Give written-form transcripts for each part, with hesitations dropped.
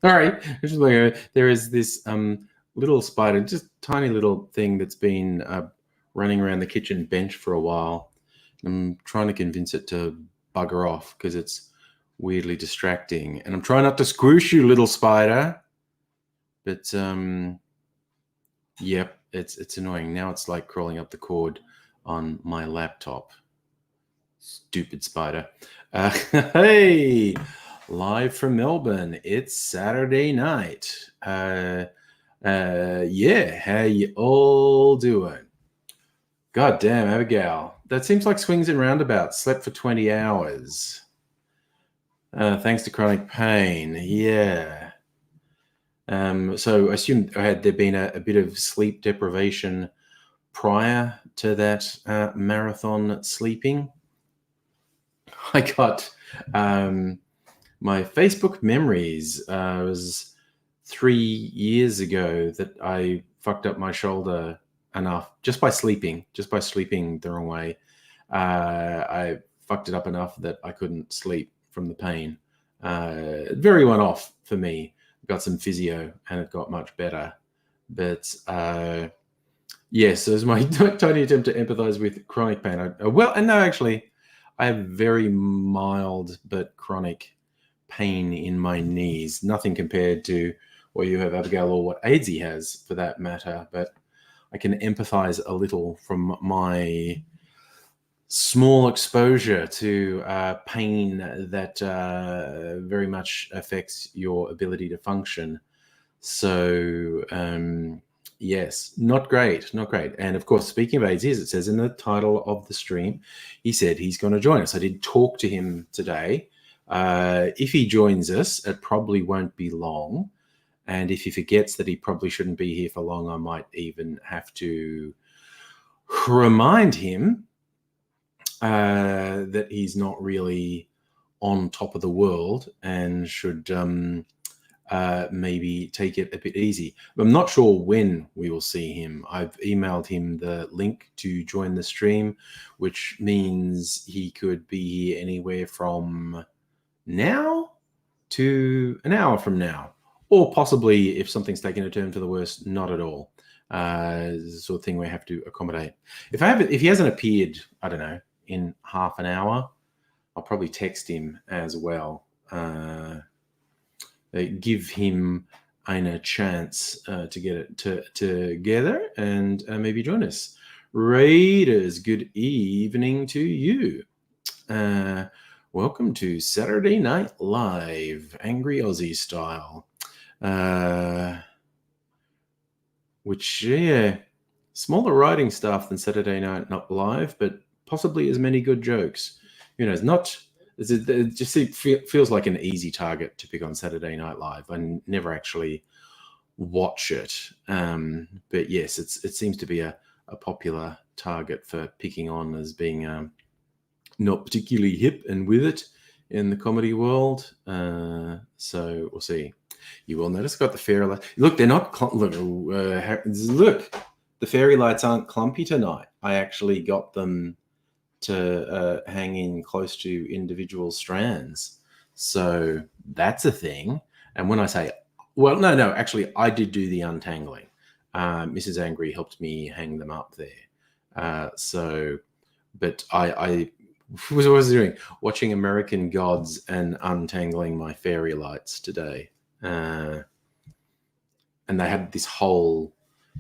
All right, there is this little spider, just tiny little thing that's been running around the kitchen bench for a while. I'm trying to convince it to bugger off because it's weirdly distracting. And I'm trying not to squish you, little spider. But yep, it's annoying. Now it's like crawling up the cord on my laptop. Stupid spider. Hey, live from Melbourne. It's Saturday night. Yeah, how you all doing? God damn, Abigail. That seems like swings and roundabouts. Slept for 20 hours. Thanks to chronic pain. Yeah. So I assume had there been a bit of sleep deprivation prior to that marathon sleeping? I got my Facebook memories. Was 3 years ago that I fucked up my shoulder enough just by sleeping the wrong way. I fucked it up enough that I couldn't sleep from the pain. Very one off for me. Got some physio and it got much better. But yes, it was my tiny attempt to empathize with chronic pain. Actually, I have very mild but chronic pain in my knees. Nothing compared to what you have, Abigail, or what AIDzee has for that matter. But I can empathize a little from my small exposure to pain that very much affects your ability to function. So yes, not great. And of course, speaking of AIDzee, as it says in the title of the stream, he said he's going to join us. I did talk to him today. If he joins us, it probably won't be long. And if he forgets that he probably shouldn't be here for long, I might even have to remind him that he's not really on top of the world and should maybe take it a bit easy. I'm not sure when we will see him. I've emailed him the link to join the stream, which means he could be here anywhere from now to an hour from now, or possibly, if something's taken a turn for the worse, not at all. The sort of thing we have to accommodate. If he hasn't appeared, I don't know, in half an hour, I'll probably text him as well. Give him a chance to get it together and maybe join us. Raiders, good evening to you. Welcome to Saturday Night Live, Angry Aussie style. Which, yeah, smaller writing staff than Saturday Night Not Live, but possibly as many good jokes. You know, it just feels like an easy target to pick on Saturday Night Live. I never actually watch it. But yes, it seems to be a popular target for picking on as being not particularly hip and with it in the comedy world. So we'll see. You will notice I've got the fairy lights. Look, they're not... Look, the fairy lights aren't clumpy tonight. I actually got them to hang in close to individual strands. So that's a thing. And when I say... Well, no, actually, I did do the untangling. Mrs. Angry helped me hang them up there. But I what was I doing? Watching American Gods and untangling my fairy lights today. And they had this whole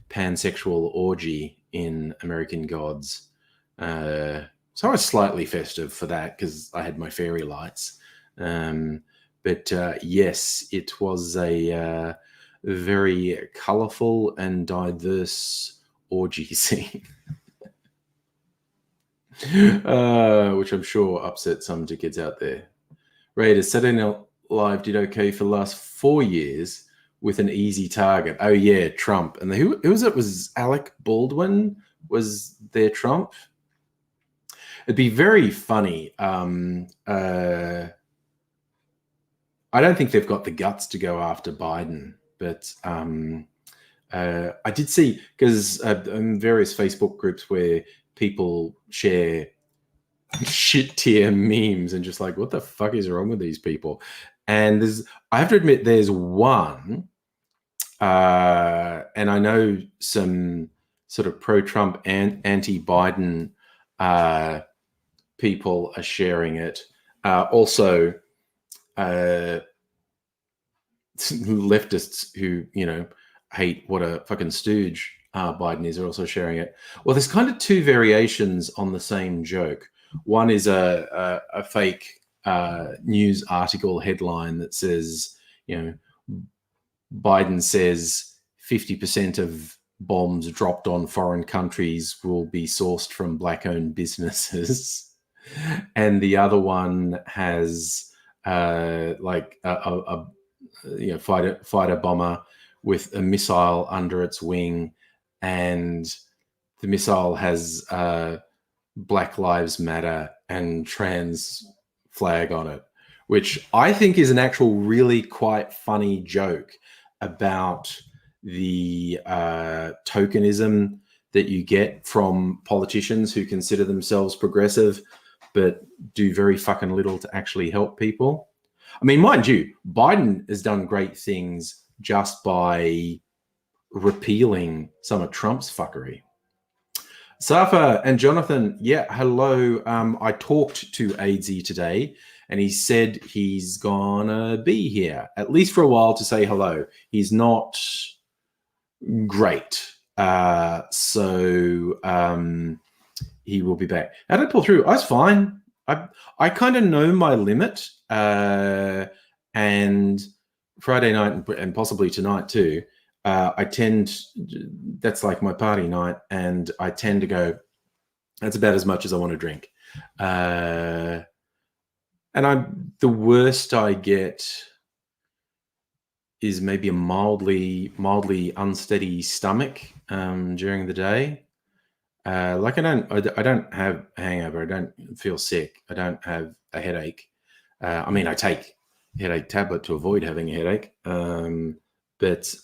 pansexual orgy in American Gods. So I was slightly festive for that because I had my fairy lights. But yes, it was a very colourful and diverse orgy scene. Which I'm sure upset some kids out there. Raiders, Saturday Night Live did okay for the last 4 years with an easy target. Oh yeah, Trump. And who was it? Was Alec Baldwin was their Trump? It'd be very funny. I don't think they've got the guts to go after Biden, but I did see, because in various Facebook groups where people share shit tier memes and just like, what the fuck is wrong with these people? And I have to admit, there's one, and I know some sort of pro-Trump and anti-Biden people are sharing it. Also, leftists who, hate what a fucking stooge Biden is are also sharing it. Well, there's kind of two variations on the same joke. One is a fake news article headline that says, Biden says 50% of bombs dropped on foreign countries will be sourced from black-owned businesses. And the other one has like a fighter bomber with a missile under its wing, and the missile has Black Lives Matter and trans flag on it, which I think is an actual really quite funny joke about the tokenism that you get from politicians who consider themselves progressive but do very fucking little to actually help people. I mean, mind you, Biden has done great things just by repealing some of Trump's fuckery. Safa and Jonathan, yeah, hello. I talked to AIDzee today, and he said he's gonna be here, at least for a while, to say hello. He's not great. So he will be back. How did I pull through? I was fine. I kind of know my limit. And Friday night and possibly tonight too, that's like my party night, and I tend to go, that's about as much as I want to drink. And the worst I get is maybe a mildly unsteady stomach during the day. Like I don't have a hangover. I don't feel sick. I don't have a headache. I mean, I take a headache tablet to avoid having a headache. But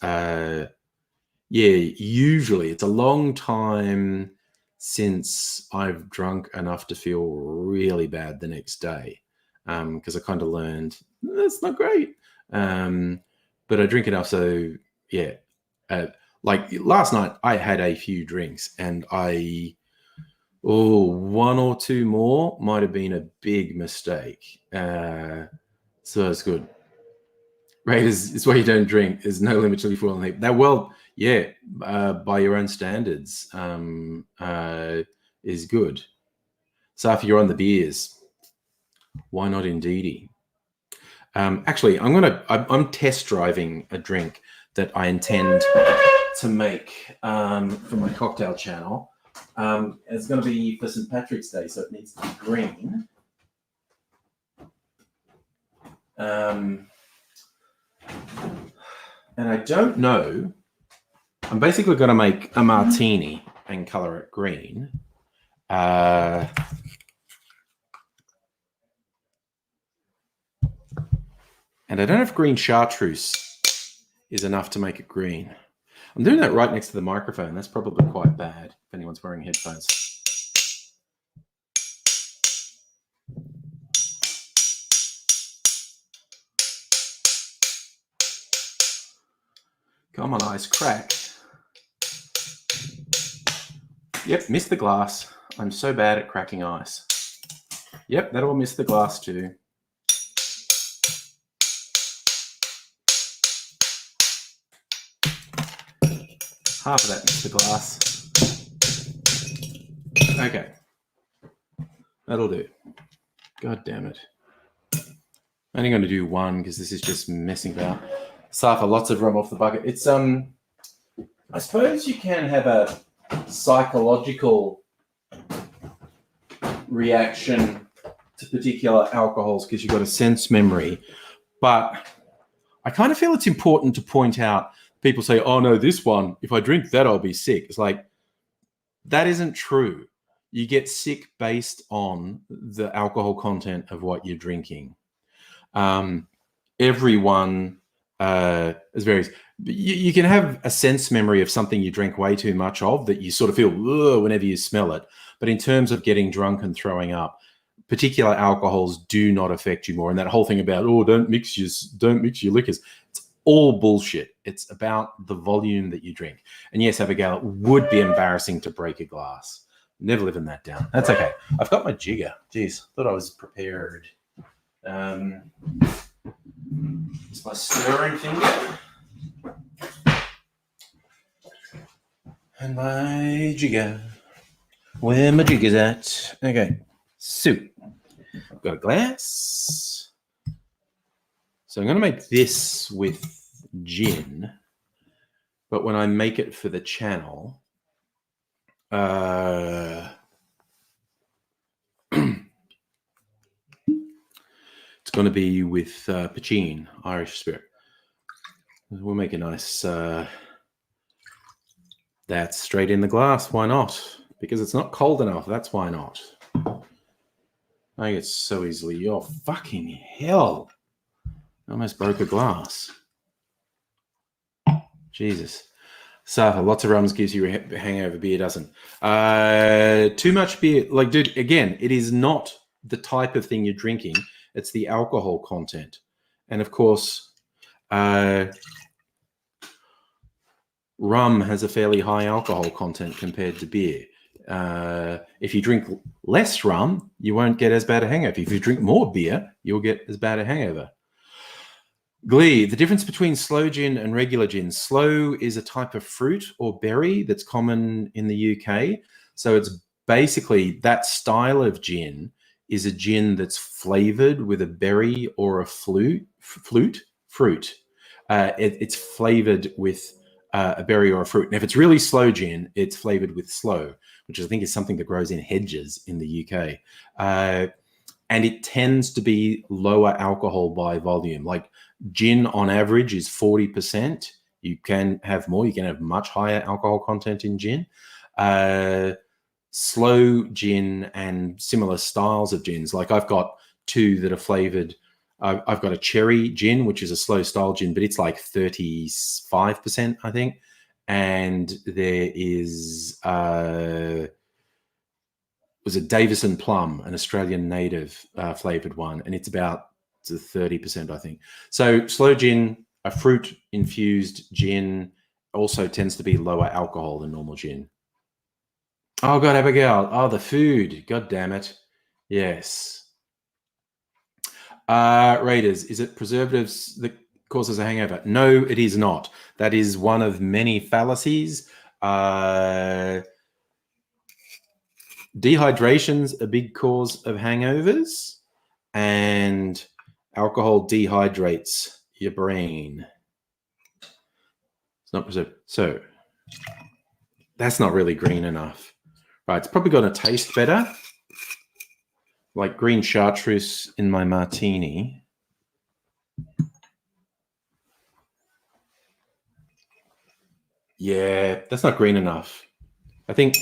usually it's a long time since I've drunk enough to feel really bad the next day. Because I kind of learned that's not great. But I drink enough, so yeah. Like last night, I had a few drinks, and one or two more might have been a big mistake. So it's good. Right, it's why you don't drink. There's no limit till you fall asleep. That, well, yeah, by your own standards, is good. So if you're on the beers, why not indeedy? Actually, I'm test driving a drink that I intend to make for my cocktail channel. It's going to be for St. Patrick's Day, so it needs to be green. And I don't know. I'm basically going to make a martini and color it green. And I don't know if green chartreuse is enough to make it green. I'm doing that right next to the microphone. That's probably quite bad if anyone's wearing headphones. Come on, ice, crack. Yep, missed the glass. I'm so bad at cracking ice. Yep, that'll miss the glass too. Half of that missed the glass. Okay. That'll do. God damn it. I'm only going to do one because this is just messing about. Safa, lots of rum off the bucket. It's I suppose you can have a psychological reaction to particular alcohols because you've got a sense memory. But I kind of feel it's important to point out, people say, oh no, this one, if I drink that, I'll be sick. It's like, that isn't true. You get sick based on the alcohol content of what you're drinking. Everyone is very. You can have a sense memory of something you drink way too much of that you sort of feel whenever you smell it. But in terms of getting drunk and throwing up, particular alcohols do not affect you more. And that whole thing about don't mix your liquors, it's all bullshit. It's about the volume that you drink. And yes, Abigail, it would be embarrassing to break a glass. Never living that down. That's okay. I've got my jigger. Jeez, thought I was prepared. It's my stirring finger and my jigger. Where my jigger's at? Okay, so I've got a glass. So I'm going to make this with gin, but when I make it for the channel, it's going to be with Pachin, Irish Spirit. We'll make a nice, that's straight in the glass. Why not? Because it's not cold enough. That's why not. I get so easily. Oh, fucking hell. I almost broke a glass. Jesus. Safa, lots of rums gives you a hangover. Beer doesn't. Too much beer. Like, dude, again, it is not the type of thing you're drinking. It's the alcohol content. And of course, rum has a fairly high alcohol content compared to beer. If you drink less rum, you won't get as bad a hangover. If you drink more beer, you'll get as bad a hangover. Glee, the difference between sloe gin and regular gin. Sloe is a type of fruit or berry that's common in the UK. So it's basically that style of gin is a gin that's flavored with a berry or a fruit. It's flavored with a berry or a fruit. And if it's really sloe gin, it's flavored with sloe, which I think is something that grows in hedges in the UK. And it tends to be lower alcohol by volume. Like gin on average is 40%. You can have more. You can have much higher alcohol content in gin. Slow gin and similar styles of gins. Like I've got two that are flavored. I've got a cherry gin, which is a slow style gin, but it's like 35%, I think. And there is was a Davison Plum, an Australian native flavored one, and it's about 30%, I think. So slow gin, a fruit infused gin, also tends to be lower alcohol than normal gin. Oh God, Abigail. Oh, the food. God damn it. Yes. Raiders, is it preservatives that causes a hangover? No, it is not. That is one of many fallacies. Dehydration's a big cause of hangovers, and alcohol dehydrates your brain. It's not preserved. So that's not really green enough. Right, it's probably going to taste better. Like green chartreuse in my martini. Yeah, that's not green enough. I think...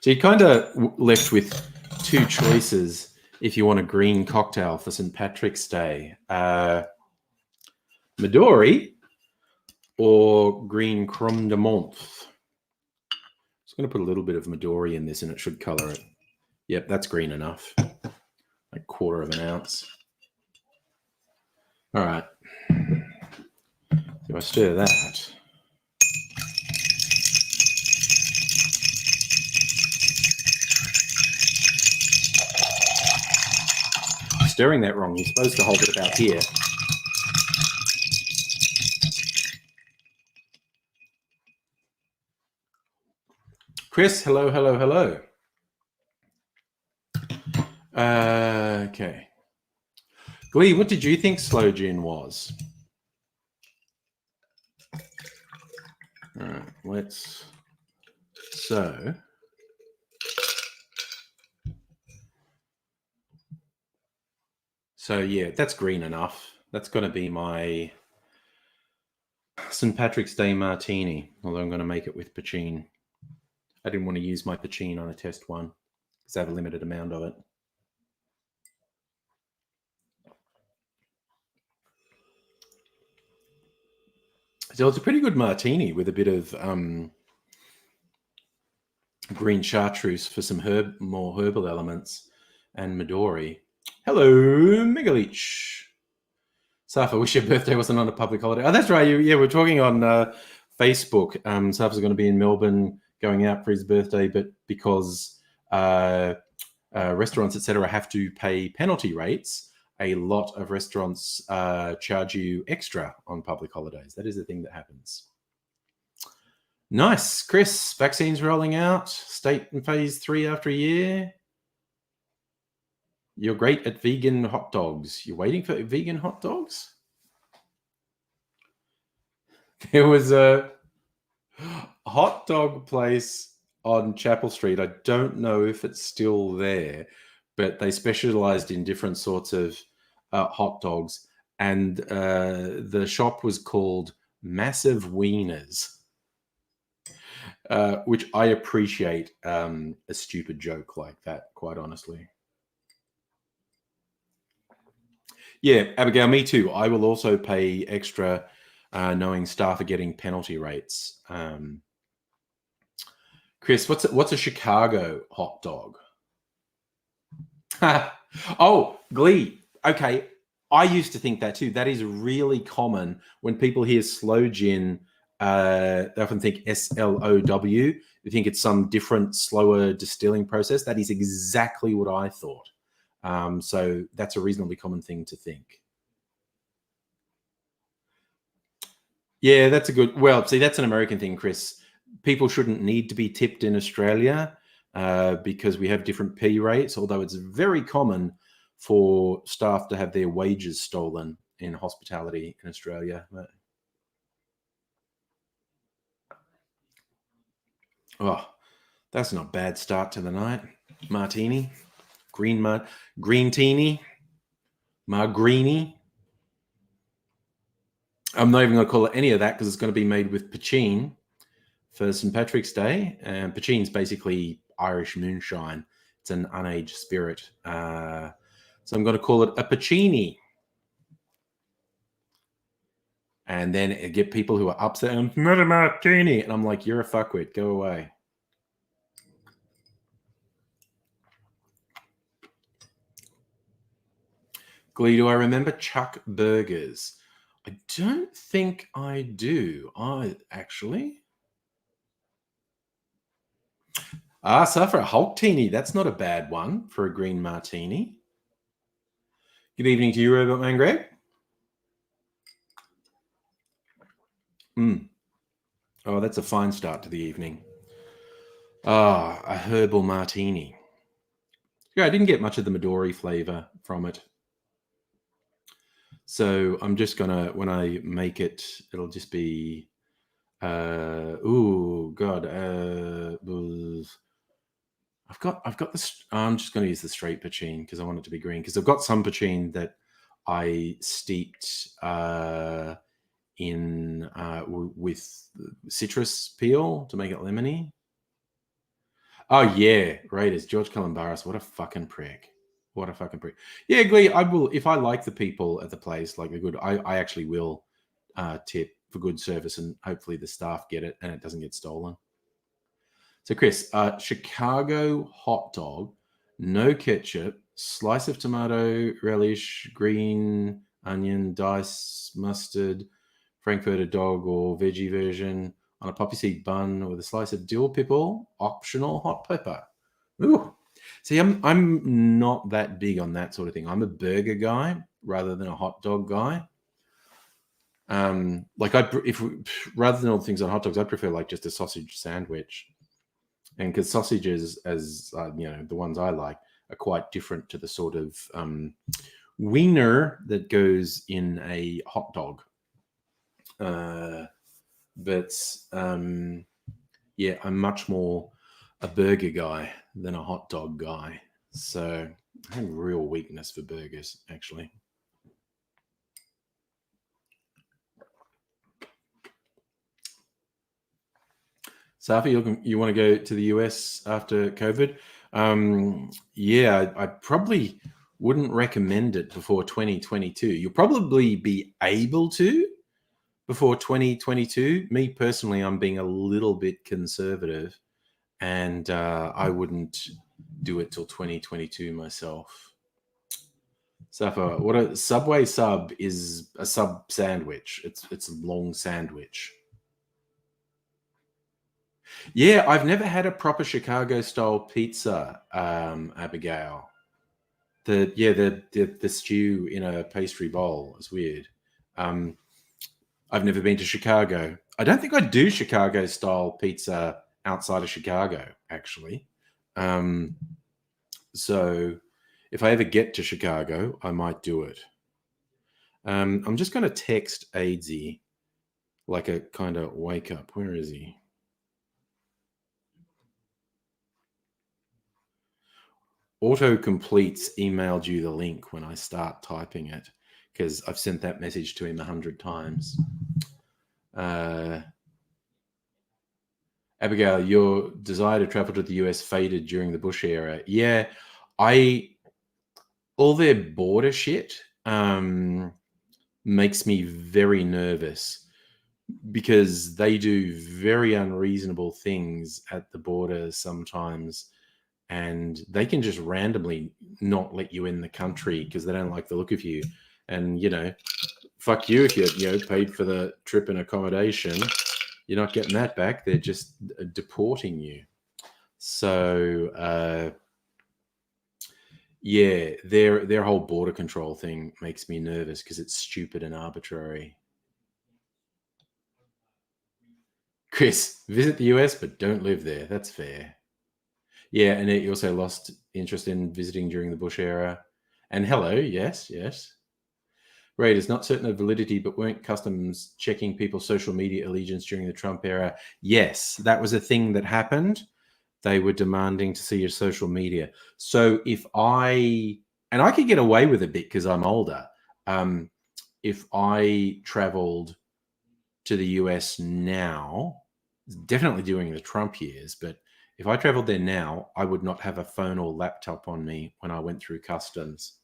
So you're kind of left with two choices if you want a green cocktail for St. Patrick's Day. Midori or green creme de menthe. Just going to put a little bit of Midori in this and it should color it. Yep, that's green enough. Like 1/4 of an ounce. All right. Do I stir that? Stirring that wrong. You're supposed to hold it about here. Chris, hello, hello, hello. Okay. Glee, what did you think slow gin was? All right, so So yeah, that's green enough. That's going to be my St. Patrick's Day martini, although I'm going to make it with poutine. I didn't want to use my poutine on a test one because I have a limited amount of it. So it's a pretty good martini with a bit of green chartreuse for some more herbal elements, and Midori. Hello, Megaleech. Safa, wish your birthday wasn't on a public holiday. Oh, that's right. Yeah, we're talking on Facebook. Safa's going to be in Melbourne going out for his birthday, but because restaurants, etc., have to pay penalty rates, a lot of restaurants charge you extra on public holidays. That is the thing that happens. Nice. Chris, vaccines rolling out. State in phase 3 after a year. You're great at vegan hot dogs. You're waiting for vegan hot dogs? There was a hot dog place on Chapel Street. I don't know if it's still there, but they specialized in different sorts of hot dogs. And the shop was called Massive Wieners. Which I appreciate a stupid joke like that, quite honestly. Yeah, Abigail, me too. I will also pay extra knowing staff are getting penalty rates. Chris, what's a Chicago hot dog? Oh, Glee. Okay, I used to think that too. That is really common when people hear slow gin. They often think SLOW. They think it's some different, slower distilling process. That is exactly what I thought. So that's a reasonably common thing to think. Yeah, that's a good. Well, see, that's an American thing, Chris. People shouldn't need to be tipped in Australia because we have different P rates, although it's very common for staff to have their wages stolen in hospitality in Australia. Oh, that's not a bad start to the night. Martini, green teeny, margrini. I'm not even going to call it any of that because it's going to be made with poutine for St. Patrick's Day. And poutine's basically Irish moonshine. It's an unaged spirit. So I'm going to call it a poutini. And then get people who are upset, I'm not a martini. And I'm like, you're a fuckwit. Go away. Glee, do I remember Chuck Burgers? I don't think I do. Actually. So for a Hulk teeny, that's not a bad one for a green martini. Good evening to you, Robot Man Greg. Oh, that's a fine start to the evening. A herbal martini. Yeah, I didn't get much of the Midori flavor from it. So I'm just gonna, when I make it, it'll just be, oh God, I've got this. I'm just going to use the straight poutine because I want it to be green. Because I've got some poutine that I steeped in with citrus peel to make it lemony. Oh yeah, Raiders. George Calombaris. What a fucking prick. What a fucking prick. Yeah, Glee. I will, if I like the people at the place, like the good. I actually will tip for good service, and hopefully the staff get it and it doesn't get stolen. So, Chris, Chicago hot dog, no ketchup, slice of tomato, relish, green onion, diced mustard, Frankfurter dog or veggie version on a poppy seed bun with a slice of dill pickle, optional hot pepper. Ooh. See, I'm not that big on that sort of thing. I'm a burger guy rather than a hot dog guy. Like rather than all the things on hot dogs, I prefer like just a sausage sandwich. And because sausages, as the ones I like, are quite different to the sort of wiener that goes in a hot dog. Yeah, I'm much more a burger guy than a hot dog guy. So I have real weakness for burgers, actually. Safi, you want to go to the US after COVID? Yeah, I probably wouldn't recommend it before 2022. You'll probably be able to before 2022. Me personally, I'm being a little bit conservative, and I wouldn't do it till 2022 myself. Safa, what a Subway sub is a sub sandwich. It's a long sandwich. Yeah, I've never had a proper Chicago style pizza, Abigail. The stew in a pastry bowl is weird. Um, I've never been to Chicago. I don't think I'd do Chicago style pizza outside of Chicago, actually. Um, so if I ever get to Chicago, I might do it. I'm just going to text AIDzee like a kind of wake up. Where is he? Auto-completes emailed you the link when I start typing it because I've sent that message to him 100 times. Abigail, your desire to travel to the US faded during the Bush era. Yeah, all their border shit makes me very nervous because they do very unreasonable things at the border sometimes, and they can just randomly not let you in the country because they don't like the look of you. And fuck you if you paid for the trip and accommodation. You're not getting that back. They're just deporting you. So yeah, their whole border control thing makes me nervous because it's stupid and arbitrary. Chris, visit the US but don't live there. That's fair. Yeah, and he also lost interest in visiting during the Bush era. And hello, yes. Right, it's not certain of validity, but weren't customs checking people's social media allegiance during the Trump era? Yes, that was a thing that happened. They were demanding to see your social media. So if I could get away with a bit because I'm older. If I traveled to the US now, definitely during the Trump years, but if I traveled there now, I would not have a phone or laptop on me when I went through customs.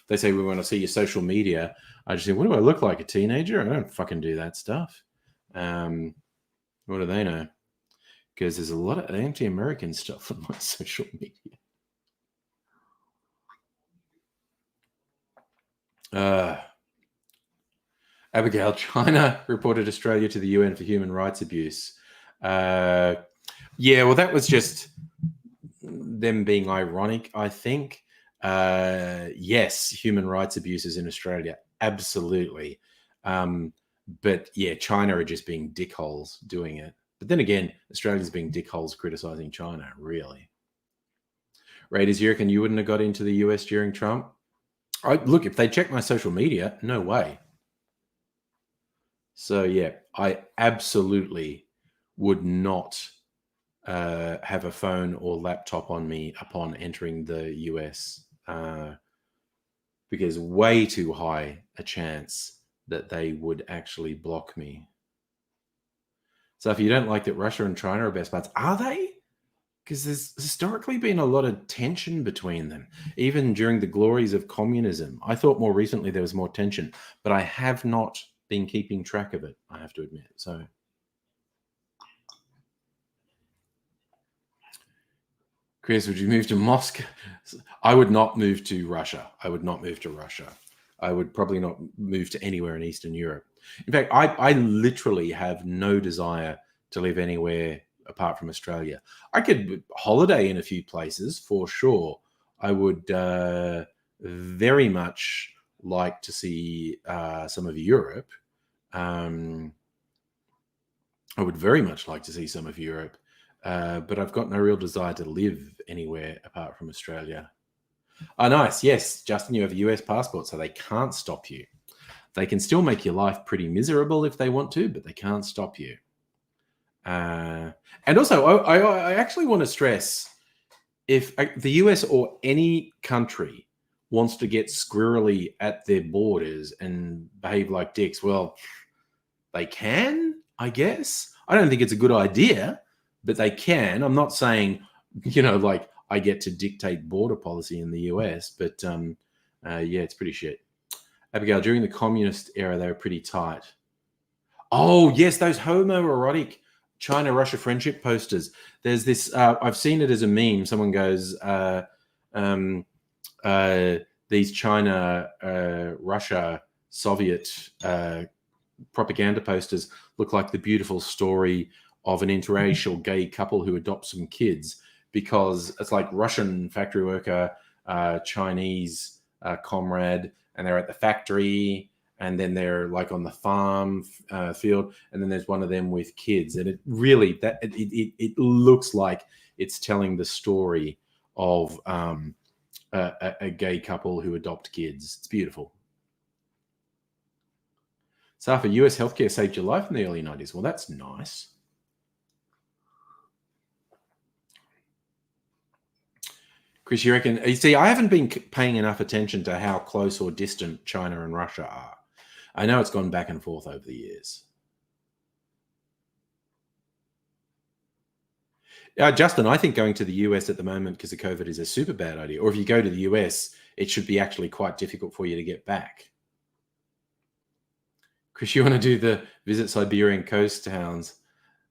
They say, we want to see your social media. I just say, what do I look like, a teenager? I don't fucking do that stuff. What do they know? Because there's a lot of anti-American stuff on my social media. Abigail, China reported Australia to the UN for human rights abuse. Yeah, well, that was just them being ironic, I think. Yes, human rights abuses in Australia, absolutely. But yeah, China are just being dickholes doing it. But then again, Australia's being dickholes criticizing China, really. Raiders, you reckon you wouldn't have got into the US during Trump? Look, if they check my social media, no way. So yeah, I absolutely would not have a phone or laptop on me upon entering the US because way too high a chance that they would actually block me. So if you don't like that Russia and China are best buds, are they? Because there's historically been a lot of tension between them, even during the glories of communism. I thought more recently there was more tension, but I have not been keeping track of it, I have to admit. So Chris, would you move to Moscow? I would not move to Russia. I would not move to Russia. I would probably not move to anywhere in Eastern Europe. In fact, I literally have no desire to live anywhere apart from Australia. I could holiday in a few places for sure. I would very much like to see some of Europe. I would very much like to see some of Europe. But I've got no real desire to live anywhere apart from Australia. Oh, nice. Yes, Justin, you have a US passport, so they can't stop you. They can still make your life pretty miserable if they want to, but they can't stop you. And also, I actually want to stress, if the US or any country wants to get squirrely at their borders and behave like dicks, well, they can, I guess. I don't think it's a good idea, but they can. I'm not saying, like I get to dictate border policy in the US, but yeah, it's pretty shit. Abigail, during the communist era, they were pretty tight. Oh, yes, those homoerotic China-Russia friendship posters. There's this, I've seen it as a meme. Someone goes, these China, Russia, Soviet propaganda posters look like the beautiful story of an interracial gay couple who adopt some kids, because it's like Russian factory worker, Chinese comrade, and they're at the factory, and then they're like on the farm field, and then there's one of them with kids, and it really it looks like it's telling the story of a gay couple who adopt kids. It's beautiful. Safa, US healthcare saved your life in the early 90s. Well, that's nice. Chris, you reckon? You see, I haven't been paying enough attention to how close or distant China and Russia are. I know it's gone back and forth over the years. Justin, I think going to the US at the moment because of COVID is a super bad idea. Or if you go to the US, it should be actually quite difficult for you to get back. Chris, you want to do the visit Siberian coast towns?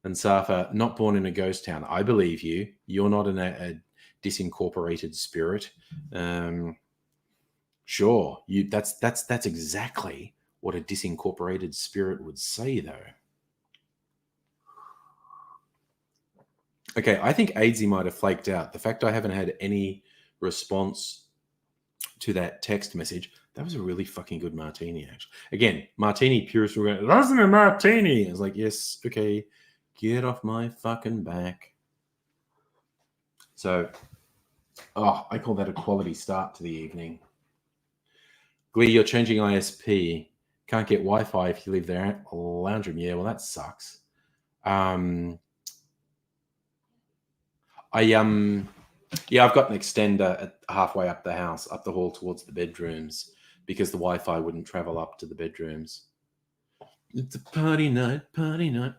And Safa, not born in a ghost town. I believe you. You're not a disincorporated spirit. Sure, that's exactly what a disincorporated spirit would say, though. Okay, I think AIDzee might have flaked out. The fact I haven't had any response to that text message, that was a really fucking good martini, actually. Again, martini purists were going, that's a martini. I was like, yes, okay, get off my fucking back. So, I call that a quality start to the evening. Glee, you're changing ISP. Can't get Wi-Fi if you live there. Lounge room. Yeah, well, that sucks. Yeah, I've got an extender halfway up the house, up the hall towards the bedrooms, because the Wi-Fi wouldn't travel up to the bedrooms. It's a party night, party night.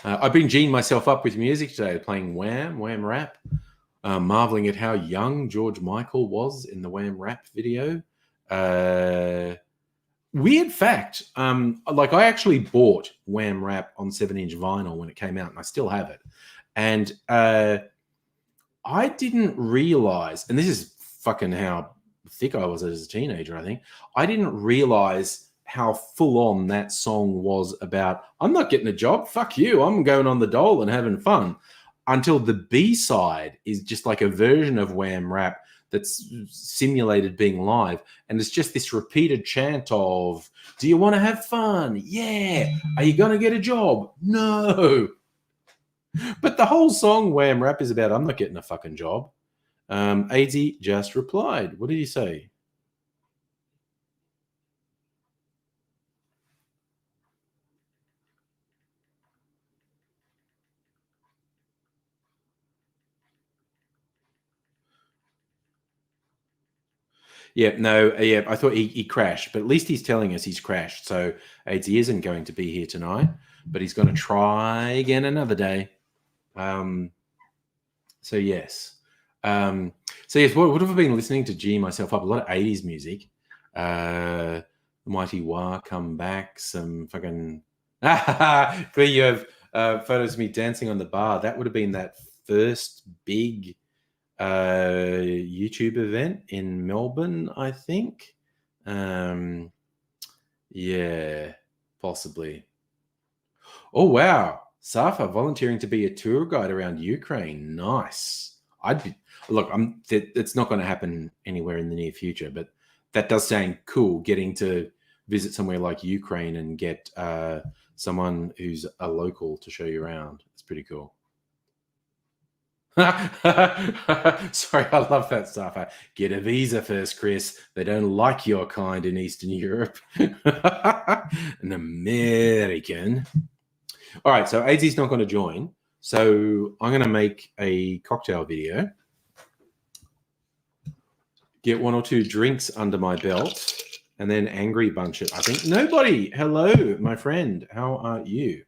I've been G'ing myself up with music today, playing Wham Rap, marveling at how young George Michael was in the Wham Rap video. Weird fact, like I actually bought Wham Rap on 7-inch vinyl when it came out, and I still have it. And I didn't realize, and this is fucking how thick I was as a teenager, I think. I didn't realize how full on that song was about, I'm not getting a job, fuck you, I'm going on the dole and having fun, until the B-side is just like a version of Wham Rap that's simulated being live. And it's just this repeated chant of, do you want to have fun? Yeah. Are you going to get a job? No. But the whole song, Wham Rap, is about, I'm not getting a fucking job. AIDzee just replied. What did he say? Yeah, no, yeah, I thought he crashed, but at least he's telling us he's crashed. So AIDzee isn't going to be here tonight, but he's going to try again another day. So yes. What have I been listening to? G myself up a lot of 80s music. The Mighty Wah Come Back, some fucking Glee, you have photos of me dancing on the bar. That would have been that first big YouTube event in Melbourne, I think. Yeah, possibly. Oh wow, Safa volunteering to be a tour guide around Ukraine. Nice. It's not going to happen anywhere in the near future, but that does sound cool. Getting to visit somewhere like Ukraine and get someone who's a local to show you around. It's pretty cool. Sorry, I love that stuff. Get a visa first, Chris. They don't like your kind in Eastern Europe. An American. All right, so AIDzee's not going to join. So I'm going to make a cocktail video. get 1 or 2 drinks under my belt, and then angry bunch it. I think nobody. Hello, my friend. How are you?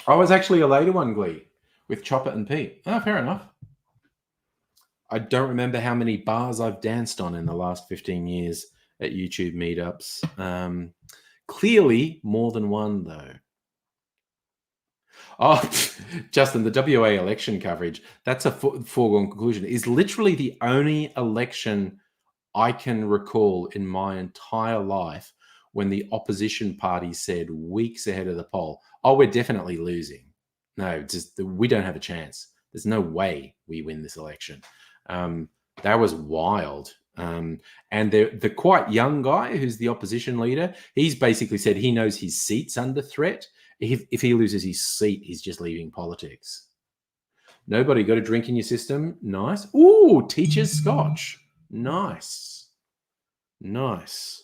I was actually a later one, Glee, with Chopper and Pete. Oh, fair enough. I don't remember how many bars I've danced on in the last 15 years at YouTube meetups. Clearly more than one, though. Oh, Justin, the WA election coverage, that's a foregone conclusion, is literally the only election I can recall in my entire life when the opposition party said weeks ahead of the poll, oh, we're definitely losing. No, just we don't have a chance. There's no way we win this election. That was wild. And the quite young guy who's the opposition leader, he's basically said he knows his seat's under threat. If he loses his seat, he's just leaving politics. Nobody got a drink in your system? Nice. Ooh, teacher's scotch. Nice. Nice.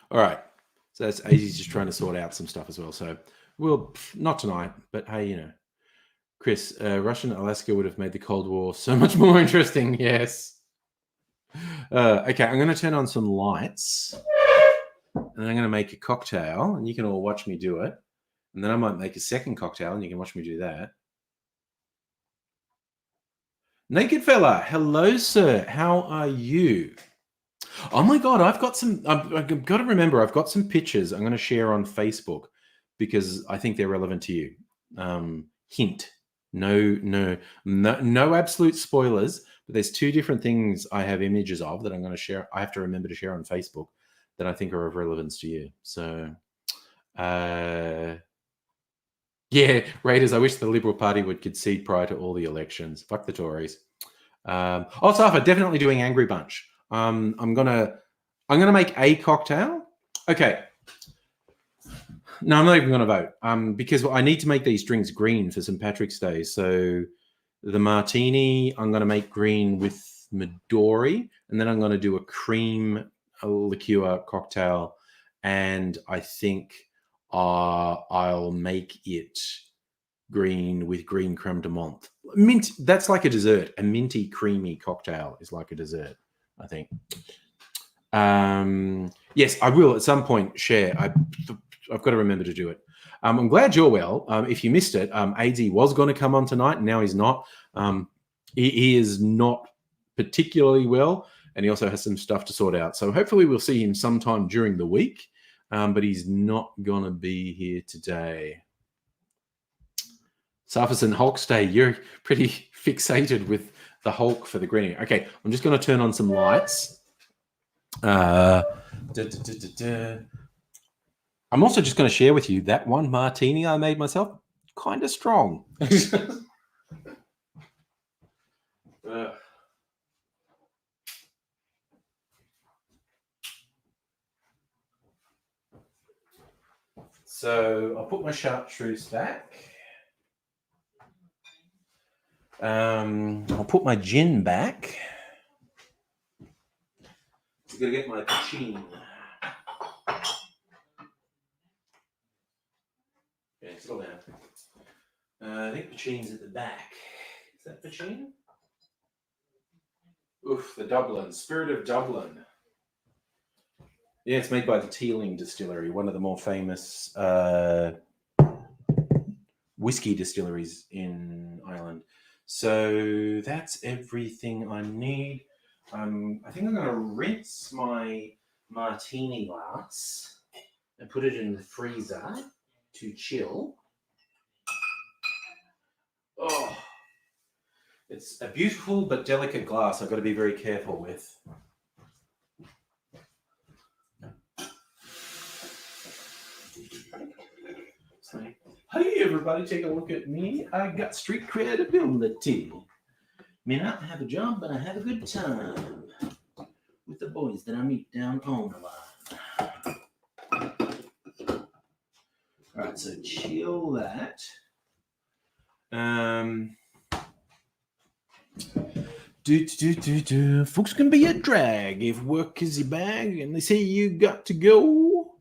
All right. So that's AIDzee just trying to sort out some stuff as well. So we'll, not tonight, but hey, you know. Chris, Russian Alaska would have made the Cold War so much more interesting. Yes. Okay, I'm going to turn on some lights. And I'm going to make a cocktail. And you can all watch me do it. And then I might make a second cocktail. And you can watch me do that. Naked fella, hello, sir. How are you? Oh my God, I've got some. I've got to remember, I've got some pictures I'm going to share on Facebook because I think they're relevant to you. Hint: no absolute spoilers. But there's 2 different things I have images of that I'm going to share. I have to remember to share on Facebook that I think are of relevance to you. So, yeah, Raiders, I wish the Liberal Party would concede prior to all the elections. Fuck the Tories. Safa, definitely doing Angry Bunch. I'm gonna make a cocktail. Okay. No, I'm not even gonna vote. Because I need to make these drinks green for St. Patrick's Day. So the martini, I'm gonna make green with Midori, and then I'm gonna do a cream liqueur cocktail, and I think I'll make it green with green creme de menthe. Mint, that's like a dessert. A minty, creamy cocktail is like a dessert, I think. Yes, I will at some point share. I've got to remember to do it. I'm glad you're well. If you missed it, AIDzee was going to come on tonight, and now he's not. He is not particularly well, and he also has some stuff to sort out. So hopefully we'll see him sometime during the week, but he's not going to be here today. Sufferson Hulk's Day, you're pretty fixated with the Hulk for the green. Okay, I'm just going to turn on some lights. I'm also just going to share with you that one martini I made myself. Kind of strong. So I'll put my chartreuse back. I'll put my gin back. I'm going to get my pachin. Okay, slow down. I think pachin's at the back. Is that pachin? Oof, the Dublin. Spirit of Dublin. Yeah, it's made by the Teeling Distillery, one of the more famous whiskey distilleries in Ireland. So that's everything I need. I think I'm going to rinse my martini glass and put it in the freezer to chill. Oh, it's a beautiful but delicate glass I've got to be very careful with. Hey everybody, take a look at me. I got street credibility. May not have a job, but I have a good time with the boys that I meet down on the line. All right, so chill that. Folks can be a drag if work is your bag and they say you got to go.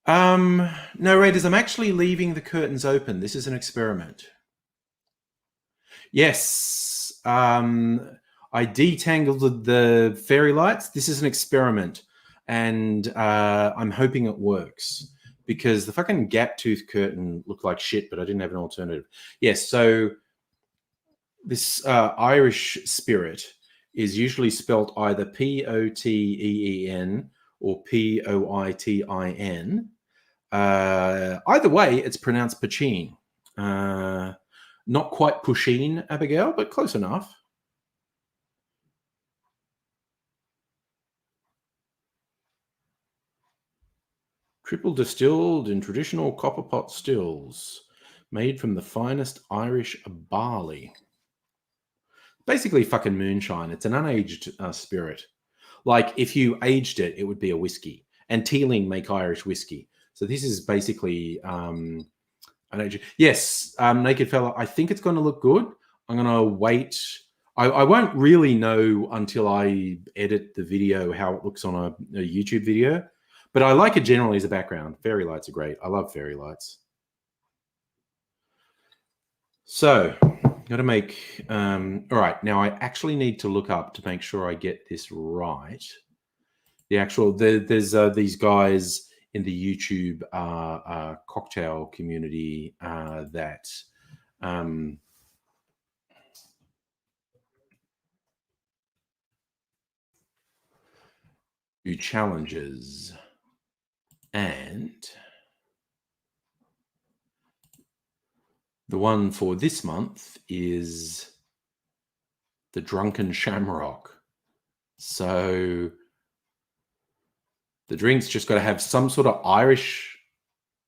No, Raiders, I'm actually leaving the curtains open. This is an experiment. Yes. I detangled the fairy lights. This is an experiment. And I'm hoping it works because the fucking gap tooth curtain looked like shit, but I didn't have an alternative. Yes. So this Irish spirit is usually spelt either Poteen or Poitin. Either way, it's pronounced Pachine. Not quite Pusheen, Abigail, but close enough. Triple distilled in traditional copper pot stills, made from the finest Irish barley. Basically, fucking moonshine. It's an unaged spirit. Like if you aged it, it would be a whiskey. And Teeling make Irish whiskey. So this is basically yes, Naked Fella. I think it's going to look good. I'm going to wait. I won't really know until I edit the video how it looks on a YouTube video. But I like it generally as a background. Fairy lights are great. I love fairy lights. So, got to make. All right, now I actually need to look up to make sure I get this right. The actual there's these guys in the YouTube cocktail community that do challenges, and the one for this month is the Drunken Shamrock. So the drink's just got to have some sort of Irish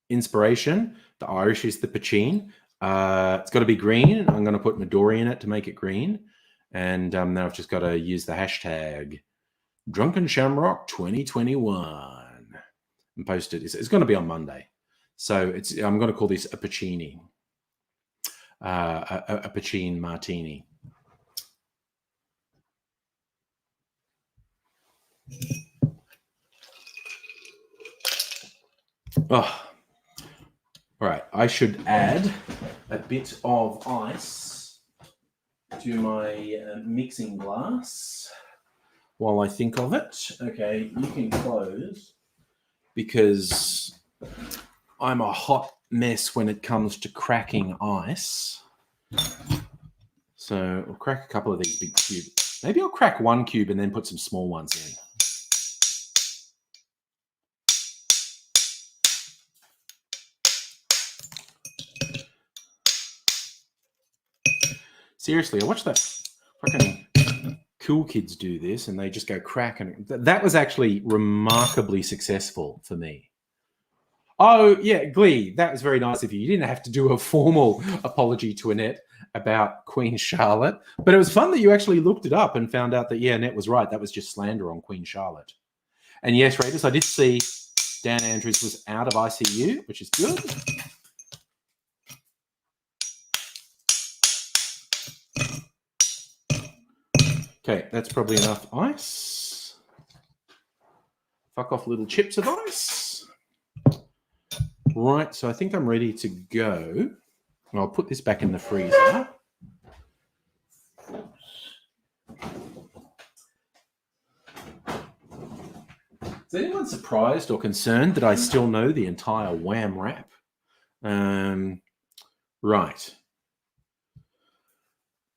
inspiration. The Irish is the Pachine. It's got to be green. I'm going to put Midori in it to make it green. And now I've just got to use the hashtag Drunken Shamrock 2021 and post it. It's going to be on Monday. So I'm going to call this a Pacini. A Pachin Martini. Oh, all right. I should add a bit of ice to my mixing glass while I think of it. Okay, you can close because I'm a hot mess when it comes to cracking ice. So we'll crack a couple of these big cubes. Maybe I'll crack one cube and then put some small ones in. Seriously, I watched that fucking cool kids do this and they just go crack. And that was actually remarkably successful for me. Oh, yeah, Glee. That was very nice of you. You didn't have to do a formal apology to Annette about Queen Charlotte. But it was fun that you actually looked it up and found out that, yeah, Annette was right. That was just slander on Queen Charlotte. And yes, Raiders, I did see Dan Andrews was out of ICU, which is good. Okay, that's probably enough ice. Fuck off little chips of ice. Right, so I think I'm ready to go. I'll put this back in the freezer. Is anyone surprised or concerned that I still know the entire Wham rap? Right.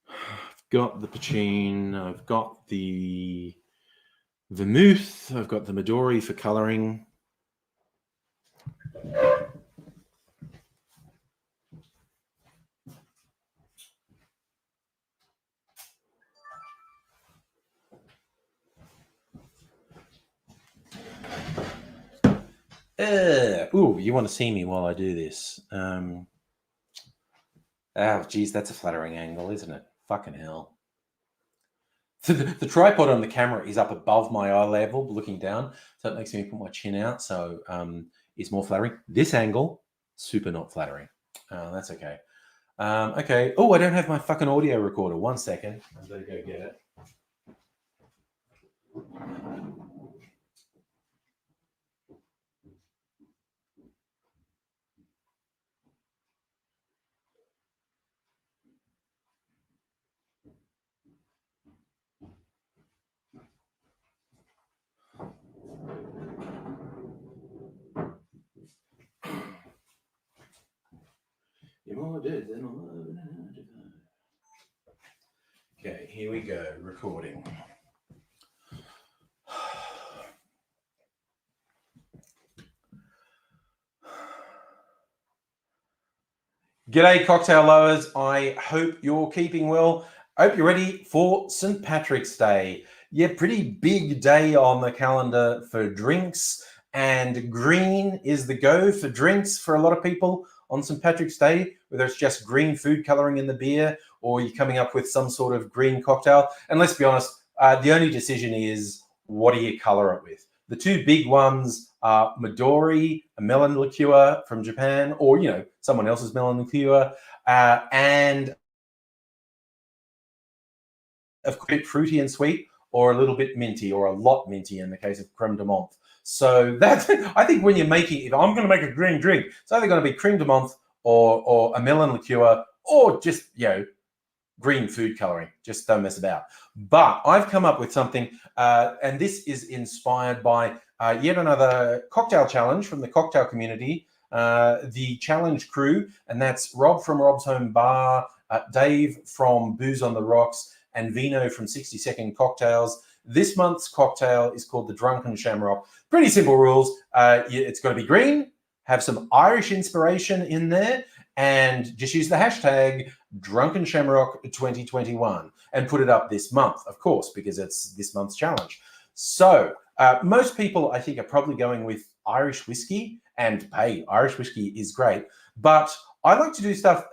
I've got the Pachin, I've got the vermouth, I've got the Midori for colouring. Ooh, you want to see me while I do this. Oh, geez, that's a flattering angle, isn't it? Fucking hell. The tripod on the camera is up above my eye level, looking down, so it makes me put my chin out, so it's more flattering. This angle, super not flattering. That's okay. Okay. Oh, I don't have my fucking audio recorder. 1 second. I'm going to go get it. You're more dead than alive. Okay, here we go, recording. G'day, cocktail lovers. I hope you're keeping well. I hope you're ready for St. Patrick's Day. Yeah, pretty big day on the calendar for drinks, and green is the go for drinks for a lot of people on St. Patrick's Day, whether it's just green food coloring in the beer or you're coming up with some sort of green cocktail. And let's be honest, the only decision is what do you color it with? The two big ones are Midori, a melon liqueur from Japan, or someone else's melon liqueur, and a bit fruity and sweet, or a little bit minty, or a lot minty in the case of creme de menthe. So that's, I think when you're making, if I'm going to make a green drink, it's either going to be creme de menthe or a melon liqueur, or just green food coloring. Just don't mess about. But I've come up with something, and this is inspired by yet another cocktail challenge from the cocktail community, the challenge crew, and that's Rob from Rob's Home Bar, Dave from Booze on the Rocks, and Vino from 60 Second Cocktails. This month's cocktail is called the Drunken Shamrock. Pretty simple rules. It's got to be green, have some Irish inspiration in there, and just use the hashtag Drunken Shamrock 2021 and put it up this month, of course, because it's this month's challenge. So most people, I think, are probably going with Irish whiskey, and hey, Irish whiskey is great, but I like to do stuff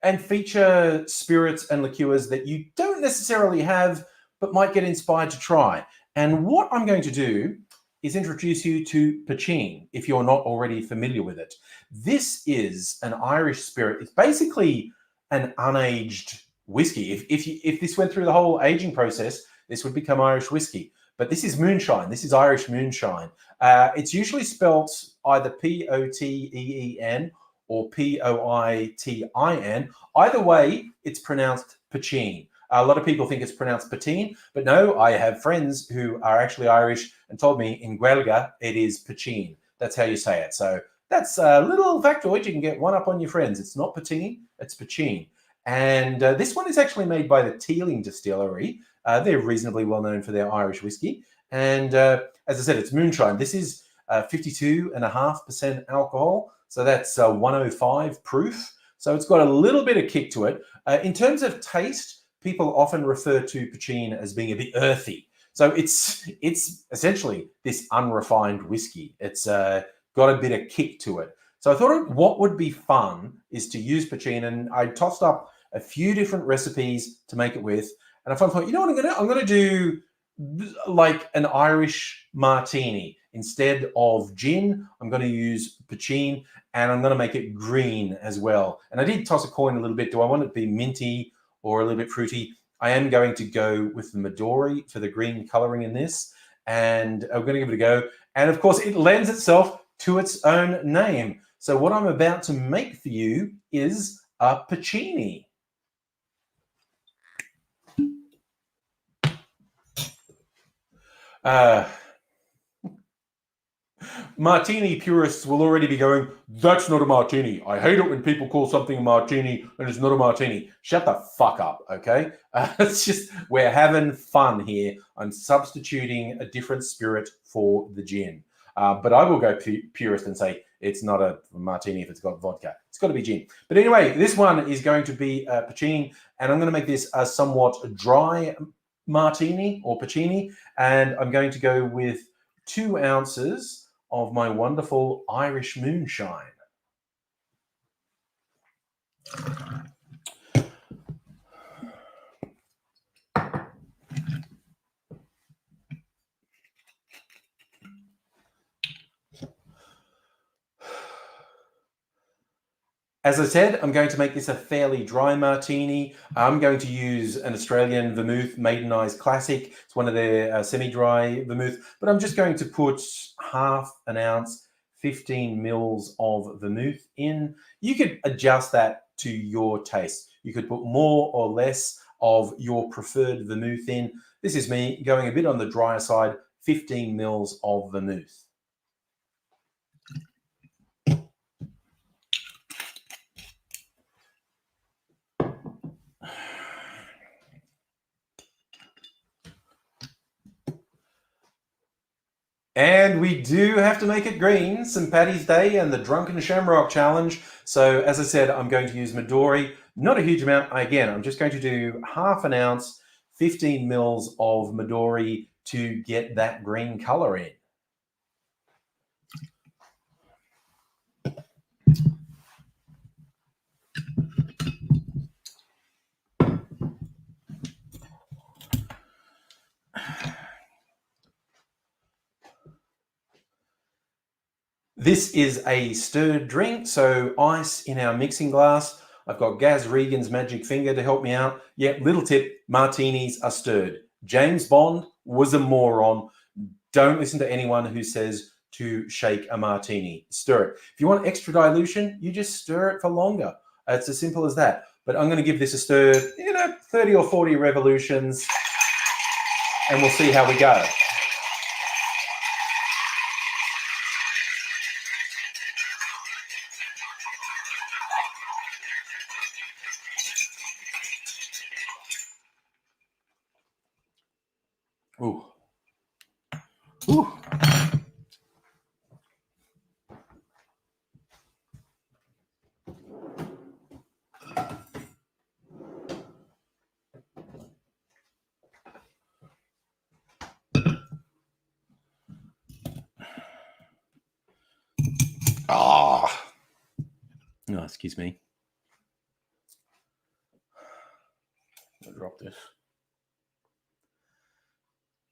and feature spirits and liqueurs that you don't necessarily have, but might get inspired to try. And what I'm going to do is introduce you to poitín, if you're not already familiar with it. This is an Irish spirit. It's basically an unaged whiskey. If this went through the whole aging process, this would become Irish whiskey. But this is moonshine. This is Irish moonshine. It's usually spelt either P-O-T-E-E-N or P-O-I-T-I-N. Either way, it's pronounced poitín. A lot of people think it's pronounced poitín, but no, I have friends who are actually Irish and told me in Gaeilge it is poitín. That's how you say it. So that's a little factoid. You can get one up on your friends. It's not poitín, it's poitín. And this one is actually made by the Teeling Distillery. They're reasonably well known for their Irish whiskey. And as I said, it's moonshine. This is 52.5% alcohol. So that's 105 proof. So it's got a little bit of kick to it. In terms of taste, people often refer to poitín as being a bit earthy. So it's essentially this unrefined whiskey. It's got a bit of kick to it. So I thought what would be fun is to use poitín, and I tossed up a few different recipes to make it with. And I thought, you know what I'm going to do? I'm going to do like an Irish martini. Instead of gin, I'm going to use poitín, and I'm going to make it green as well. And I did toss a coin a little bit. Do I want it to be minty or a little bit fruity? I am going to go with the Midori for the green coloring in this, and I'm going to give it a go. And of course, it lends itself to its own name. So what I'm about to make for you is a poitín. Martini purists will already be going, that's not a martini. I hate it when people call something a martini and it's not a martini. Shut the fuck up, okay? It's just, we're having fun here. I'm substituting a different spirit for the gin. But I will go purist and say it's not a martini if it's got vodka. It's got to be gin. But anyway, this one is going to be poitín, and I'm going to make this a somewhat dry martini or poitín, and I'm going to go with 2 ounces of my wonderful Irish moonshine. As I said, I'm going to make this a fairly dry martini. I'm going to use an Australian vermouth, Maiden Eyes Classic. It's one of their semi-dry vermouth, but I'm just going to put half an ounce, 15 mils of vermouth in. You could adjust that to your taste. You could put more or less of your preferred vermouth in. This is me going a bit on the drier side, 15 mils of vermouth. And we do have to make it green. St. Paddy's Day and the Drunken Shamrock Challenge. So as I said, I'm going to use Midori. Not a huge amount. Again, I'm just going to do half an ounce, 15 mils of Midori to get that green color in. This is a stirred drink, so ice in our mixing glass. I've got Gaz Regan's magic finger to help me out. Yeah, little tip, martinis are stirred. James Bond was a moron. Don't listen to anyone who says to shake a martini. Stir it. If you want extra dilution, you just stir it for longer. It's as simple as that. But I'm going to give this a stir, 30 or 40 revolutions, and we'll see how we go. Ooh. Ooh. Ah. Oh, excuse me. I'll drop this.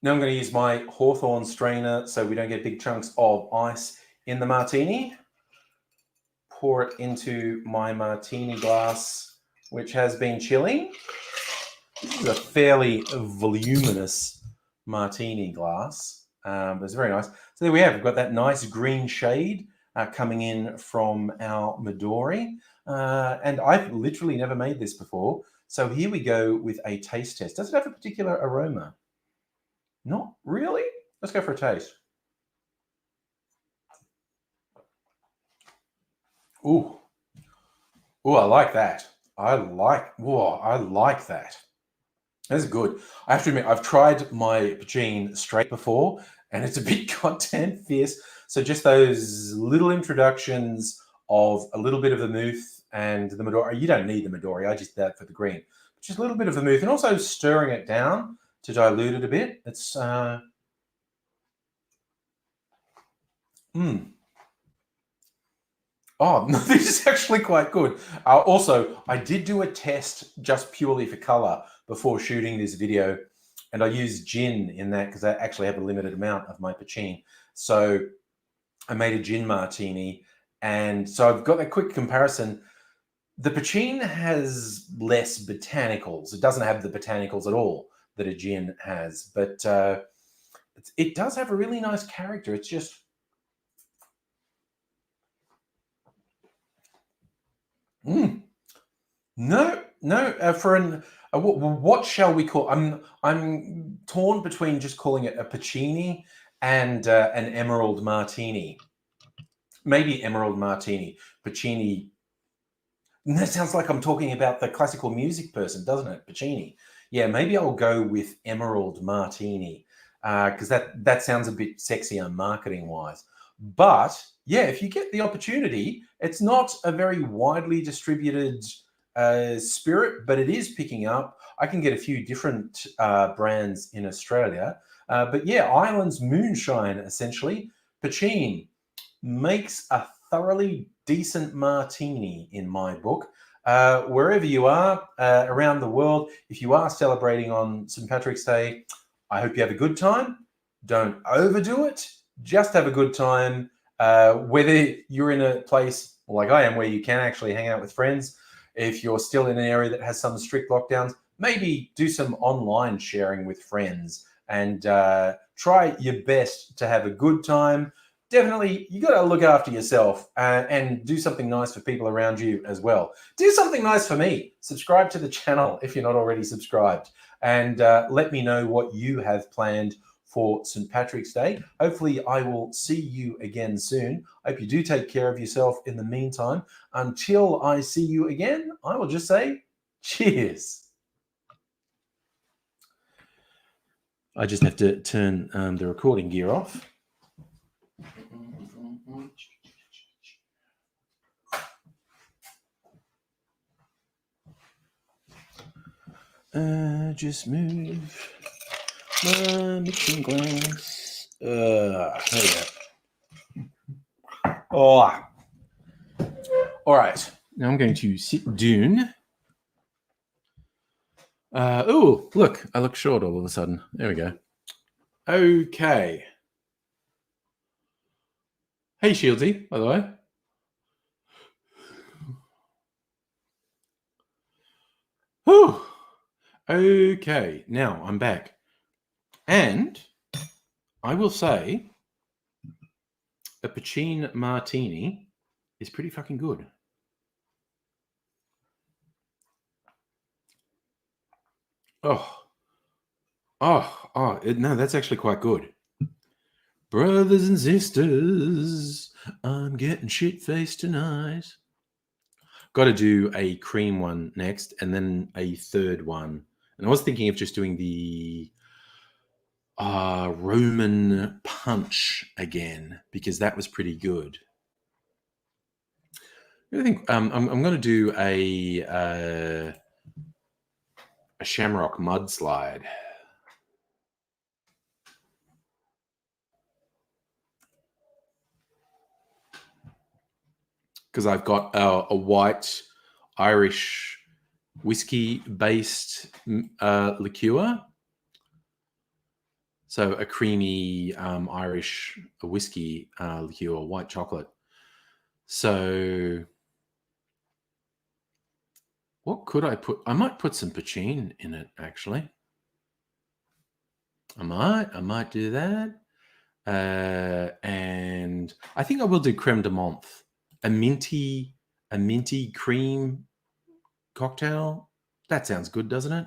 Now I'm going to use my Hawthorne strainer so we don't get big chunks of ice in the martini. Pour it into my martini glass, which has been chilling. This is a fairly voluminous martini glass, but it's very nice. So there we have. We've got that nice green shade coming in from our Midori. And I've literally never made this before. So here we go with a taste test. Does it have a particular aroma? Not really. Let's go for a taste. Ooh. Ooh, I like that. I like that. That's good. I have to admit, I've tried my Pachin straight before, and it's a bit goddamn fierce. So just those little introductions of a little bit of vermouth and the Midori. You don't need the Midori. I just did that for the green. Just a little bit of vermouth, and also stirring it down to dilute it a bit. It's Oh, no, this is actually quite good. Also, I did do a test just purely for color before shooting this video, and I used gin in that because I actually have a limited amount of my Pachin. So I made a gin martini, and so I've got a quick comparison. The Pachin has less botanicals. It doesn't have the botanicals at all that a gin has, but it does have a really nice character. It's just no. For what shall we call? I'm torn between just calling it a Pacini and an Emerald Martini. Maybe Emerald Martini. Pacini. That sounds like I'm talking about the classical music person, doesn't it? Pacini. Yeah, maybe I'll go with Emerald Martini because that sounds a bit sexier marketing-wise. But yeah, if you get the opportunity, it's not a very widely distributed spirit, but it is picking up. I can get a few different brands in Australia. But yeah, Ireland's moonshine, essentially. Pachin makes a thoroughly decent martini in my book. Wherever you are around the world, if you are celebrating on St. Patrick's Day, I hope you have a good time. Don't overdo it. Just have a good time. Whether you're in a place like I am where you can actually hang out with friends, if you're still in an area that has some strict lockdowns, maybe do some online sharing with friends and try your best to have a good time. Definitely, you got to look after yourself and do something nice for people around you as well. Do something nice for me. Subscribe to the channel if you're not already subscribed, and let me know what you have planned for St. Patrick's Day. Hopefully, I will see you again soon. I hope you do take care of yourself in the meantime. Until I see you again, I will just say cheers. I just have to turn the recording gear off. Just move my mixing glass. There we go. Oh. All right. Now I'm going to sit down. Oh, look. I look short all of a sudden. There we go. Okay. Hey, Shieldsy, by the way. Whew. Okay. Now I'm back. And I will say a Pachin Martini is pretty fucking good. No, that's actually quite good. Brothers and sisters, I'm getting shit-faced tonight. Got to do a cream one next and then a third one. And I was thinking of just doing the Roman punch again because that was pretty good. I think I'm going to do a shamrock mudslide. Because I've got a white Irish whiskey-based liqueur. So a creamy Irish whiskey liqueur, white chocolate. So what could I put? I might put some Pachin in it, actually. I might do that. And I think I will do creme de menthe. A minty cream cocktail. That sounds good, doesn't it?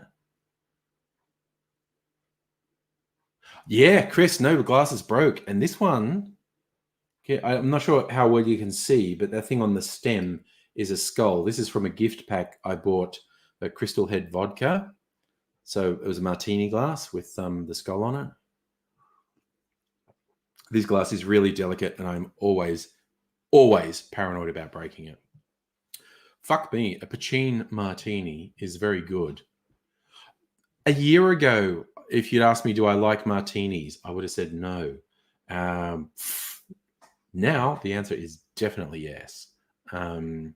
Yeah, Chris, no, the glass is broke. And this one, okay, I'm not sure how well you can see, but that thing on the stem is a skull. This is from a gift pack I bought at Crystal Head Vodka. So it was a martini glass with the skull on it. This glass is really delicate, and I'm always paranoid about breaking it. Fuck me, a Pachin martini is very good. A year ago, if you'd asked me, do I like martinis, I would have said no. Now, the answer is definitely yes. God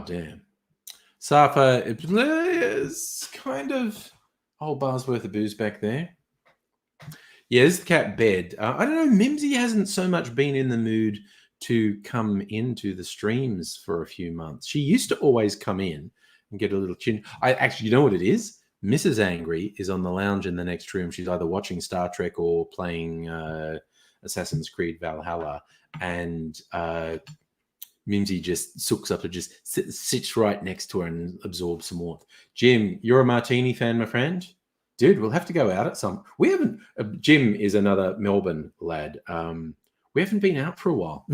damn. Safa is kind of whole bar's worth of booze back there. Yeah, this is the cat bed. I don't know, Mimsy hasn't so much been in the mood to come into the streams for a few months. She used to always come in and get a little chin. You know what it is? Mrs. Angry is on the lounge in the next room. She's either watching Star Trek or playing Assassin's Creed Valhalla. And Mimsy just sooks up and just sits right next to her and absorbs some warmth. Jim, you're a martini fan, my friend? Dude, we'll have to go out at some. We haven't. Jim is another Melbourne lad. We haven't been out for a while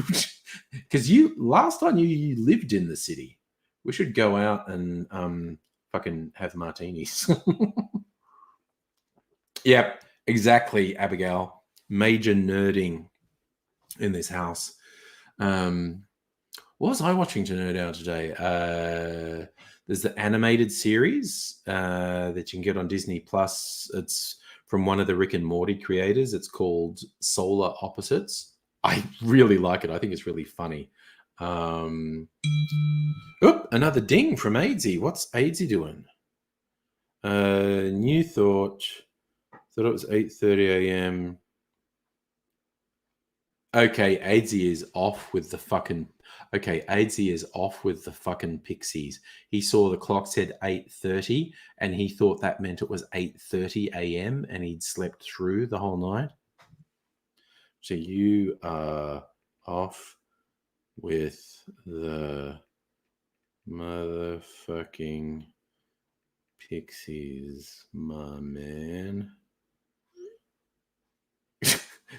because last time you lived in the city. We should go out and fucking have martinis. Yeah, exactly, Abigail. Major nerding in this house. What was I watching to nerd out today? There's the animated series that you can get on Disney Plus. It's from one of the Rick and Morty creators. It's called Solar Opposites. I really like it. I think it's really funny. Another ding from AIDzee. What's AIDzee doing? New thought. Thought it was 8:30 a.m. Okay, AIDzee is off with the fucking... Okay, AIDzee is off with the fucking pixies. He saw the clock said 8:30, and he thought that meant it was 8:30 a.m., and he'd slept through the whole night. So you are off with the motherfucking pixies, my man.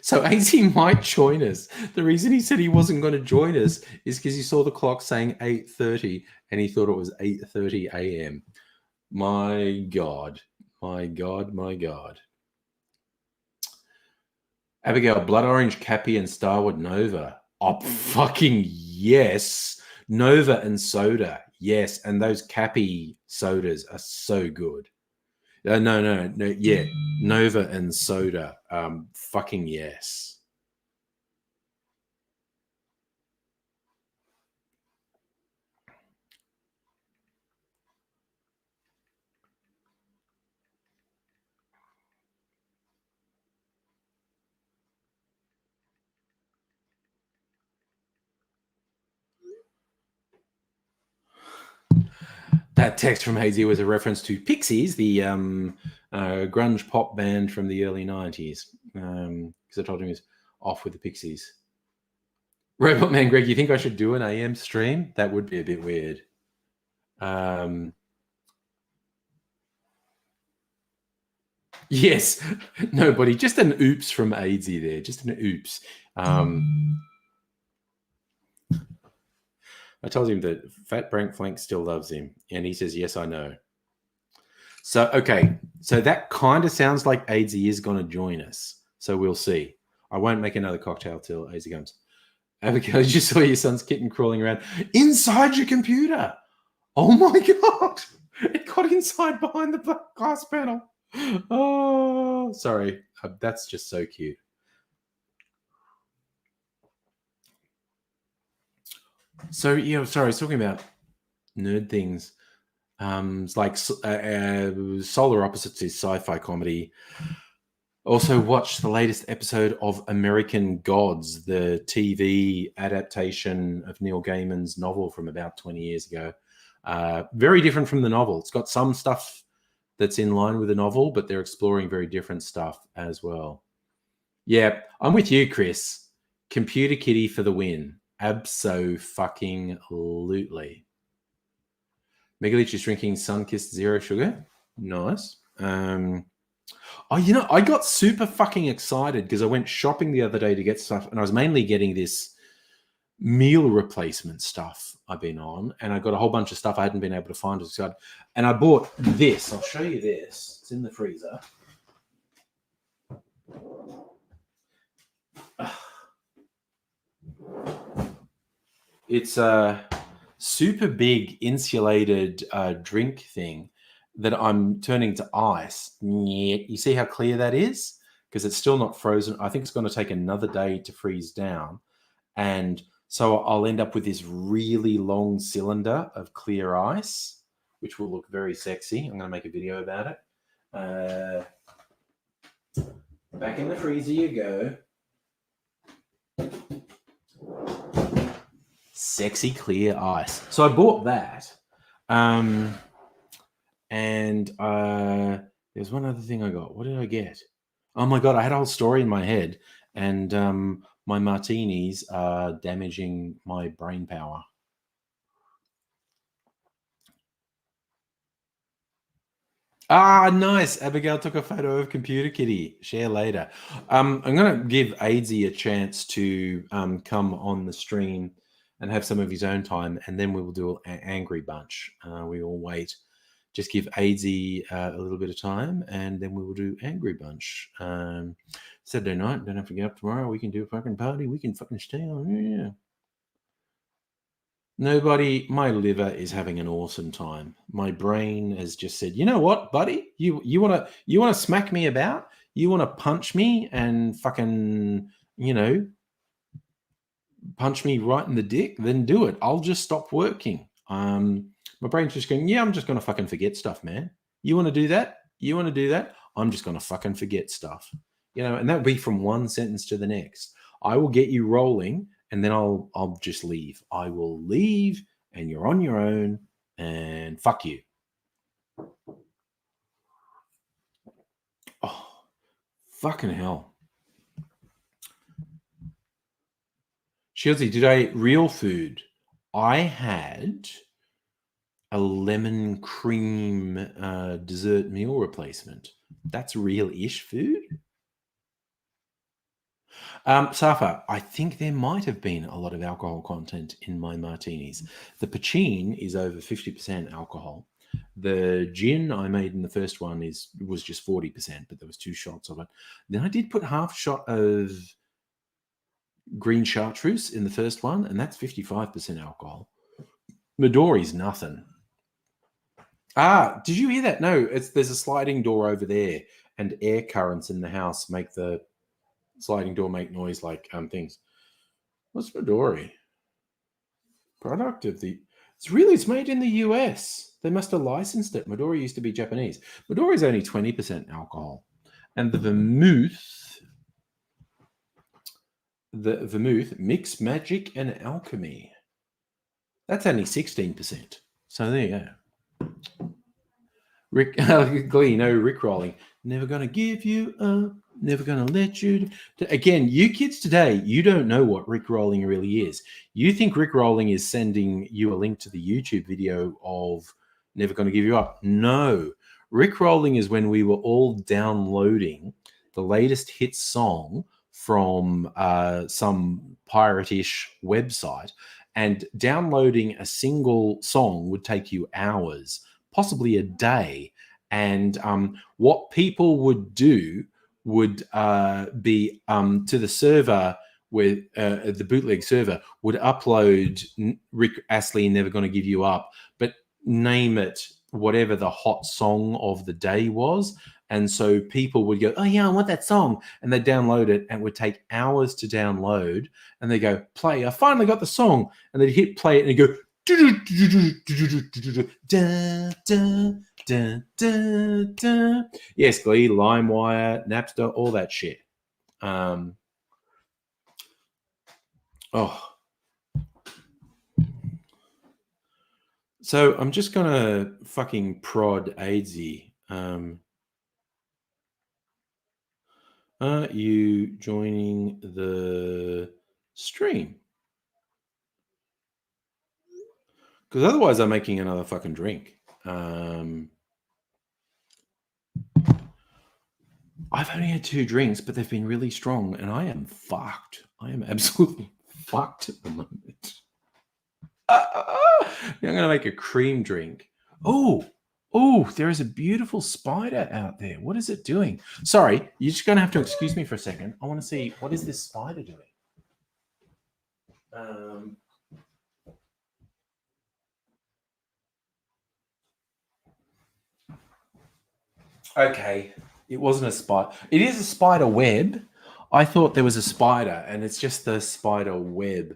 So AIDzee might join us. The reason he said he wasn't going to join us is because he saw the clock saying 8:30 and he thought it was 8:30 a.m. My God. My God, my God. Abigail, Blood Orange, Cappy, and Starwood Nova. Oh, fucking yes. Nova and soda. Yes. And those Cappy sodas are so good. No. Yeah. Nova and soda. Fucking yes. That text from AIDzee was a reference to Pixies, the grunge pop band from the early 90s. Because I told him he's off with the Pixies. Robot Man Greg, you think I should do an AM stream? That would be a bit weird. Yes. Nobody. Just an oops from AIDzee there. Just an oops. I told him that Fat Brank Flank still loves him. And he says, yes, I know. So, okay. So that kind of sounds like AIDzee is going to join us. So we'll see. I won't make another cocktail till AIDzee comes. Abigail, you saw your son's kitten crawling around inside your computer. Oh my God. It got inside behind the black glass panel. Oh, sorry. That's just so cute. So, yeah, sorry, I was talking about nerd things. It's like Solar Opposites is sci-fi comedy. Also watched the latest episode of American Gods, the TV adaptation of Neil Gaiman's novel from about 20 years ago. Very different from the novel. It's got some stuff that's in line with the novel, but they're exploring very different stuff as well. Yeah, I'm with you, Chris. Computer Kitty for the win. Abso-fucking-lutely. Megalich is drinking Sunkissed Zero Sugar. Nice. Oh, I got super fucking excited because I went shopping the other day to get stuff, and I was mainly getting this meal replacement stuff I've been on, and I got a whole bunch of stuff I hadn't been able to find. And I bought this. I'll show you this. It's in the freezer. It's a super big insulated drink thing that I'm turning to ice. You see how clear that is? Because it's still not frozen. I think it's going to take another day to freeze down. And so I'll end up with this really long cylinder of clear ice, which will look very sexy. I'm going to make a video about it. Back in the freezer you go. Sexy clear ice. So I bought that. And there's one other thing I got. What did I get? Oh my God, I had a whole story in my head. And my martinis are damaging my brain power. Ah, nice. Abigail took a photo of Computer Kitty. Share later. I'm going to give AIDzee a chance to come on the stream and have some of his own time, and then we will do an Angry Bunch. We will wait. Just give AIDzee a little bit of time, and then we will do Angry Bunch. Saturday night, don't have to get up tomorrow. We can do a fucking party. We can fucking stay on. Yeah. Nobody, my liver is having an awesome time. My brain has just said, you know what, buddy? You wanna smack me about? You wanna punch me and fucking, punch me right in the dick? Then do it. I'll just stop working. My brain's just going, yeah, I'm just gonna fucking forget stuff, man. You wanna do that? You wanna do that? I'm just gonna fucking forget stuff. And that would be from one sentence to the next. I will get you rolling, and then I'll just leave. I will leave, and you're on your own, and fuck you. Oh, fucking hell. Shieldsy, today, real food. I had a lemon cream dessert meal replacement. That's real-ish food? Safa, I think there might have been a lot of alcohol content in my martinis. The Pachin is over 50% alcohol. The gin I made in the first one was just 40%, but there was 2 shots of it. Then I did put half a shot of green chartreuse in the first one, and that's 55% alcohol. Midori's nothing. Ah, did you hear that? No, there's a sliding door over there, and air currents in the house make the sliding door make noise like things. What's Midori? Product of the. It's made in the US. They must have licensed it. Midori used to be Japanese. Midori is only 20% alcohol, and the vermouth, mix magic and alchemy. That's only 16%. So there you go. Rick Glee, no Rick rolling. Never gonna give you up. Never gonna let you. Again, you kids today, you don't know what Rick rolling really is. You think Rick rolling is sending you a link to the YouTube video of Never Gonna Give You Up. No, Rick rolling is when we were all downloading the latest hit song from some pirate-ish website, and downloading a single song would take you hours, possibly a day. And what people would do would be to the server where the bootleg server would upload Rick Astley Never Gonna Give You Up, but name it whatever the hot song of the day was. And so people would go, oh yeah, I want that song. And they'd download it, and it would take hours to download. And they go, play, I finally got the song. And they'd hit play it and go, yes, Glee, LimeWire, Napster, all that shit. So I'm just gonna fucking prod AIDzee. Are you joining the stream? Because otherwise I'm making another fucking drink. I've only had 2 drinks, but they've been really strong, and I am fucked. I am absolutely fucked at the moment. I'm going to make a cream drink. Oh, there is a beautiful spider out there. What is it doing? Sorry, you're just going to have to excuse me for a second. I want to see, what is this spider doing? Okay, it wasn't a spider. It is a spider web. I thought there was a spider, and it's just the spider web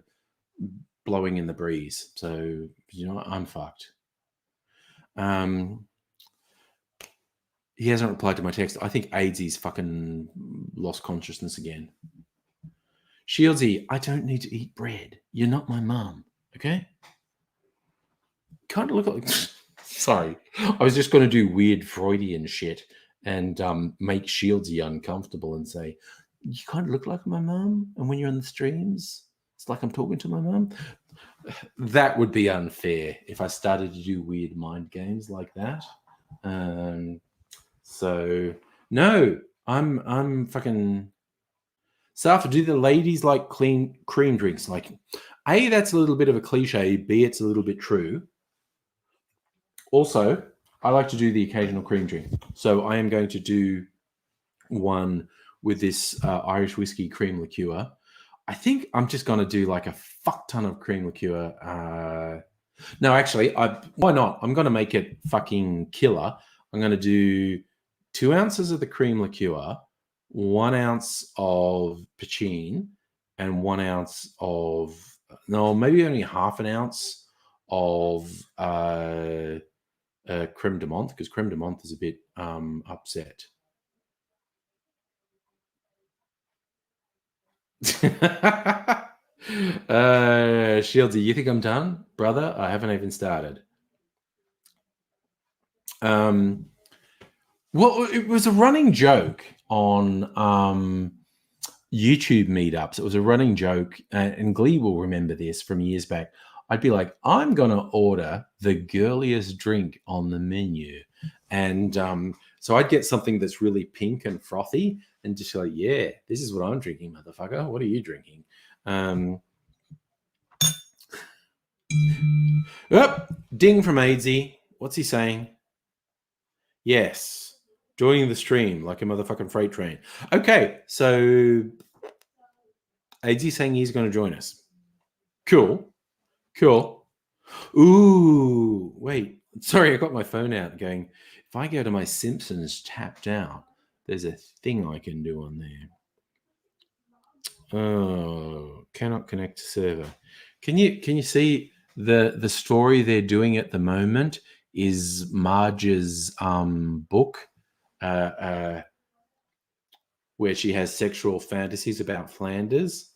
blowing in the breeze. So, you know, I'm fucked. He hasn't replied to my text. I think AIDzee's fucking lost consciousness again. Shieldsy, I don't need to eat bread. You're not my mum, okay? Kind of look like... Sorry. I was just going to do weird Freudian shit and make Shieldsy uncomfortable and say, you kind of look like my mum, and when you're on the streams, it's like I'm talking to my mum. That would be unfair if I started to do weird mind games like that. So no, I'm fucking... Safa, do the ladies like clean cream drinks? Like, A, that's a little bit of a cliche. B, it's a little bit true. Also, I like to do the occasional cream drink. So I am going to do one with this Irish whiskey cream liqueur. I think I'm just going to do like a fuck ton of cream liqueur. No, actually, why not? I'm going to make it fucking killer. I'm going to do 2 ounces of the cream liqueur, 1 ounce of poutine, and 1 ounce of, no, maybe only half an ounce of creme de menthe, because creme de menthe is a bit upset. Shieldsy, you think I'm done? Brother, I haven't even started. Well, it was a running joke on YouTube meetups. It was a running joke, and Glee will remember this from years back. I'd be like, I'm going to order the girliest drink on the menu. And so I'd get something that's really pink and frothy and just like, yeah, this is what I'm drinking, motherfucker. What are you drinking? Ding from AIDzee. What's he saying? Yes. Joining the stream like a motherfucking freight train. Okay, so AIDzee saying he's going to join us. Cool. Ooh, wait. Sorry, I got my phone out going, if I go to my Simpsons tapped out, there's a thing I can do on there. Oh, cannot connect to server. Can you see the story they're doing at the moment is Marge's book where she has sexual fantasies about Flanders.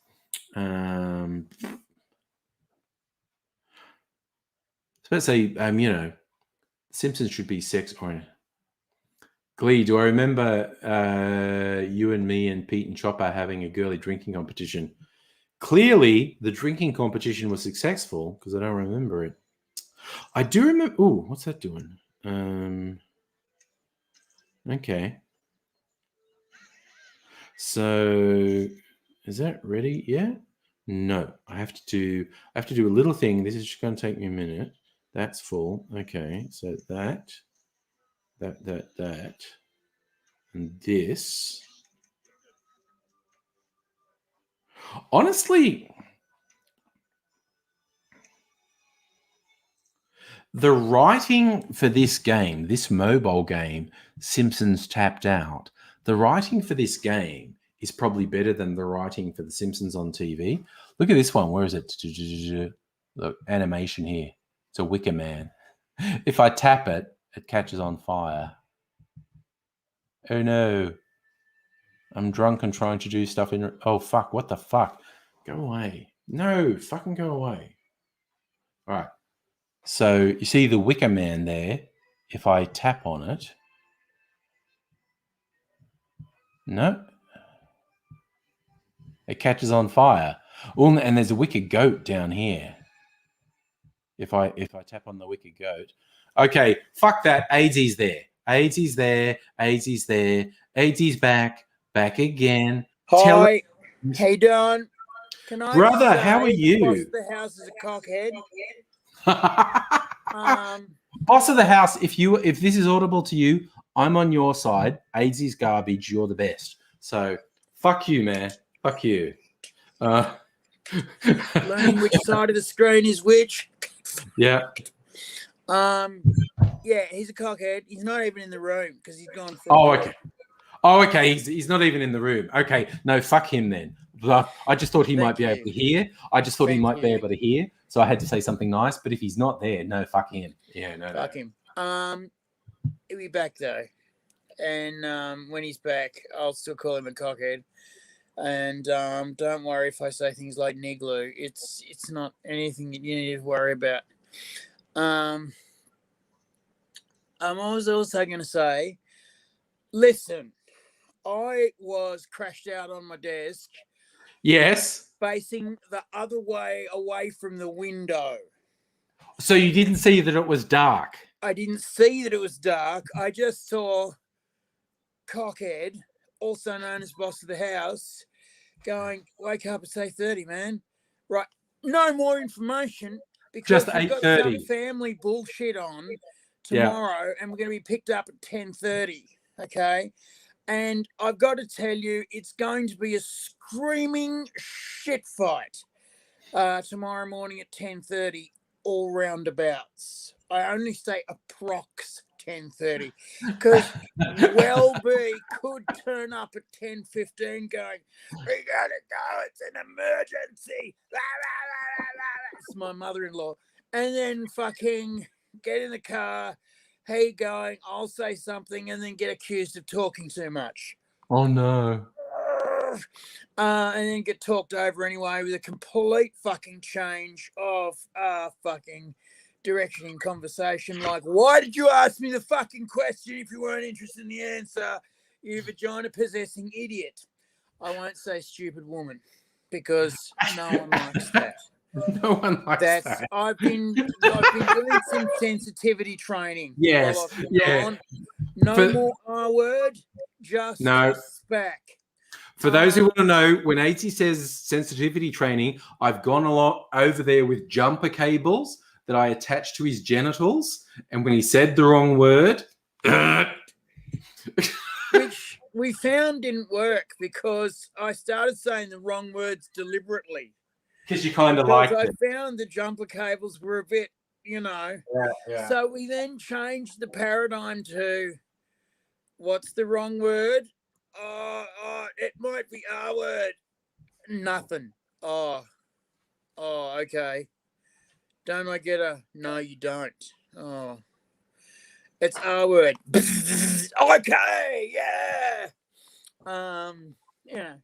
Let's say, Simpsons should be sex oriented. Glee, do I remember you and me and Pete and Chopper having a girly drinking competition? Clearly, the drinking competition was successful because I don't remember it. I do remember. Oh, what's that doing? Okay. So, is that ready? Yeah. No, I have to do a little thing. This is just going to take me a minute. That's full. Okay, so that, and this. Honestly, the writing for this game, this mobile game, Simpsons Tapped Out, the writing for this game is probably better than the writing for The Simpsons on TV. Look at this one. Where is it? Look, animation here. It's a Wicker Man. If I tap it, it catches on fire. Oh no. I'm drunk and trying to do stuff in. Oh fuck, what the fuck? Go away. No, fucking go away. All right. So you see the Wicker Man there. If I tap on it, no, it catches on fire. Oh, and there's a wicked goat down here. If I tap on the wicked goat, okay, fuck that. AIDzee's there. AIDzee's there. AIDzee's there. AIDzee's back again. Hi, how you doing? Can I Brother, how are Boss you? of the house is a cockhead. Boss of the house, if this is audible to you, I'm on your side. AIDzee's garbage. You're the best. So fuck you, man. Fuck you. Learning which side of the screen is which. Yeah. Yeah, he's a cockhead. He's not even in the room because he's gone for. Oh, okay. Oh, okay. He's not even in the room. Okay. No, fuck him then. I just thought he might be able to hear. I just thought he might be able to hear. So I had to say something nice. But if he's not there, no, fuck him. Yeah, no. Fuck him. He'll be back though. And when he's back, I'll still call him a cockhead. And don't worry if I say things like nigglu. It's not anything you need to worry about. I was also going to say, listen, I was crashed out on my desk. Yes. Facing the other way away from the window. So you didn't see that it was dark? I didn't see that it was dark. I just saw Cockhead, also known as boss of the house, going, wake up at 8:30, man. Right. No more information because just we've got some family bullshit on tomorrow and we're going to be picked up at 10:30. Okay. And I've got to tell you, it's going to be a screaming shit fight tomorrow morning at 10:30, all roundabouts. I only say approx 10:30 because Welby could turn up at 10:15 going, we gotta go, it's an emergency. It's my mother-in-law. And then fucking get in the car. Hey, going, I'll say something and then get accused of talking too much. Oh, no. And then get talked over anyway with a complete fucking change of fucking direction in conversation. Like, why did you ask me the fucking question if you weren't interested in the answer, you vagina-possessing idiot? I won't say stupid woman because no one likes that. No one likes that. I've been doing some sensitivity training. Yes. While I've been gone. No more R word, just spec. For those who want to know, when AIDzee says sensitivity training, I've gone a lot over there with jumper cables that I attach to his genitals, and when he said the wrong word, which we found didn't work because I started saying the wrong words deliberately. Because you kind of liked it. I found the jumper cables were a bit Yeah. So we then changed the paradigm to, what's the wrong word? It might be R word. Nothing. Okay. Don't I get a? No, you don't. Oh, it's R word. Okay, yeah. Yeah.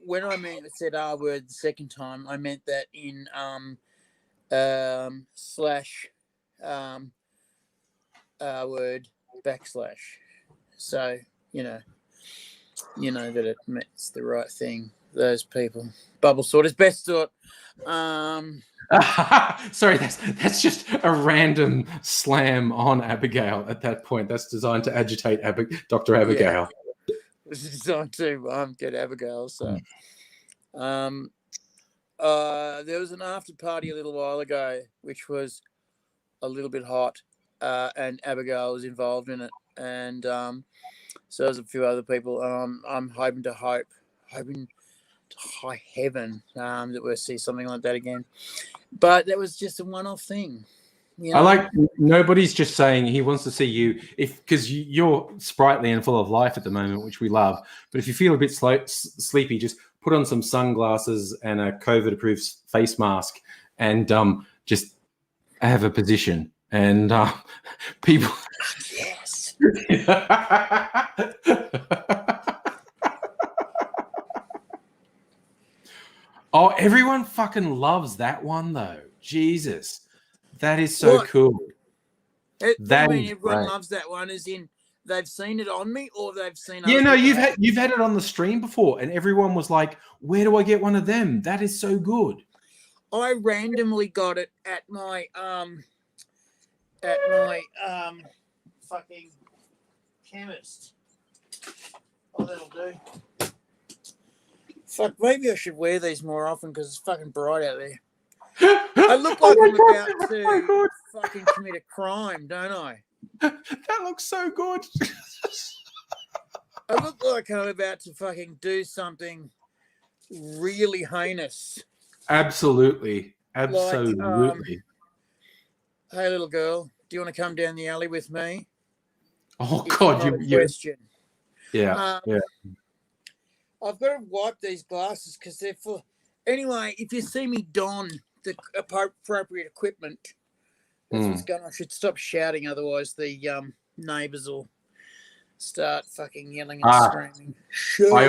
When I said R word the second time, I meant that in slash R word / So you know that it means the right thing. Those people, bubble sorters, best sort. Sorry, that's just a random slam on Abigail at that point. That's designed to agitate Dr. Abigail. Yeah. It's designed to get Abigail. So, there was an after party a little while ago, which was a little bit hot, and Abigail was involved in it, and so there's a few other people. I'm hoping to high heaven that we'll see something like that again. But that was just a one-off thing. I like nobody's just saying he wants to see you because you're sprightly and full of life at the moment, which we love. But if you feel a bit sleepy, just put on some sunglasses and a COVID-approved face mask, and just have a position. And people, yes. Oh, everyone fucking loves that one though. Jesus, that is so cool. Everyone loves that one, as in they've seen it on me or they've seen. Yeah, no, you've had it on the stream before, and everyone was like, "Where do I get one of them?" That is so good. I randomly got it at my fucking chemist. Oh, that'll do. Fuck, maybe I should wear these more often because it's fucking bright out there. I look like I'm about to fucking commit a crime, don't I? That looks so good. I look like I'm about to fucking do something really heinous. Absolutely. Hey, little girl, do you want to come down the alley with me? Oh, God. Question. Yeah. I've got to wipe these glasses because they're full. Anyway, if you see me don the appropriate equipment, that's what's going on. I should stop shouting, otherwise the neighbours will start fucking yelling and screaming. I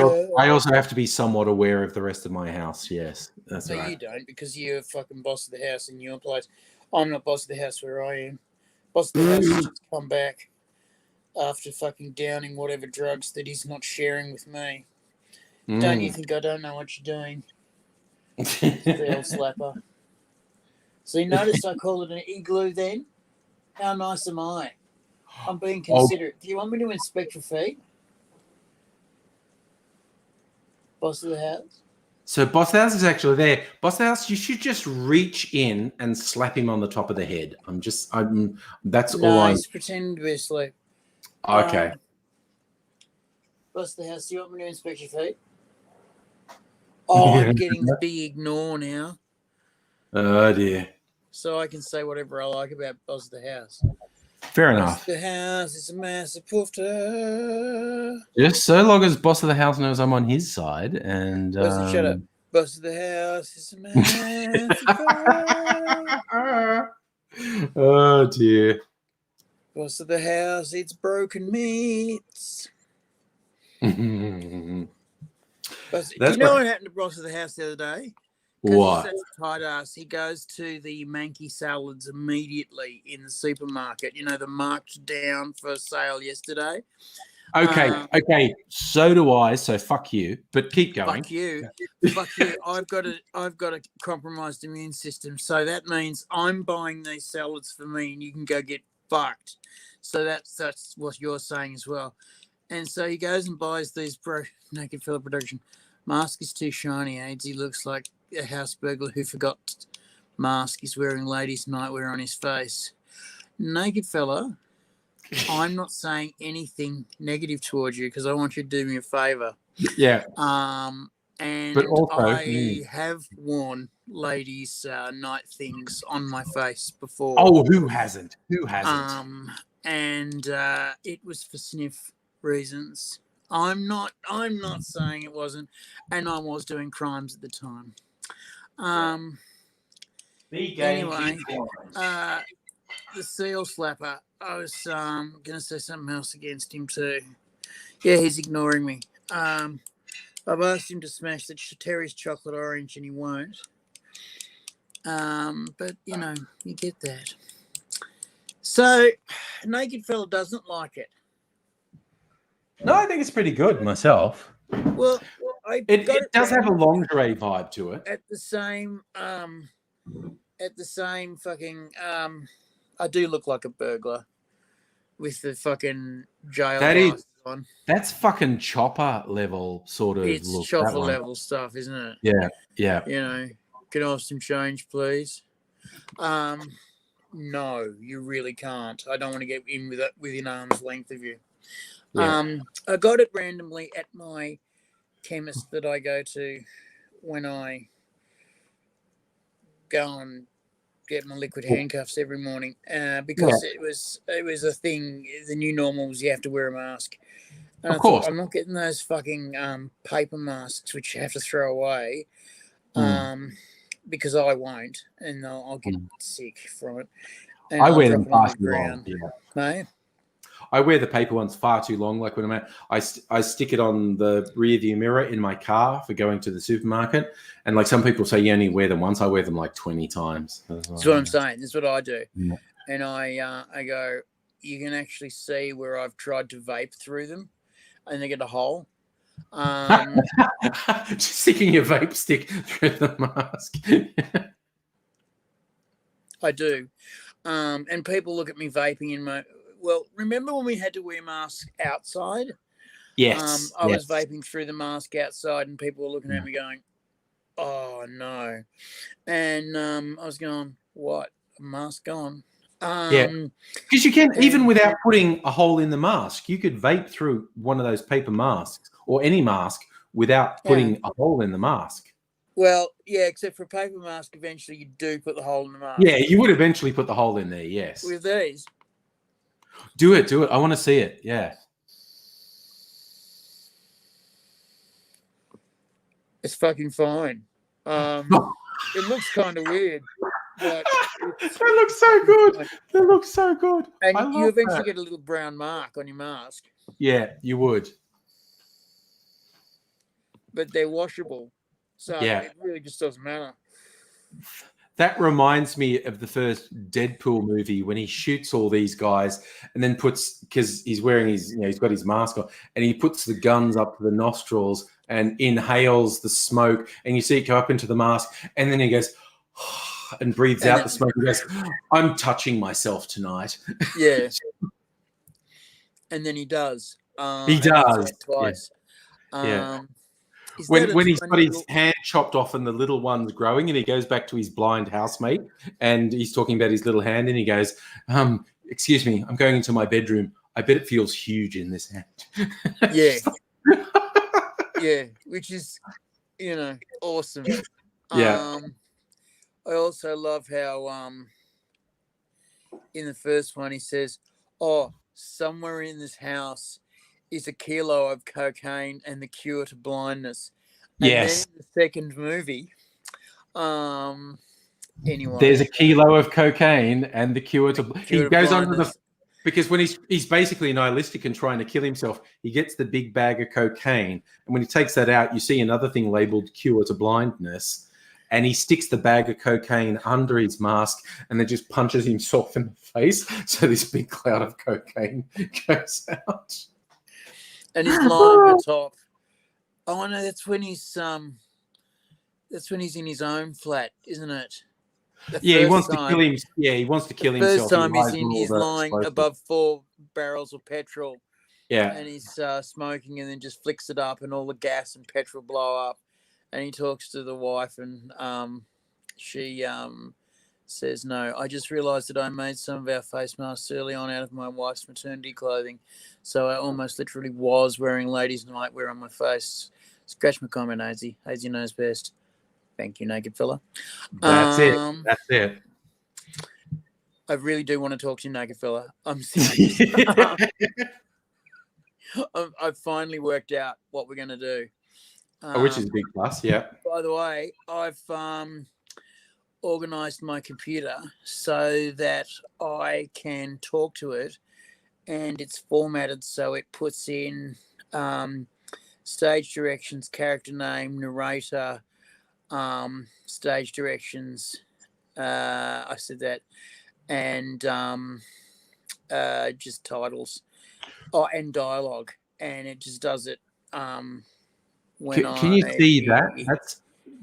also have to be somewhat aware of the rest of my house. Yes, that's right. No, you don't, because you're fucking boss of the house in your place. I'm not boss of the house where I am. Boss of the house has just come back after fucking downing whatever drugs that he's not sharing with me. Don't you think I don't know what you're doing? Fail slapper. So you notice I call it an igloo then? How nice am I? I'm being considerate. Do you want me to inspect your feet? Boss of the house? So Boss of the House is actually there. Boss of the House, you should just reach in and slap him on the top of the head. That's all I'm... Nice, pretend to be asleep. Okay. Boss of the house, do you want me to inspect your feet? Oh, I'm getting the big ignore now. Oh, dear. So I can say whatever I like about Boss of the house. Fair enough. Boss of the house is a massive poofter. Just so long as Boss of the House knows I'm on his side. And shut up. Boss of the house is a massive poofter. Oh, dear. Boss of the house, it's broken meats. Do you know what happened to Boss of the house the other day? What? He's such a tight ass. He goes to the manky salads immediately in the supermarket. You know, the marked down for sale yesterday. Okay. So do I. So fuck you. But keep going. Fuck you. Fuck you. I've got a compromised immune system, so that means I'm buying these salads for me, and you can go get fucked. So that's what you're saying as well. And so he goes and buys these Naked Fella production. Mask is too shiny, AIDzee looks like a house burglar who forgot mask. He's wearing ladies' nightwear on his face. Naked Fella, I'm not saying anything negative towards you because I want you to do me a favour. Yeah. And but also, I have worn ladies' night things on my face before. Oh, who hasn't? Who hasn't? And it was for sniff reasons. I'm not saying it wasn't, and I was doing crimes at the time. Anyway, the seal slapper. I was gonna say something else against him too. Yeah, he's ignoring me. I've asked him to smash the Terry's chocolate orange, and he won't. But you know, you get that. So, Naked Fella doesn't like it. No, I think it's pretty good myself. Well, it does have a lingerie vibe to it. At the same fucking, I do look like a burglar with the fucking jail glasses on. That's fucking Chopper level sort of it's look. It's Chopper level stuff, isn't it? Yeah, yeah. You know, can I have some change, please? No, you really can't. I don't want to get in within arm's length of you. Yeah. I got it randomly at my chemist that I go to when I go and get my liquid handcuffs every morning, because it was a thing. The new normal was you have to wear a mask. And of course, I'm not getting those fucking paper masks which you have to throw away, because I won't, and I'll get sick from it. And I wear them far too long. Yeah. No? I wear the paper ones far too long. Like when I'm at, I stick it on the rear view mirror in my car for going to the supermarket. And like some people say, you only wear them once. I wear them like 20 times. That's what I'm saying. That's what I do. Yeah. And I go, you can actually see where I've tried to vape through them, and they get a hole. Just sticking your vape stick through the mask. I do. And people look at me vaping in my... Well, remember when we had to wear masks outside? Yes. I was vaping through the mask outside, and people were looking at me going, oh, no. And I was going, what? A mask on? Yeah. Because you can, even without putting a hole in the mask, you could vape through one of those paper masks or any mask without putting a hole in the mask. Well, yeah, except for a paper mask, eventually you do put the hole in the mask. Yeah, you would eventually put the hole in there, yes. With these. Do it. I want to see it. Yeah. It's fucking fine. It looks kind of weird. But that looks so good. That looks so good. And you eventually get a little brown mark on your mask. Yeah, you would. But they're washable. So it really just doesn't matter. That reminds me of the first Deadpool movie when he shoots all these guys and then because he's wearing he's got his mask on, and he puts the guns up to the nostrils and inhales the smoke, and you see it go up into the mask, and then he goes and breathes out the smoke and goes, I'm touching myself tonight. Yeah. And then he does. He does. Twice. Yeah. When he's got his hand chopped off and the little one's growing, and he goes back to his blind housemate and he's talking about his little hand, and he goes, excuse me, I'm going into my bedroom. I bet it feels huge in this hand. Yeah. Yeah, which is, awesome. Yeah. I also love how in the first one he says, oh, somewhere in this house is a kilo of cocaine and the cure to blindness. And yes. then in the second movie, anyway, there's a kilo of cocaine and the cure to he goes on to the, because when he's basically nihilistic and trying to kill himself, he gets the big bag of cocaine, and when he takes that out, you see another thing labeled cure to blindness, and he sticks the bag of cocaine under his mask and then just punches himself in the face, so this big cloud of cocaine goes out. And he's lying on top. Oh no, that's when he's in his own flat, isn't it? He wants to kill him. Yeah, he wants to kill himself. First time he's lying above 4 barrels of petrol. Yeah, and he's smoking, and then just flicks it up, and all the gas and petrol blow up. And he talks to the wife, and she says, "No, I just realised that I made some of our face masks early on out of my wife's maternity clothing, so I almost literally was wearing ladies' nightwear on my face." Scratch my comment, AIDzee. AIDzee knows best. Thank you, naked fella. That's it. That's it. I really do want to talk to you, naked fella. I'm serious. I've finally worked out what we're going to do. Which is a big plus, yeah. By the way, I've organized my computer so that I can talk to it, and it's formatted so it puts in stage directions, character name, narrator, stage directions. I said that, and just titles. Oh, and dialogue, and it just does it. Can you see that?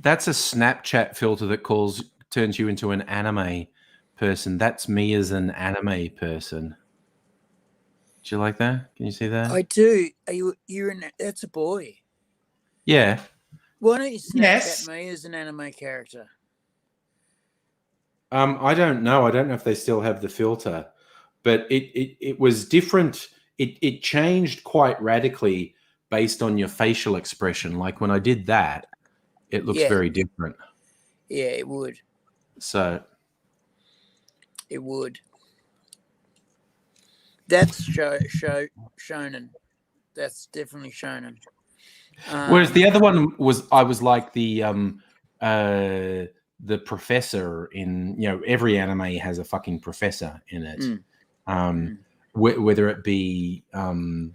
That's a Snapchat filter that turns you into an anime person. That's me as an anime person. Do you like that? Can you see that? I do. That's a boy. Yeah. Why don't you Snapchat me as an anime character? I don't know. I don't know if they still have the filter, but it was different. It changed quite radically based on your facial expression. Like when I did that, it looks very different. Yeah, it would. So it would. That's shonen. That's definitely shonen. Whereas the other one was, I was like the professor in, every anime has a fucking professor in it. Whether it be Sailor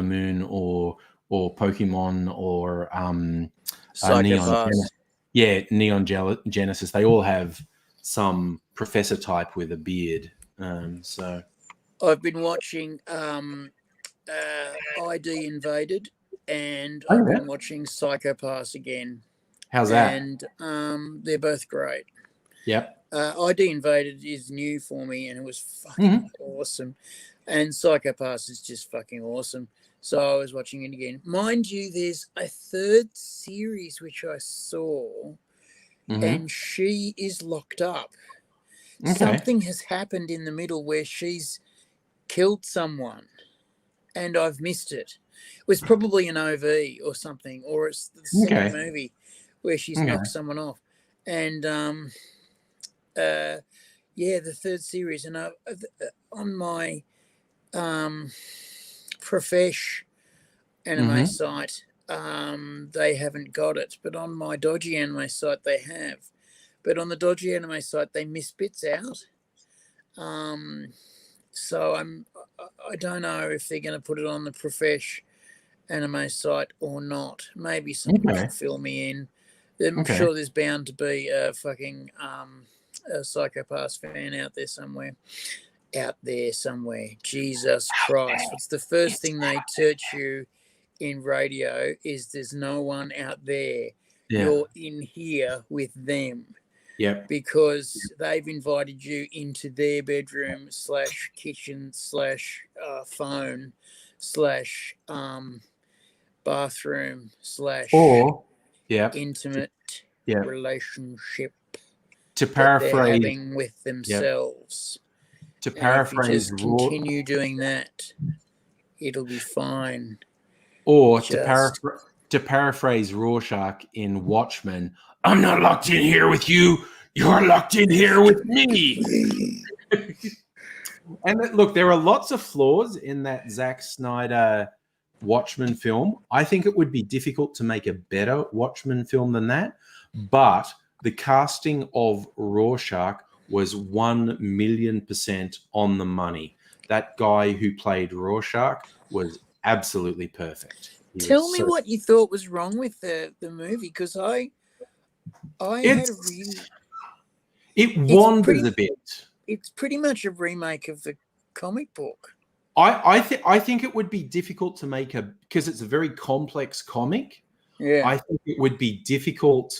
Moon or Pokemon or Neon Genesis. Yeah, Neon Genesis. They all have some professor type with a beard. So I've been watching AIDzee Invaded, and I've been watching Psycho-Pass again. How's that? And they're both great. Yep. AIDzee Invaded is new for me, and it was fucking awesome. And Psycho-Pass is just fucking awesome. So I was watching it again. Mind you, there's a third series which I saw, and she is locked up. Okay. Something has happened in the middle where she's killed someone, and I've missed it. It was probably an OV or something, or it's the second movie where she's knocked someone off. And the third series, and on my Profesh anime site, they haven't got it, but on my dodgy anime site they have. But on the dodgy anime site they miss bits out. So I don't know if they're going to put it on the Profesh anime site or not. Maybe someone can fill me in. I'm sure there's bound to be a fucking a Psycho-Pass fan out there somewhere. Jesus Christ. What's the first thing they teach you in radio is there's no one out there. Yeah. You're in here with them. Yep. Because they've invited you into their bedroom / kitchen / phone / bathroom / intimate relationship to paraphrase they're having with themselves. To paraphrase, if you just continue doing that, it'll be fine. Or to paraphrase Rorschach in Watchmen, I'm not locked in here with you. You're locked in here with me. And look, there are lots of flaws in that Zack Snyder Watchmen film. I think it would be difficult to make a better Watchmen film than that. But the casting of Rorschach was 1,000,000% on the money. That guy who played Rorschach was absolutely perfect. Tell me what you thought was wrong with the movie, because I had a really... It wanders a bit. It's pretty much a remake of the comic book. I think it would be difficult to make because it's a very complex comic. Yeah. I think it would be difficult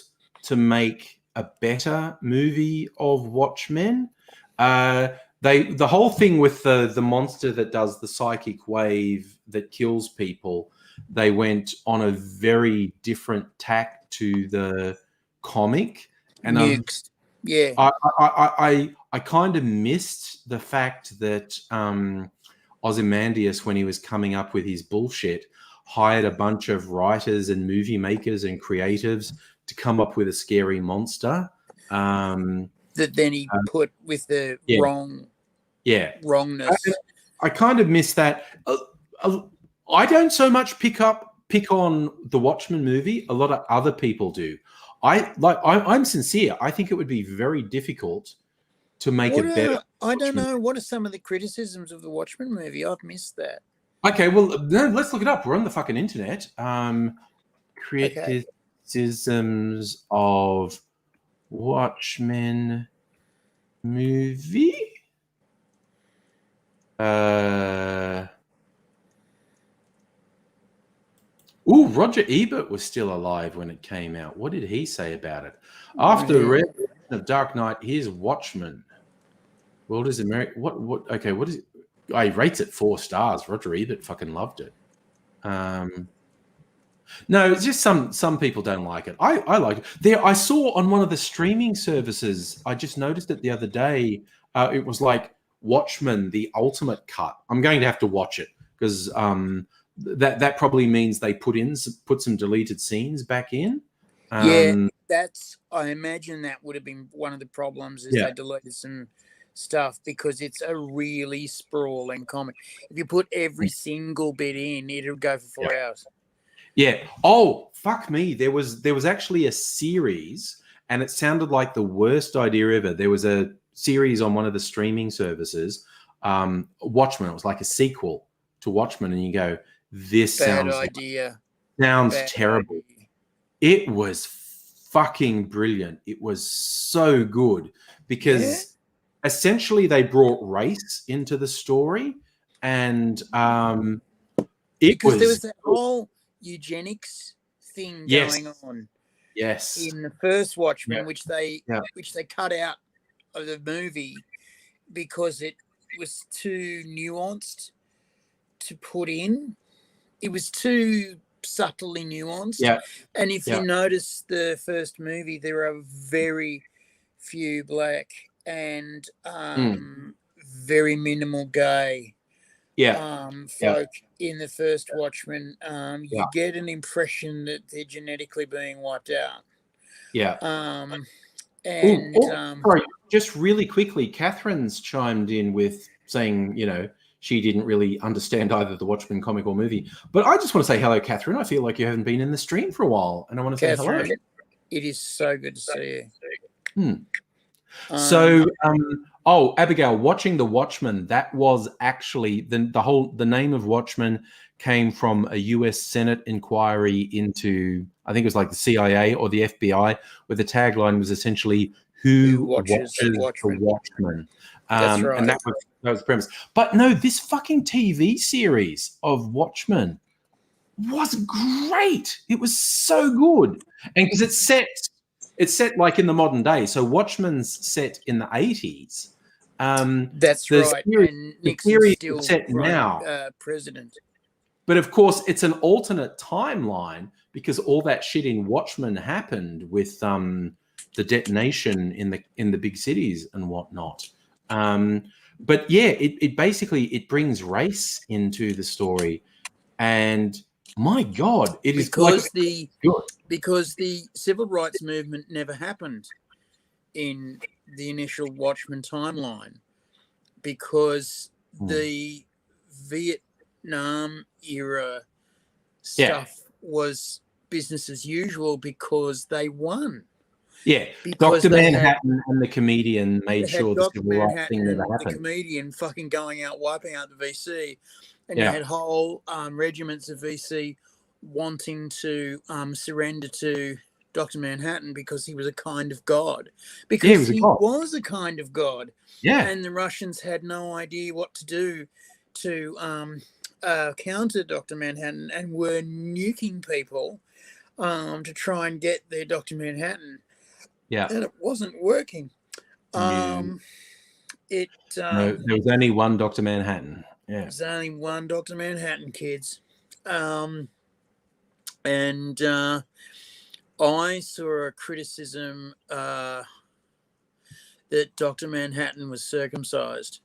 to make a better movie of Watchmen. The whole thing with the monster that does the psychic wave that kills people, they went on a very different tack to the comic. And I kind of missed the fact that Ozymandias, when he was coming up with his bullshit, hired a bunch of writers and movie makers and creatives to come up with a scary monster. That then he put with the wrongness. I kind of miss that. I don't so much pick on the Watchmen movie. A lot of other people do. I'm sincere. I think it would be very difficult to make it better. I don't know. What are some of the criticisms of the Watchmen movie? I've missed that. Okay, well, no, let's look it up. We're on the fucking internet. Criticisms of Watchmen movie. Roger Ebert was still alive when it came out. What did he say about it? After the revelation of Dark Knight, here's Watchmen. World is America. What? Okay, what is it? He rates it 4 stars. Roger Ebert fucking loved it. No, it's just some people don't like it. I like it. I saw on one of the streaming services, I just noticed it the other day. It was like Watchmen, the ultimate cut. I'm going to have to watch it because that probably means they put some deleted scenes back in. I imagine that would have been one of the problems is they deleted some stuff because it's a really sprawling comic. If you put every single bit in, it'll go for 4 hours. Yeah. Oh, fuck me. There was actually a series, and it sounded like the worst idea ever. There was a series on one of the streaming services, Watchmen. It was like a sequel to Watchmen, and you go, this sounds terrible. Idea. It was fucking brilliant. It was so good because essentially they brought race into the story, and because there was that whole eugenics thing going on. Yes. In the first Watchmen, which they cut out of the movie because it was too nuanced to put in. It was too subtly nuanced. Yeah. And if you notice the first movie, there are very few black and very minimal gay folk in the first Watchmen. You get an impression that they're genetically being wiped out. Yeah. Sorry, just really quickly, Catherine's chimed in with saying, she didn't really understand either the Watchmen comic or movie. But I just want to say hello, Catherine. I feel like you haven't been in the stream for a while, and I want to say hello. It is so good to see you. So, Abigail, watching the Watchmen, that was actually the name of Watchmen came from a U.S. Senate inquiry into, I think it was like the CIA or the FBI, where the tagline was essentially "Who watches the Watchmen?" That's right. And that was the premise. But no, this fucking TV series of Watchmen was great. It was so good, and because it's set like in the modern day. So Watchmen's set in the 80s. That's right. And Nixon's still set now, president. But of course, it's an alternate timeline because all that shit in Watchmen happened with the detonation in the big cities and whatnot. But yeah, it basically brings race into the story, and my God, it is because the civil rights movement never happened in the initial Watchmen timeline because the Vietnam era stuff was business as usual because they won. Yeah, because Dr. Manhattan and the comedian made sure the civil rights thing never happened. The comedian fucking going out, wiping out the VC, and you had whole regiments of VC wanting to surrender to Dr. Manhattan because he was a kind of god. Because he was a kind of god. Yeah. And the Russians had no idea what to do to counter Dr. Manhattan and were nuking people to try and get their Dr. Manhattan. Yeah. And it wasn't working. No, there was only one Dr. Manhattan. Yeah. There was only one Dr. Manhattan, kids. And I saw a criticism that Dr. Manhattan was circumcised.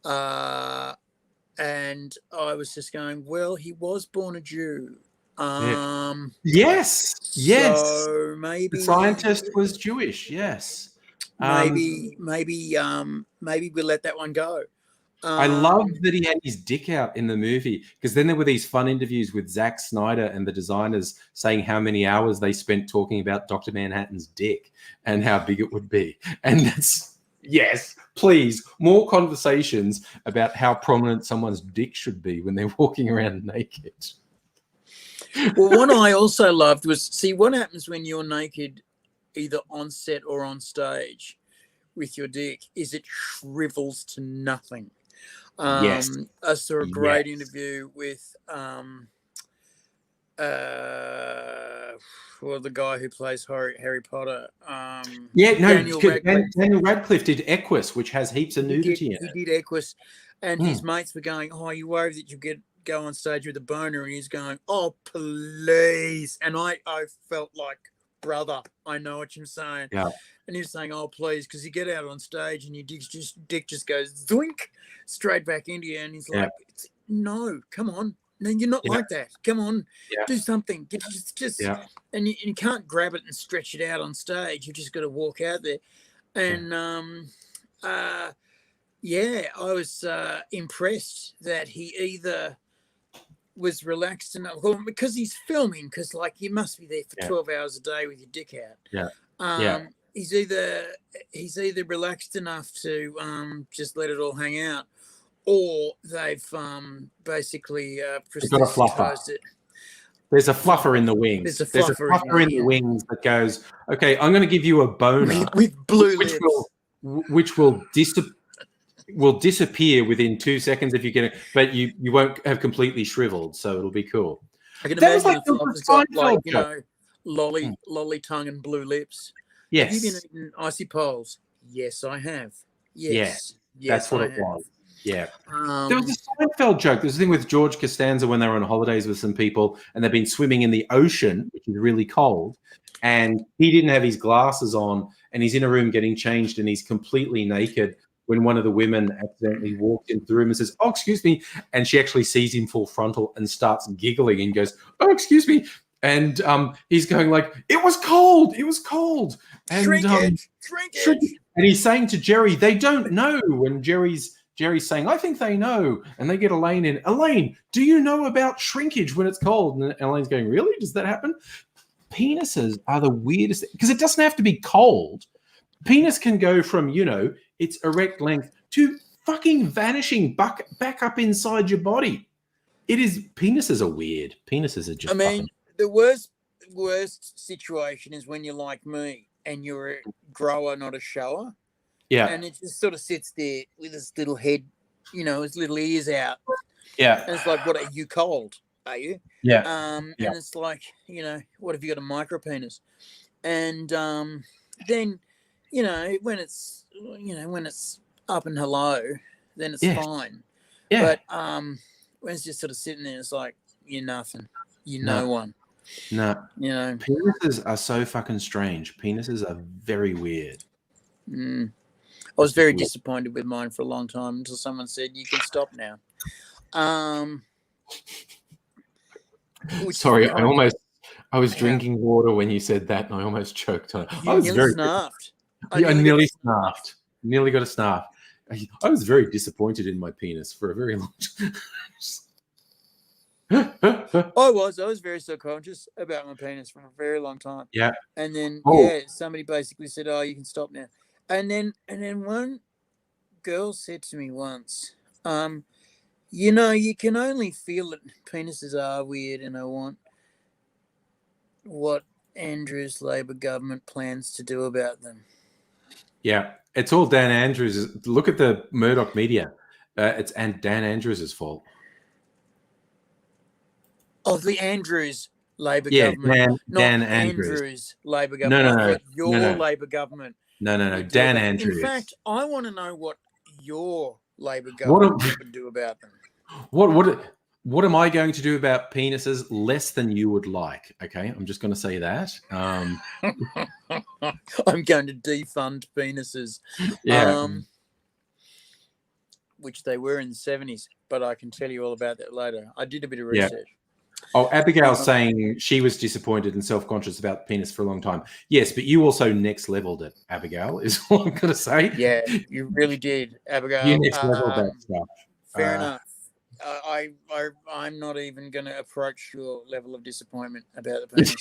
And I was just going, well, he was born a Jew. Yes. So The maybe scientist was Jewish. Yes. maybe we let that one go. I love that he had his dick out in the movie, because then there were these fun interviews with Zack Snyder and the designers saying how many hours they spent talking about Dr. Manhattan's dick and how big it would be. And that's, yes, please, more conversations about how prominent someone's dick should be when they're walking around naked. Well, what I also loved was, see, what happens when you're naked, either on set or on stage with your dick, is it shrivels to nothing. Yes. I saw a great Yes. interview with well, the guy who plays Harry Potter. Daniel Radcliffe. Daniel Radcliffe did Equus, which has heaps of nudity in it. He did Equus, and his mates were going, "Oh, you worried that you go on stage with a boner?" And he's going, "Oh, please!" And I felt like, brother, I know what you're saying. Yeah. And he was saying, "Oh, please," because you get out on stage and your dick just goes zoink straight back into you, and he's like, "No, come on." No, you're not like that. Come on, do something. Just and you can't grab it and stretch it out on stage. You just got to walk out there. And I was impressed that he either was relaxed enough, well, because he's filming, because like you must be there for 12 hours a day with your dick out. He's either relaxed enough to just let it all hang out, or they've basically prosthesized it. There's a fluffer in the wings. There's a fluffer in the wings that goes, okay, I'm going to give you a boner with blue lips, which will disappear within 2 seconds if you get it, but you won't have completely shriveled, so it'll be cool. I can imagine the fluffer's got, like, you know, lolly tongue and blue lips. Yes. Have you been eating icy poles? Yes, I have. Yes, that's what it was. Yeah. There was a Um, Seinfeld joke. There's a thing with George Costanza when they were on holidays with some people and they've been swimming in the ocean, which is really cold, and he didn't have his glasses on and he's in a room getting changed and he's completely naked when one of the women accidentally walked into the room and says, "Oh, excuse me," and she actually sees him full frontal and starts giggling and goes, "Oh, excuse me." And he's going like, "It was cold. It was cold." And shrinkage. and he's saying to Jerry, "They don't know." When Jerry's saying, "I think they know." And they get Elaine in. "Elaine, do you know about shrinkage when it's cold?" And Elaine's going, "Really? Does that happen?" Penises are the weirdest, because it doesn't have to be cold. Penis can go from, its erect length to fucking vanishing back up inside your body. Penises are weird. Penises are just the worst situation is when you're like me and you're a grower, not a shower. Yeah. And it just sort of sits there with his little head, his little ears out. Yeah. And it's like, what, are you cold? Are you? Yeah. And it's like, what have you got, a micro penis? And then, when it's up and hello, then it's fine. Yeah. But when it's just sort of sitting there, it's like, you're nothing. You're no one. No. Penises are so fucking strange. Penises are very weird. I was very disappointed with mine for a long time until someone said, "You can stop now." Sorry, I was drinking water when you said that, and I almost choked on it. I was very snapped. I nearly snapped. Nearly got a snap. I was very disappointed in my penis for a very long time. I was very self-conscious about my penis for a very long time. Yeah. And then somebody basically said, "Oh, you can stop now." And then one girl said to me once, you can only feel that penises are weird, and I want what Andrews' Labor government plans to do about them. Yeah, it's all Dan Andrews. Look at the Murdoch media. It's Dan Andrews' fault. Of the Andrews Labor government, Dan not Andrews Labor No, government. Your Labor government. No. Dan Andrews. In fact, I want to know what your Labor government would do about them. What am I going to do about penises less than you would like? Okay, I'm just going to say that. I'm going to defund penises. Yeah. Which they were in the 70s, but I can tell you all about that later. I did a bit of research. Oh, Abigail's saying she was disappointed and self-conscious about penis for a long time. Yes, but you also next leveled it, Abigail, is all I'm going to say. Yeah, you really did, You Abigail. next leveled that stuff. Fair enough. I'm not even going to approach your level of disappointment about the penis.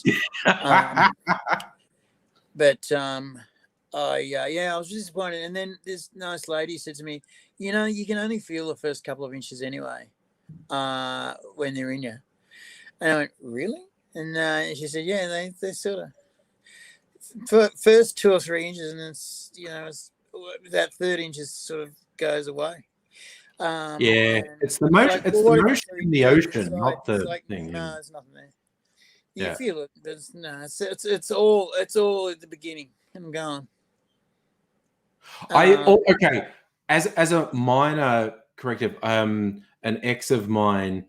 I was disappointed. And then this nice lady said to me, you know, you can only feel the first couple of inches anyway when they're in you. And I went, really? And she said, yeah, they sort of first 2 or 3 inches, and it's, you know, it's that 3rd inches sort of goes away. Yeah, it's the motion. It's the motion in the ocean, not the thing. No, there's nothing there. You Yeah. feel it. There's no. It's all at the beginning and gone. Okay. As a minor corrective, an ex of mine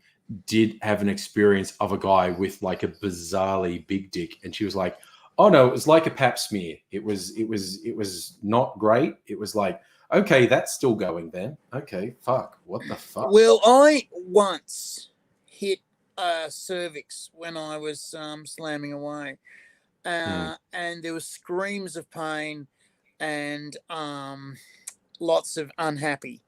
did have an experience of a guy with like a bizarrely big dick, and she was like, "Oh no, it was like a pap smear. It was not great. It was like, okay, that's still going then. Okay, fuck, what the fuck." Well, I once hit cervix when I was slamming away, and there were screams of pain and lots of unhappy.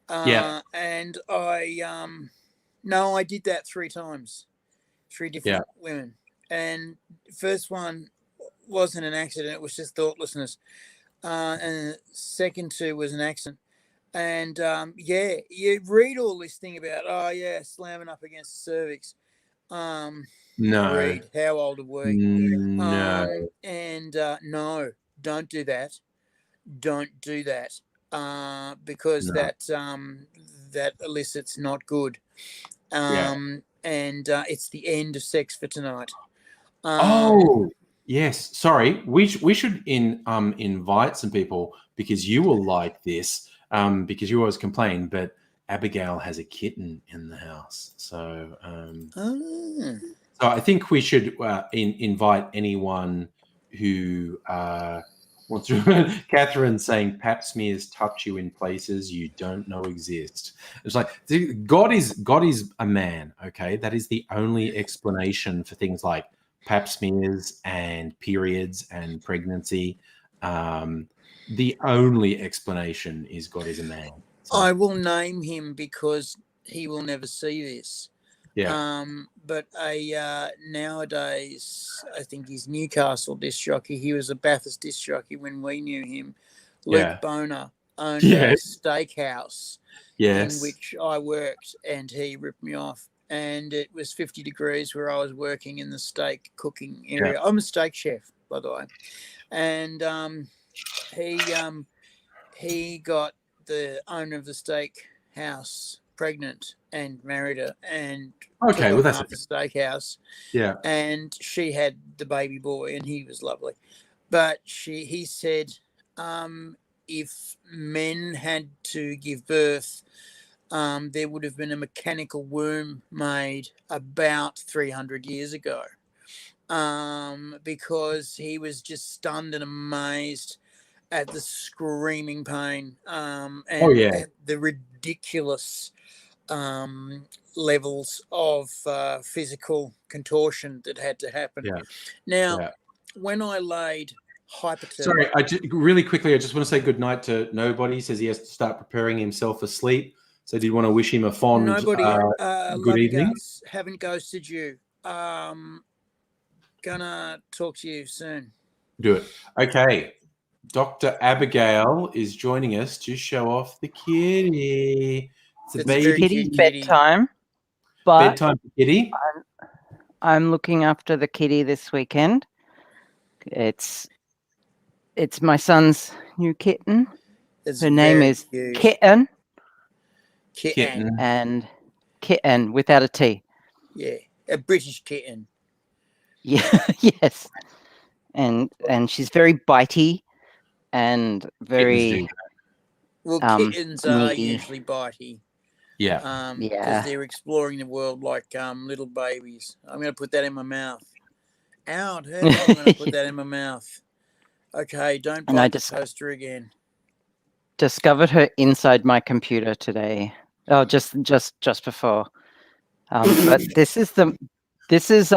And I did that 3 times, 3 different women, and first one wasn't an accident; it was just thoughtlessness, and the second 2 was an accident. And you read all this thing about slamming up against the cervix. No. Read, how old are we? No. No, don't do that. Don't do that. Because that elicits not good. And it's the end of sex for tonight. Yes. Sorry, we should invite some people, because you will like this, because you always complain, but Abigail has a kitten in the house, so so I think we should invite anyone who wants to. Catherine saying pap smears touch you in places you don't know exist. It's like God is a man. Okay, that is the only explanation for things like pap smears and periods and pregnancy. The only explanation is God is a man. So. I will name him because he will never see this. Yeah. But nowadays, I think he's Newcastle disc jockey. He was a Bathurst disc jockey when we knew him. Luke Boner owned a steakhouse in which I worked, and he ripped me off. And it was 50 degrees where I was working in the steak cooking area. I'm a steak chef, by the way. And he got the owner of the steak house pregnant and married her, and that's the steakhouse. Yeah. And she had the baby boy, and he was lovely. But he said, if men had to give birth, there would have been a mechanical womb made about 300 years ago, because he was just stunned and amazed at the screaming pain and at the ridiculous levels of physical contortion that had to happen. Now, when I laid hyperterm... Sorry, really quickly, I just want to say good night to Nobody. He says he has to start preparing himself for sleep. So did you want to wish him a fond good evening? Guys, haven't ghosted you. Gonna talk to you soon. Do it. Okay. Dr. Abigail is joining us to show off the kitty. It's a baby kitty bedtime. But bedtime for kitty. I'm looking after the kitty this weekend. It's my son's new kitten. Her name is Kitten. And kitten without a T. Yeah, a British kitten. Yeah, yes. And she's very bitey and very kittens are usually bitey. Yeah. Because they're exploring the world like little babies. I'm going to put that in my mouth. Ow, it hurts. I'm going to put that in my mouth. Okay, don't bite the toaster again. Discovered her inside my computer today. Oh, just before. But this is the This is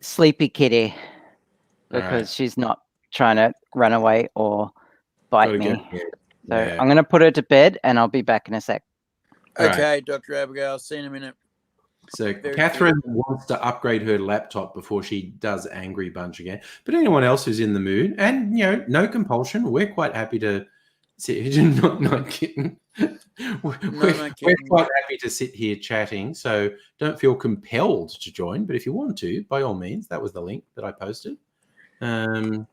Sleepy Kitty because right. she's not trying to run away or bite Gotta me. go to bed. So Yeah. I'm going to put her to bed and I'll be back in a sec. All right. Okay, Dr. Abigail, see you in a minute. So Very Catherine wants to upgrade her laptop before she does Angry Bunch again. But anyone else who's in the mood, and no compulsion, we're quite happy to sit here. Not kidding. We're quite happy to sit here chatting. So don't feel compelled to join. But if you want to, by all means, that was the link that I posted. And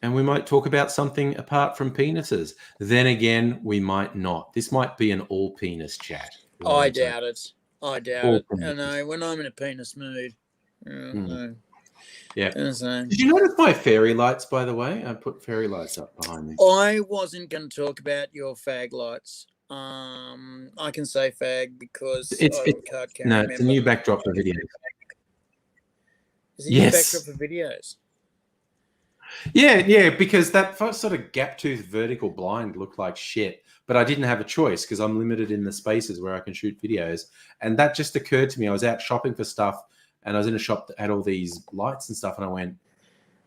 we might talk about something apart from penises. Then again, we might not. This might be an all penis chat. I doubt it. I know when I'm in a penis mood. No. Yeah. Did you notice my fairy lights, by the way? I put fairy lights up behind me. I wasn't going to talk about your fag lights. I can say fag because it's a new backdrop for videos. Is it new backdrop for videos? Yeah, because that first sort of gap-toothed vertical blind looked like shit, but I didn't have a choice because I'm limited in the spaces where I can shoot videos. And that just occurred to me. I was out shopping for stuff, and I was in a shop that had all these lights and stuff, and I went,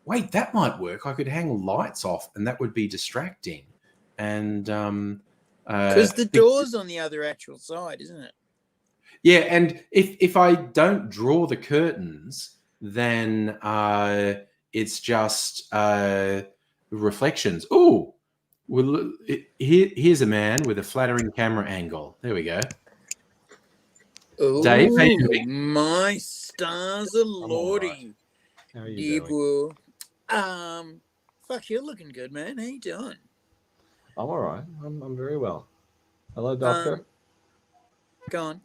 wait, that might work. I could hang lights off, and that would be distracting. And because the door's on the other actual side, isn't it? Yeah, and if I don't draw the curtains, then it's just reflections. Oh, well, here's a man with a flattering camera angle. There we go. Ooh, Dave, how you doing? My stars are lordy. How are you doing? Fuck, you're looking good, man. How you doing? I'm all right. I'm very well. Hello, doctor. Go on.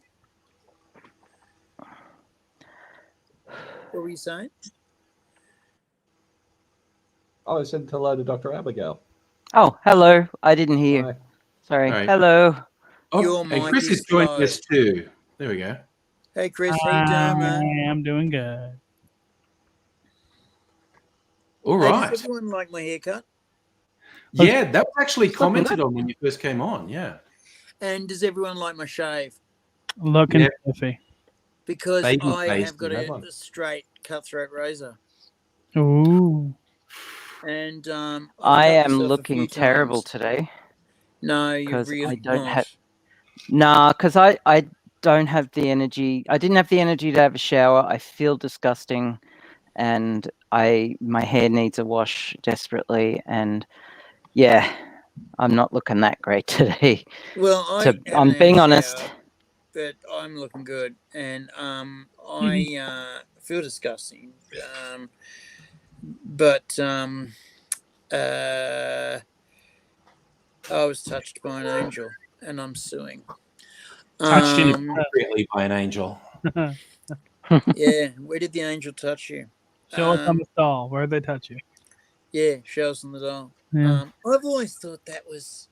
What were you saying? Oh, I said hello to Dr. Abigail. Oh, hello. I didn't hear. Hi. Sorry. Right. Hello. Oh, and Chris is joining us too. There we go. Hey, Chris. How you doing, man? I'm doing good. All right. Does everyone like my haircut? Yeah, that was actually commented on when you first came on. Yeah. And does everyone like my shave? Looking spiffy. Because I have got a straight cutthroat razor. Ooh. And I am looking terrible today. No, you really I don't have. Nah, because I don't have the energy. I didn't have the energy to have a shower. I feel disgusting, and my hair needs a wash desperately. And yeah, I'm not looking that great today. Well, I'm being honest. But I'm looking good, and I feel disgusting. But I was touched by an angel, and I'm suing. Touched inappropriately by an angel. Yeah, where did the angel touch you? Show us on the doll. Where did they touch you? Yeah, show us on the doll. Yeah. I've always thought that was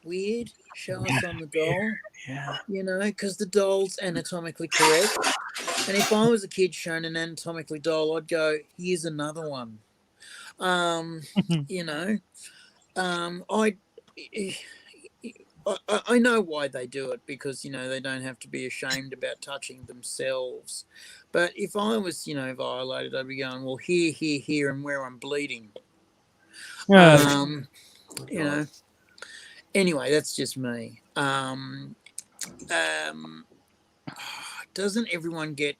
weird. Show us on the doll. Yeah. You know, because the doll's anatomically correct. And if I was a kid shown an anatomically doll, I'd go, here's another one. You know, I know why they do it, because, you know, they don't have to be ashamed about touching themselves. But if I was, you know, violated, I'd be going, well, here, and where I'm bleeding. You know. Anyway, that's just me. Doesn't everyone get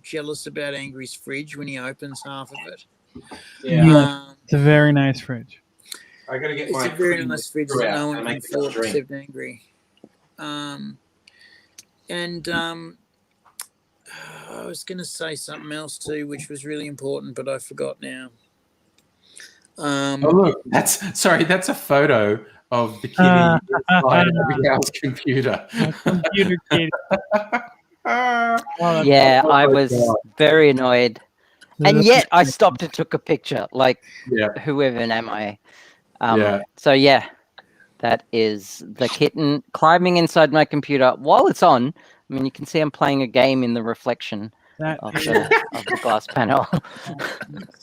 jealous about Angry's fridge when he opens half of it? Yeah. It's a very nice fridge. I gotta get it's a very nice fridge that no one can afford except Angry. I was going to say something else too, which was really important, but I forgot now. Oh look, that's a photo of the kitty inside Abigail's computer. Computer kitty. Yeah, I was very annoyed, and yet I stopped and took a picture. Like, whoever am I? So yeah, that is the kitten climbing inside my computer while it's on. I mean, you can see I'm playing a game in the reflection of the glass panel.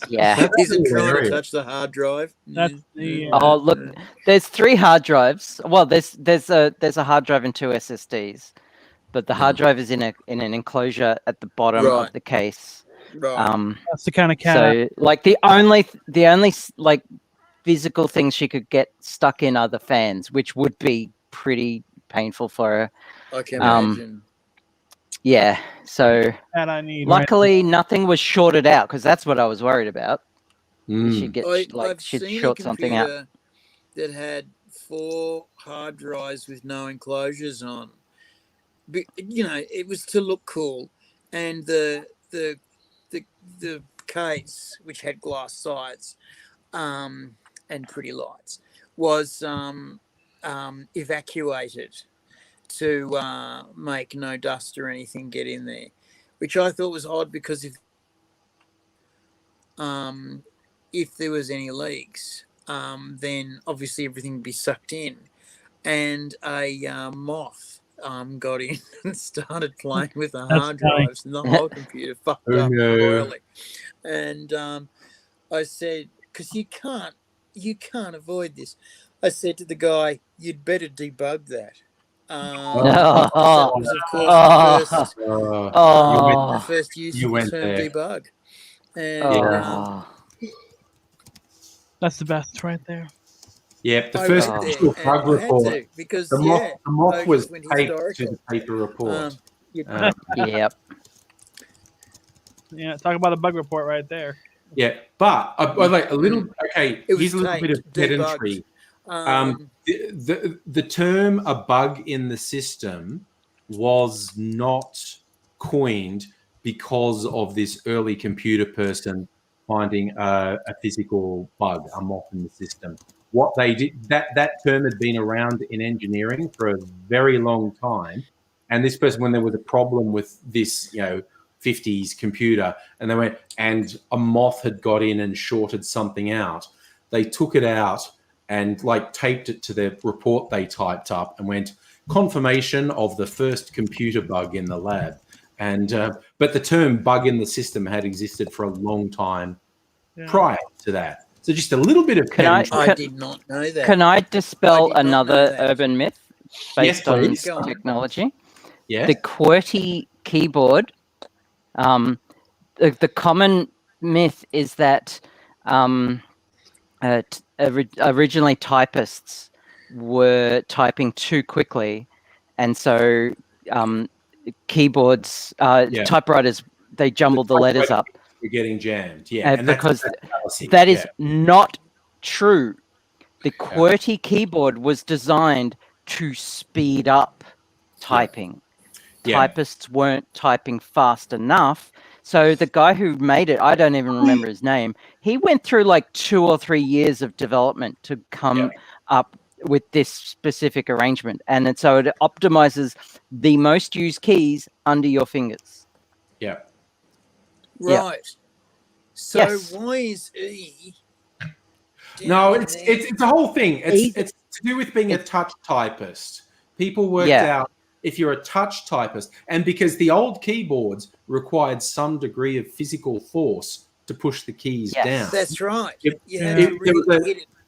Yeah. Is it trying to touch the hard drive? That's the, oh, look, there's 3 hard drives. Well, there's a hard drive and 2 SSDs. but the hard drive is in an enclosure at the bottom Right. of the case. Right. That's the kind of cat. So like the only like physical things she could get stuck in are the fans, which would be pretty painful for her. I can imagine. Yeah. So That I need. luckily nothing was shorted out, because that's what I was worried about. She'd get I've she'd seen short a something out. computer that had 4 hard drives with no enclosures on. But, you know, it was to look cool, and the case, which had glass sides and pretty lights, was evacuated to make no dust or anything get in there, which I thought was odd, because if there was any leaks, then obviously everything would be sucked in, and a moth got in and started playing with the hard drives, and the whole computer fucked up royally. And I said, because you can't avoid this. I said to the guy, "You'd better debug that." That was, of course, the first use of the term debug. And that's the best right there. Yeah, the first official bug report. Because the moth was taped to the paper report. Yep. Yeah, talk about a bug report right there. Yeah, but like a little. Okay, here's a little bit of pedantry. The term "a bug in the system" was not coined because of this early computer person finding a physical bug, a moth in the system. What they did, that term had been around in engineering for a very long time, and this person, when there was a problem with this, 50s computer, and they went, and a moth had got in and shorted something out, they took it out and like taped it to the report they typed up and went, confirmation of the first computer bug in the lab. And but the term "bug in the system" had existed for a long time prior to that. So just a little bit of I did not know that. Can I dispel another urban myth based on please. technology? Yeah. The QWERTY keyboard. The common myth is that originally typists were typing too quickly, and so keyboards, typewriters, they jumbled the letters up. You're getting jammed, and because that is not true. The QWERTY keyboard was designed to speed up typing. Typists weren't typing fast enough. So the guy who made it, I don't even remember his name, he went through like 2 or 3 years of development to come up with this specific arrangement. And so it optimizes the most used keys under your fingers. Yeah. Right. So why is E? No, it's a whole thing. It's to do with being a touch typist. People worked out if you're a touch typist, and because the old keyboards required some degree of physical force to push the keys down. That's right.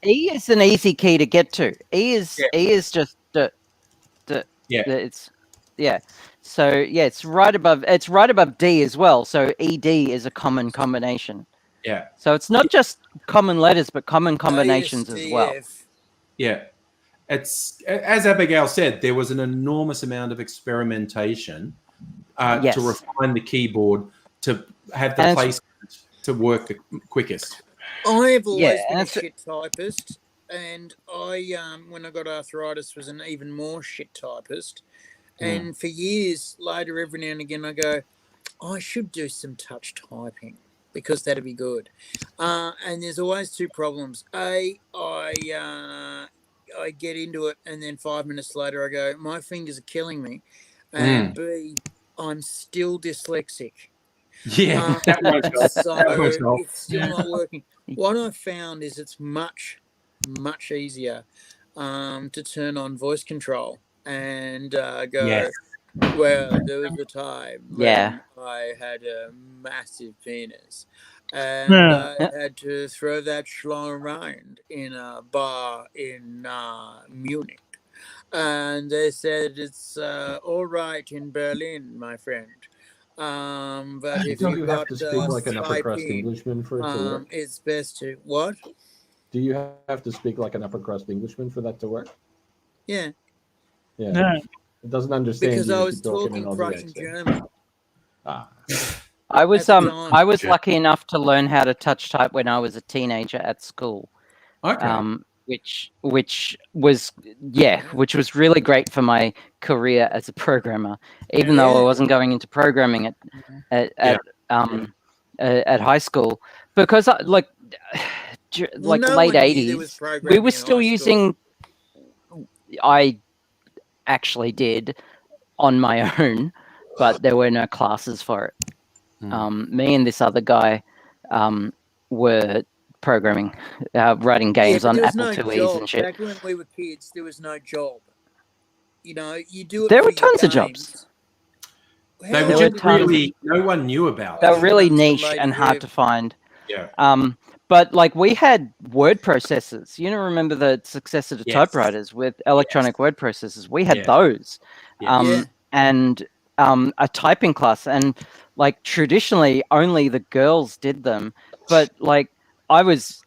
E is an easy key to get to. E is just So it's right above D as well. So ED is a common combination. Yeah. So it's not just common letters, but common combinations as well. Yeah. It's, as Abigail said, there was an enormous amount of experimentation to refine the keyboard to have the placement to work the quickest. I've always been a shit typist, and I, when I got arthritis, was an even more shit typist. And for years later, every now and again, I go, I should do some touch typing because that'd be good. And there's always 2 problems. A, I get into it, and then 5 minutes later, I go, my fingers are killing me. And B, I'm still dyslexic. Yeah, so it's still not working. What I found is it's much, much easier to turn on voice control and go, well, there was a time when I had a massive penis and I had to throw that schlong around in a bar in Munich. and they said it's all right in Berlin, my friend. But if Do you've you got have to speak like an upper crust typing, Englishman for it to work? it's best to what? Do you have to speak like an upper crust Englishman for that to work? Yeah, Yeah. Yeah. It doesn't understand because you I if was you talk in an talking Aussie Prussian accent. German Ah. I was at the time. I was lucky enough to learn how to touch type when I was a teenager at school. Okay. Which was really great for my career as a programmer, even though I Yeah. wasn't going into programming at high school, because like Well, no late one knew there was 80s, we programming were in still high school. using. I actually did on my own, but there were no classes for it. Me and this other guy were programming, writing games but on there was Apple no IIes job. and shit. Back when we were kids, there was no job. You know, you do it There for were your tons of jobs. games. They were There were just tons. really, no one knew about They were them. really Until niche they and hard were- to find. Yeah. But like we had word processors. You know, remember the successor to Yes. typewriters with electronic word processors? We had Yeah. those. Yeah. And a typing class, and like traditionally only the girls did them, but like I was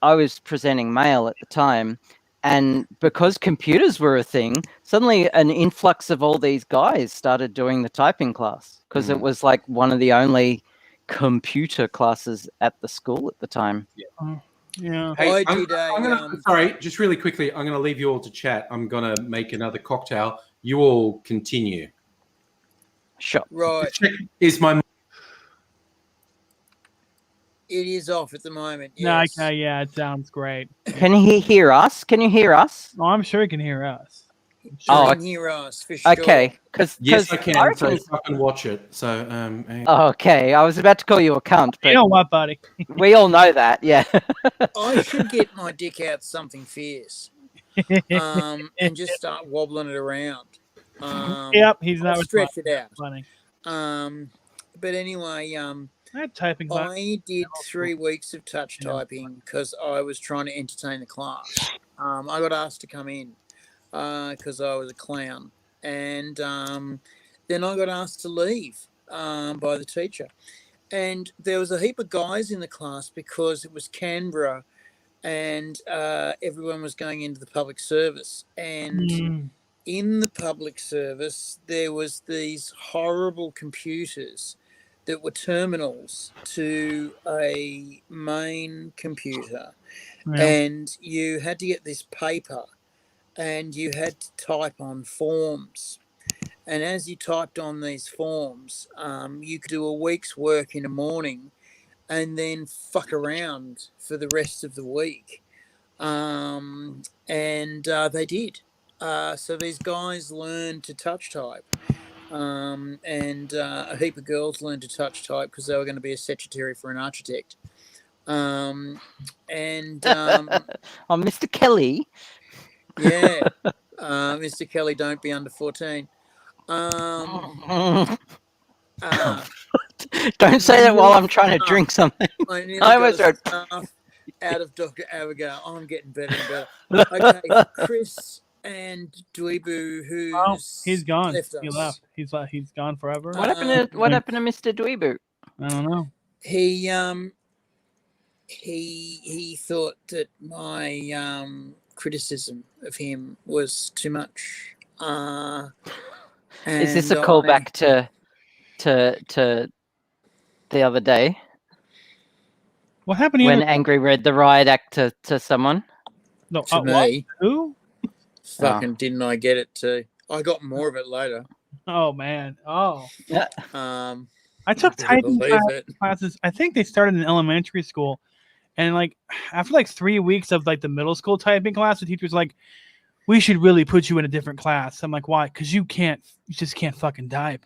presenting mail at the time, and because computers were a thing, suddenly an influx of all these guys started doing the typing class, because it was like one of the only computer classes at the school at the time. Yeah. Hey, I did I'm gonna, sorry, just really quickly, I'm going to leave you all to chat. I'm going to make another cocktail. You all continue. Sure. Right. Is my It is off at the moment. No, Yes. yeah, it sounds great. Can he hear us? Can you hear us? Oh, I'm sure he can hear us. Sure, Oh, can hear us for sure. Okay, because yes, I can. So reckon, I can watch it. So okay, I was about to call you a cunt, but You know what, buddy? we all know that. Yeah. I should get my dick out something fierce, and just start wobbling it around. Yep, he's not I'll stretch it out. Funny. But anyway, That typing class. I did 3 weeks of touch typing because I was trying to entertain the class. I got asked to come in because I was a clown, and then I got asked to leave by the teacher. And there was a heap of guys in the class because it was Canberra, and everyone was going into the public service. And in the public service, there was these horrible computers that were terminals to a main computer. Yeah. And you had to get this paper, and you had to type on forms. And as you typed on these forms, you could do a week's work in the morning and then fuck around for the rest of the week. And they did. So these guys learned to touch type. And a heap of girls learned to touch type because they were going to be a secretary for an architect. Oh, Mr. Kelly. Yeah. Mr. Kelly, don't be under 14. Don't say that while I'm trying to drink something. I nearly I got was a stuff out of Dr. Abigail. I'm getting better and better. Okay, Chris and Dweebu, who's he's gone. left us. He left. He's gone forever. What happened to Mr. Dweebu? I don't know. He thought that my criticism of him was too much. Is this a callback to the other day What happened when Angry read the riot act to someone? No, to me? Who? Fucking didn't I get it too? I got more of it later. Oh man. Oh. I took typing classes. I think they started in elementary school, and like after like 3 weeks of like the middle school typing class, the teacher's like, "We should really put you in a different class." I'm like, "Why?" Because you just can't fucking type.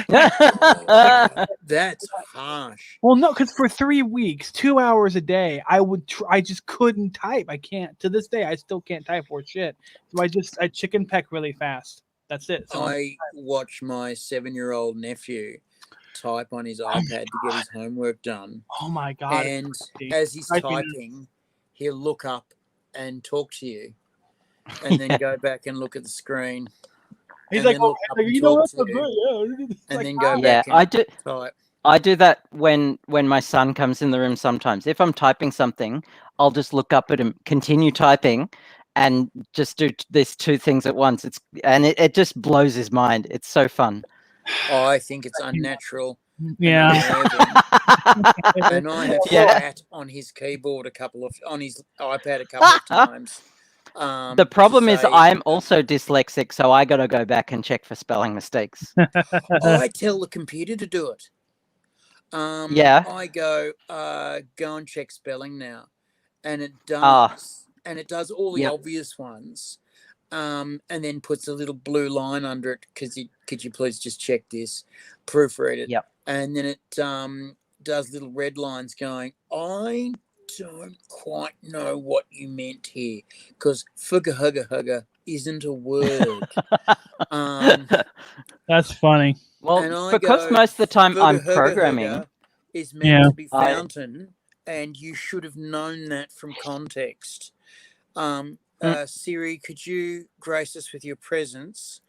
That's harsh. Well, no, because for 3 weeks, 2 hours a day, I just couldn't type. I can't. To this day, I still can't type worth shit. So I chicken peck really fast. That's it. So I watch my 7-year-old nephew type on his iPad to get his homework done. Oh my god! And as he's typing, he'll look up and talk to you. and then go back and look at the screen. He's and like, then look up and you know talk what? to you, Yeah. and Like, then go Yeah, back and type. I do that when my son comes in the room sometimes. If I'm typing something, I'll just look up at him, continue typing, and just do these two things at once. It just blows his mind. It's so fun. I think it's unnatural. Yeah. And I have sat on his keyboard on his iPad a couple of times. The problem is I'm also dyslexic, so I got to go back and check for spelling mistakes. I tell the computer to do it. I go and check spelling now, and it does, and it does all the obvious ones, and then puts a little blue line under it. Could you please just check this, proofread it, and then it does little red lines going, I don't quite know what you meant here, because fugga hugga hugga isn't a word. That's funny. Well, because most of the time I'm programming, is meant to be fountain, and you should have known that from context. Siri, could you grace us with your presence?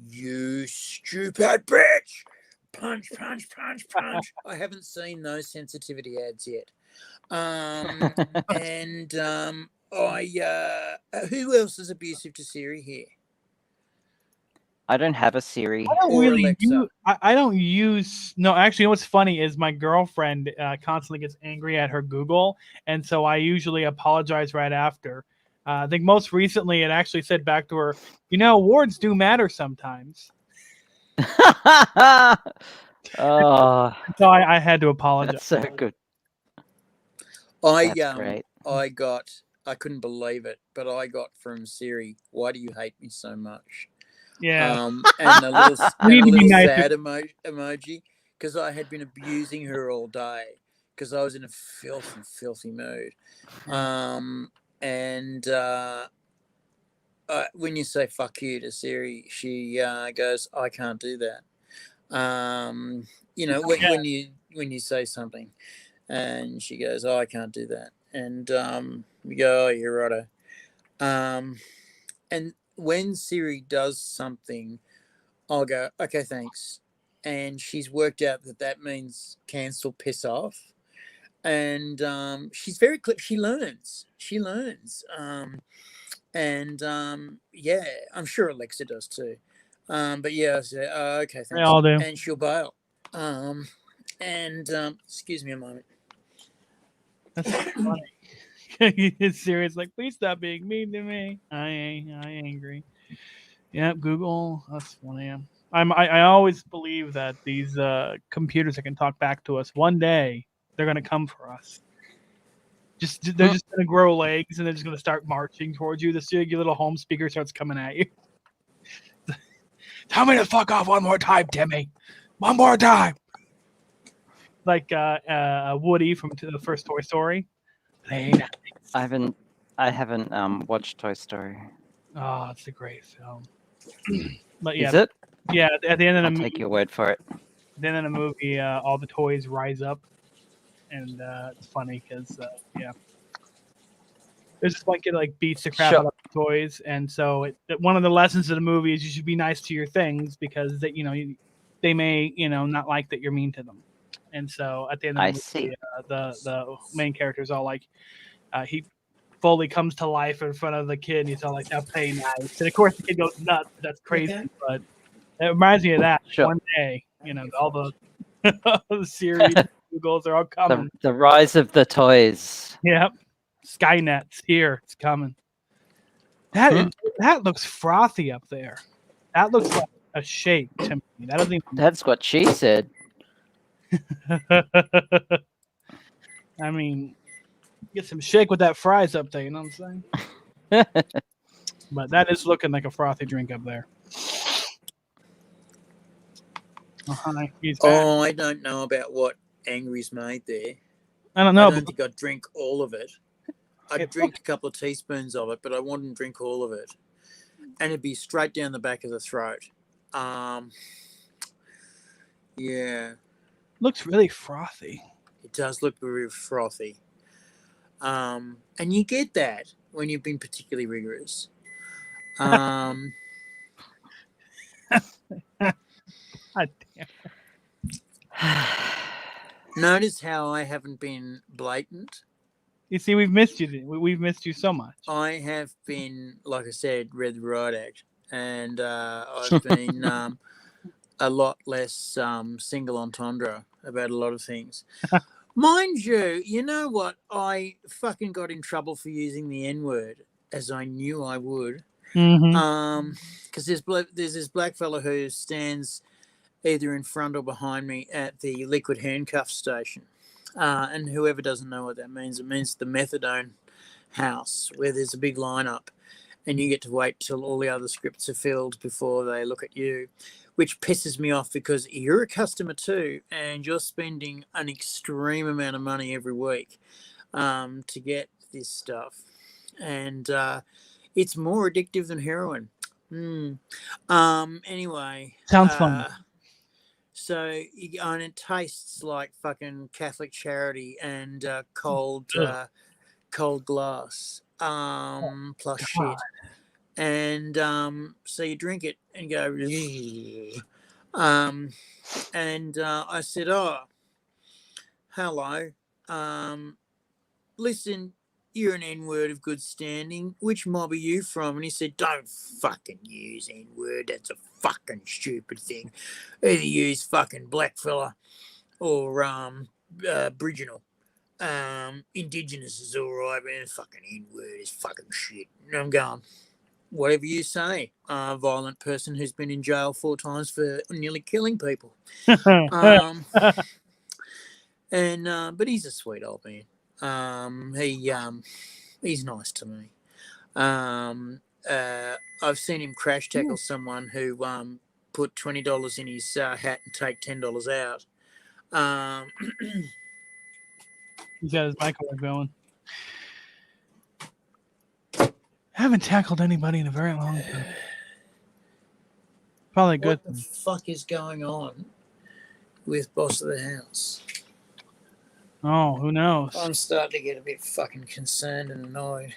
You stupid bitch! Punch, punch, punch, punch. I haven't seen those sensitivity ads yet. Who else is abusive to Siri here? I don't have a Siri. I don't use. No, actually, what's funny is my girlfriend constantly gets angry at her Google, and so I usually apologize right after. I think most recently it actually said back to her, words do matter sometimes. Oh, so I had to apologize. That's so good. I couldn't believe it, but I got from Siri, why do you hate me so much? Yeah. And a little sad emoji, because I had been abusing her all day because I was in a filthy, filthy mood. When you say fuck you to Siri, she goes, I can't do that. When you say something, and she goes, I can't do that. And we go, oh, you're righto. And when Siri does something, I'll go, okay, thanks. And she's worked out that means cancel, piss off. And she's very clear. She learns. Yeah, I'm sure Alexa does too. But yeah, I say, okay, thanks. They all do. And she'll bail. Excuse me a moment. That's funny. It's serious. Like, please stop being mean to me. I angry. Yep, Google. That's funny. I always believe that these computers that can talk back to us, one day they're gonna come for us. They're just gonna grow legs and they're just gonna start marching towards you. Your little home speaker starts coming at you. Tell me to fuck off one more time, Timmy. One more time. Like Woody from the first Toy Story. I haven't watched Toy Story. Oh, it's a great film. But yeah, is it? Yeah, at the end of the movie, take your word for it. At the end of the movie, all the toys rise up, and it's funny because there's this one kid like beats the crap out of the toys, and so one of the lessons of the movie is you should be nice to your things because they may not like that you're mean to them, and so at the end of the movie, the main character is all like he fully comes to life in front of the kid, and he's all like, "Now play nice," and of course the kid goes nuts. That's crazy, but it reminds me of that. One day, all the the series Googles are all coming. The rise of the toys. Yep. Skynet's here. It's coming. That looks frothy up there. That looks like a shake to me. That doesn't even... That's what she said. I mean, get some shake with that fries up there, you know what I'm saying? But that is looking like a frothy drink up there. I don't know about what Angry's made there. I don't know. I don't think I'd drink all of it. I'd drink a couple of teaspoons of it, but I wouldn't drink all of it. And it'd be straight down the back of the throat. Yeah. Looks really frothy. It does look very frothy. And you get that when you've been particularly rigorous. Um, God damn. Notice how I haven't been blatant. You see, we've missed you. We've missed you so much. I have been, like I said, read the riot act, and I've been a lot less single entendre about a lot of things. Mind you, you know what? I fucking got in trouble for using the N-word, as I knew I would. Mm-hmm. Because there's this black fella who stands either in front or behind me at the liquid handcuff station. And whoever doesn't know what that means, it means the methadone house where there's a big lineup and you get to wait till all the other scripts are filled before they look at you, which pisses me off because you're a customer too and you're spending an extreme amount of money every week to get this stuff. And it's more addictive than heroin. Anyway. Sounds fun. So and it tastes like fucking Catholic charity and cold glass plus shit. And so you drink it and go, and I said, oh, hello. Listen, you're an N-word of good standing. Which mob are you from? And he said, don't fucking use N-word. That's a fucking stupid thing. Either use fucking black fella or Aboriginal. Indigenous is all right, man. Fucking N-word is fucking shit. And I'm going, whatever you say, violent person who's been in jail 4 times for nearly killing people. But he's a sweet old man. He's nice to me. I've seen him crash tackle someone who put $20 in his hat and take $10 out. He's got his microwave going. I haven't tackled anybody in a very long time. Probably good. What the fuck is going on with Boss of the House? Oh, who knows? I'm starting to get a bit fucking concerned and annoyed.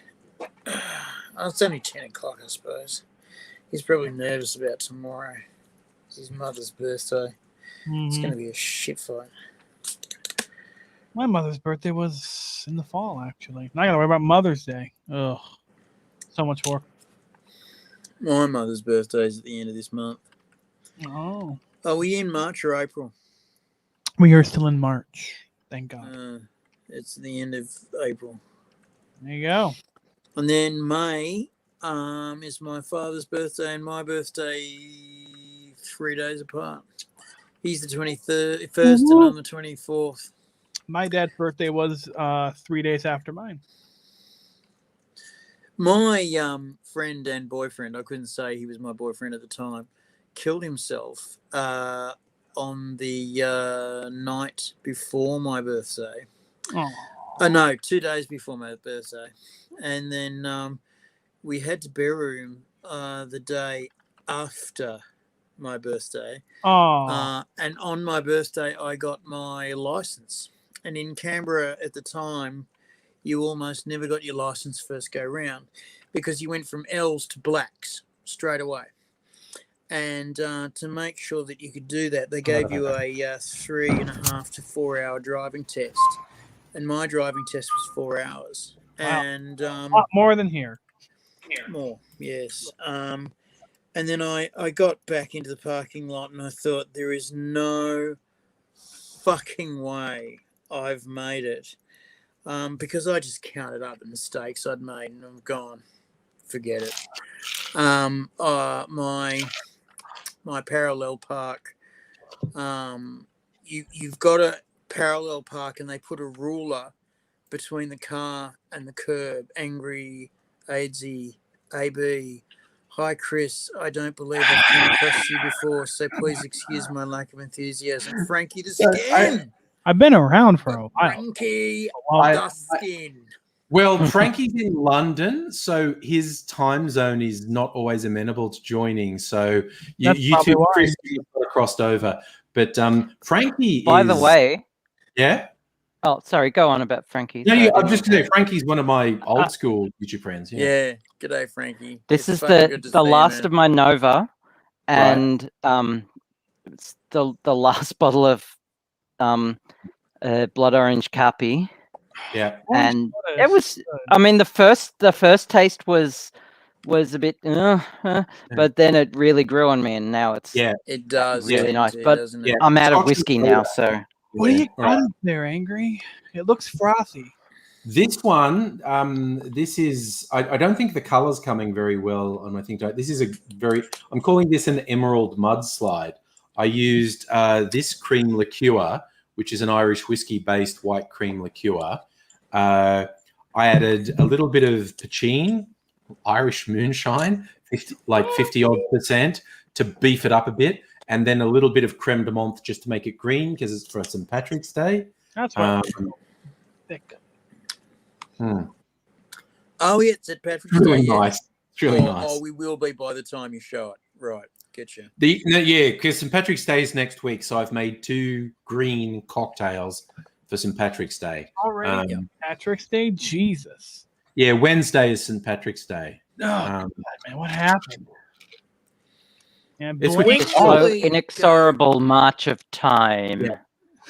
It's only 10 o'clock, I suppose. He's probably nervous about tomorrow. It's his mother's birthday. Mm-hmm. It's going to be a shit fight. My mother's birthday was in the fall, actually. Now I got to worry about Mother's Day. Ugh. So much work. My mother's birthday is at the end of this month. Oh. Are we in March or April? We are still in March. Thank God. It's the end of April. There you go. And then May is my father's birthday and my birthday 3 days apart. He's the 23rd, and I'm the 24th. My dad's birthday was 3 days after mine. My friend and boyfriend, I couldn't say he was my boyfriend at the time, killed himself on the night before my birthday. Oh, no, 2 days before my birthday. And then we had to bury him the day after my birthday. And on my birthday, I got my license. And in Canberra at the time, you almost never got your license first go round because you went from L's to blacks straight away. And to make sure that you could do that, they gave you a 3.5 to 4 hour driving test. And my driving test was 4 hours. Wow. And a lot more than here. More, yes. And then I got back into the parking lot and I thought, there is no fucking way I've made it. Because I just counted up the mistakes I'd made and I'm gone. Forget it. My parallel park. You've got a parallel park and they put a ruler between the car and the curb. Angry, AIDzee, AB. Hi, Chris. I don't believe I've come across you before, so please excuse my lack of enthusiasm. Frankie the Skin. I've been around for a while. Frankie the Skin. Well, Frankie's in London, so his time zone is not always amenable to joining. So you two, Chris, crossed over. But Frankie By the way. Yeah? Oh, sorry. Go on about Frankie. No, Sorry, I'm just going to say Frankie's one of my old school YouTube friends. Yeah. G'day, Frankie. This It's is fucking good to the see you, last man. of my Nova, and it's the last bottle of blood orange Cappy. Yeah, and it was. I mean, the first taste was a bit, but then it really grew on me, and now it's It does really nice. it, But doesn't it? I'm out of whiskey now, so. What are you got there, Angry? It looks frothy. This one, this is. I don't think the color's coming very well on my thing. This is a very. I'm calling this an emerald mudslide. I used this cream liqueur, which is an Irish whiskey-based white cream liqueur. I added a little bit of Pachin, Irish moonshine, 50-odd% to beef it up a bit, and then a little bit of creme de menthe just to make it green because it's for St. Patrick's Day. That's right. Thick. Oh, yeah, it's St. Patrick's It's really Day. nice. It's really nice. Oh, we will be by the time you show it. Right, get you. Because St. Patrick's Day is next week, so I've made 2 green cocktails for St. Patrick's Day. Already, Patrick's Day, Jesus. Yeah, Wednesday is St. Patrick's Day. Oh, God, man, what happened? Yeah, It's The slow, inexorable march of time. Yeah.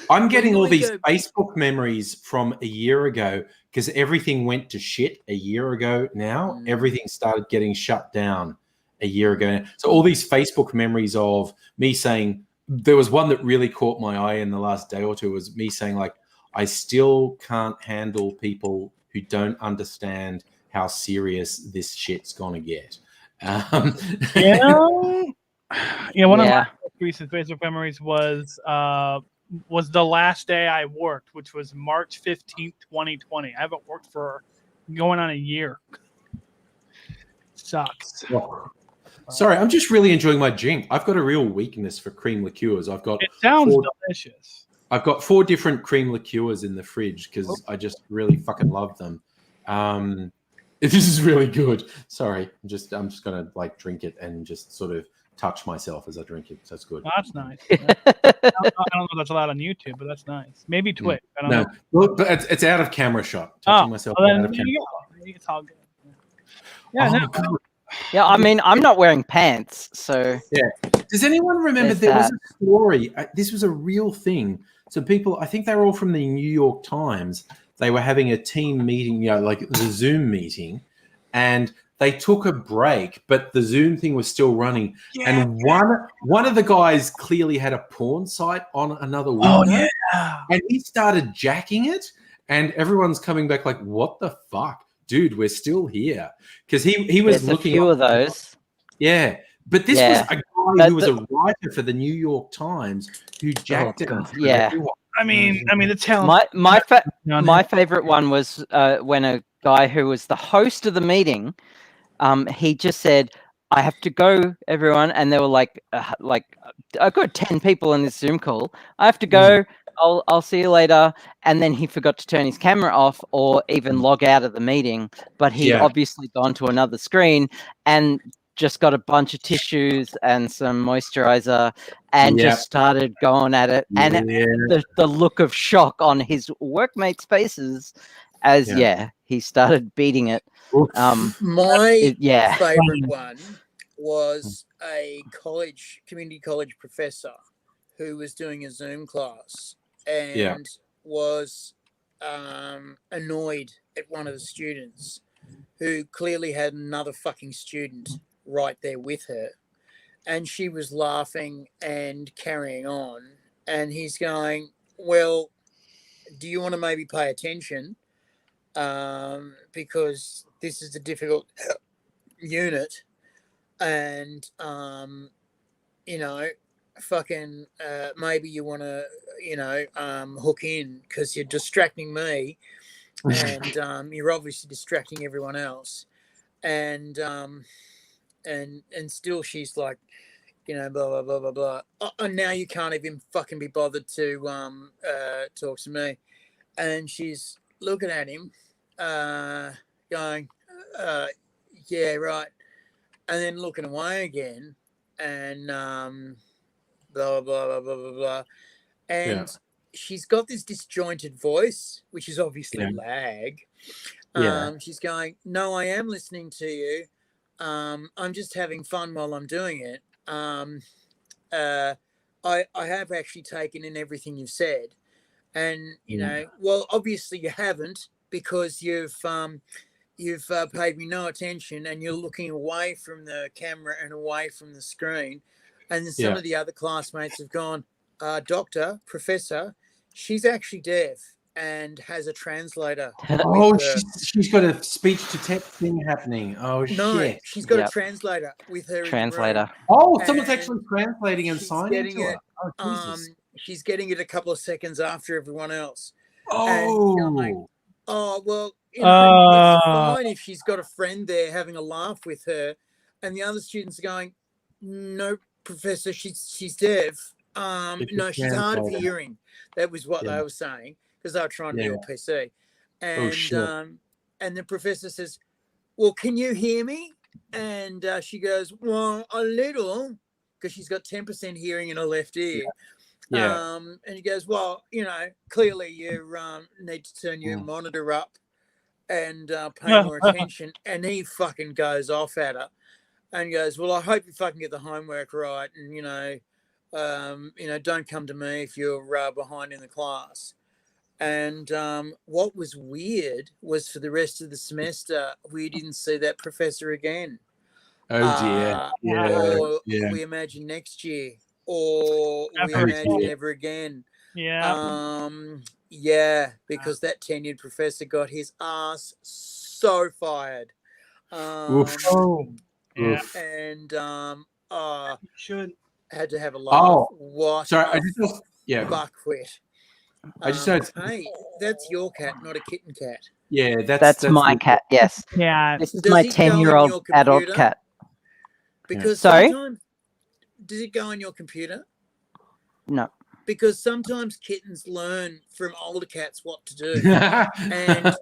I'm getting all these Facebook memories from a year ago because everything went to shit a year ago now. Everything started getting shut down a year ago. So all these Facebook memories of me saying, there was one that really caught my eye in the last day or two, was me saying, like, I still can't handle people who don't understand how serious this shit's going to get. One of my recent Facebook memories was the last day I worked, which was March 15th, 2020. I haven't worked for going on a year. Sucks. Sorry, I'm just really enjoying my drink. I've got a real weakness for cream liqueurs. It sounds delicious. I've got 4 different cream liqueurs in the fridge because I just really fucking love them. This is really good. Sorry, I'm just gonna like drink it and just sort of touch myself as I drink it. So that's good. Oh, that's nice. I don't know if that's allowed on YouTube, but that's nice. Maybe Twitch. I don't know. Well, but it's out of camera shot. Touching myself out of camera. It's all good. Yeah. Yeah, I mean, I'm not wearing pants, so. Yeah. Does anyone remember there was a story? This was a real thing. So people, I think they were all from the New York Times. They were having a team meeting, like the Zoom meeting, and they took a break, but the Zoom thing was still running. Yeah. And one of the guys clearly had a porn site on another window. Oh, yeah. And he started jacking it, and everyone's coming back like, what the fuck? Dude, we're still here. Because he was looking. A few of those. Yeah. But this was a guy who was a writer for the New York Times who jacked it. Yeah. I mean, the talent. My favorite one was when a guy who was the host of the meeting, he just said, "I have to go, everyone," and there were like I've got 10 people in this Zoom call. I have to go. I'll see you later. And then he forgot to turn his camera off or even log out of the meeting. But he obviously gone to another screen and just got a bunch of tissues and some moisturizer and just started going at it. And the look of shock on his workmates' faces as he started beating it. My favorite one was a community college professor who was doing a Zoom class and was annoyed at one of the students who clearly had another fucking student right there with her, and she was laughing and carrying on, and he's going, well, do you want to maybe pay attention, because this is a difficult unit, and fucking maybe you want to hook in because you're distracting me and you're obviously distracting everyone else, and still she's like, blah blah blah blah blah. And now you can't even fucking be bothered to talk to me. And she's looking at him, going, yeah, right, and then looking away again, and blah blah blah blah blah blah. And she's got this disjointed voice, which is obviously lag. She's going, no, I am listening to you. I'm just having fun while I'm doing it. I have actually taken in everything you've said. And, you know, well, obviously you haven't, because you've paid me no attention, and you're looking away from the camera and away from the screen. And then some of the other classmates have gone, doctor, professor, she's actually deaf and has a translator. Oh, she's got a speech to text thing happening. Oh, no, shit. she's got a translator with her. Translator. In the room. Oh, someone's actually translating and signing to her. Oh, Jesus. She's getting it a couple of seconds after everyone else. Oh. And like, oh, well, you know, it's fine if she's got a friend there having a laugh with her, and the other students are going, no, professor, she's deaf. No, she's hard of hearing. That was what they were saying, because they were trying to be all PC. And and the professor says, well, can you hear me? And she goes, well, a little, because she's got 10% hearing in her left ear. And he goes, well, you know, clearly you need to turn your monitor up and pay more attention. And he fucking goes off at her and goes, well, I hope you fucking get the homework right. And, you know, don't come to me if you're behind in the class. And what was weird was, for the rest of the semester, we didn't see that professor again. Oh, dear. We imagine next year, or we imagine never again. Because that tenured professor got his ass so fired. And should had to have a laugh. Oh, what? Sorry, I just buckwit. I just heard. Hey, that's your cat, not a kitten cat. Yeah, that's my cat. Yes. Yeah. This is my 10-year-old adult cat. Because Sorry? sometimes, does it go on your computer? No. Because sometimes kittens learn from older cats what to do. And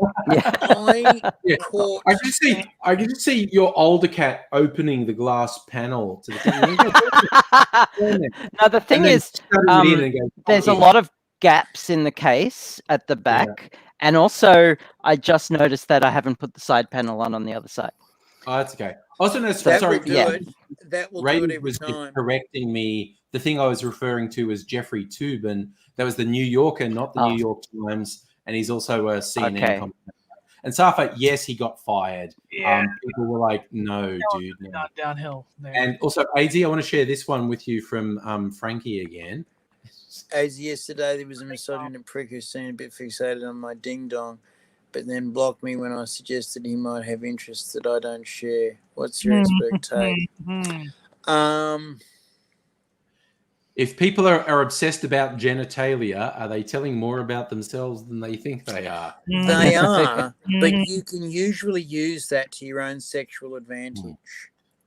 I can just see your older cat opening the glass panel to the Now the thing is, there's a lot of gaps in the case at the back, and also I just noticed that I haven't put the side panel on the other side. Oh, that's okay. Also, no, that sorry. Will do it. That will do it every time. Correcting me. The thing I was referring to was Jeffrey Toobin. That was the New Yorker, not the New York Times, and he's also a CNN commentator. And Safa, yes, he got fired. Yeah. People were like, no, dude. No. Not downhill. There. And also, AIDzee, I want to share this one with you from Frankie again. As yesterday, there was a misogynist prick who seemed a bit fixated on my ding-dong, but then blocked me when I suggested he might have interests that I don't share. What's your expert take? If people are obsessed about genitalia, are they telling more about themselves than they think they are? They are, but you can usually use that to your own sexual advantage.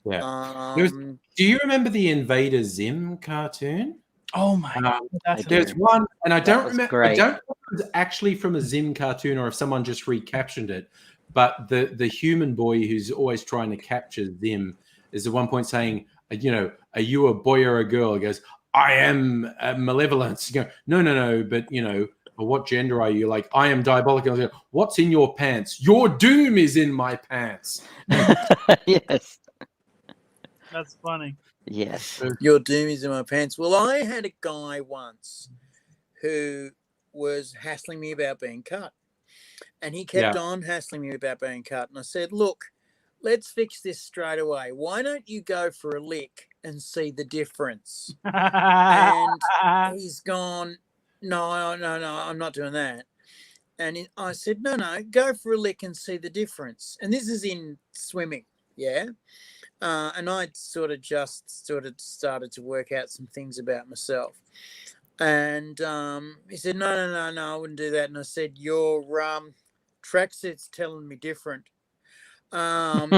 Yeah. Do you remember the Invader Zim cartoon? Oh my God! There's one, and I don't remember. I don't know if it was actually from a Zim cartoon or if someone just recaptioned it. But the human boy who's always trying to capture Zim is at one point saying, are you a boy or a girl? He goes, I am malevolence. You go, no, but what gender are you? Like, I am diabolical. Go, what's in your pants? Your doom is in my pants. Yes. That's funny. Yes. Your doom is in my pants. Well, I had a guy once who was hassling me about being cut. And he kept on hassling me about being cut. And I said, look, let's fix this straight away. Why don't you go for a lick and see the difference? And he's gone, no, I'm not doing that. And I said, no, go for a lick and see the difference. And this is in swimming, yeah? And I sort of started to work out some things about myself. And he said, no, I wouldn't do that. And I said, your tracksuit's telling me different. And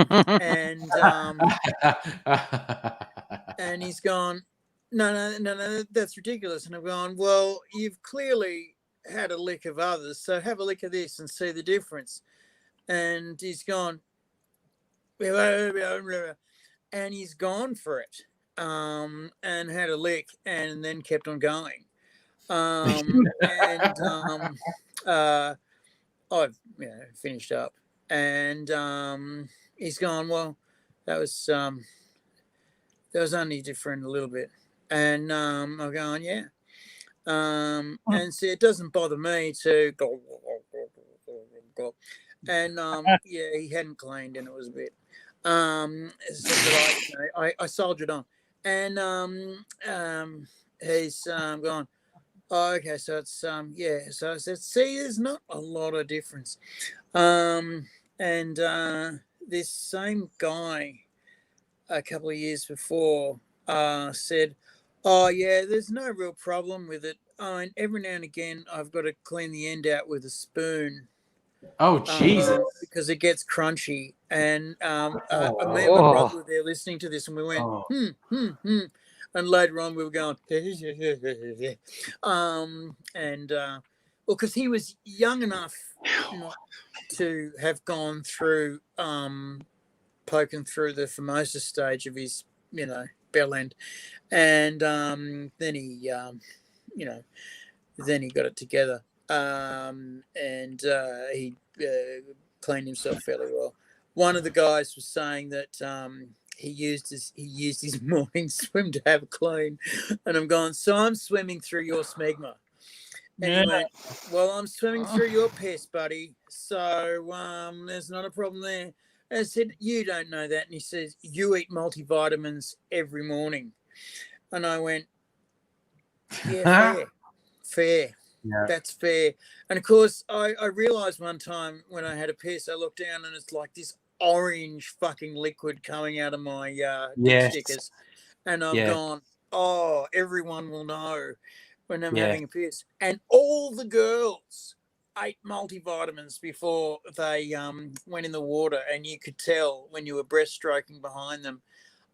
he's gone, no, that's ridiculous. And I've gone, well, you've clearly had a lick of others, so have a lick of this and see the difference. And he's gone, and he's gone for it, and had a lick and then kept on going. And I've finished up, and he's gone, well, that was only different a little bit, and I'm going, yeah, and see, it doesn't bother me to go, and yeah, he hadn't cleaned, and it was a bit, so I soldiered on, and he's gone. Oh, okay, so it's yeah. So I said, see, there's not a lot of difference. And this same guy a couple of years before said, oh yeah, there's no real problem with it. And every now and again, I've got to clean the end out with a spoon. Oh, Jesus. Because it gets crunchy. And me and my brother were there listening to this, and we went, And later on, we were going, and well, because he was young enough not to have gone through poking through the Formosa stage of his, bell end, and then he, then he got it together, and he cleaned himself fairly well. One of the guys was saying that he used his morning swim to have a clean, and I'm going, so I'm swimming through your smegma. And he went, well, I'm swimming through your piss, buddy. So there's not a problem there. And I said, you don't know that. And he says, you eat multivitamins every morning. And I went, yeah, fair. Yeah. That's fair. And of course, I realized one time when I had a piss, I looked down and it's like this orange fucking liquid coming out of my dick stickers. And I've gone, oh, everyone will know when I'm having a piss. And all the girls ate multivitamins before they went in the water, and you could tell when you were breaststroking behind them.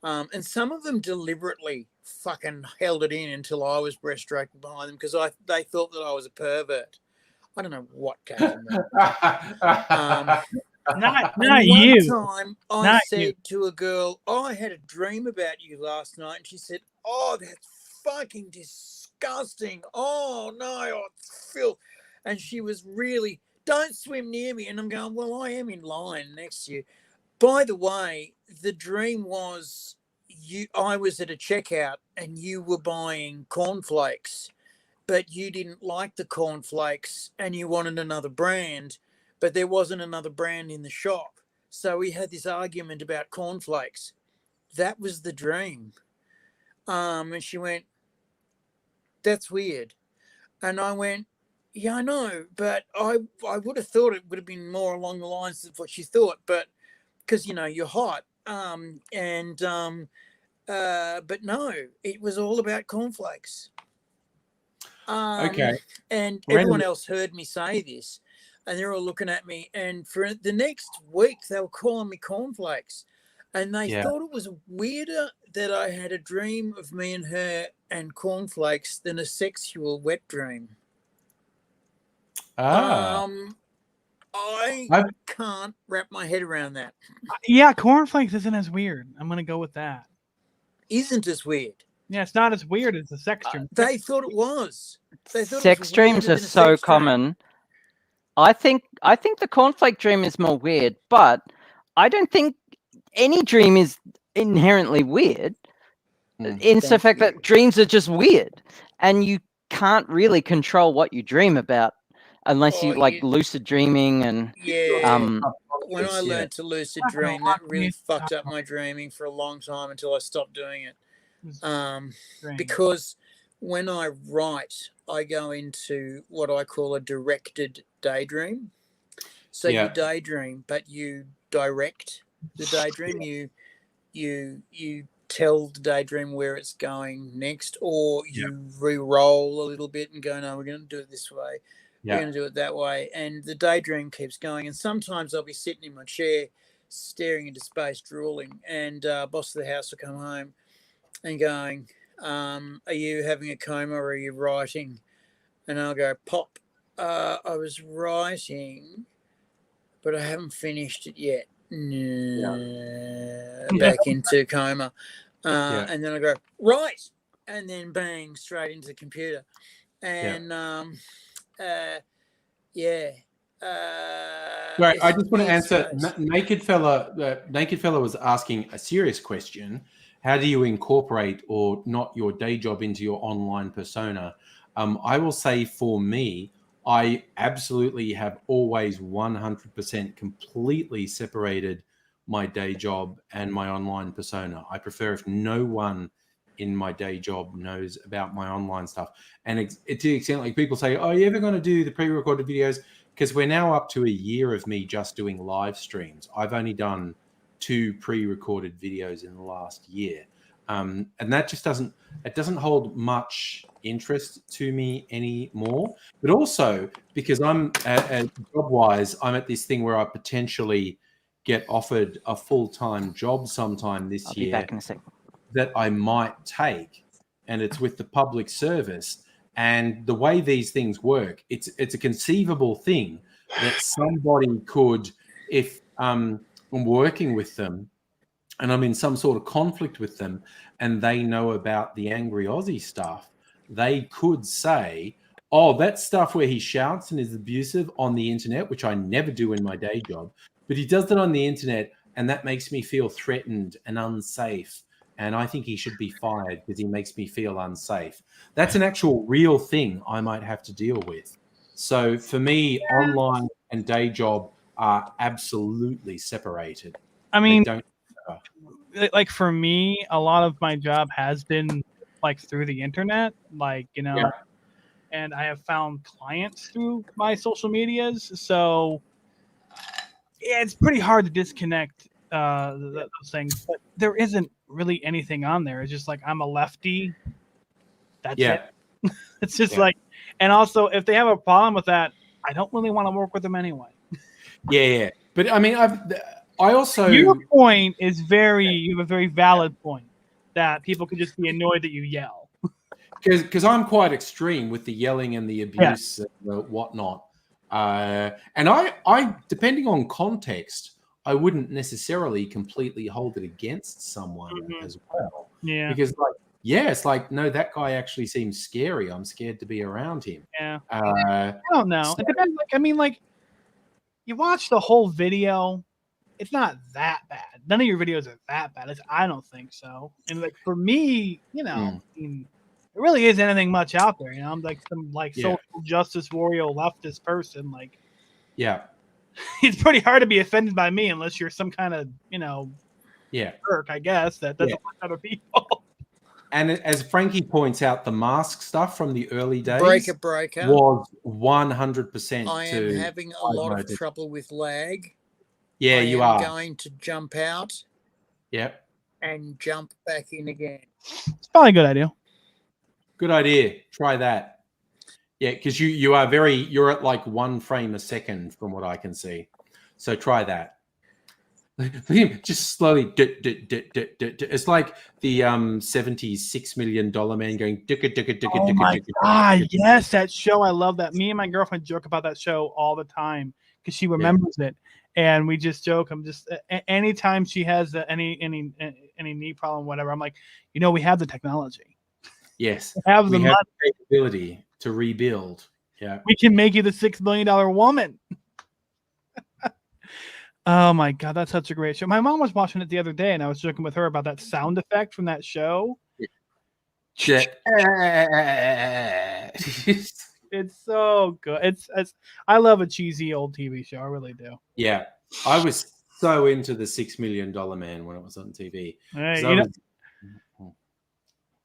And some of them deliberately fucking held it in until I was breaststroking behind them because they thought that I was a pervert. I don't know what came from that. Not you. One time I said to a girl, oh, I had a dream about you last night. And she said, oh, that's fucking disgusting. Oh, no, Phil. And she was really, don't swim near me. And I'm going, well, I am in line next to you. By the way, the dream was I was at a checkout and you were buying cornflakes, but you didn't like the cornflakes and you wanted another brand, but there wasn't another brand in the shop. So we had this argument about cornflakes. That was the dream. And she went, that's weird. And I went, yeah, I know, but I would have thought it would have been more along the lines of what she thought, but because, you're hot. But no, it was all about cornflakes. Okay. And everyone else heard me say this, and they're all looking at me. And for the next week, they were calling me cornflakes. And they thought it was weirder that I had a dream of me and her and cornflakes than a sexual wet dream. I can't wrap my head around that. Yeah, cornflakes isn't as weird. I'm going to go with that. Isn't as weird. Yeah, it's not as weird as the sex dream. They thought it was. Sex dreams are so common. I think the cornflake dream is more weird, but I don't think any dream is inherently weird. In the fact that dreams are just weird, and you can't really control what you dream about unless you lucid dreaming and when I learned to lucid dream, that really fucked up my dreaming for a long time until I stopped doing it. Because when I write, I go into what I call a directed daydream. So you daydream, but you direct the daydream. You tell the daydream where it's going next, or you re-roll a little bit and go, no, we're going to do it this way. We're going to do it that way. And the daydream keeps going. And sometimes I'll be sitting in my chair staring into space, drooling, and boss of the house will come home and going, are you having a coma or are you writing? And I'll go, Pop, I was writing, but I haven't finished it yet. Back into coma. And then I go, right. And then bang, straight into the computer. And Right, I just want to answer. Naked fella was asking a serious question. How do you incorporate or not your day job into your online persona? I will say for me, I absolutely have always 100% completely separated my day job and my online persona. I prefer if no one in my day job knows about my online stuff. And to the extent like people say, "Oh, are you ever going to do the pre-recorded videos?" Because we're now up to a year of me just doing live streams. I've only done 2 pre-recorded videos in the last year. And that just doesn't hold much interest to me anymore. But also because I'm job-wise, I'm at this thing where I potentially get offered a full-time job sometime this year. I'll be back in a second. That I might take, and it's with the public service. And the way these things work, it's a conceivable thing that somebody could, if I'm working with them and I'm in some sort of conflict with them and they know about the Angry Aussie stuff, they could say, "Oh, that stuff where he shouts and is abusive on the internet," which I never do in my day job, but he does that on the internet and that makes me feel threatened and unsafe. And I think he should be fired because he makes me feel unsafe. That's an actual real thing I might have to deal with. So for me, online and day job are absolutely separated. I mean, like for me, a lot of my job has been like through the internet, like, you know, and I have found clients through my social medias. So yeah, it's pretty hard to disconnect those things, but there isn't really anything on there. It's just like, I'm a lefty. That's it. It's just like, and also if they have a problem with that, I don't really want to work with them anyway. Yeah. But I mean, I also, your point is you have a very valid point that people could just be annoyed that you yell. Because I'm quite extreme with the yelling and the abuse and the whatnot. And I, depending on context, I wouldn't necessarily completely hold it against someone as well. Yeah. Because it's like, no, that guy actually seems scary. I'm scared to be around him. Yeah. I don't know. So, it depends. Like, I mean, like, you watch the whole video, it's not that bad. None of your videos are that bad. I don't think so. And like for me, you know, I mean, there really isn't anything much out there. You know, I'm like some social justice warrior leftist person. Like, it's pretty hard to be offended by me unless you're some kind of, you know, jerk, I guess, that doesn't like other people. And as Frankie points out, the mask stuff from the early days breaker was 100%. I am having a lot of trouble with lag. Yeah, you are going to jump out. Yep. And jump back in again. It's probably a good idea. Good idea. Try that. Yeah, because you're at like 1 frame a second from what I can see. So try that. Just slowly. It's like the 70s $6 million man going. Oh my God! Yes, that show. I love that. Me and my girlfriend joke about that show all the time because she remembers it, and we just joke. I'm just anytime she has any knee problem, whatever. I'm like, you know, we have the technology. Yes, we have the capability to rebuild. Yeah, we can make you the $6 million woman. Oh my God, that's such a great show. My mom was watching it the other day, and I was joking with her about that sound effect from that show. It's so good. It's I love a cheesy old TV show. I really do. Yeah, I was so into the $6 Million Man when it was on TV.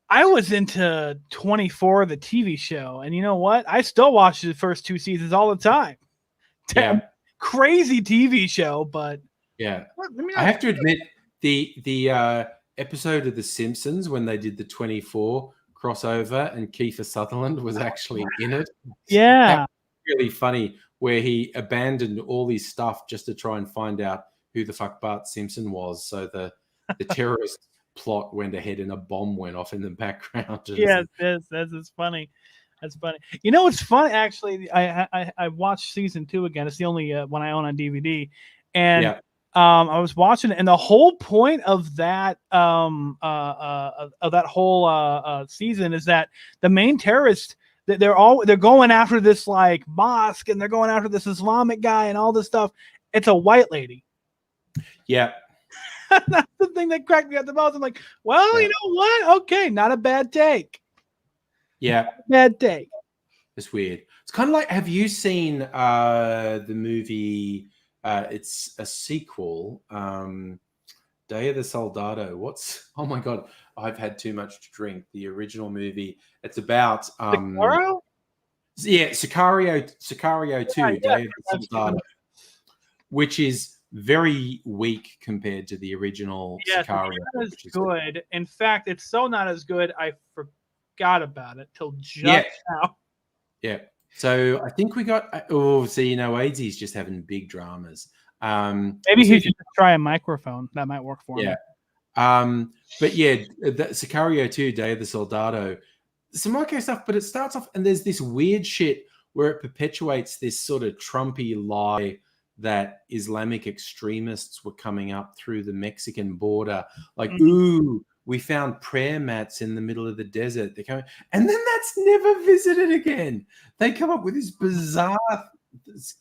I was into 24, the TV show, and you know what? I still watch the first 2 seasons all the time. Yeah. Crazy TV show, but I have to admit the episode of The Simpsons when they did the 24 crossover and Kiefer Sutherland was actually in it. Yeah, really funny where he abandoned all his stuff just to try and find out who the fuck Bart Simpson was. So the terrorist plot went ahead and a bomb went off in the background. Yes, that's funny. That's funny. You know, it's fun actually. I watched season 2 again. It's the only one I own on DVD, and I was watching it, and the whole point of that whole season is that the main terrorist they're going after this like mosque, and they're going after this Islamic guy and all this stuff. It's a white lady. Yeah. That's the thing that cracked me up the most. I'm like, well, you know what? Okay, not a bad take. Yeah. Bad take. It's weird. It's kind of like, have you seen the movie? It's a sequel, Day of the Soldado. Oh my God, I've had too much to drink. The original movie. It's about Sicario? Yeah, Sicario 2, Day of the Soldado, which is very weak compared to the original Sicario. Not as good. In fact, it's so not as good, I forgot about it till just now. Yeah. So I think we got. AIDzee's just having big dramas. Maybe he should try a microphone. That might work for him. But yeah, Sicario 2, Day of the Soldado, some okay stuff, but it starts off and there's this weird shit where it perpetuates this sort of Trumpy lie that Islamic extremists were coming up through the Mexican border. Like, ooh, we found prayer mats in the middle of the desert. They're coming, and then that's never visited again. They come up with this bizarre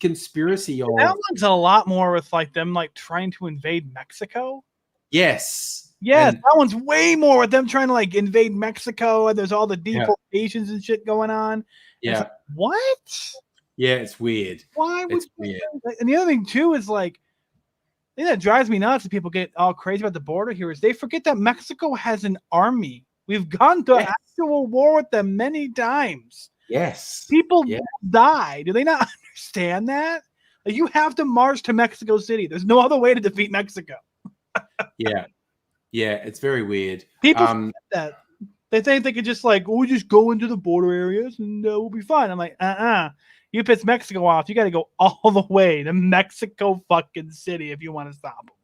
conspiracy. That one's a lot more with like them like trying to invade Mexico. Yes. Yes, that one's way more with them trying to like invade Mexico, and there's all the deportations and shit going on. Yeah. Like, what? Yeah, it's weird. Why would it's weird? And the other thing too is like, the thing that drives me nuts, and people get all crazy about the border here, is they forget that Mexico has an army. We've gone to actual war with them many times. Yes. People die. Do they not understand that? Like, you have to march to Mexico City. There's no other way to defeat Mexico. Yeah, it's very weird. People forget that. They think they could just like, we just go into the border areas and we'll be fine. I'm like, You piss Mexico off, you got to go all the way to Mexico fucking City if you want to stop them.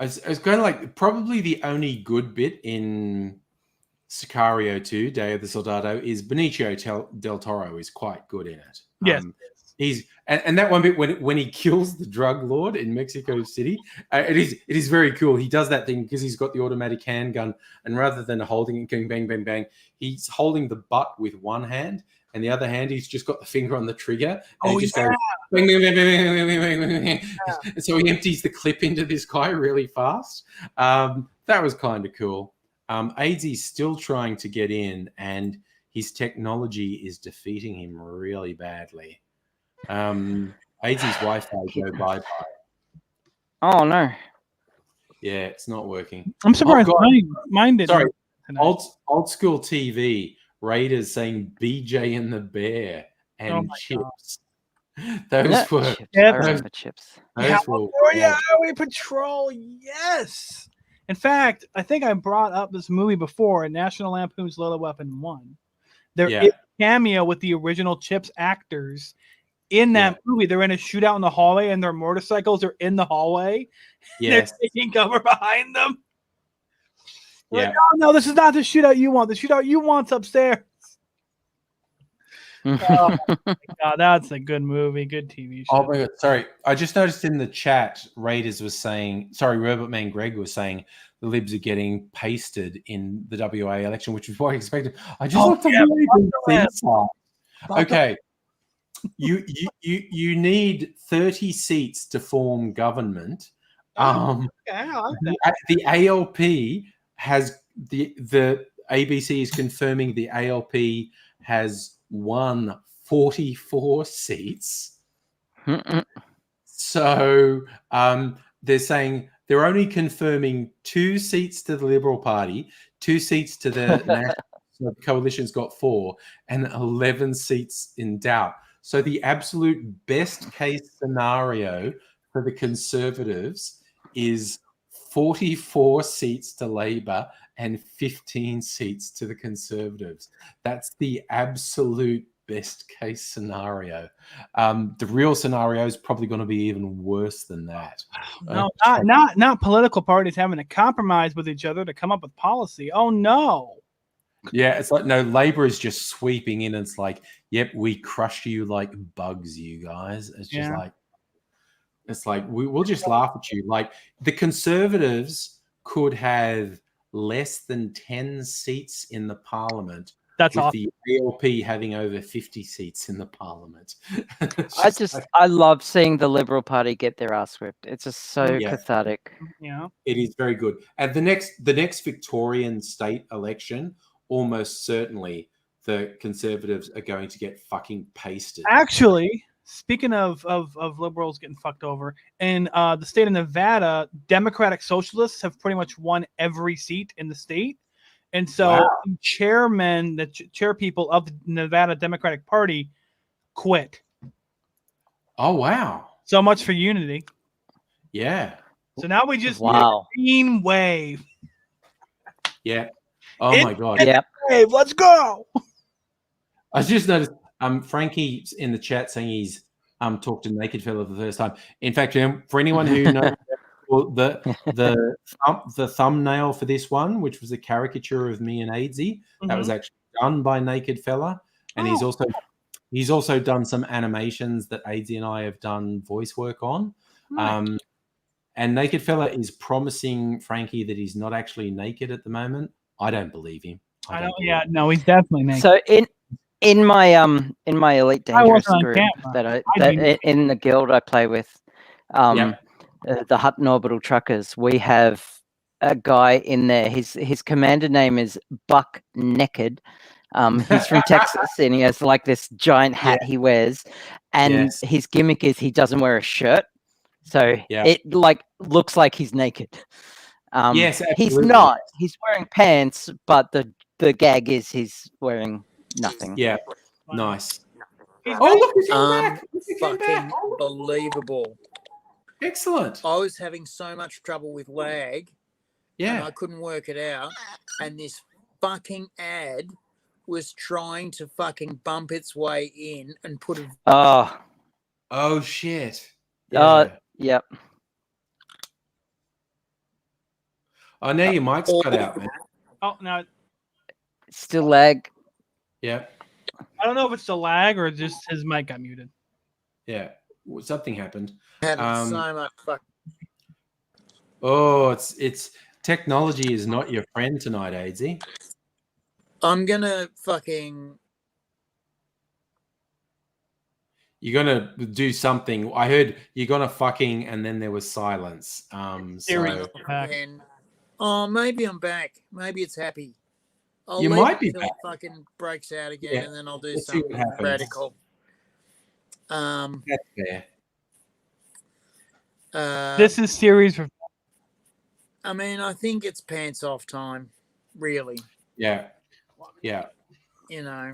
It's kind of like probably the only good bit in Sicario 2, Day of the Soldado, is Benicio del Toro is quite good in it. Yes. He's and that one bit when he kills the drug lord in Mexico City, it is very cool. He does that thing because he's got the automatic handgun, and rather than holding it going bang bang bang, he's holding the butt with one hand, and the other hand he's just got the finger on the trigger, and he just goes bang bang bang bang bang bang bang bang. And so he empties the clip into this guy really fast. That was kind of cool. AIDzee's still trying to get in, and his technology is defeating him really badly. AIDzee's Wi-Fi go bye-bye. Oh no. Yeah, it's not working. I'm surprised mine didn't. Sorry, old school TV. Raiders saying BJ and the Bear and Chips. Those were Chips. I remember Chips. California Highway Patrol. Yes. In fact, I think I brought up this movie before, National Lampoon's Lethal Weapon 1. There is a cameo with the original Chips actors in that movie. They're in a shootout in the hallway, and their motorcycles are in the hallway. Yes. They're taking cover behind them. Yeah. Like, no, this is not the shootout you want. The shootout you want's upstairs. Oh my God, that's a good movie, good TV show. Oh my God, sorry. I just noticed in the chat, Raiders was saying, Robot Man Greg was saying the Libs are getting pasted in the WA election, which is what I expected. I just looked at the okay. You need 30 seats to form government. The ALP has the ABC is confirming the ALP has won 44 seats. So they're saying they're only confirming 2 seats to the Liberal Party, 2 seats to the National Coalition's got 4, and 11 seats in doubt. So the absolute best case scenario for the Conservatives is 44 seats to Labor and 15 seats to the Conservatives. That's the absolute best case scenario. The real scenario is probably going to be even worse than that. No, not political parties having to compromise with each other to come up with policy. Oh no. Yeah, it's like, no, Labor is just sweeping in and it's like, yep, we crush you like bugs, you guys. It's just like, we'll just laugh at you. Like, the Conservatives could have less than 10 seats in the parliament That's with awesome. the ALP having over 50 seats in the parliament. I love seeing the Liberal Party get their ass whipped. It's just so cathartic. Yeah, it is very good. And the next Victorian state election, almost certainly the Conservatives are going to get fucking pasted. Actually, speaking of liberals getting fucked over, in the state of Nevada, Democratic Socialists have pretty much won every seat in the state. And so the chair people of the Nevada Democratic Party quit. Oh, wow. So much for unity. Yeah. So now we just need a green wave. Yeah. Oh, my God. Yeah. Wave, let's go. I just noticed Frankie in the chat saying he's talked to Naked Fella for the first time. In fact, for anyone who knows the thumbnail for this one, which was a caricature of me and AIDzee, that was actually done by Naked Fella, and he's also done some animations that AIDzee and I have done voice work on. And Naked Fella is promising Frankie that he's not actually naked at the moment. I don't believe him. No, he's definitely naked. So in my Elite Dangerous group that in the guild I play with, the Hutton Orbital Truckers, we have a guy in there. His commander name is Buck Naked. He's from Texas, and he has like this giant hat he wears, and his gimmick is he doesn't wear a shirt, so it like looks like he's naked. Yes, absolutely. He's not. He's wearing pants, but the gag is he's wearing nothing. Yeah, nice. Oh, look, he's back. Fucking believable. Excellent. I was having so much trouble with lag. And I couldn't work it out. And this fucking ad was trying to fucking bump its way in and put a... Oh, shit. Yep. Oh, now your mic's cut out, man. Oh, no. Still lag. Yeah. I don't know if it's the lag or just his mic got muted. Yeah. Something happened. Having so much fuck. Oh, it's technology is not your friend tonight, AIDzee. I'm gonna fucking... You're gonna do something. I heard you're gonna fucking, and then there was silence. Oh, maybe I'm back. Maybe it's happy. You might be back. It fucking breaks out again, and then I'll do something radical. That's fair. This is series. I mean, I think it's pants off time, really. Yeah. You know,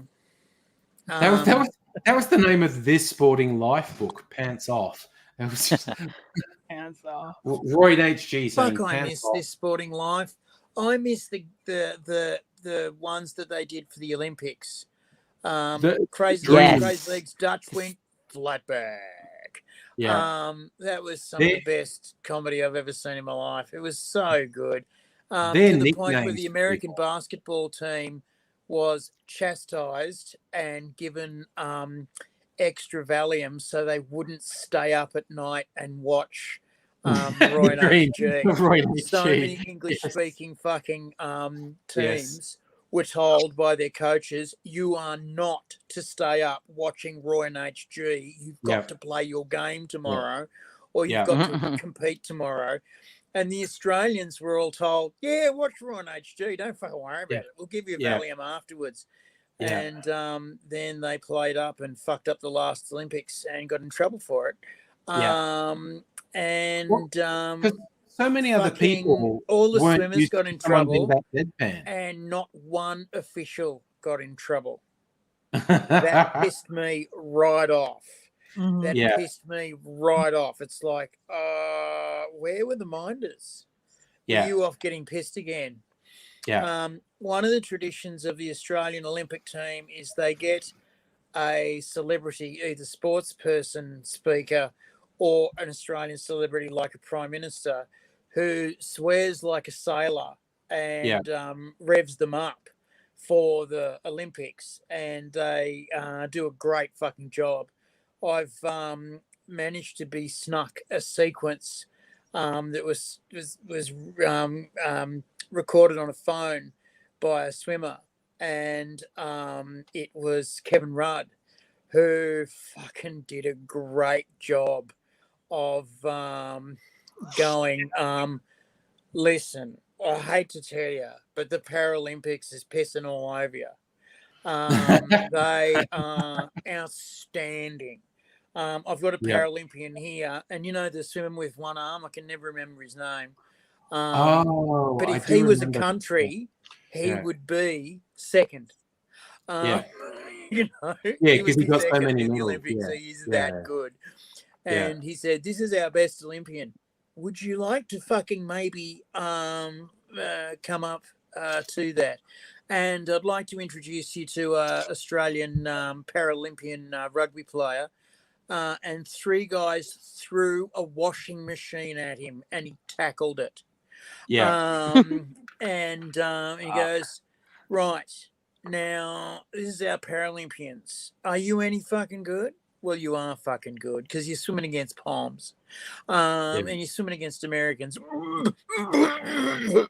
that was the name of this sporting life book, Pants Off. It was just Pants Off. Roy and HG saying, "Fuck, I miss this sporting life. I miss the ones that they did for the Olympics. Crazy Legs Dutch went flatback. Yeah. That was some of the best comedy I've ever seen in my life. It was so good. To the point where the American basketball team was chastised and given extra Valium so they wouldn't stay up at night and watch Roy and HG. So many English-speaking fucking teams were told by their coaches, you are not to stay up watching Roy and HG. You've got to play your game tomorrow or you've got to compete tomorrow. And the Australians were all told, watch Roy and HG. Don't fucking worry about it. We'll give you a Valium afterwards. Yeah. And then they played up and fucked up the last Olympics and got in trouble for it. So many other people, all the swimmers got in trouble, and not one official got in trouble. That pissed me right off. Pissed me right off. It's like, where were the minders? Were you off getting pissed again? Yeah. One of the traditions of the Australian Olympic team is they get a celebrity, either sports person, speaker, or an Australian celebrity like a prime minister, who swears like a sailor and revs them up for the Olympics, and they do a great fucking job. I've managed to be snuck a sequence that was recorded on a phone by a swimmer and it was Kevin Rudd, who fucking did a great job of going, listen, I hate to tell you, but the Paralympics is pissing all over you. They are outstanding. I've got a Paralympian here, and you know the swimmer with one arm. I can never remember his name. But if he was a country, he would be second. You know, he would be second in the Olympics. He's that good. And he said, "This is our best Olympian. Would you like to fucking maybe come up to that?" And I'd like to introduce you to Australian Paralympian rugby player. And 3 guys threw a washing machine at him, and he tackled it. And he goes, "Right, now, this is our Paralympians. Are you any fucking good? Well, you are fucking good because you're swimming against Poms. And you're swimming against Americans."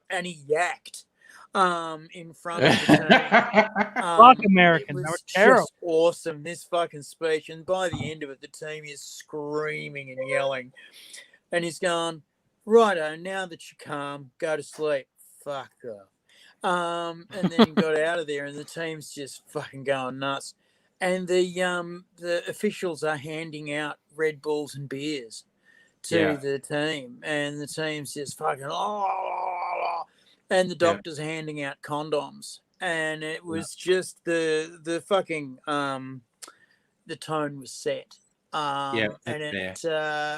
And he yacked in front of the team. Fuck Americans. It That was was terrible. just awesome, this fucking speech. And by the end of it, the team is screaming and yelling. And he's going, "Righto, now that you're calm, go to sleep." Fuck off. And then he got out of there, and the team's just fucking going nuts. And the officials are handing out Red Bulls and beers to the team, and the team's just fucking and the doctor's handing out condoms, and it was just the fucking the tone was set. And it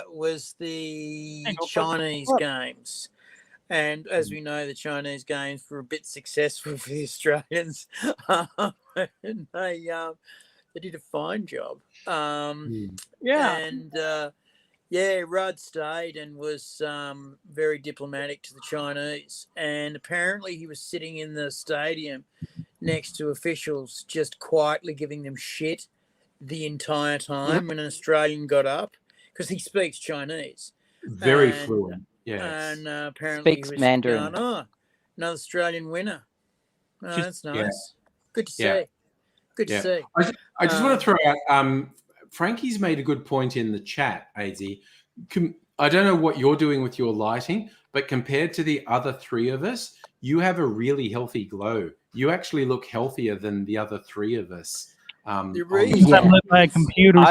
was the Chinese games. And as we know, the Chinese games were a bit successful for the Australians. And they did a fine job. Rudd stayed and was very diplomatic to the Chinese. And apparently he was sitting in the stadium next to officials, just quietly giving them shit the entire time when an Australian got up, because he speaks Chinese. Very fluent. And apparently Speaks Mandarin. Going, another Australian winner. Oh, that's nice. Good to see. Good to see. I just want to throw out, Frankie's made a good point in the chat, AIDzee. I don't know what you're doing with your lighting, but compared to the other 3 of us, you have a really healthy glow. You actually look healthier than the other 3 of us. The reason I'm lit by a computer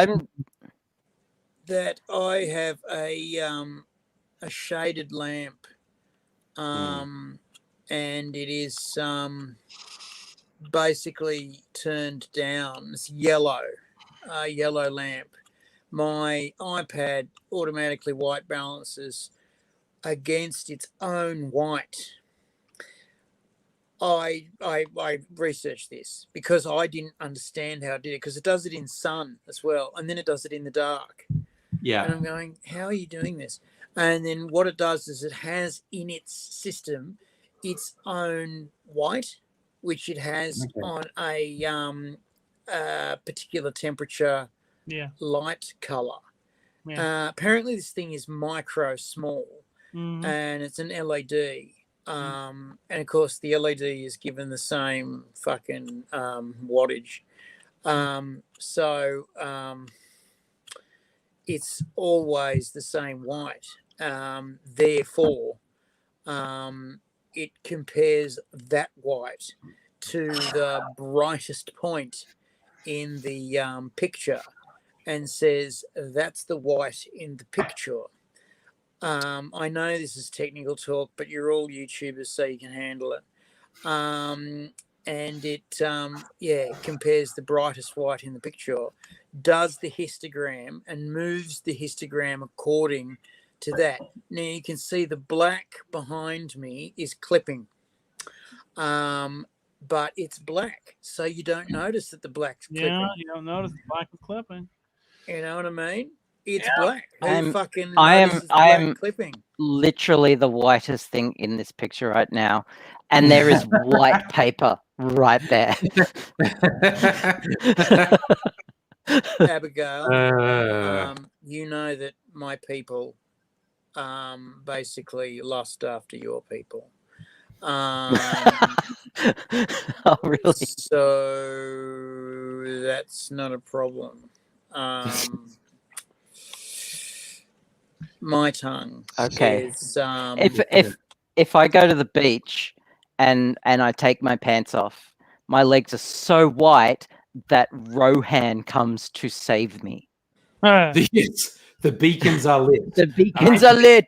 that I have a shaded lamp, and it is basically turned down. It's yellow lamp. My iPad automatically white balances against its own white. I researched this because I didn't understand how it did it, because it does it in sun as well, and then it does it in the dark. And I'm going, how are you doing this? And then what it does is it has in its system its own white, which it has on a particular temperature light color. Apparently this thing is micro small, and it's an LED. And of course the LED is given the same fucking wattage. So it's always the same white. Therefore, it compares that white to the brightest point in the picture and says that's the white in the picture. I know this is technical talk, but you're all YouTubers, so you can handle it. And it, compares the brightest white in the picture, does the histogram, and moves the histogram according to that. Now you can see the black behind me is clipping, but it's black, so you don't notice that the black's clipping. Yeah, you don't notice the black is clipping. You know what I mean? It's black. I am clipping. Literally the whitest thing in this picture right now, and there is white paper right there. Abigail, you know that my people basically lust after your people. Oh, really? So that's not a problem. My tongue. Okay. Is, If I go to the beach and I take my pants off, my legs are so white that Rohan comes to save me. The beacons are lit. The beacons are lit.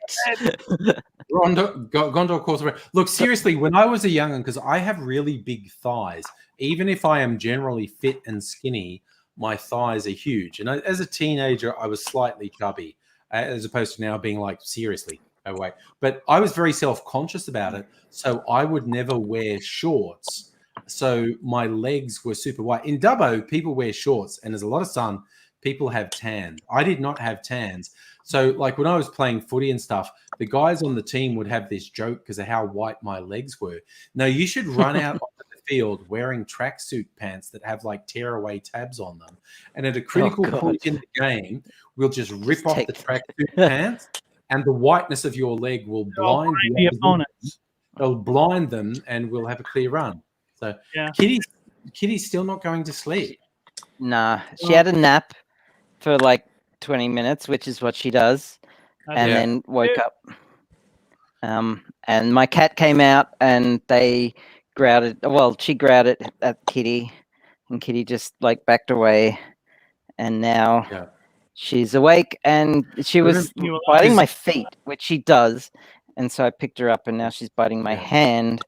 Gondor calls around. Look, seriously, when I was a young'un, because I have really big thighs, even if I am generally fit and skinny, my thighs are huge. And as a teenager, I was slightly chubby, as opposed to now being like, seriously, no way. But I was very self-conscious about it, so I would never wear shorts. So my legs were super white. In Dubbo, people wear shorts, and there's a lot of sun. People have tan. I did not have tans. So, like when I was playing footy and stuff, the guys on the team would have this joke because of how white my legs were. No, you should run out onto the field wearing tracksuit pants that have like tearaway tabs on them. And at a critical point in the game, we'll just rip off the tracksuit pants, and the whiteness of your leg will blind the opponents. They'll blind them, and we'll have a clear run. So, yeah. Kitty's still not going to sleep. Nah, she had a nap for like 20 minutes, which is what she does, and then woke up. And my cat came out and they growled. Well, she growled at Kitty, and Kitty just like backed away. And now she's awake, and she was biting my feet, which she does. And so I picked her up, and now she's biting my hand,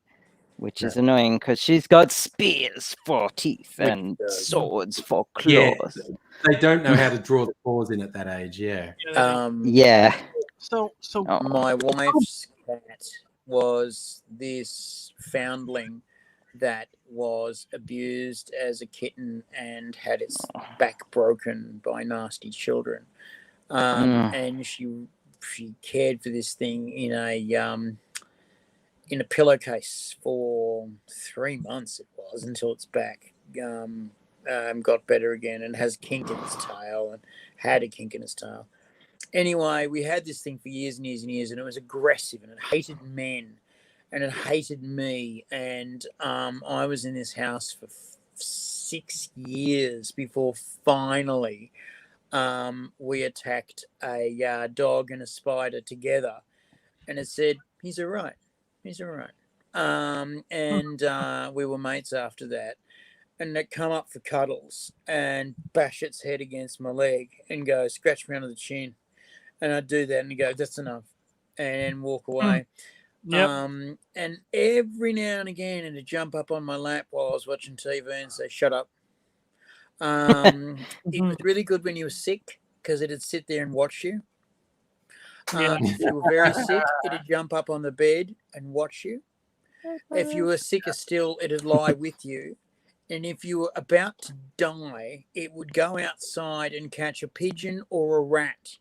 which is annoying because she's got spears for teeth and swords for claws. Yeah. They don't know how to draw the claws in at that age. Yeah. So my wife's cat was this foundling that was abused as a kitten and had its back broken by nasty children. And she cared for this thing in a pillowcase for 3 months. It was until its back got better again and has a kink in its tail and had a kink in its tail. Anyway, we had this thing for years and years and years, and it was aggressive and it hated men and it hated me. And I was in this house for 6 years before finally we attacked a dog and a spider together. And it said, he's all right. He's all right. And we were mates after that. And they'd come up for cuddles and bash its head against my leg and go, scratch me under the chin. And I'd do that and he'd go, that's enough. And walk away. And every now and again it'd jump up on my lap while I was watching TV and say, shut up. It was really good when you were sick because it'd sit there and watch you. If you were very sick, it'd jump up on the bed and watch you. If you were sicker still, it'd lie with you. And if you were about to die, it would go outside and catch a pigeon or a rat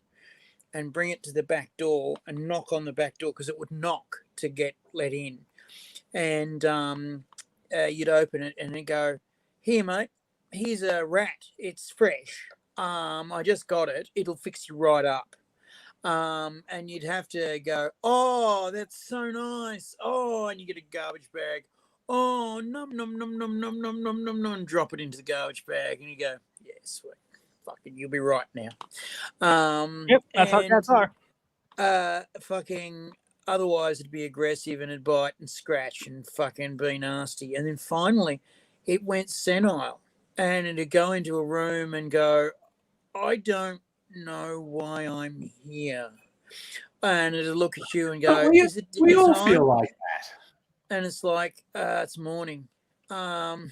and bring it to the back door and knock on the back door because it would knock to get let in. And you'd open it and it'd go, here, mate, here's a rat. It's fresh. I just got it. It'll fix you right up. And you'd have to go, oh, that's so nice. Oh, and you get a garbage bag. Oh, num, num, num, num, num, num, num, num, num, drop it into the garbage bag. And you go, yeah, sweet. Fucking, you'll be right now. That's how cats are. Fucking, otherwise it'd be aggressive and it'd bite and scratch and fucking be nasty. And then finally it went senile and it'd go into a room and go, I don't know why I'm here. And it'll look at you and go, is it dinner we all time? feel like that. And it's like, it's morning. Why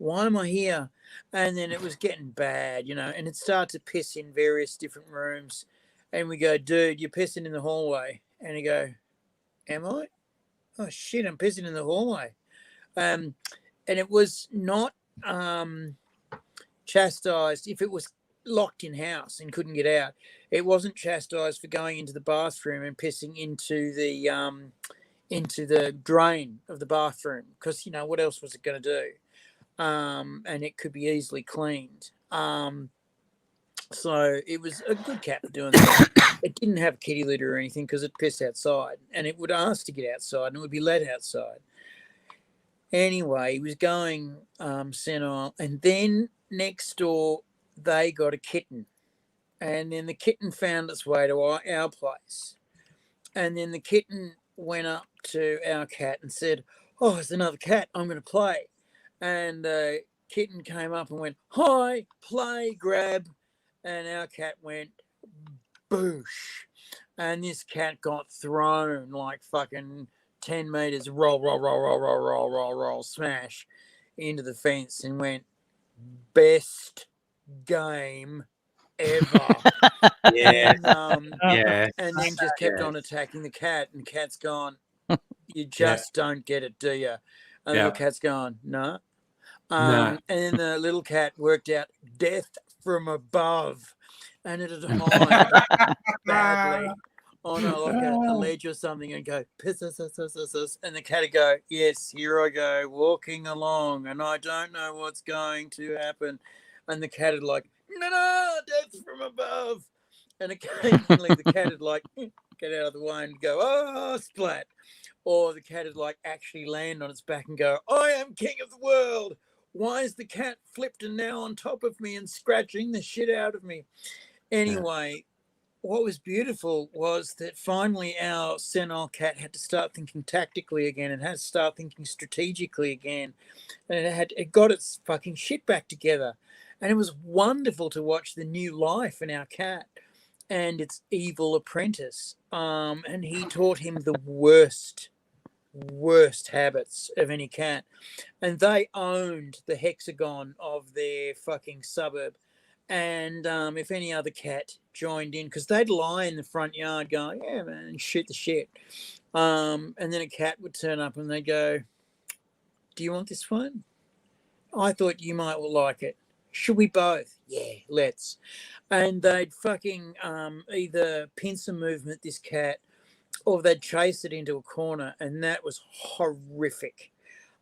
am I here? And then it was getting bad, and it started to piss in various different rooms. And we go, dude, you're pissing in the hallway. And you go, am I? Oh, shit, I'm pissing in the hallway. And it was not chastised if it was locked in house and couldn't get out. It wasn't chastised for going into the bathroom and pissing into the drain of the bathroom because, what else was it going to do? And it could be easily cleaned. So it was a good cat for doing that. It didn't have kitty litter or anything because it pissed outside, and it would ask to get outside, and it would be let outside. Anyway, he was going senile, and then next door they got a kitten, and then the kitten found its way to our place, and then the kitten went up to our cat and said, "Oh, it's another cat. I'm going to play." And the kitten came up and went, "Hi, play, grab," and our cat went, "Boosh," and this cat got thrown like fucking 10 meters, roll, smash into the fence, and went, "Best game ever." Yeah. And then just kept on attacking the cat, and the cat's gone, "You just don't get it, do you?" And the cat's gone, "No." And then the little cat worked out death from above, and it'd hide badly on a ledge or something and go, "Piss, and the cat would go, "Yes, here I go, walking along, and I don't know what's going to happen." And the cat would like, "No, death from above." And occasionally the cat would like get out of the way and go, "Oh, splat." Or the cat would like actually land on its back and go, "I am king of the world. Why is the cat flipped and now on top of me and scratching the shit out of me?" Anyway, what was beautiful was that finally our senile cat had to start thinking tactically again, and had to start thinking strategically again, and it got its fucking shit back together. And it was wonderful to watch the new life in our cat and its evil apprentice. And he taught him the worst habits of any cat. And they owned the hexagon of their fucking suburb. And if any other cat joined in, because they'd lie in the front yard going, "Yeah, man," and shoot the shit. And then a cat would turn up and they'd go, "Do you want this one? I thought you might like it. Should we both?" "Yeah, let's." And they'd fucking either pincer movement this cat, or they'd chase it into a corner, and that was horrific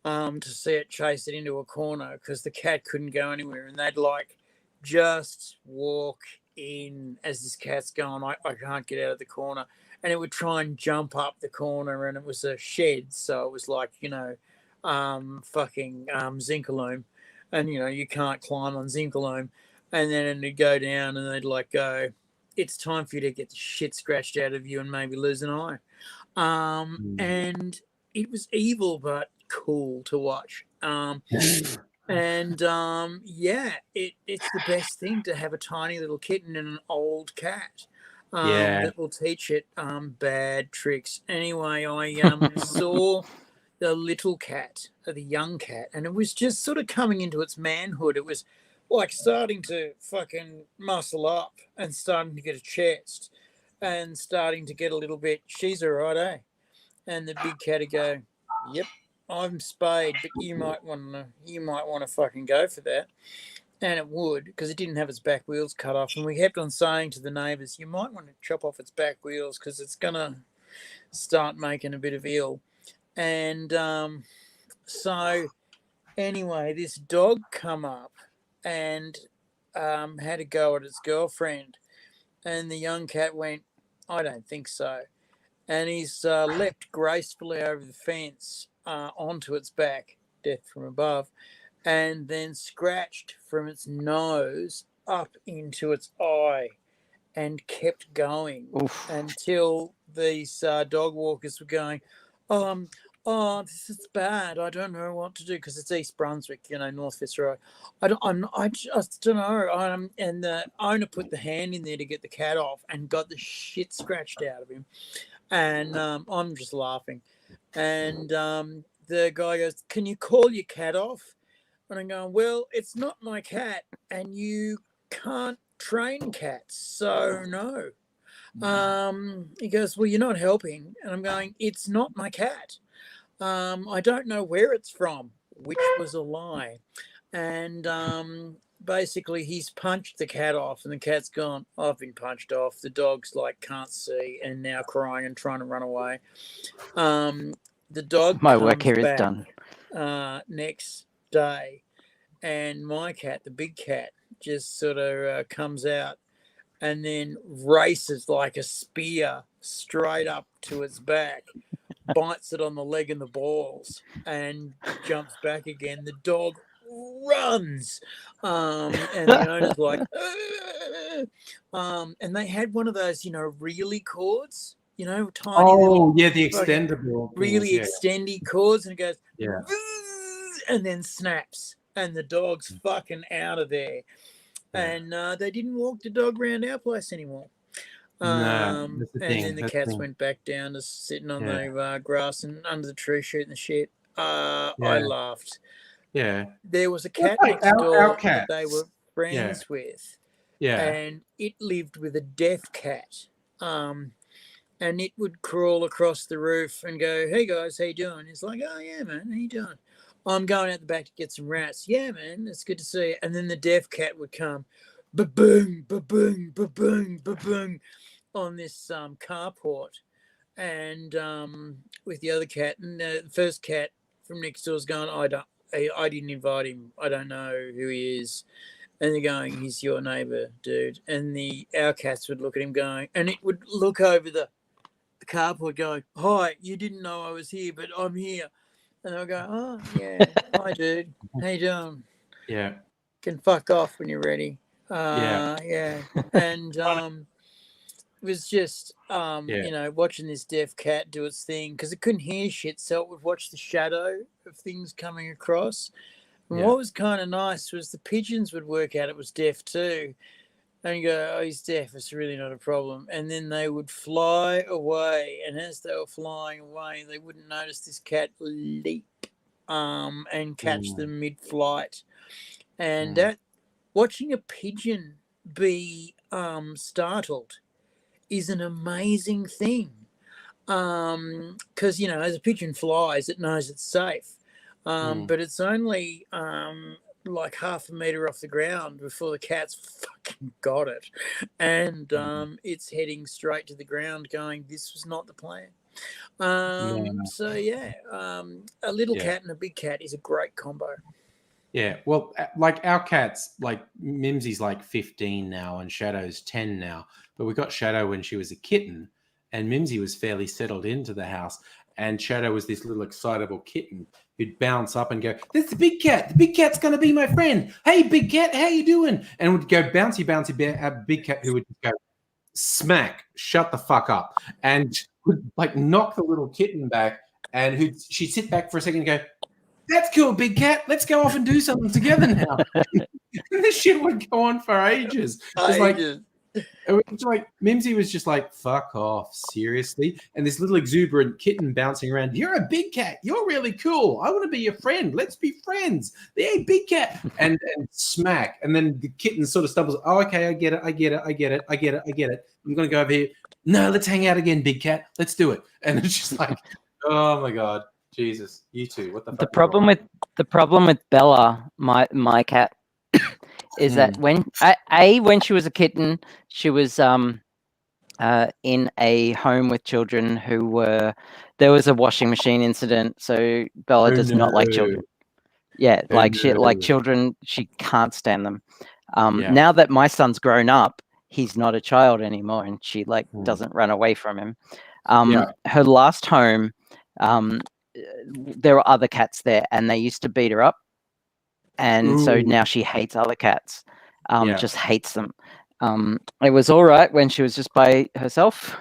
to see it chase it into a corner, because the cat couldn't go anywhere, and they'd like just walk in as this cat's going, I can't get out of the corner, and it would try and jump up the corner, and it was a shed, so it was like, fucking Zinc-a-loom, and you can't climb on Zinc-a-loom, and then it'd go down, and they'd like go, "It's time for you to get the shit scratched out of you and maybe lose an eye." And it was evil but cool to watch. And it's the best thing to have a tiny little kitten and an old cat that will teach it bad tricks. Anyway, I saw the little cat, the young cat, and it was just sort of coming into its manhood. It was like starting to fucking muscle up and starting to get a chest and starting to get a little bit, "She's all right, eh?" And the big cat would go, "Yep, I'm spayed, but you might want to fucking go for that." And it would, because it didn't have its back wheels cut off. And we kept on saying to the neighbours, "You might want to chop off its back wheels because it's going to start making a bit of ill." And so anyway, this dog come up and had a go at its girlfriend. And the young cat went, "I don't think so." And he's leapt gracefully over the fence onto its back, death from above, and then scratched from its nose up into its eye and kept going until these dog walkers were going, "Oh, this is bad. I don't know what to do," because it's East Brunswick, North Fitzroy. I just don't know. And the owner put the hand in there to get the cat off and got the shit scratched out of him. And I'm just laughing. And the guy goes, "Can you call your cat off?" And I'm going, "Well, it's not my cat, and you can't train cats, so no." He goes, "Well, you're not helping." And I'm going, "It's not my cat. I don't know where it's from," which was a lie. And basically he's punched the cat off, and the cat's gone, "I've been punched off." The dog's like can't see and now crying and trying to run away. The dog my work here is done. Next day, and my cat, the big cat, just sort of comes out and then races like a spear straight up to its back, bites it on the leg and the balls, and jumps back again. The dog runs, and the owner's like, and they had one of those, really cords, tiny little, the extendable, really extendy cords, and it goes, yeah, and then snaps, and the dog's fucking out of there. And they didn't walk the dog around our place anymore. And then the cats went back down to sitting on the grass and under the tree shooting the shit. I laughed. Yeah. There was a cat next door that they were friends with. Yeah. And it lived with a deaf cat. And it would crawl across the roof and go, "Hey guys, how you doing?" It's like, "Oh yeah, man, how you doing?" "I'm going out the back to get some rats." "Yeah, man, it's good to see you." And then the deaf cat would come, ba-boom, ba-boom, ba-boom, ba-boom, on this carport, and with the other cat. And the first cat from next door is going, I didn't invite him. I don't know who he is." And they're going, "He's your neighbour, dude." And our cats would look at him going, and it would look over the carport going, "Hi, you didn't know I was here, but I'm here." And they'll go, "Oh, yeah, hi, dude. How you doing?" Yeah. "Can fuck off when you're ready." Yeah. And it was just, watching this deaf cat do its thing, because it couldn't hear shit, so it would watch the shadow of things coming across. And what was kind of nice was the pigeons would work out it was deaf too. And you go, "Oh, he's deaf. It's really not a problem." And then they would fly away. And as they were flying away, they wouldn't notice this cat leap and catch them mid-flight. And that, watching a pigeon be startled is an amazing thing. Because, as a pigeon flies, it knows it's safe. But it's only like half a meter off the ground before the cat's fucking got it, and it's heading straight to the ground going, "This was not the plan." So a little cat and a big cat is a great combo. Well, like our cats, like Mimsy's like 15 now and Shadow's 10 now, but we got Shadow when she was a kitten, and Mimsy was fairly settled into the house, and Shadow was this little excitable kitten who'd bounce up and go, "There's the big cat. The big cat's going to be my friend. Hey, big cat, how you doing?" And would go bouncy, big cat who would just go, "Smack, shut the fuck up," and would like knock the little kitten back, and she'd sit back for a second and go, "That's cool, big cat. Let's go off and do something together now." And this shit would go on for ages. It's like Mimsy was just like, "Fuck off, seriously." And this little exuberant kitten bouncing around, "You're a big cat. You're really cool. I want to be your friend. Let's be friends. Hey, big cat." And smack. And then the kitten sort of stumbles. "Oh, okay, I get it. I'm going to go over here. No, let's hang out again, big cat. Let's do it." And it's just like, oh my God. Jesus, you two, what the fuck? The problem with Bella, my cat, is that when she was a kitten, she was in a home with children there was a washing machine incident, so Bella does not like children. Like children, she can't stand them. Now that my son's grown up, he's not a child anymore, and she doesn't run away from him. Her last home, there were other cats there, and they used to beat her up, and so now she hates other cats. Just hates them. It was all right when she was just by herself.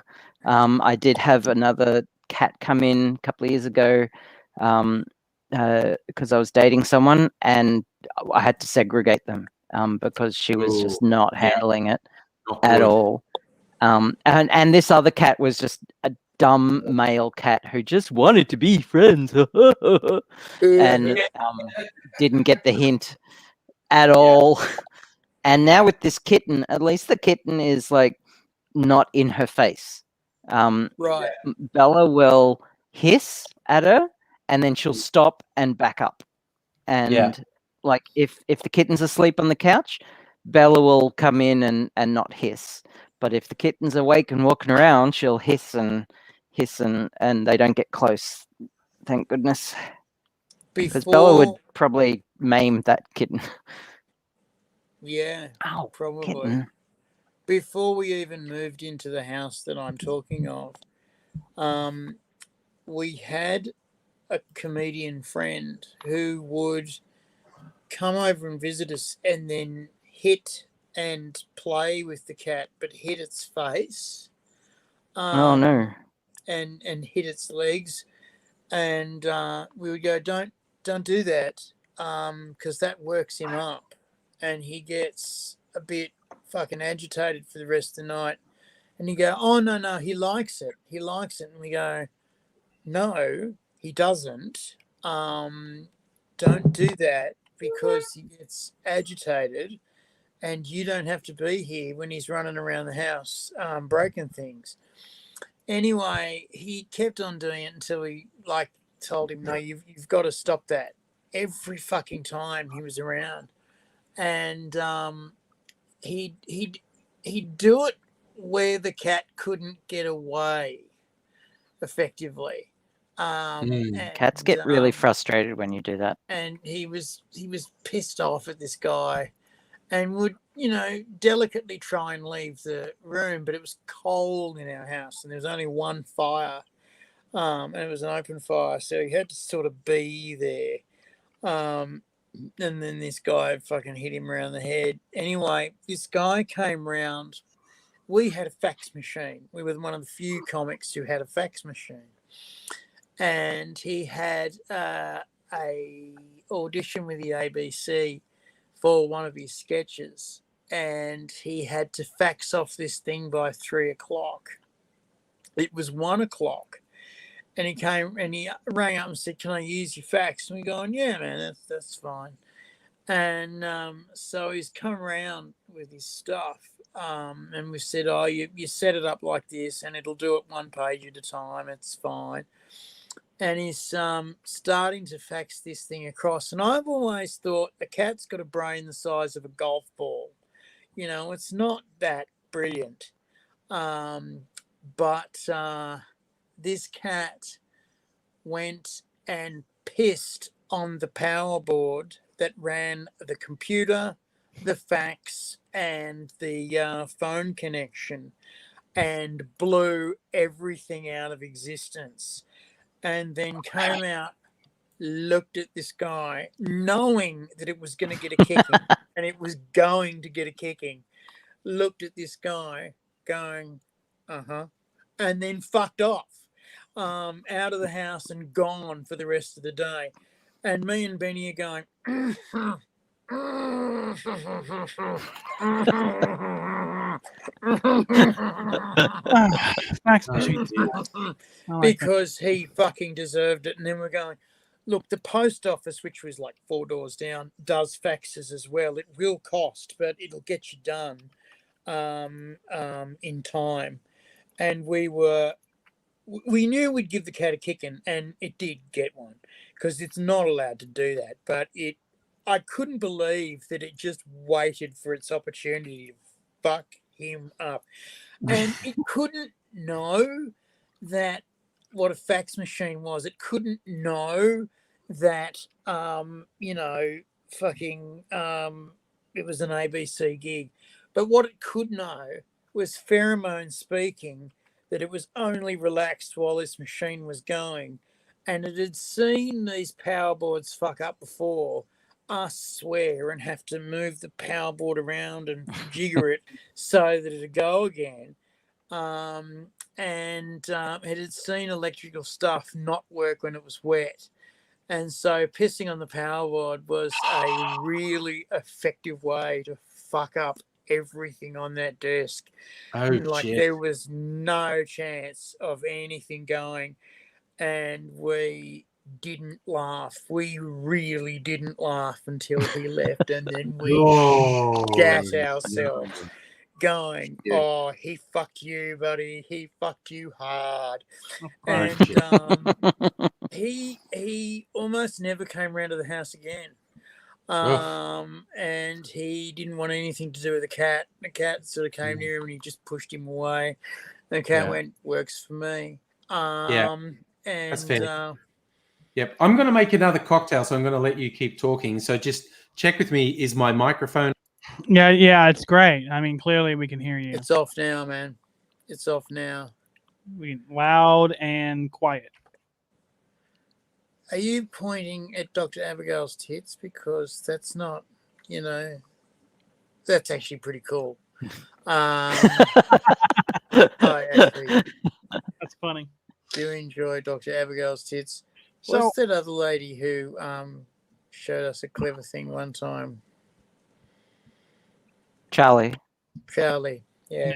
I did have another cat come in a couple of years ago because I was dating someone, and I had to segregate them because she was just not handling it at all. And this other cat was just a dumb male cat who just wanted to be friends and didn't get the hint at all. And now with this kitten, at least the kitten is like not in her face. Right. Bella will hiss at her, and then she'll stop and back up. And like if the kitten's asleep on the couch, Bella will come in and not hiss. But if the kitten's awake and walking around, she'll hiss and they don't get close. Thank goodness. Because Bella would probably maim that kitten. Yeah, probably. Kitten. before we even moved into the house that I'm talking of, we had a comedian friend who would come over and visit us and then hit and play with the cat, but hit its face. Oh no. And hit its legs, and we would go, don't do that, because that works him up, and he gets a bit fucking agitated for the rest of the night. And you go, oh no, he likes it, and we go, no, he doesn't. Don't do that, because he gets agitated, and you don't have to be here when he's running around the house breaking things. Anyway, he kept on doing it until we told him, no, you've got to stop that. Every fucking time he was around, and he'd do it where the cat couldn't get away effectively. Cats get really frustrated when you do that. And he was pissed off at this guy, and would, delicately try and leave the room, but it was cold in our house, and there was only one fire, and it was an open fire, so he had to sort of be there. And then this guy fucking hit him around the head. Anyway, this guy came round. We had a fax machine. We were one of the few comics who had a fax machine, and he had a audition with the AIDzee for one of his sketches, and he had to fax off this thing by 3:00. It was 1:00, and he came and he rang up and said, "Can I use your fax?" And we going, "Yeah, man, that's fine." And so he's come around with his stuff, and we said, "Oh, you set it up like this, and it'll do it one page at a time. It's fine." And he's starting to fax this thing across. And I've always thought a cat's got a brain the size of a golf ball. It's not that brilliant. But this cat went and pissed on the power board that ran the computer, the fax, and the phone connection, and blew everything out of existence. And then came out, looked at this guy, knowing that it was going to get a kicking, and it was going to get a kicking. Looked at this guy, going, and then fucked off out of the house and gone for the rest of the day. And me and Benny are going, because he fucking deserved it. And then we're going, look, the post office, which was like 4 doors down, does faxes as well. It will cost, but it'll get you done in time. And we knew we'd give the cat a kicking, and it did get one, because it's not allowed to do that. But I couldn't believe that it just waited for its opportunity to fuck him up. And it couldn't know that what a fax machine was. It couldn't know that, it was an ABC gig. But what it could know was pheromone speaking that it was only relaxed while this machine was going. And it had seen these power boards fuck up before, I swear, and have to move the power board around and jigger it so that it'd go again. It had seen electrical stuff not work when it was wet. And so pissing on the power board was a really effective way to fuck up everything on that desk. There was no chance of anything going, and we didn't laugh. We really didn't laugh until he left, and then we shat ourselves, going, "Oh, he fucked you, buddy. He fucked you hard." And he almost never came round to the house again. And he didn't want anything to do with the cat. The cat sort of came near him, and he just pushed him away. The cat went, "Works for me." And that's fair. Yep. I'm going to make another cocktail, so I'm going to let you keep talking. So just check with me. Is my microphone? Yeah, it's great. I mean, clearly we can hear you. It's off now, man. It's off now. Loud and quiet. Are you pointing at Dr. Abigail's tits? Because that's not, that's actually pretty cool. I actually That's funny. do enjoy Dr. Abigail's tits. So, What's that other lady who showed us a clever thing one time? Charlie. Yeah.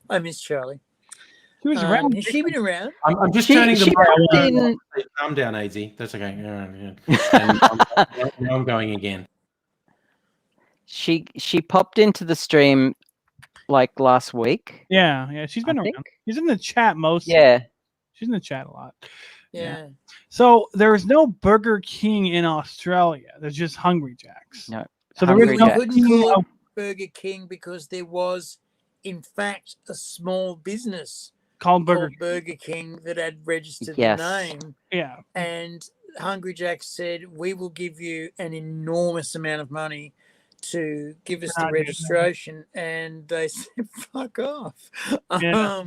I miss Charlie. she was around. Has she been around? I'm just turning the popped mic. in. Calm down, AIDzee. That's okay. And now I'm going again. She popped into the stream like last week. Yeah, she's been around. She's in the chat most. Yeah, she's in the chat a lot. Yeah. So there's no Burger King in Australia. There's just Hungry Jack's. No. So there is We no couldn't call it Burger King because there was, in fact, a small business called Burger King that had registered Yes. the name. Yeah. And Hungry Jack said, we will give you an enormous amount of money to give us the registration. And they said, fuck off. Yeah.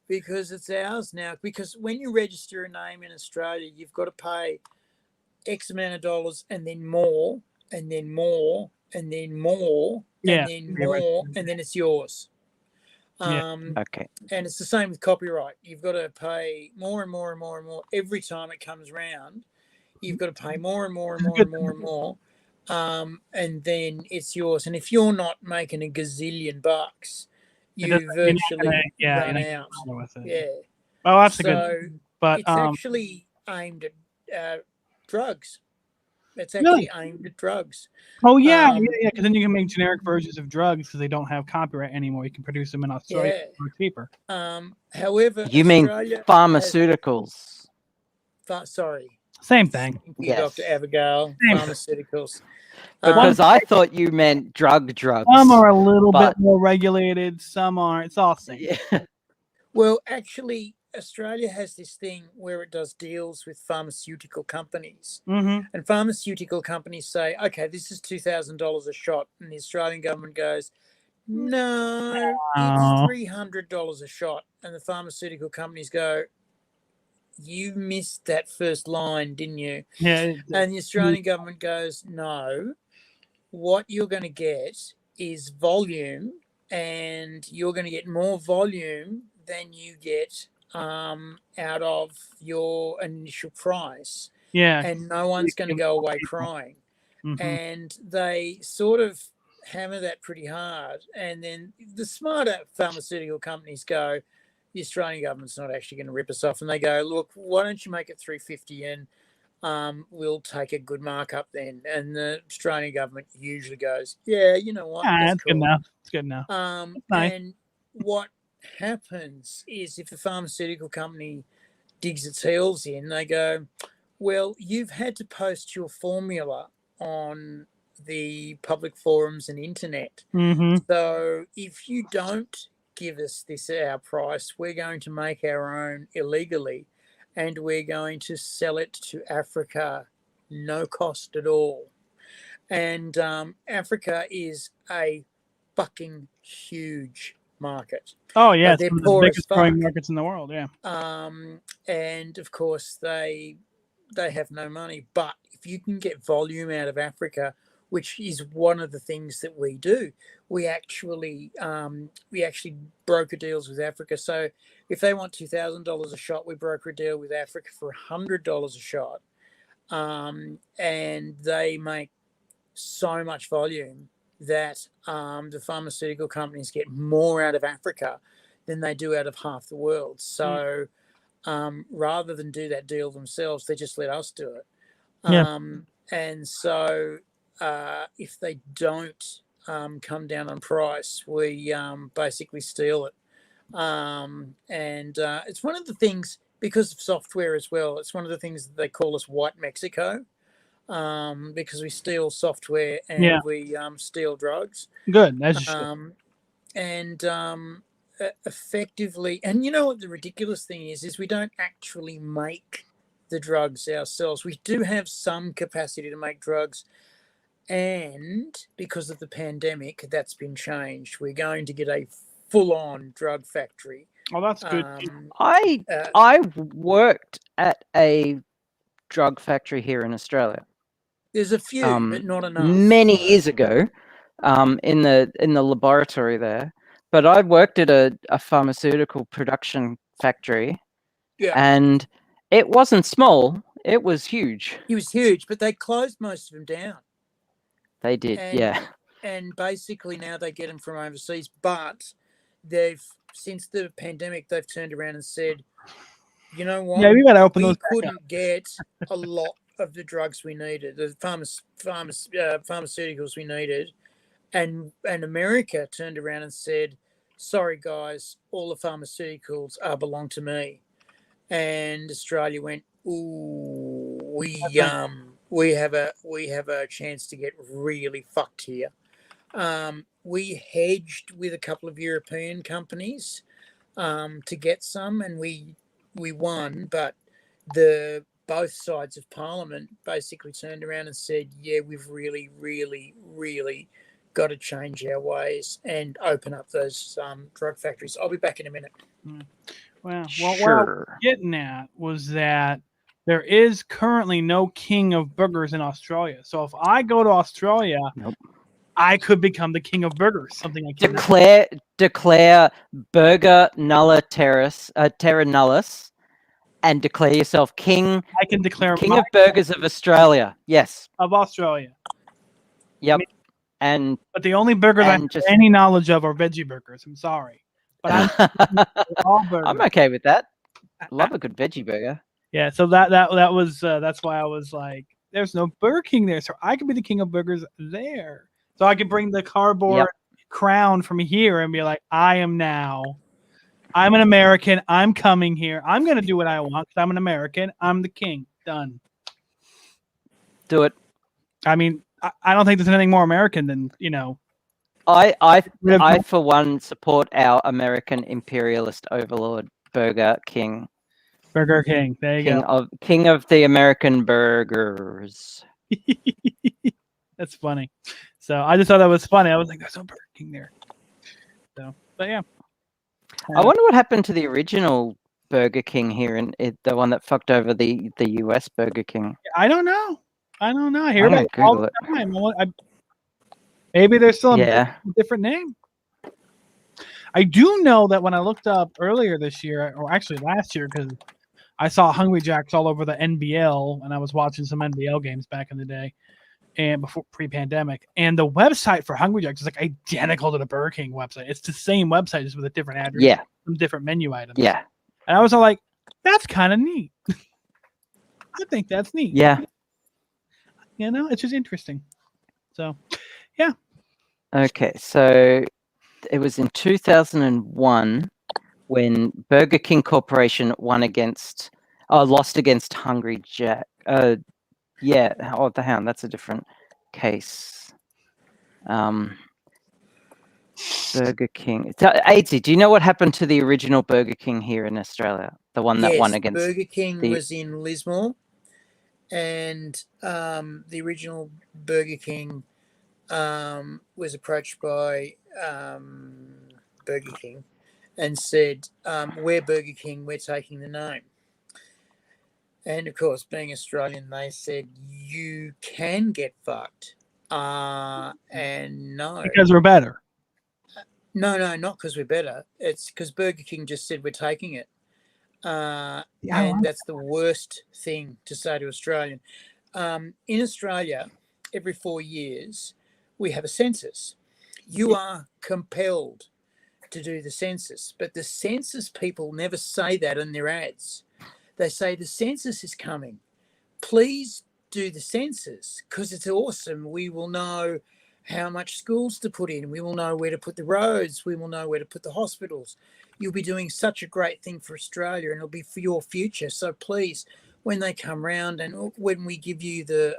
Because it's ours now. Because when you register a name in Australia, you've got to pay X amount of dollars and then more, and then more, and then more, and then more, and then it's yours. Okay. And it's the same with copyright. You've got to pay more and more and more and more every time it comes round. You've got to pay more and more and more and more and more, and then it's yours. And if you're not making a gazillion bucks, you virtually run out. Yeah. Oh, that's a good. But it's actually aimed at drugs. It's actually aimed at drugs. Oh yeah, because then you can make generic versions of drugs because they don't have copyright anymore. You can produce them in Australia for cheaper. However, you mean pharmaceuticals? Sorry. Same thing. Yes. Dr. Abigail, pharmaceuticals. Because I thought you meant drugs. Some are a little bit more regulated. Some aren't. It's all the same. Yeah. Well, actually, Australia has this thing where it does deals with pharmaceutical companies. Mm-hmm. And pharmaceutical companies say, okay, this is $2,000 a shot. And the Australian government goes, no, it's $300 a shot. And the pharmaceutical companies go, you missed that first line, didn't you? Yeah. And the Australian government goes, no, what you're going to get is volume, and you're going to get more volume than you get out of your initial price. Yeah. And no one's going to go away crying. Mm-hmm. And they sort of hammer that pretty hard. And then the smarter pharmaceutical companies go, the Australian government's not actually going to rip us off. And they go, look, why don't you make it $350 and we'll take a good markup then. And the Australian government usually goes, yeah, you know what? That's cool. Good enough. It's good enough. Nice. And what happens is if the pharmaceutical company digs its heels in, they go, well, you've had to post your formula on the public forums and internet. Mm-hmm. So if you don't give us this our price, we're going to make our own illegally, and we're going to sell it to Africa no cost at all. And Africa is a fucking huge market. Oh yeah, they're it's one of the biggest growing markets in the world. Yeah. And of course they have no money, but if you can get volume out of Africa, which is one of the things that we do, we actually broker deals with Africa. So if they want $2,000 a shot, we broker a deal with Africa for $100 a shot, and they make so much volume that the pharmaceutical companies get more out of Africa than they do out of half the world. So rather than do that deal themselves, they just let us do it. And so if they don't come down on price, we basically steal it. And it's one of the things, because of software as well, it's one of the things that they call us White Mexico, because we steal software and we steal drugs. Good. As you should. And effectively, and you know what the ridiculous thing is we don't actually make the drugs ourselves. We do have some capacity to make drugs, And because of the pandemic, that's been changed. We're going to get a full-on drug factory. Oh, that's good. I worked at a drug factory here in Australia. There's a few, but not enough. Many years ago, in the laboratory there. But I worked at a pharmaceutical production factory, and it wasn't small. It was huge. It was huge, but they closed most of them down. They did, yeah. And basically now they get them from overseas. But since the pandemic, they've turned around and said, you know what? Yeah, we got to open those. We couldn't get a lot of the drugs we needed, the pharmaceuticals we needed. And America turned around and said, sorry, guys, all the pharmaceuticals belong to me. And Australia went, ooh, we have a chance to get really fucked here. We hedged with a couple of European companies to get some, and we won, but both sides of Parliament basically turned around and said, yeah, we've really, really, really got to change our ways and open up those drug factories. I'll be back in a minute. Well, what I was getting at was that there is currently no king of burgers in Australia. So if I go to Australia, I could become the king of burgers. Something I can declare burger nulla terra nullis, and declare yourself king. I can declare king of burgers of Australia. Yes, of Australia. Yep. But the only burgers I have any knowledge of are veggie burgers. I'm sorry, but I'm okay with that. Love a good veggie burger. Yeah, so that was that's why I was like, there's no Burger King there, so I could be the king of burgers there. So I could bring the cardboard crown from here and be like, I'm an American. I'm coming here. I'm gonna do what I want because I'm an American. I'm the king. Done. Do it. I mean, I don't think there's anything more American than, I for one support our American imperialist overlord, Burger King. Burger King. There you go. King of the American burgers. That's funny. So I just thought that was funny. I was like, there's no Burger King there. So, but yeah. I wonder what happened to the original Burger King here, and the one that fucked over the US Burger King. I don't know. I hear about it all the time. Maybe there's still a different name. I do know that when I looked up earlier this year, or actually last year, because I saw Hungry Jacks all over the NBL, and I was watching some NBL games back in the day, and before pre-pandemic, and the website for Hungry Jacks is like identical to the Burger King website. It's the same website, just with a different address, some different menu items. Yeah, and I was all like, "That's kind of neat." I think that's neat. Yeah, it's just interesting. So, yeah. Okay, so it was in 2001 when Burger King Corporation lost against Hungry Jack. The Hound. That's a different case. Burger King. AIDzee, do you know what happened to the original Burger King here in Australia? The one that won against Burger King was in Lismore, and the original Burger King was approached by Burger King and said, we're Burger King, we're taking the name. And of course, being Australian, they said, you can get fucked. And no. Because we're better. No, not because we're better. It's because Burger King just said we're taking it. And that's the worst thing to say to Australian. In Australia, every 4 years, we have a census. You are compelled to do the census, but the census people never say that in their ads. They say the census is coming. Please do the census because it's awesome. We will know how much schools to put in. We will know where to put the roads. We will know where to put the hospitals. You'll be doing such a great thing for Australia, and it'll be for your future. So please, when they come round and when we give you the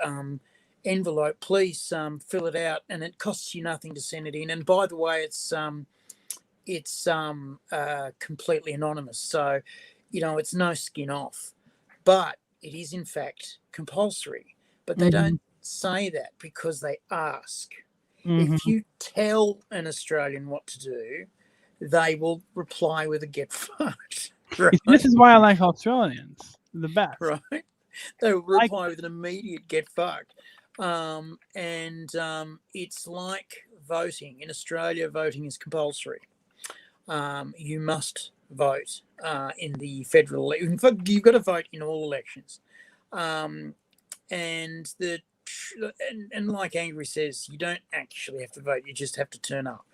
envelope, please fill it out, and it costs you nothing to send it in. And by the way, it's completely anonymous, so it's no skin off, but it is in fact compulsory. But they don't say that because they ask. Mhm. If you tell an Australian what to do, they will reply with a get fucked. Right? This is why I like Australians the best. Right? They will reply with an immediate get fucked. It's like voting. In Australia, voting is compulsory. You must vote in the federal. In fact, you've got to vote in all elections. And like Angry says, you don't actually have to vote. You just have to turn up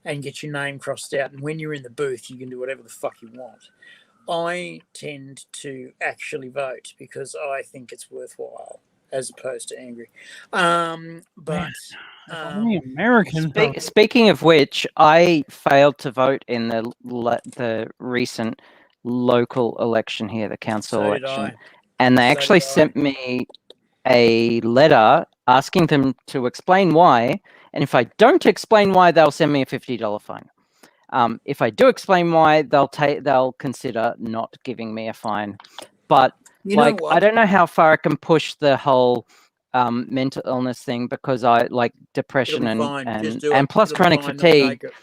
and get your name crossed out. And when you're in the booth, you can do whatever the fuck you want. I tend to actually vote because I think it's worthwhile, as opposed to Angry. But only Americans. Speaking of which, I failed to vote in the recent local election here, the council So did election, I. and they So actually did I. sent me a letter asking them to explain why. And if I don't explain why, they'll send me a $50 fine. If I do explain why, they'll consider not giving me a fine. But You know what? I don't know how far I can push the whole mental illness thing, because I like depression It'll be fine. Just do and it. plus It'll be chronic fine. They'll fatigue. take it.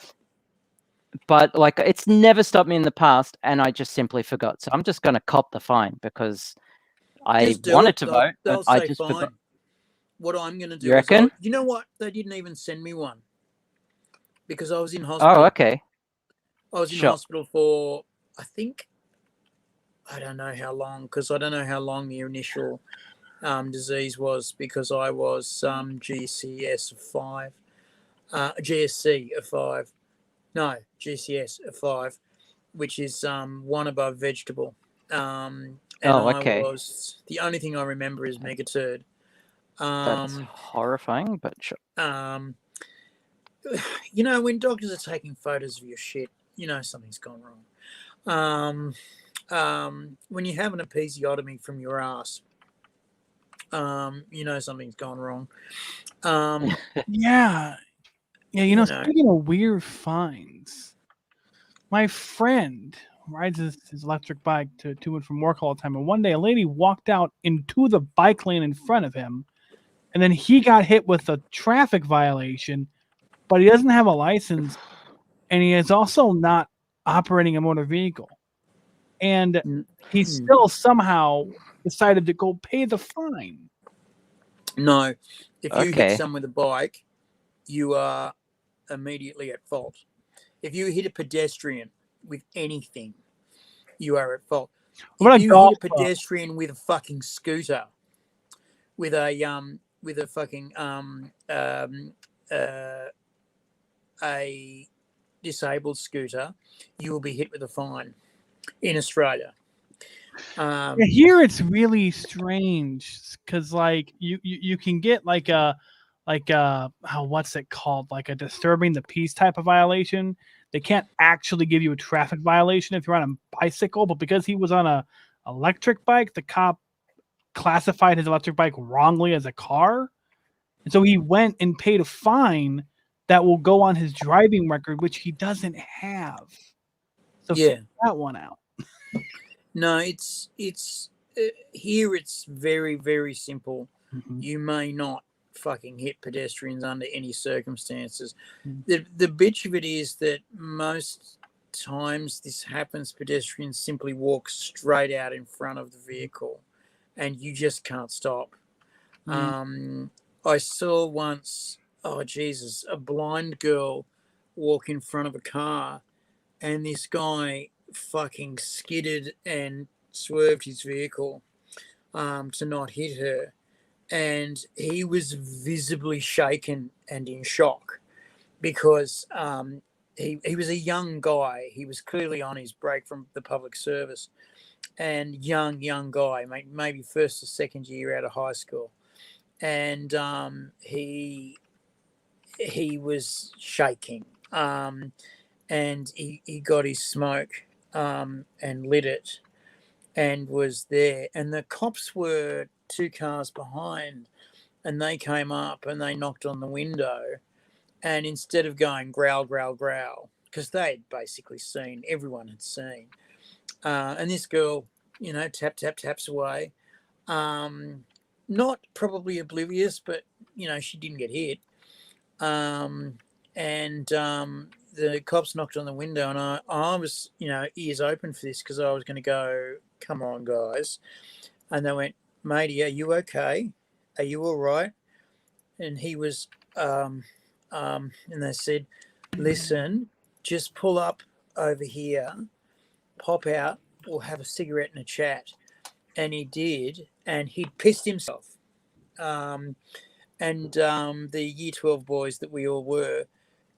But like, it's never stopped me in the past, and I just simply forgot. So I'm just going to cop the fine because I Just do wanted it. to vote, They'll but I say just fine. forgot. What I'm going to do You is, reckon? you know what? They didn't even send me one because I was in hospital. Oh, okay. I was in hospital for, I think, I don't know how long, because I don't know how long the initial disease was, because I was GCS of 5, GSC of 5, no, GCS of 5, which is one above vegetable. And okay. I was, the only thing I remember is megaturd. That's horrifying, but sure. You know, when doctors are taking photos of your shit, you know something's gone wrong. When you have an episiotomy from your ass, you know something's gone wrong. Yeah. You know, speaking of weird finds, my friend rides his electric bike to and from work all the time, and one day a lady walked out into the bike lane in front of him, and then he got hit with a traffic violation, but he doesn't have a license, and he is also not operating a motor vehicle. And he still somehow decided to go pay the fine. No, if you hit someone with a bike, you are immediately at fault. If you hit a pedestrian with anything, you are at fault. If you hit a pedestrian with a fucking scooter, with a fucking a disabled scooter, you will be hit with a fine in Australia. Here it's really strange because like you can get like a what's it called, like a disturbing the peace type of violation. They can't actually give you a traffic violation if you're on a bicycle, but because he was on a electric bike, the cop classified his electric bike wrongly as a car, and so he went and paid a fine that will go on his driving record, which he doesn't have. So figure that one out. No, it's here. It's very, very simple. You may not fucking hit pedestrians under any circumstances. The bitch of it is that most times this happens, pedestrians simply walk straight out in front of the vehicle, and you just can't stop. I saw once, oh Jesus, a blind girl walk in front of a car, and this guy fucking skidded and swerved his vehicle to not hit her, and he was visibly shaken and in shock because he was a young guy. He was clearly on his break from the public service, and young guy, maybe first or second year out of high school, and he was shaking, and he got his smoke and lit it and was there, and the cops were 2 cars behind, and they came up and they knocked on the window, and instead of going growl, because they'd basically seen, everyone had seen, and this girl, you know, taps away, not probably oblivious, but she didn't get hit. The cops knocked on the window, and I was, ears open for this because I was going to go, come on, guys. And they went, matey, are you okay? Are you all right? And he was, and they said, listen, just pull up over here, pop out, we'll have a cigarette and a chat. And he did, and he'd pissed himself. The year 12 boys that we all were,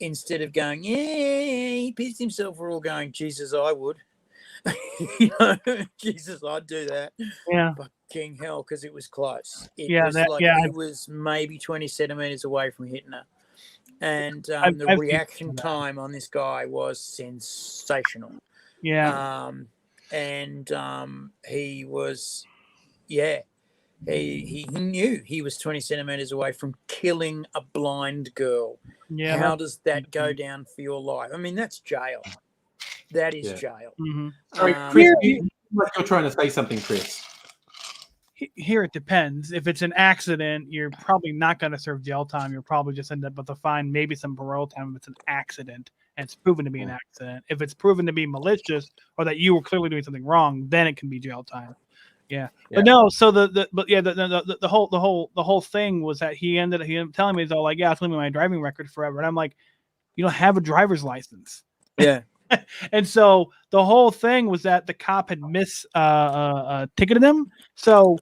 instead of going, yeah, he pissed himself, we're all going, Jesus, I would. Jesus, I'd do that. Yeah. Fucking hell, because it was close. He was maybe 20 centimeters away from hitting her. And the reaction time on this guy was sensational. Yeah. He was, he knew he was 20 centimeters away from killing a blind girl. Yeah. How does that go down for your life? I mean, that's jail. That is jail. Mm-hmm. Sorry, Chris, you're trying to say something, Chris. Here it depends. If it's an accident, you're probably not going to serve jail time. You'll probably just end up with a fine, maybe some parole time if it's an accident and it's proven to be an accident. If it's proven to be malicious or that you were clearly doing something wrong, then it can be jail time. Yeah. But no. So the whole thing was that he ended up telling me, he's all like, yeah, it's leaving my driving record forever, and I'm like, you don't have a driver's license. Yeah. And so the whole thing was that the cop had ticketed him. So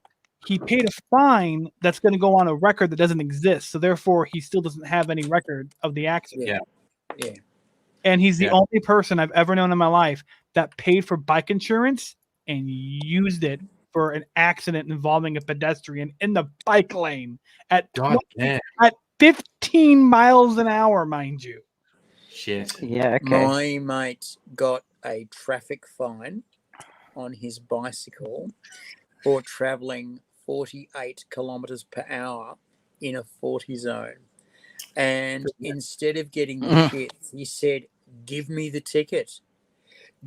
he paid a fine that's going to go on a record that doesn't exist. So therefore, he still doesn't have any record of the accident. Yeah. And he's the only person I've ever known in my life that paid for bike insurance and used it for an accident involving a pedestrian in the bike lane at 15 miles an hour, mind you. Shit. Yeah, okay. My mate got a traffic fine on his bicycle for traveling 48 kilometers per hour in a 40 zone. And instead of getting the shits, he said, give me the ticket.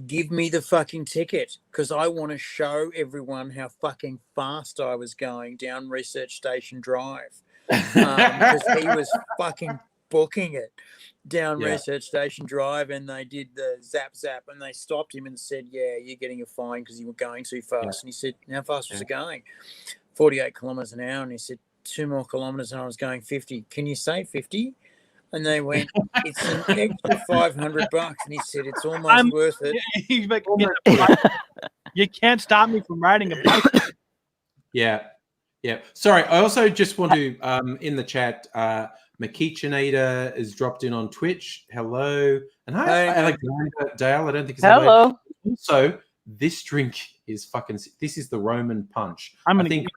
Give me the fucking ticket, because I want to show everyone how fucking fast I was going down Research Station Drive. Because he was fucking booking it down Research Station Drive, and they did the zap, and they stopped him and said, yeah, you're getting a fine because you were going too fast. And he said, how fast was it going? 48 kilometers an hour. And he said, 2 more kilometers and I was going 50. Can you say 50? And they went, it's an extra $500. And he said, it's almost worth it. He's like, you can't stop me from riding a bike. Yeah. Sorry, I also just want to, in the chat, McKeechanita is dropped in on Twitch. Hello. And hi, Alexander Dale. I don't think it's hello. Also, this drink is this is the Roman Punch. I think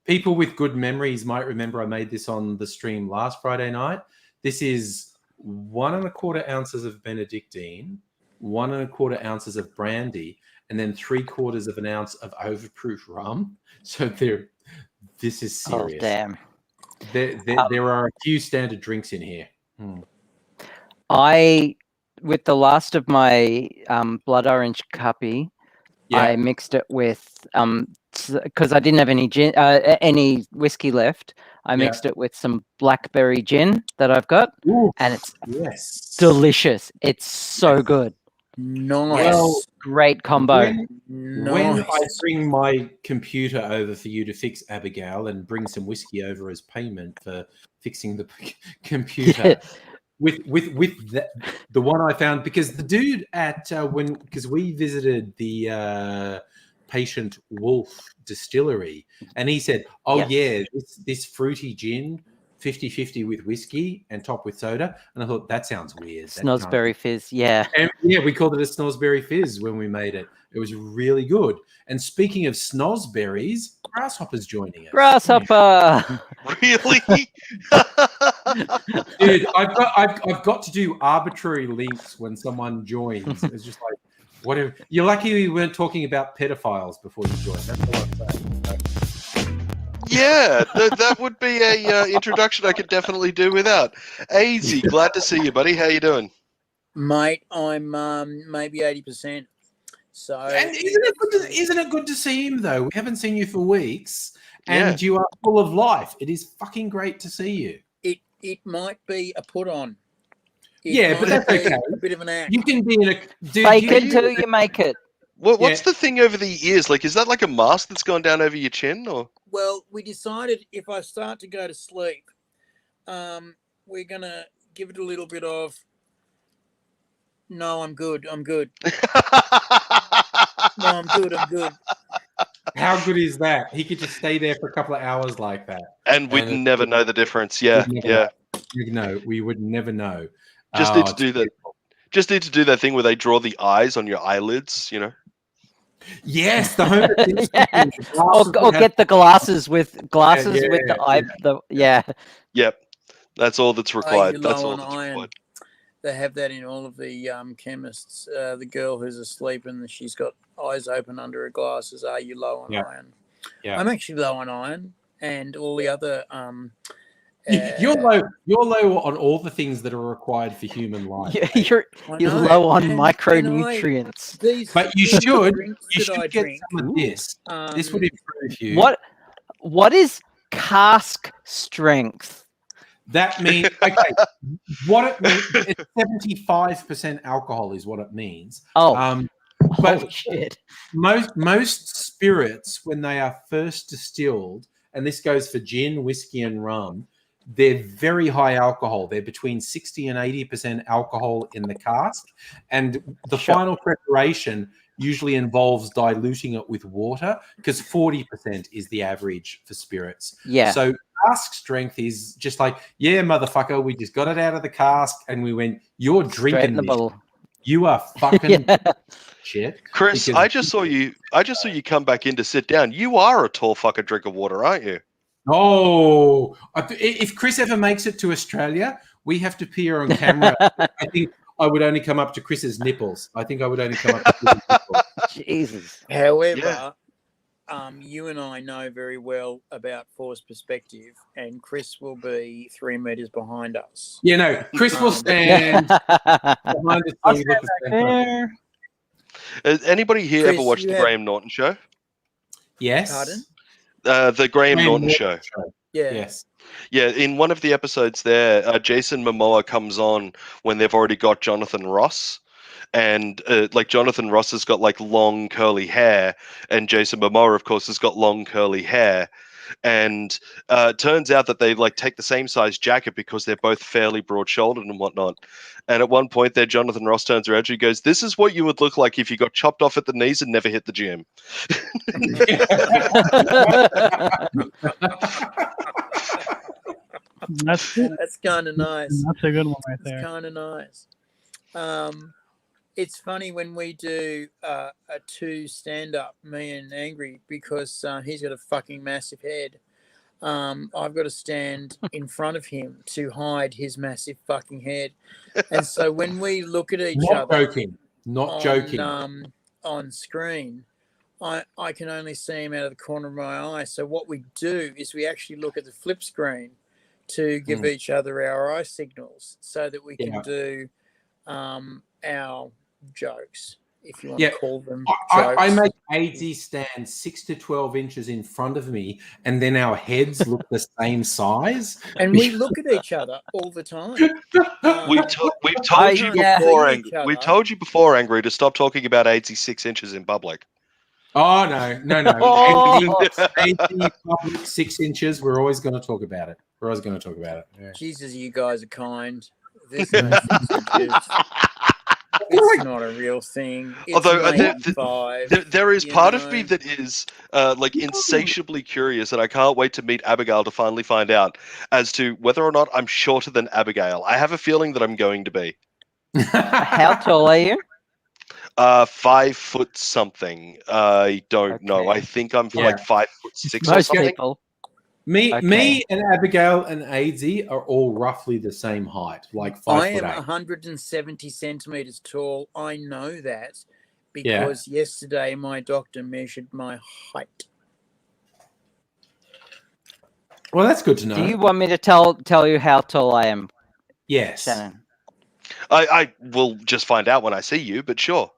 people with good memories might remember I made this on the stream last Friday night. This is 1 1/4 ounces of Benedictine, 1 1/4 ounces of brandy, and then 3/4 of an ounce of overproof rum. So this is serious. Oh, damn. There are a few standard drinks in here. With the last of my blood orange cuppy, I mixed it with because I didn't have any gin, any whiskey left. I mixed it with some blackberry gin that I've got, and it's delicious. It's so good. Nice. Well, great combo. When I bring my computer over for you to fix, Abigail, and bring some whiskey over as payment for fixing the computer, with the one I found, because the dude because we visited the Patient Wolf distillery, and he said, this fruity gin, 50-50 with whiskey and topped with soda. And I thought, that sounds weird. Snosberry fizz, yeah. And we called it a Snosberry fizz when we made it. It was really good. And speaking of snosberries, Grasshopper's joining us. Grasshopper! Really? Dude, I've got to do arbitrary links when someone joins. It's just like, whatever. You're lucky we weren't talking about pedophiles before you joined. That's all I'm saying. Yeah, that would be a introduction I could definitely do without. AIDzee, glad to see you, buddy. How you doing? Mate, I'm maybe 80%. So, and isn't it good to see him though? We haven't seen you for weeks, and you are full of life. It is fucking great to see you. It might be a put on. But that's okay. A bit of an act. You can be in a fake it till you make it. What's the thing over the ears? Like, is that like a mask that's gone down over your chin, or? Well, we decided if I start to go to sleep, we're gonna give it a little bit of. No, I'm good. I'm good. No, I'm good. I'm good. How good is that? He could just stay there for a couple of hours like that, and we'd never know the difference. Yeah. We would never know. Just need to do that. Just need to do that thing where they draw the eyes on your eyelids. You know. Yes, the Homer Simpson thing. Or get the glasses with with the eye. Yep, that's all that's required. That's all that's required. They have that in all of the chemists. The girl who's asleep and she's got eyes open under her glasses. Are you low on iron? Yeah, I'm actually low on iron, and all the other. You're low on all the things that are required for human life. You're low on micronutrients. But you should get some of this. This would improve you. What is cask strength? That means what it means. It's 75% alcohol is what it means. Oh, but holy shit! Most spirits, when they are first distilled, and this goes for gin, whiskey, and rum, they're very high alcohol. They're between 60 and 80% alcohol in the cask, and the final preparation usually involves diluting it with water because 40% is the average for spirits. Yeah. So cask strength is just like, yeah, motherfucker, we just got it out of the cask and we went, you're drinking this. You are fucking shit. Chris, I just saw you come back in to sit down. You are a tall fucking drink of water, aren't you? Oh, if Chris ever makes it to Australia, we have to appear on camera. I think I would only come up to Chris's nipples. I think I would only come up to Chris's nipples. Jesus. However, you and I know very well about force perspective, and Chris will be 3 meters behind us. Yeah, no, Chris will stand behind us. Has anybody here ever watched the Graham Norton show? Yes. Pardon? The Graham Norton show. Yeah. Yes. Yeah, in one of the episodes there, Jason Momoa comes on when they've already got Jonathan Ross. And like Jonathan Ross has got like long curly hair, and Jason Momoa, of course, has got long curly hair. And it turns out that they like take the same size jacket because they're both fairly broad-shouldered and whatnot. And at one point there, Jonathan Ross turns around and he goes, "This is what you would look like if you got chopped off at the knees and never hit the gym." That's kind of nice. That's a good one right there. That's kind of nice. It's funny when we do a two stand-up, me and Angry, because he's got a fucking massive head. I've got to stand in front of him to hide his massive fucking head. And so when we look at each other... Not joking. On screen, I can only see him out of the corner of my eye. So what we do is we actually look at the flip screen to give each other our eye signals so that we can do our jokes, if you want to call them jokes. I make AIDzee stand 6 to 12 inches in front of me, and then our heads look the same size. And we look at each other all the time. We've told you before, Angry. We've told you before, Angry, to stop talking about AIDzee 6 inches in public. Oh, no. AIDzee public 6 inches. We're always going to talk about it. Yeah. Jesus, you guys are kind. This is 6 inches. It's not a real thing. It's although there is part of me that is like insatiably curious, and I can't wait to meet Abigail to finally find out as to whether or not I'm shorter than Abigail. I have a feeling that I'm going to be. How tall are you? 5 foot something. I don't know. I think I'm like 5'6" or something. People. Me and Abigail and AIDzee are all roughly the same height, like 5'8". I am 170 centimeters tall. I know that because yesterday my doctor measured my height. Well, that's good to know. Do you want me to tell you how tall I am? Yes. Shannon? I will just find out when I see you, but sure.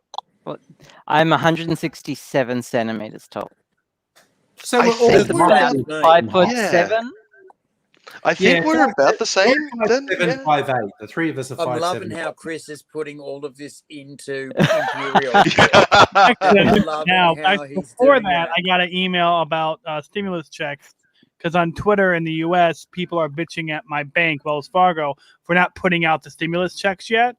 Well, I'm 167 centimeters tall. So I we're all think about mate. 5'7". I think we're about the same. Then, 5'7", yeah. 5'8". The three of us are 5'7". I'm loving how Chris is putting all of this into Imperial. Actually, Loving now, how he's before doing that, that. I got an email about stimulus checks because on Twitter in the U.S., people are bitching at my bank, Wells Fargo, for not putting out the stimulus checks yet.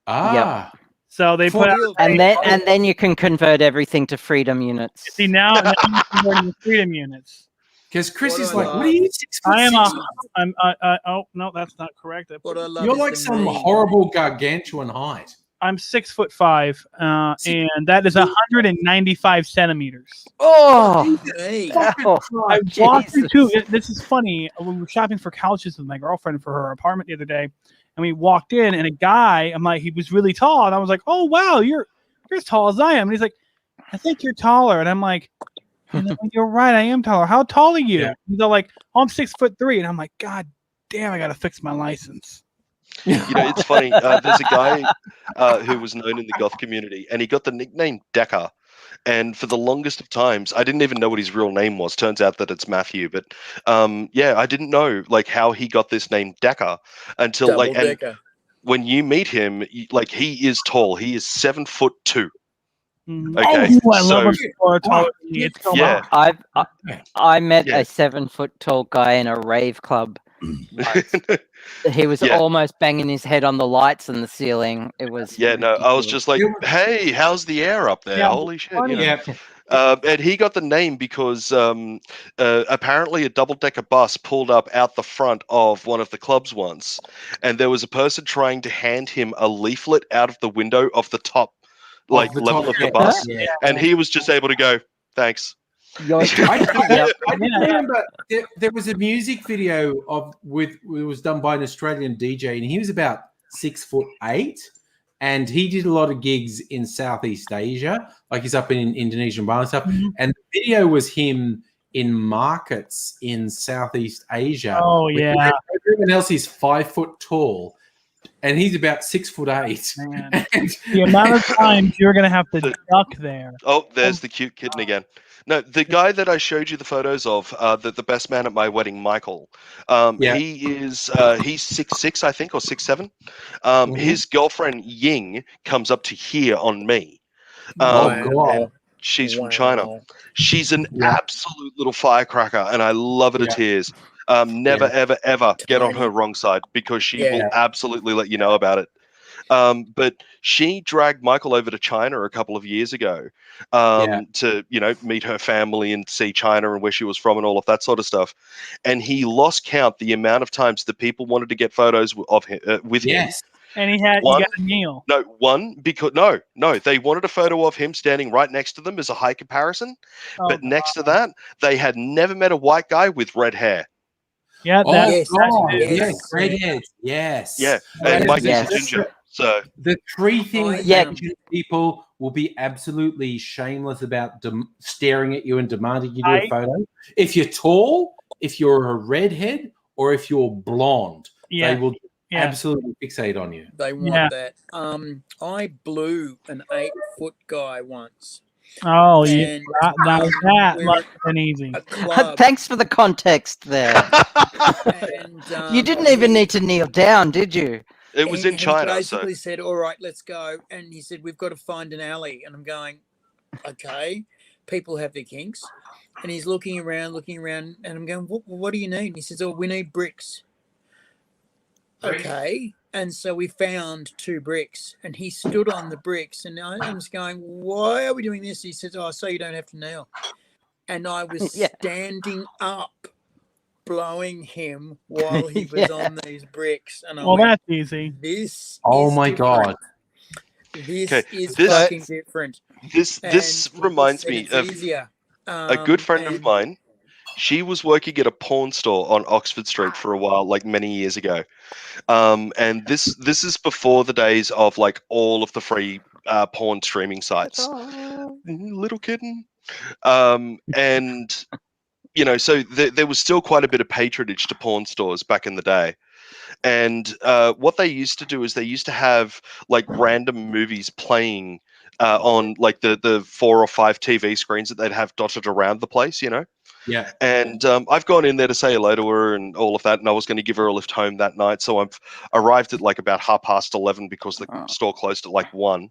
Ah. So they put out, And then you can convert everything to freedom units. see now you're converting to freedom units. Because Chris What is I like, love- what are you, 6 foot I am six? oh no, that's not correct. What I love You're is like the some meme. horrible gargantuan height. I'm 6'5", and that is 195 centimeters. Oh, Me. oh, I walked Jesus. into this is funny. We were shopping for couches with my girlfriend for her apartment the other day, and we walked in, and a guy, I'm like, he was really tall, and I was like, oh wow, you're as tall as I am, and he's like, I think you're taller, and I'm like, you're right, I am taller. How tall are you? Yeah. He's all like, oh, I'm 6'3", and I'm like, God damn, I gotta fix my license. You know, it's funny. There's a guy who was known in the goth community, and he got the nickname Decker. And for the longest of times, I didn't even know what his real name was. Turns out that it's Matthew. But yeah, I didn't know like how he got this name Decker until Double like, and decker. when you meet him, like he is tall. He is 7'2". Mhm. Okay, Oh, I love when so people are taller than me. It's so yeah, I met Yeah. a 7-foot tall guy in a rave club. He was Yeah. almost banging his head on the lights in the ceiling. It was yeah. No, I was ridiculous. just like, hey, how's the air up there? Yeah, Holy shit! You know. Yeah. And he got the name because apparently a double-decker bus pulled up out the front of one of the clubs once, and there was a person trying to hand him a leaflet out of the window of the top, like the level top of the deck. bus, Yeah. and he was just able to go, "Thanks." Yep. I remember there was a music video it was done by an Australian DJ, and he was about 6'8", and he did a lot of gigs in Southeast Asia, like he's up in Indonesia and Bali and stuff. Mhm. And the video was him in markets in Southeast Asia. Oh yeah, Everyone else is 5 foot tall, and he's about 6'8". man. And The amount of times you're gonna have to duck there. Oh, there's the cute kitten again. No, the guy that I showed you the photos of, the best man at my wedding, Michael. Yeah. He's 6'6", I think, or 6'7". Mhm. His girlfriend Ying comes up to here on me. Oh Um, God. and she's from China. She's an absolute little firecracker, and I love her to Yeah. tears. Never, ever get on Tiny. her wrong side because she Yeah. will absolutely let you know about it. But she dragged Michael over to China a couple of years ago to, meet her family and see China and where she was from and all of that sort of stuff. And he lost count the amount of times that people wanted to get photos of him, with him. Yes. And he got a meal. No, they wanted a photo of him standing right next to them as a height comparison. Oh, But next to that, they had never met a white guy with red hair. yeah, Oh Yes, God. yes. Yes. Redheads. Yes. Yeah, Right. and Mike Yes. is a ginger. So The three things Yeah. that Asian people will be absolutely shameless about staring at you and demanding you do a photo. If you're tall, if you're a redhead, or if you're blonde, Yeah. they will Yeah. absolutely fixate on you. They want Yeah. that. I blew an 8-foot guy once. Oh yeah, And that we're must have been easy. a club. Thanks for the context there. And You didn't even need to kneel down, did you? it was in China. He So basically said, "All right, let's go." And he said, "We've got to find an alley." And I'm going, "Okay." People have their kinks. And he's looking around, and I'm going, "What do you need?" And he says, "Oh, we need bricks." Okay. And so we found 2 bricks, and he stood on the bricks, and I was going, "Why are we doing this?" He says, "Oh, so you don't have to kneel." And I was Yeah. standing up, blowing him while he was on these bricks, and I Well, went, that's easy. "This Oh is my different. God. This Okay, is this- fucking different." this And he reminds said me it's of easier. a good friend of And mine. She was working at a porn store on Oxford Street for a while, like many years ago. And this is before the days of like all of the free porn streaming sites. Little kitten. And so there was still quite a bit of patronage to porn stores back in the day. And what they used to do is they used to have like random movies playing on like the 4 or 5 TV screens that they'd have dotted around the place, you know. Yeah. And I've gone in there to say hello to her and all of that, and I was going to give her a lift home that night. So I've arrived at like about 11:30 because the store closed at like 1.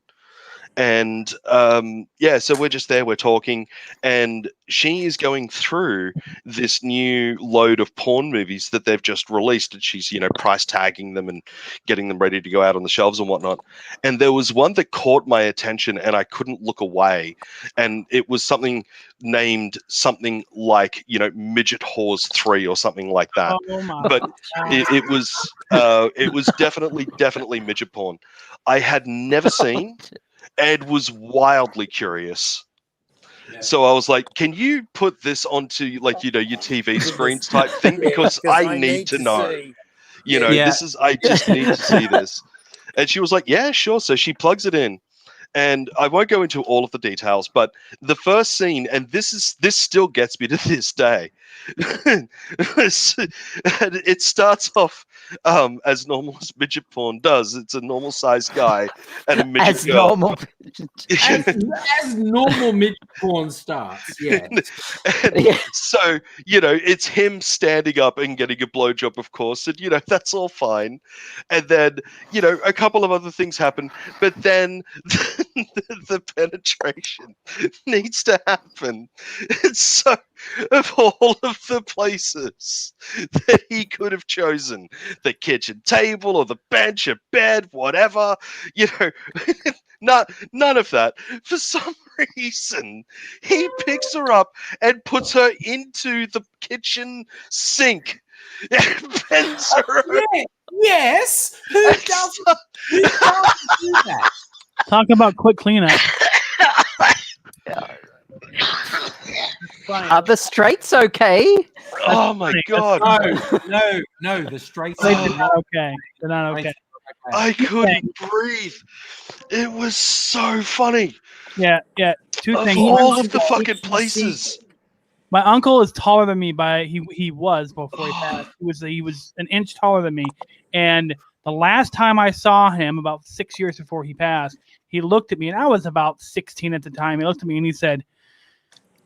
And so we're just there, we're talking, and she is going through this new load of porn movies that they've just released, and she's, you know, price tagging them and getting them ready to go out on the shelves and whatnot. And there was one that caught my attention and I couldn't look away, and it was something named something like, you know, Midget Whores 3 or something like that. But it was definitely midget porn. I had never seen. Ed was wildly curious. Yeah. So I was like, can you put this onto, like, you know, your TV screens type thing? Because I need to know. See. You know, this is, I just need to see this. And she was like, yeah, sure. So she plugs it in. And I won't go into all of the details, but the first scene, and this still gets me to this day. It starts off as normal as midget porn does. It's a normal sized guy and a midget girl. As normal midget porn starts, yeah. So, you know, it's him standing up and getting a blowjob, of course, and, you know, that's all fine. And then, you know, a couple of other things happen, but then the penetration needs to happen. And so, of all of the places that he could have chosen, the kitchen table or the bench, a bed, whatever, you know, none of that. For some reason, he picks her up and puts her into the kitchen sink. And bends her over. Yes. Who does do that? Talk about quick cleanup. Are the straights okay? Oh my god! No, the straights are not okay. They're not okay. I couldn't breathe. It was so funny. Yeah. Two things. All of the fucking places. My uncle is taller than me he was before he passed. He was an inch taller than me, and the last time I saw him, about 6 years before he passed, he looked at me, and I was about 16 at the time. He looked at me and he said,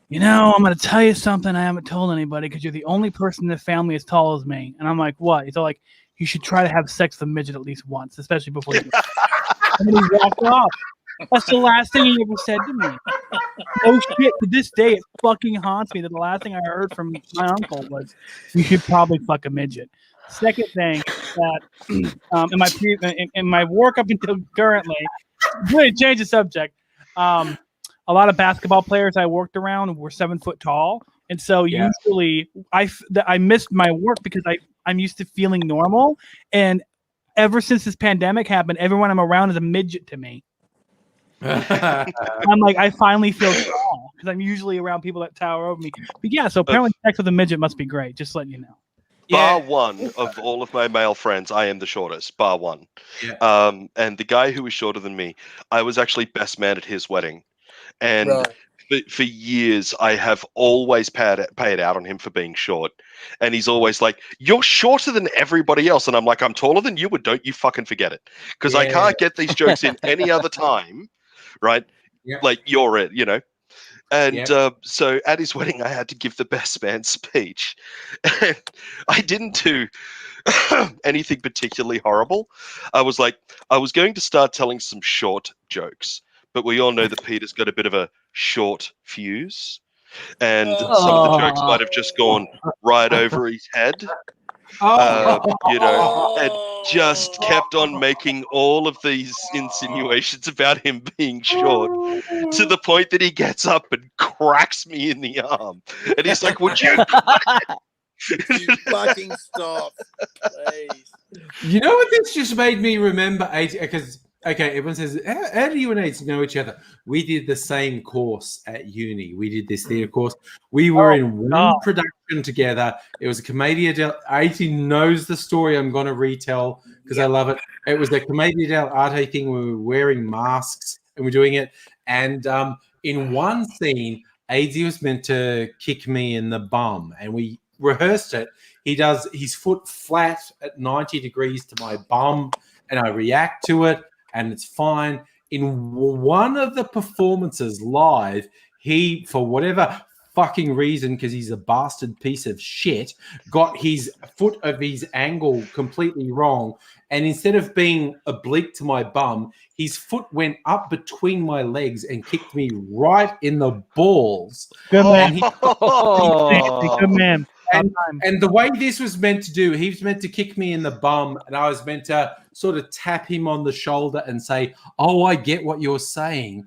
you know, I'm going to tell you something I haven't told anybody because you're the only person in the family as tall as me. And I'm like, what? He's all like, you should try to have sex with a midget at least once, especially before you. And then he walked off. That's the last thing he ever said to me. Oh shit! To this day, it fucking haunts me that the last thing I heard from my uncle was, "You should probably fuck a midget." Second thing that in my work up until currently, really change the subject. A lot of basketball players I worked around were 7 foot tall, and so usually I missed my work because I'm used to feeling normal, and ever since this pandemic happened, everyone I'm around is a midget to me. I'm like, I finally feel small because I'm usually around people that tower over me. But yeah, so apparently sex with a midget must be great. Just letting you know. Bar one of all of my male friends, I am the shortest. Bar one. Yeah. And the guy who was shorter than me, I was actually best man at his wedding, and for years I have always paid out on him for being short. And he's always like, "You're shorter than everybody else," and I'm like, "I'm taller than you, but don't you fucking forget it, because I can't get these jokes in any other time." Right? Yep. Like, you're it, you know? And so at his wedding, I had to give the best man speech. And I didn't do anything particularly horrible. I was going to start telling some short jokes, but we all know that Peter's got a bit of a short fuse. And some of the jokes might have just gone right over his head. You know, and just kept on making all of these insinuations about him being short, to the point that he gets up and cracks me in the arm, and he's like, "Would you fucking stop, please?" You know what this just made me remember? Because everyone says, how do you and AIDzee know each other? We did the same course at uni. We did this theatre course. We were in one production together. It was a Commedia AIDzee knows the story I'm going to retell because I love it. It was the Commedia dell'arte thing where we were wearing masks and we're doing it. And in one scene, AIDzee was meant to kick me in the bum, and we rehearsed it. He does his foot flat at 90 degrees to my bum, and I react to it. And it's fine. in one of the performances live, he, for whatever fucking reason, because he's a bastard piece of shit, got his foot of his angle completely wrong. And instead of being oblique to my bum, his foot went up between my legs and kicked me right in the balls. Good man. Oh. Good man. And the way this was meant to do, he was meant to kick me in the bum, and I was meant to sort of tap him on the shoulder and say, "Oh, I get what you're saying."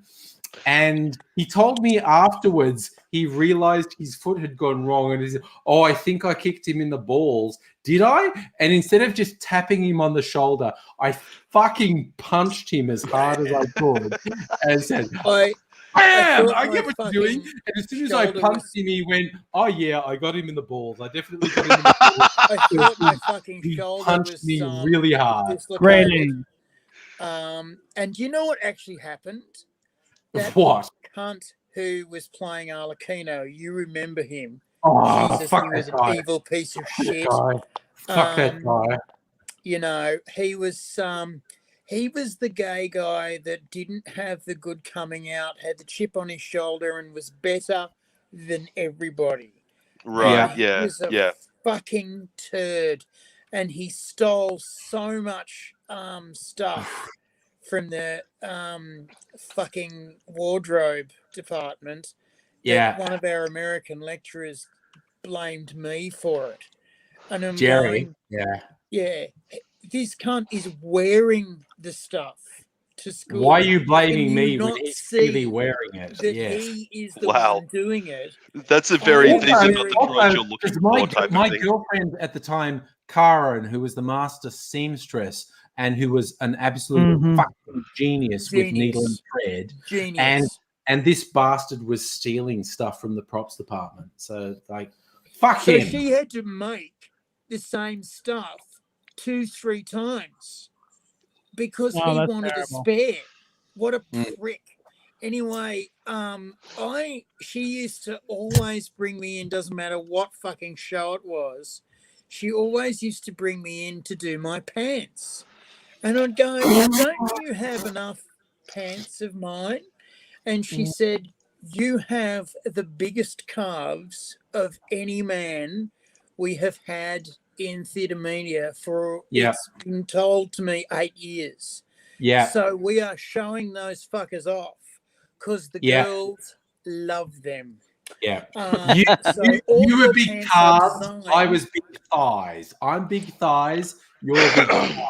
And he told me afterwards he realized his foot had gone wrong, and he said, "Oh, I think I kicked him in the balls. Did I?" And instead of just tapping him on the shoulder, I fucking punched him as hard as I could and said, "Bam! I get what you're doing." And as soon as I punched him, he went, "Oh yeah, I got him in the balls. I definitely got him in the balls." I thought my fucking He shoulder punched was me really hard. dislocated. And you know what actually happened? That What? cunt who was playing Arlecchino, you remember him? Oh, Jesus, fuck he was that an guy. evil piece of shit. Fuck that guy. You know, he was the gay guy that didn't have the good coming out, had the chip on his shoulder, and was better than everybody. Right? He was a Yeah. fucking turd, and he stole so much stuff from the fucking wardrobe department. Yeah. One of our American lecturers blamed me for it. And I'm Jerry. going, yeah. This cunt is wearing the stuff to school. Why are you blaming me when not he's see really wearing it? that Yes. he is the one doing it? That's a very Also- these are not the droids you're looking for type my of thing. girlfriend at the time, Karen, who was the master seamstress and who was an absolute fucking genius with needle and thread. Genius. And this bastard was stealing stuff from the props department. So, like, fuck So him. she had to make the same stuff 2-3 times because he wanted a spare. What a prick. Anyway, she used to always bring me in, doesn't matter what fucking show it was. She always used to bring me in to do my pants. And I'd go, "Don't you have enough pants of mine?" And she said, "You have the biggest calves of any man we have had in theatre media for, it's been told to me, 8 years. Yeah. So we are showing those fuckers off because the girls love them." Yeah. You were big calves. I was big thighs. I'm big thighs. You're big calves.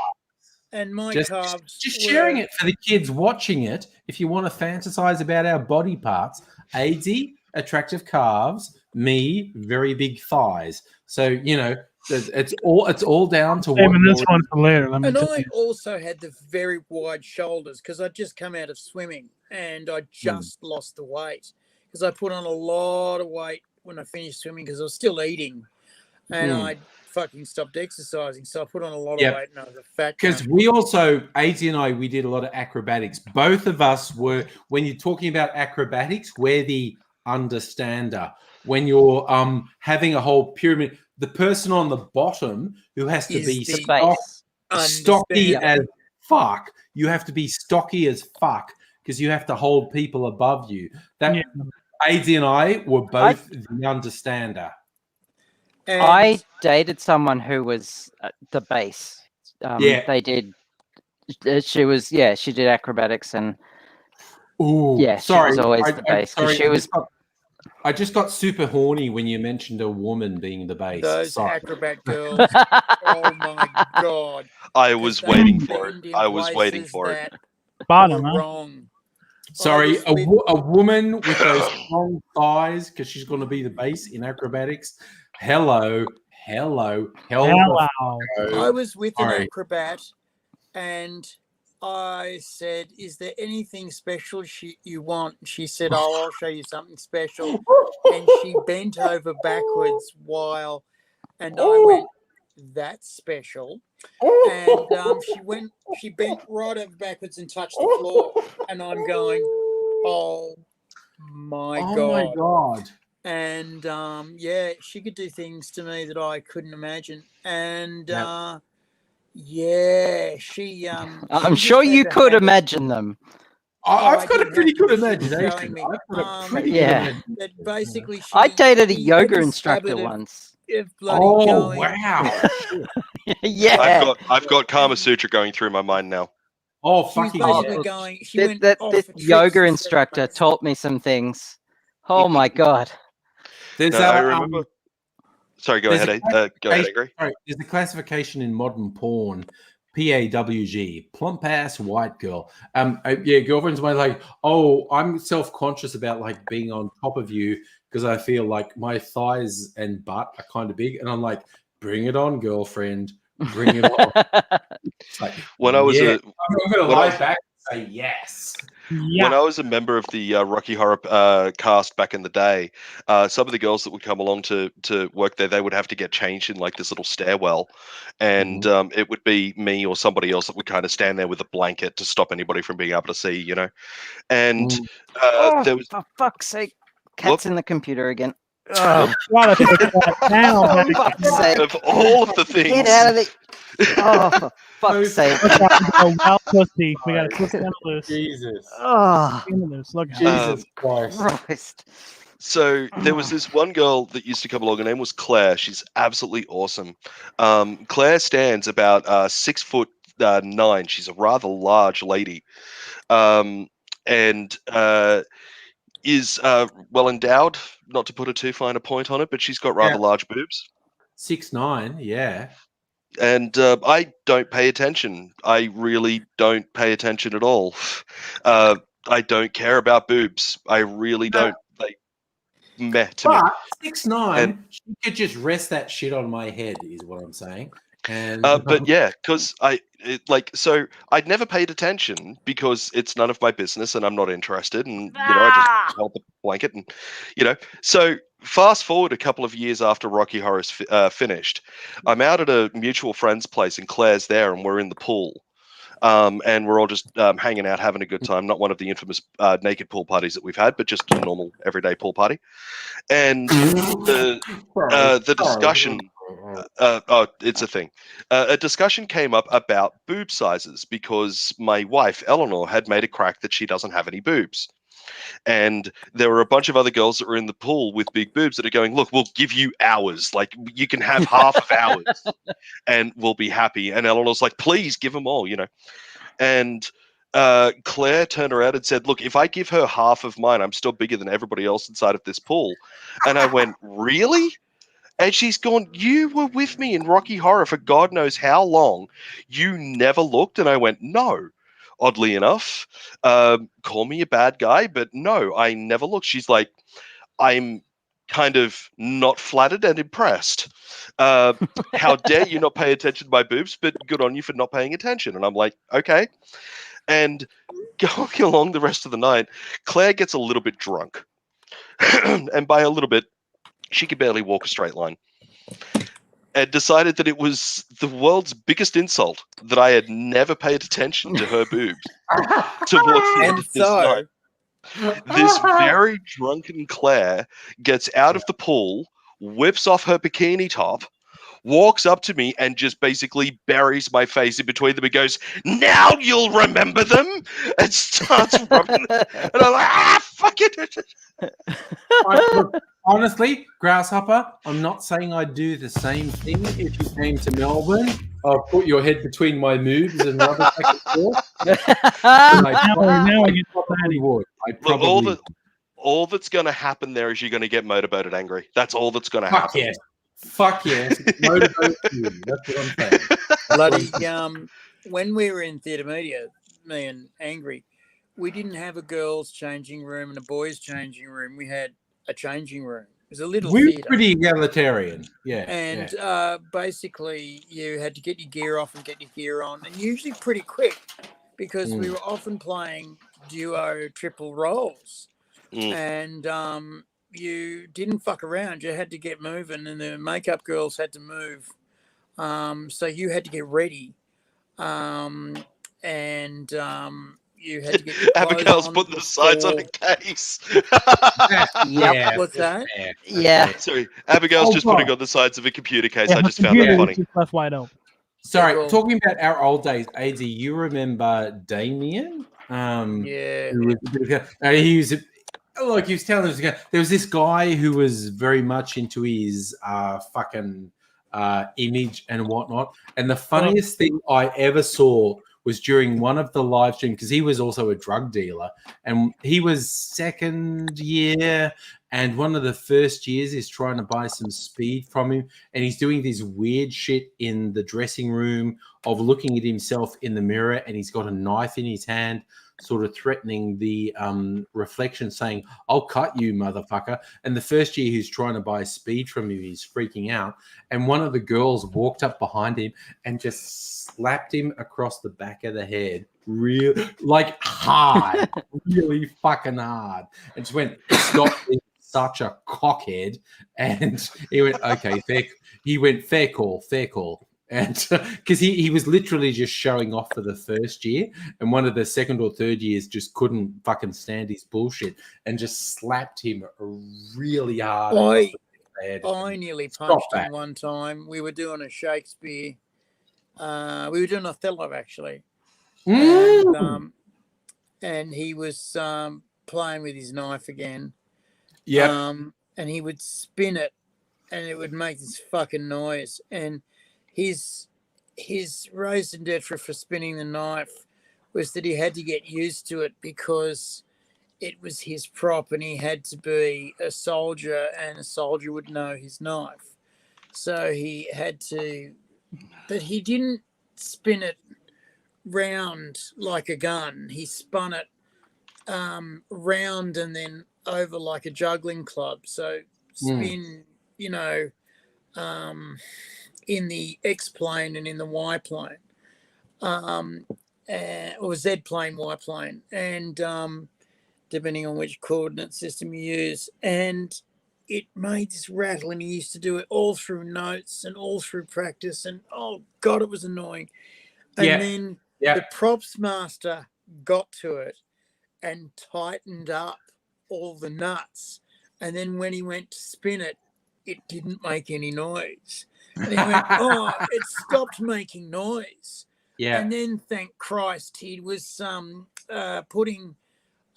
And my calves. Just sharing it for the kids watching it. If you want to fantasize about our body parts, AIDzee, attractive calves, me, very big thighs. So, you know, it's all down to what. This one for later. And I also had the very wide shoulders because I'd just come out of swimming and I just lost the weight because I put on a lot of weight when I finished swimming because I was still eating and I fucking stopped exercising. So I put on a lot of weight and I was a fat. Because we also, AIDzee and I, we did a lot of acrobatics. Both of us were, when you're talking about acrobatics, we're the understander. When you're having a whole pyramid, the person on the bottom who has to be stocky as fuck, you have to be stocky as fuck because you have to hold people above you. That AIDzee and I were both the understander. And I dated someone who was the base. They did. She did acrobatics and. Sorry, she was always the base because she was. I just got super horny when you mentioned a woman being the base. Those acrobat girls. Oh my god! I was waiting for it. I was waiting for it. Bottom, wrong. Sorry, a woman with those strong thighs because she's going to be the base in acrobatics. Hello. I was with an acrobat and I said, "Is there anything special you want?" She said, "Oh, I'll show you something special." And she bent over backwards and I went, "That's special." And she bent right over backwards and touched the floor. And I'm going, "Oh my God. And she could do things to me that I couldn't imagine. And she I'm sure you could imagine them. I've got a didn't pretty have to, good she was imagination. showing me. I've got a pretty Yeah. good imagination. That basically I dated a she yoga had this instructor habit once. of bloody Oh, going. wow. Yeah. I've got Kama Sutra going through my mind now. Oh, She was fucking basically yeah. going. She went This off for tricks yoga and instructor secrets. taught me some things. Oh my god. There's No, I remember. Sorry, go there's ahead. a Go ahead, Angry. Sorry, there's a classification in modern porn, PAWG, plump ass white girl. Yeah, girlfriends might like, oh, I'm self-conscious about like being on top of you because I feel like my thighs and butt are kind of big, and I'm like, bring it on, girlfriend, bring it on. It's like, When I was yeah, a I'm gonna when I lie was- back and say yes. when I was a member of the Rocky Horror cast back in the day, some of the girls that would come along to work there, they would have to get changed in like this little stairwell, and it would be me or somebody else that would kind of stand there with a blanket to stop anybody from being able to see, you know. And there was for fuck's sake. Cat's Whoop. in the computer again. Gotta take that down. For fuck's sake. of all of the things. Get out of the. Oh, for fuck's sake. Wild pussy. We got a pussy on the loose. Jesus. Oh, Look out. Jesus Christ. Christ. So there was this one girl that used to come along. Her name was Claire. She's absolutely awesome. Claire stands about 6'9". She's a rather large lady, and is well endowed. Not to put a too fine a point on it, but she's got rather large boobs. 6'9", yeah. And I don't pay attention. I really don't pay attention at all. I don't care about boobs. I really don't. Like, meh to me. But 6'9", And- she could just rest that shit on my head, is what I'm saying. And But yeah, because so I'd never paid attention because it's none of my business and I'm not interested, and I just held the blanket, and So fast forward a couple of years after Rocky Horror's finished, I'm out at a mutual friend's place, and Claire's there, and we're in the pool. And we're all just hanging out, having a good time. Not one of the infamous naked pool parties that we've had, but just a normal everyday pool party. And the discussion, it's a thing. A discussion came up about boob sizes because my wife Eleanor had made a crack that she doesn't have any boobs. And there were a bunch of other girls that were in the pool with big boobs that are going, look, we'll give you hours. Like, you can have half of ours and we'll be happy. And Eleanor's like, please give them all, And Claire turned around and said, look, if I give her half of mine, I'm still bigger than everybody else inside of this pool. And I went, really? And she's gone, you were with me in Rocky Horror for God knows how long. You never looked? And I went, no. Oddly enough, call me a bad guy, but no, I never looked. She's like, I'm kind of not flattered and impressed. How dare you not pay attention to my boobs, but good on you for not paying attention. And I'm like, okay. And going along the rest of the night, Claire gets a little bit drunk. And by a little bit, she could barely walk a straight line. And decided that it was the world's biggest insult that I had never paid attention to her boobs towards the end of this night. This very drunken Claire gets out of the pool, whips off her bikini top, walks up to me and just basically buries my face in between them and goes, now you'll remember them, and starts rubbing them. And I'm like, fuck it. Look, honestly, Grasshopper, I'm not saying I'd do the same thing if you came to Melbourne. I'll put your head between my moves and rub it back and forth. Now I get probably would. I Look, probably all that's going to happen there is you're going to get motorboated angry. That's all that's going to Fuck happen. yes. Fuck yes. Motivate you. That's what I'm saying. Bloody, when we were in theatre media, me and Angry, we didn't have a girls' changing room and a boys' changing room. We had a changing room. It was a little We're theatre. pretty egalitarian. Yeah. And basically, you had to get your gear off and get your gear on, and usually pretty quick because we were often playing duo, triple roles. And you didn't fuck around. You had to get moving, and the makeup girls had to move. So you had to get ready. You had to get your Abigail's putting the sides on a case. Yeah. What's that? Yeah. Sorry, Abigail's just putting on the sides of a computer case. I just found that funny. Left wide open. Sorry, talking about our old days, AIDzee, you remember Damien? Yeah. He was like he was telling us again. There was this guy who was very much into his fucking image and whatnot. And the funniest thing I ever saw was during one of the live streams, because he was also a drug dealer, and he was second year, and one of the first years is trying to buy some speed from him, and he's doing this weird shit in the dressing room of looking at himself in the mirror, and he's got a knife in his hand, sort of threatening the reflection, saying, "I'll cut you, motherfucker." And the first year he's trying to buy speed from him, he's freaking out. And one of the girls walked up behind him and just slapped him across the back of the head, like hard, really fucking hard. And just went, "Stop being such a cockhead." And he went, "Okay, fair." He went, "Fair call, fair call." And because he was literally just showing off for the first year, and one of the second or third years just couldn't fucking stand his bullshit and just slapped him really hard. I nearly punched him one time. We were doing a Shakespeare. We were doing Othello, actually. And he was playing with his knife again. Yeah. And he would spin it, and it would make this fucking noise. And his raison d'etre for spinning the knife was that he had to get used to it because it was his prop, and he had to be a soldier, and a soldier would know his knife. So he had to, but he didn't spin it round like a gun. He spun it round and then over like a juggling club. So spin, in the X plane and in the Y plane, or Z plane, Y plane, and depending on which coordinate system you use. And it made this rattle, and he used to do it all through notes and all through practice, and oh God, it was annoying. And then the props master got to it and tightened up all the nuts, and then when he went to spin it, it didn't make any noise. And he went, "Oh, it stopped making noise." Yeah. And then, thank Christ, he was putting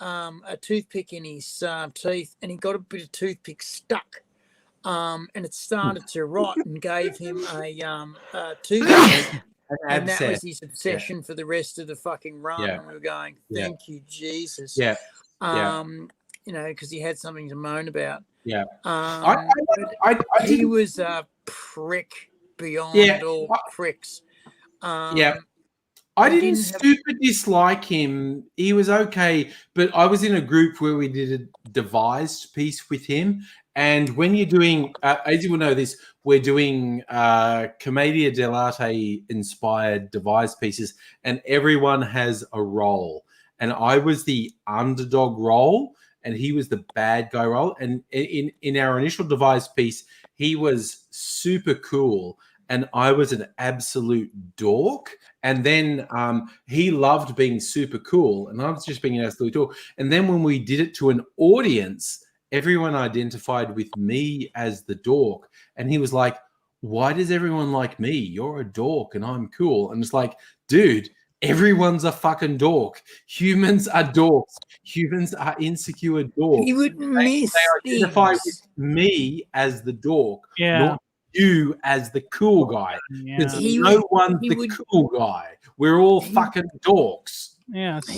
a toothpick in his teeth, and he got a bit of toothpick stuck, and it started to rot, and gave him a toothpick. And that was his obsession for the rest of the fucking run. And we were going, "Thank you, Jesus." Because he had something to moan about. Yeah. He was a prick beyond all pricks. I didn't super dislike him. He was okay, but I was in a group where we did a devised piece with him. And when you're doing, as you will know this, we're doing Commedia dell'arte inspired devised pieces, and everyone has a role. And I was the underdog role, and he was the bad guy role. And in our initial devised piece, he was super cool, and I was an absolute dork. And then he loved being super cool, and I was just being an absolute dork. And then when we did it to an audience, everyone identified with me as the dork. And he was like, "Why does everyone like me? You're a dork and I'm cool." And it's like, dude, everyone's a fucking dork. Humans are dorks. Humans are insecure dorks. He would miss they identify with me as the dork, not you as the cool guy. Because no one's the cool guy. We're all fucking dorks. Yeah. So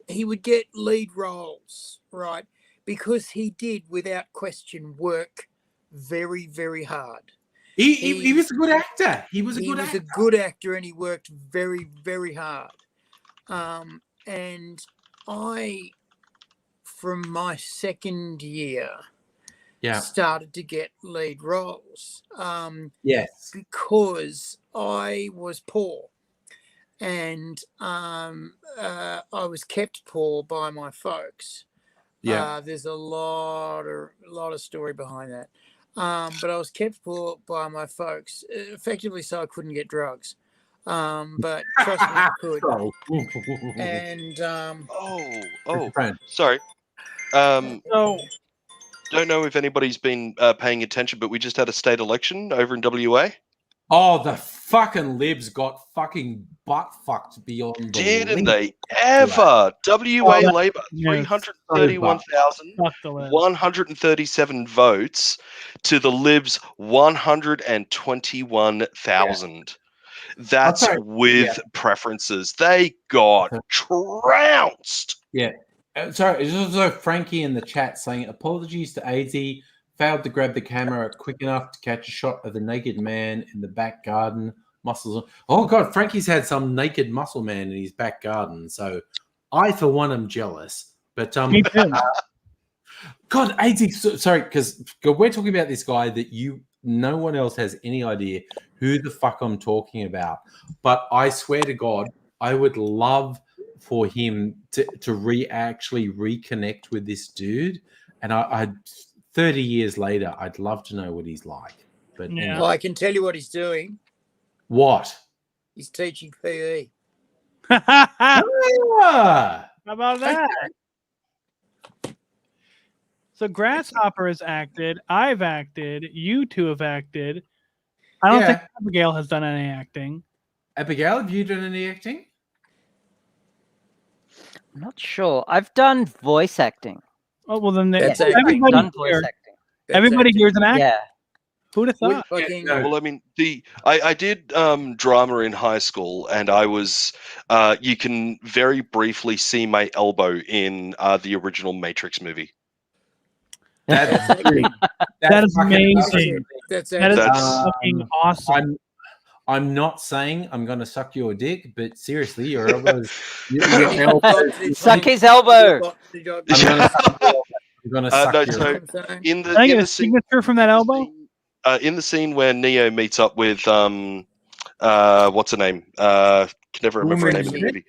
he would get lead roles, right? Because he did, without question, work very, very hard. He was a good actor. He was a good actor, and he worked very, very hard. And I, from my second year, started to get lead roles. Because I was poor, and I was kept poor by my folks. There's a lot of story behind that. But I was kept poor by my folks, effectively, so I couldn't get drugs. But trust me, I could. And sorry. Don't know if anybody's been paying attention, but we just had a state election over in WA. Oh, the fucking libs got fucking butt fucked beyond Didn't belief. they ever? WA Oh, Labor, yes. 331,137 votes to the Libs 121,000. That's sorry. with preferences. They got trounced. Yeah. Sorry, there's also Frankie in the chat saying, apologies to AIDzee, failed to grab the camera quick enough to catch a shot of the naked man in the back garden. Muscles. Oh, God, Frankie's had some naked muscle man in his back garden. So I, for one, am jealous. But Me too. God, AIDzee, sorry, because we're talking about this guy that no one else has any idea who the fuck I'm talking about. But I swear to God, I would love for him to actually reconnect with this dude. And I 30 years later, I'd love to know what he's like. But Yeah. anyway. Well, I can tell you what he's doing. What? He's teaching PE. How Ah! about that? So Grasshopper has acted. I've acted. You two have acted. I don't think Abigail has done any acting. Abigail, have you done any acting? I'm not sure. I've done voice acting. Oh well, then That's everybody done voice here. acting. Everybody here is an actor. Yeah. Who'd have thought? Well, I mean, I did drama in high school, and I was. You can very briefly see my elbow in the original Matrix movie. That's acting. That is amazing. That's fucking awesome. I'm not saying I'm going to suck your dick, but seriously, your elbows. Suck his elbow. I'm going to suck your. So in the Can I get a scene, signature from that elbow? in the scene where Neo meets up with what's her name? Can never remember her name in the movie.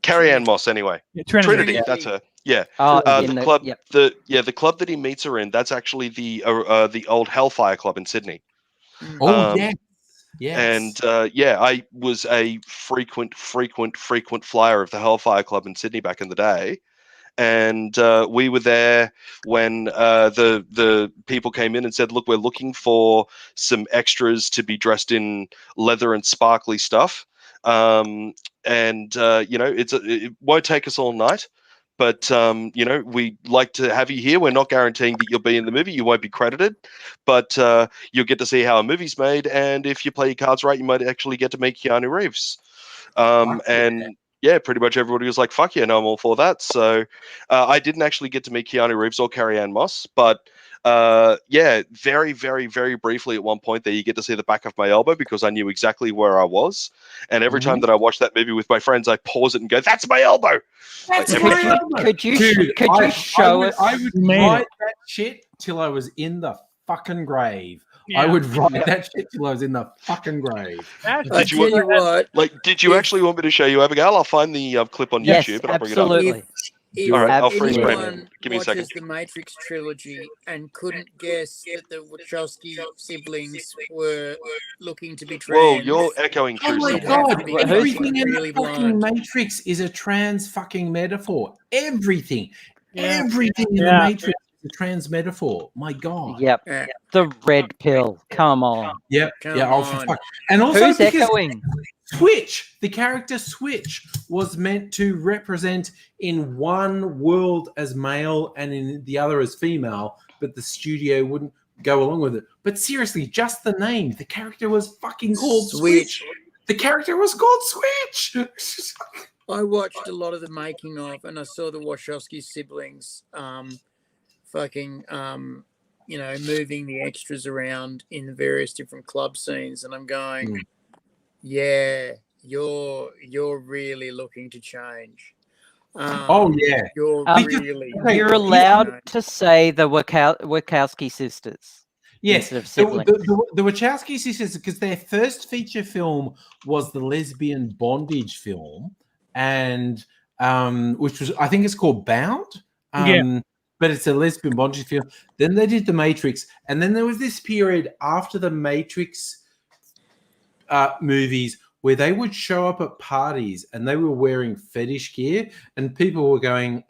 Carrie Ann Moss. Anyway, Yeah, Trinity. That's her. Yeah. The club. Yep. The club that he meets her in. That's actually the old Hellfire Club in Sydney. Oh yeah. Yes. And I was a frequent flyer of the Hellfire Club in Sydney back in the day. And we were there when the people came in and said, look, we're looking for some extras to be dressed in leather and sparkly stuff. It won't take us all night. But, we'd like to have you here. We're not guaranteeing that you'll be in the movie. You won't be credited. But you'll get to see how a movie's made. And if you play your cards right, you might actually get to meet Keanu Reeves. Yeah, pretty much everybody was like, fuck yeah, no, I'm all for that. So I didn't actually get to meet Keanu Reeves or Carrie Ann Moss. But very, very, very briefly at one point there, you get to see the back of my elbow because I knew exactly where I was. And every time that I watch that movie with my friends, I pause it and go, that's my elbow. That's my elbow. Could you show us? I would write that shit till I was in the fucking grave. Yeah. I would write that shit till I was in the fucking grave. Did you actually want me to show you, Abigail? I'll find the clip on YouTube and I'll bring it up. If all right, I'll freeze anyone Give me a second. watches the Matrix trilogy and couldn't guess that the Wachowski siblings were looking to be trans. Whoa, you're echoing through. Oh my God! Everything in the fucking Matrix is a trans fucking metaphor. Everything in the Matrix. The trans metaphor. My God. Yep. The red pill. Come on. Yep. Come yeah. on. And also who's echoing? Switch, the character Switch, was meant to represent in one world as male and in the other as female, but the studio wouldn't go along with it. But seriously, just the name. The character was fucking called Switch. The character was called Switch. I watched a lot of the making of, and I saw the Wachowski siblings. Moving the extras around in the various different club scenes, and I'm going, yeah, you're really looking to change. You're allowed to say the Wachowski sisters. Yes, the Wachowski sisters, because their first feature film was the lesbian bondage film, and which was, I think it's called Bound. But it's a lesbian bondage film. Then they did The Matrix. And then there was this period after The Matrix movies where they would show up at parties and they were wearing fetish gear and people were going,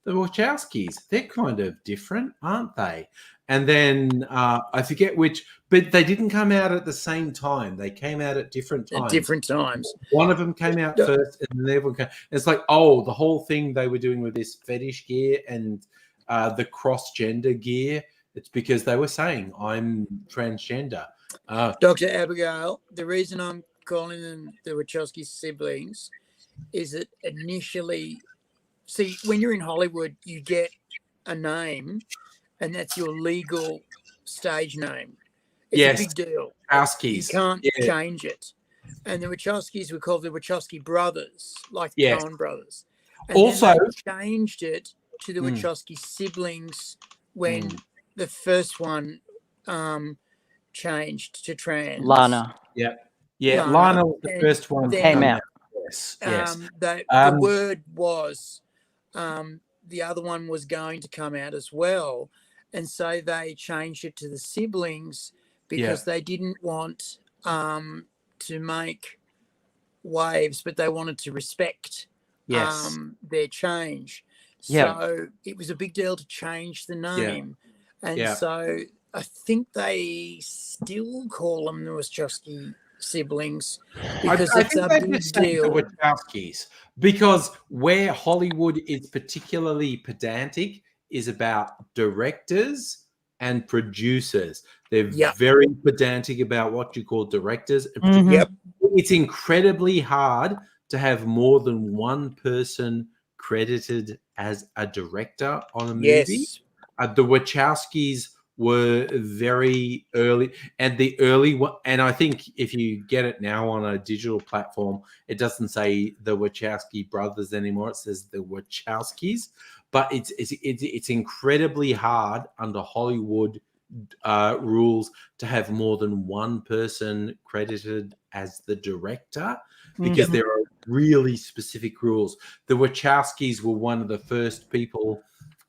the Wachowskis. They're kind of different, aren't they? And then I forget which, but they didn't come out at the same time. They came out at different times. At different times. One of them came out first, and then the other one came. It's like, oh, the whole thing they were doing with this fetish gear and the cross-gender gear. It's because they were saying, I'm transgender. Dr. Abigail, the reason I'm calling them the Wachowski siblings is that initially, see, when you're in Hollywood, you get a name, and that's your legal stage name. It's a big deal. Wachowskis. You can't change it. And the Wachowskis were called the Wachowski brothers, like the Coen brothers. And also, then they changed it to the Wachowski siblings when the first one changed to trans. Lana. Yeah, Lana was the first one came out. Yes. The word was the other one was going to come out as well. And so they changed it to the siblings because they didn't want to make waves, but they wanted to respect their change. So it was a big deal to change the name. And so I think they still call them the Wachowski siblings because it's a big deal. The Wachowskis, because where Hollywood is particularly pedantic is about directors and producers. They're very pedantic about what you call directors. It's incredibly hard to have more than one person credited as a director on a movie. The Wachowskis were very early, and the early one, and I think if you get it now on a digital platform, it doesn't say the Wachowski brothers anymore. It says the Wachowskis. But it's incredibly hard under Hollywood rules to have more than one person credited as the director because there are really specific rules. The Wachowskis were one of the first people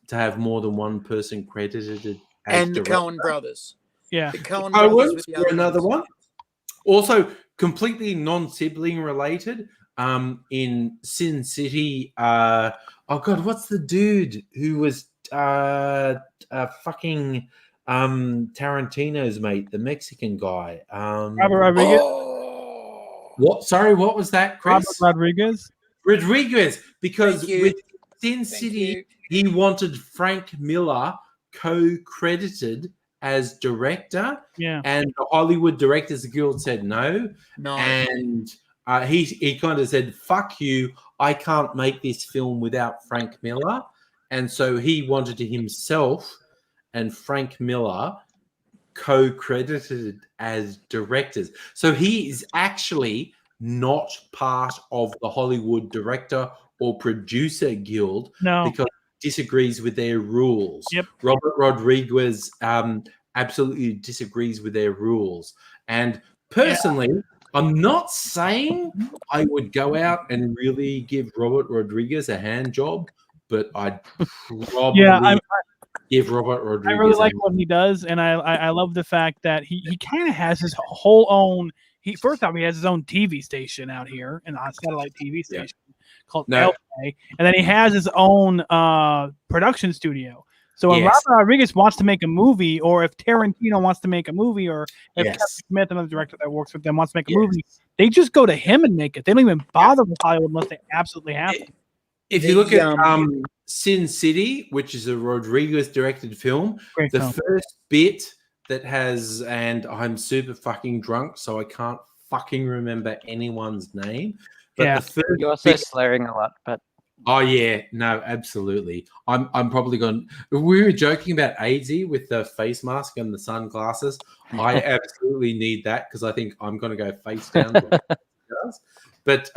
to have more than one person credited as and director. The Coen brothers. Yeah. The Coen brothers were another one. Also, completely non-sibling related. In Sin City, oh god, what's the dude who was fucking Tarantino's mate, the Mexican guy? Robert Rodriguez. What? Sorry, what was that, Chris? Robert Rodriguez, because with Sin City, he wanted Frank Miller co-credited as director, and the Hollywood Directors Guild said no. And he kind of said, fuck you, I can't make this film without Frank Miller. And so he wanted to himself and Frank Miller co-credited as directors. So he is actually not part of the Hollywood Director or Producer Guild because he disagrees with their rules. Robert Rodriguez absolutely disagrees with their rules. And personally, I'm not saying I would go out and really give Robert Rodriguez a hand job, but I'd probably give Robert Rodriguez. I really like what he does, and I love the fact that he kind of has his whole own. First off, he has his own TV station out here, and a satellite TV station called LA, and then he has his own production studio. So when Robert Rodriguez wants to make a movie, or if Tarantino wants to make a movie, or if Kevin Smith, another director that works with them, wants to make a movie, they just go to him and make it. They don't even bother with Hollywood unless they absolutely have to. If you look at Sin City, which is a Rodriguez-directed film, first bit that has, and I'm super fucking drunk, so I can't fucking remember anyone's name. But the first you're also slurring a lot, but... Oh yeah, no, absolutely. I'm probably going. We were joking about AIDzee with the face mask and the sunglasses. I absolutely need that because I think I'm going to go face down. But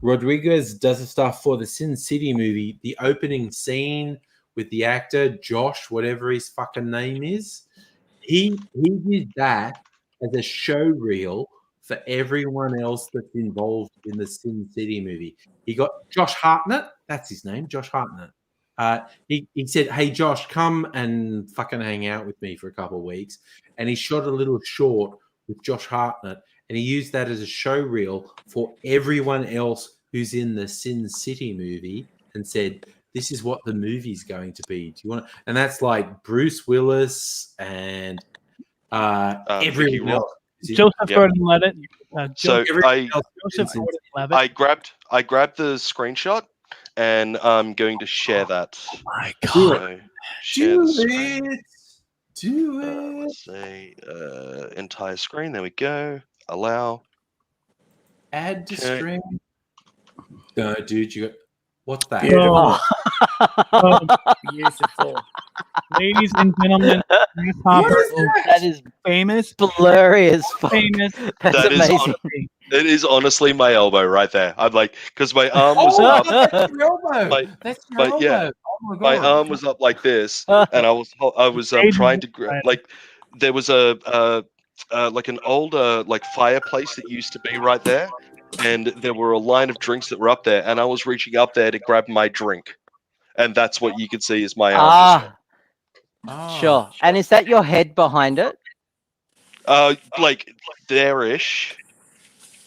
Rodriguez does the stuff for the Sin City movie. The opening scene with the actor Josh, whatever his fucking name is, he did that as a show reel for everyone else that's involved in the Sin City movie. He got Josh Hartnett, that's his name, Josh Hartnett. He said, hey, Josh, come and fucking hang out with me for a couple of weeks. And he shot a little short with Josh Hartnett, and he used that as a show reel for everyone else who's in the Sin City movie and said, this is what the movie's going to be. Do you want to? And that's like Bruce Willis and Vicky everyone Rourke. else. Joseph Gordon-Levitt. So Joseph Gordon-Levitt. I grabbed the screenshot, and I'm going to share that. Oh my So, God. share Do the screen. it. Do it. Let's say entire screen. There we go. Allow. Add to Okay. stream. No, dude, you got what's that? Beautiful. Oh, Beautiful. ladies and gentlemen, That is famous, blurry as fuck. famous. That's That is amazing. It is honestly my elbow right there. I'm like, because my arm was Oh, up. that's your elbow. That's your elbow. Yeah. Oh my God. My arm was up like this, and I was trying to grab. Like, there was a like an older like fireplace that used to be right there, and there were a line of drinks that were up there, and I was reaching up there to grab my drink, and that's what you can see is my arm. Sure. And is that your head behind it? Like there-ish.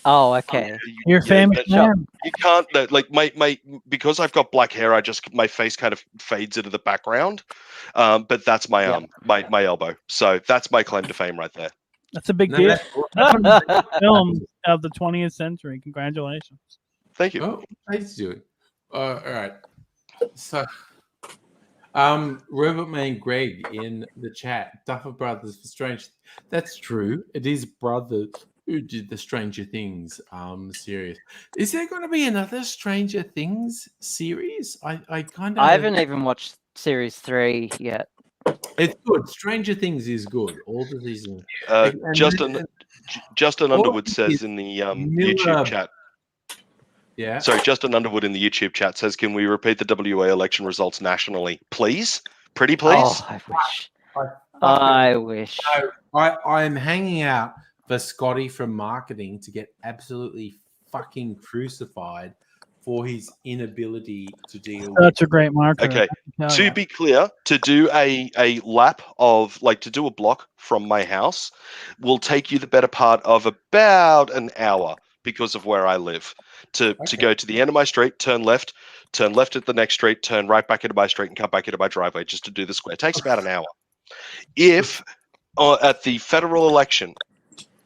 Oh, okay. You're famous but man. you can't like my because I've got black hair. My face kind of fades into the background. But that's my arm, my elbow. So that's my claim to fame right there. That's a big No, deal. that's- That's one of the films of the 20th century. Congratulations. Thank you. Oh, let's do it. All right. So, Robot Man Greg in the chat. Duffer Brothers for Strange. That's true. It is brothers who did the Stranger Things series. Is there going to be another Stranger Things series? I kind of. I haven't even watched series 3 yet. It's good. Stranger Things is good. All the seasons. Justin Underwood says in the YouTube chat. Yeah. Sorry, Justin Underwood in the YouTube chat says, "Can we repeat the WA election results nationally, please? Pretty please." Oh, I wish. I wish. I'm hanging out for Scotty from marketing to get absolutely fucking crucified for his inability to deal That's a great marker. Okay. To be clear, to do a lap of to do a block from my house will take you the better part of about an hour because of where I live. To go to the end of my street, turn left at the next street, turn right back into my street, and come back into my driveway just to do the square. It takes about an hour. If at the federal election,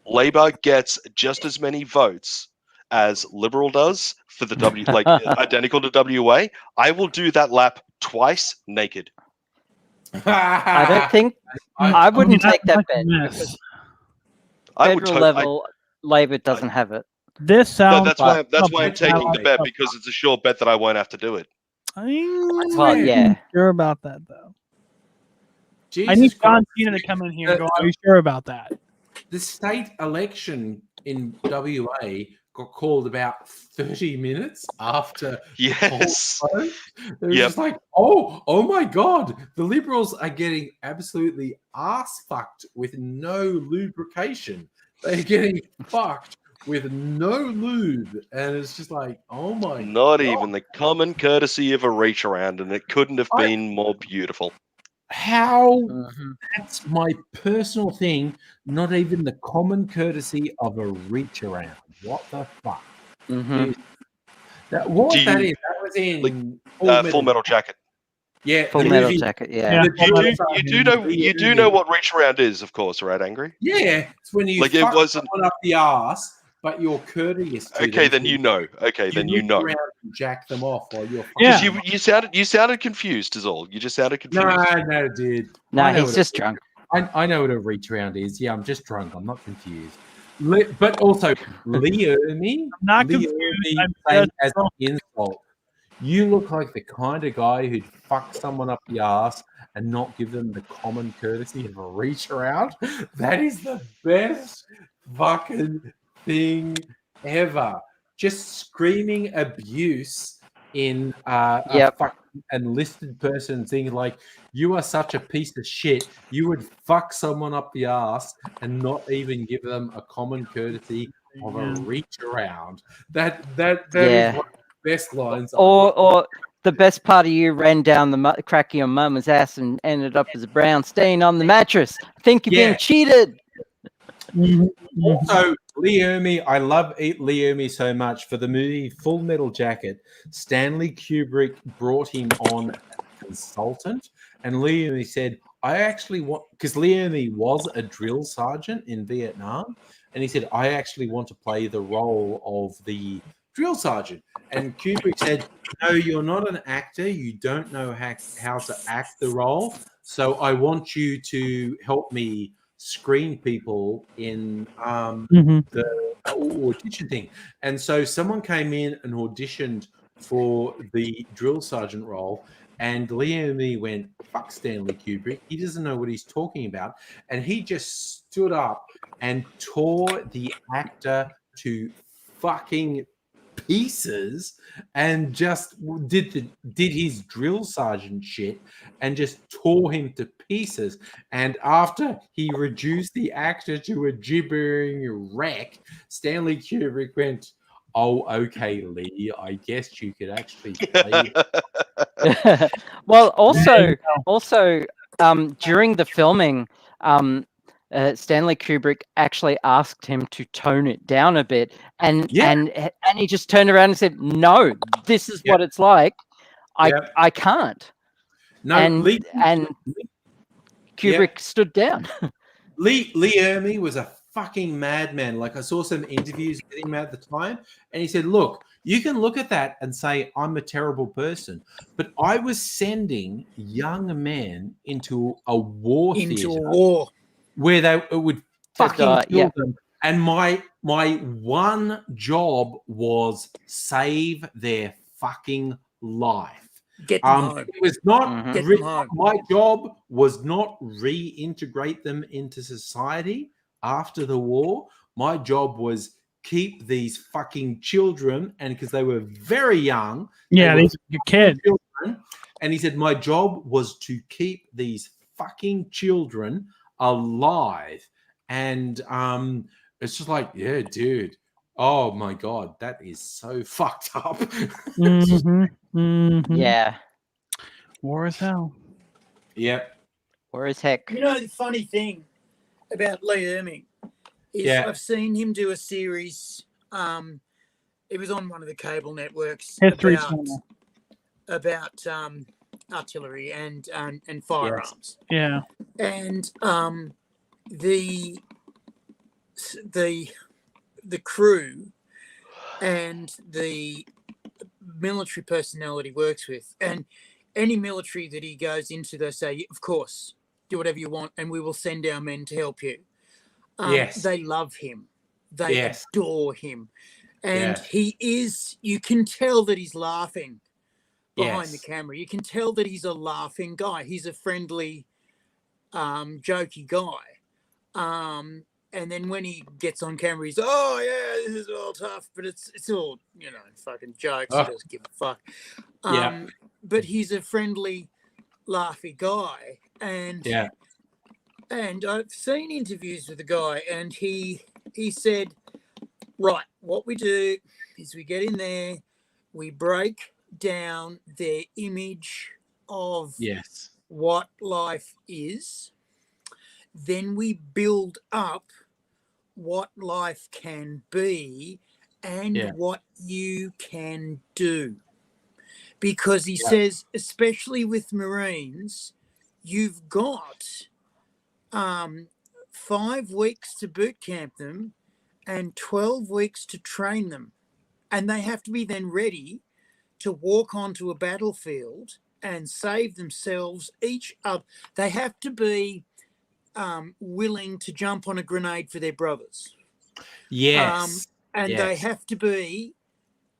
Labor gets just as many votes as Liberal does for the identical to WA, I will do that lap twice naked. I don't think I wouldn't take that bet. Federal level, Labor doesn't have it. This sounds. That's why I'm taking the bet, because it's a sure bet that I won't have to do it. Well, yeah. Sure about that though. Jesus I need John Christ. Cena to come in here and go, "Are you sure about that?" The state election in WA got called about 30 minutes after. Yes. It was just like, oh my God, the Liberals are getting absolutely ass fucked with no lubrication. They're getting fucked with no lube, and it's just like, oh my Not God. even the common courtesy of a reach around, and it couldn't have been more beautiful. How that's my personal thing, not even the common courtesy of a reach around. What the fuck? That was in Full Metal Jacket. Yeah, Full Metal Jacket. Yeah. You do know what reach around is, of course, right, Angry? Yeah, it's when you fuck someone up the ass, but you're courteous to Okay, them. then you know. Okay, then you know. Around and jack them off while you're Because you sounded confused, is all. You just sounded confused. No, dude. No, he's just drunk. I know what a reach around is. Yeah, I'm just drunk. I'm not confused. But also, Leonie. I'm not confused. As an insult. You look like the kind of guy who'd fuck someone up the ass and not give them the common courtesy of a reach around. That is the best fucking thing ever. Just screaming abuse in a fucking enlisted person, thing like, you are such a piece of shit. You would fuck someone up the ass and not even give them a common courtesy of a reach around. That is one of the best lines. Or the best part of you ran down the crack of your mum's ass and ended up as a brown stain on the mattress. I think you're being cheated. Also, Lee Ermey, I love Lee Ermey so much. For the movie Full Metal Jacket, Stanley Kubrick brought him on as a consultant, and Lee Ermey said, I actually want, because Lee Ermey was a drill sergeant in Vietnam, and he said, I actually want to play the role of the drill sergeant. And Kubrick said, no, you're not an actor. You don't know how to act the role. So I want you to help me screen people in the audition thing. And so someone came in and auditioned for the drill sergeant role, and Liam went, fuck Stanley Kubrick. He doesn't know what he's talking about. And he just stood up and tore the actor to fucking pieces and just did his drill sergeant shit and just tore him to pieces. And after he reduced the actor to a gibbering wreck, Stanley Kubrick went, oh, okay, Lee, I guess you could actually play. Well, also during the filming, Stanley Kubrick actually asked him to tone it down a bit, and he just turned around and said, "No, this is what it's like. I can't." No, and Kubrick stood down. Lee Ermey was a fucking madman. Like, I saw some interviews with him at the time, and he said, look, you can look at that and say I'm a terrible person, but I was sending young men into a war theater where it would fucking kill them. And my one job was save their fucking life. Get them home. It was not my job was not reintegrate them into society after the war. My job was keep these fucking children, and because they were very young, these are kids. Children, and he said my job was to keep these fucking children alive. And it's just like, yeah, dude. Oh my god, that is so fucked up. Yeah. War as hell. Yep. War as heck. You know, the funny thing about Lee Ermey is I've seen him do a series. It was on one of the cable networks about artillery and firearms. Yeah. And the crew and the military personnel that he works with, and any military that he goes into, they say, of course, do whatever you want and we will send our men to help you. They love him. They adore him. And he is, you can tell that he's laughing behind the camera. You can tell that he's a laughing guy. He's a friendly, jokey guy. And then when he gets on camera, he's, oh, yeah, this is all tough. But it's all, you know, fucking jokes. He doesn't give a fuck. But he's a friendly, laughy guy. And I've seen interviews with the guy, and he said, right, what we do is we get in there, we break down their image of what life is. Then we build up what life can be and what you can do. Because he says, especially with Marines, you've got 5 weeks to boot camp them and 12 weeks to train them. And they have to be then ready to walk onto a battlefield and save themselves each other. They have to be willing to jump on a grenade for their brothers. Yes. They have to be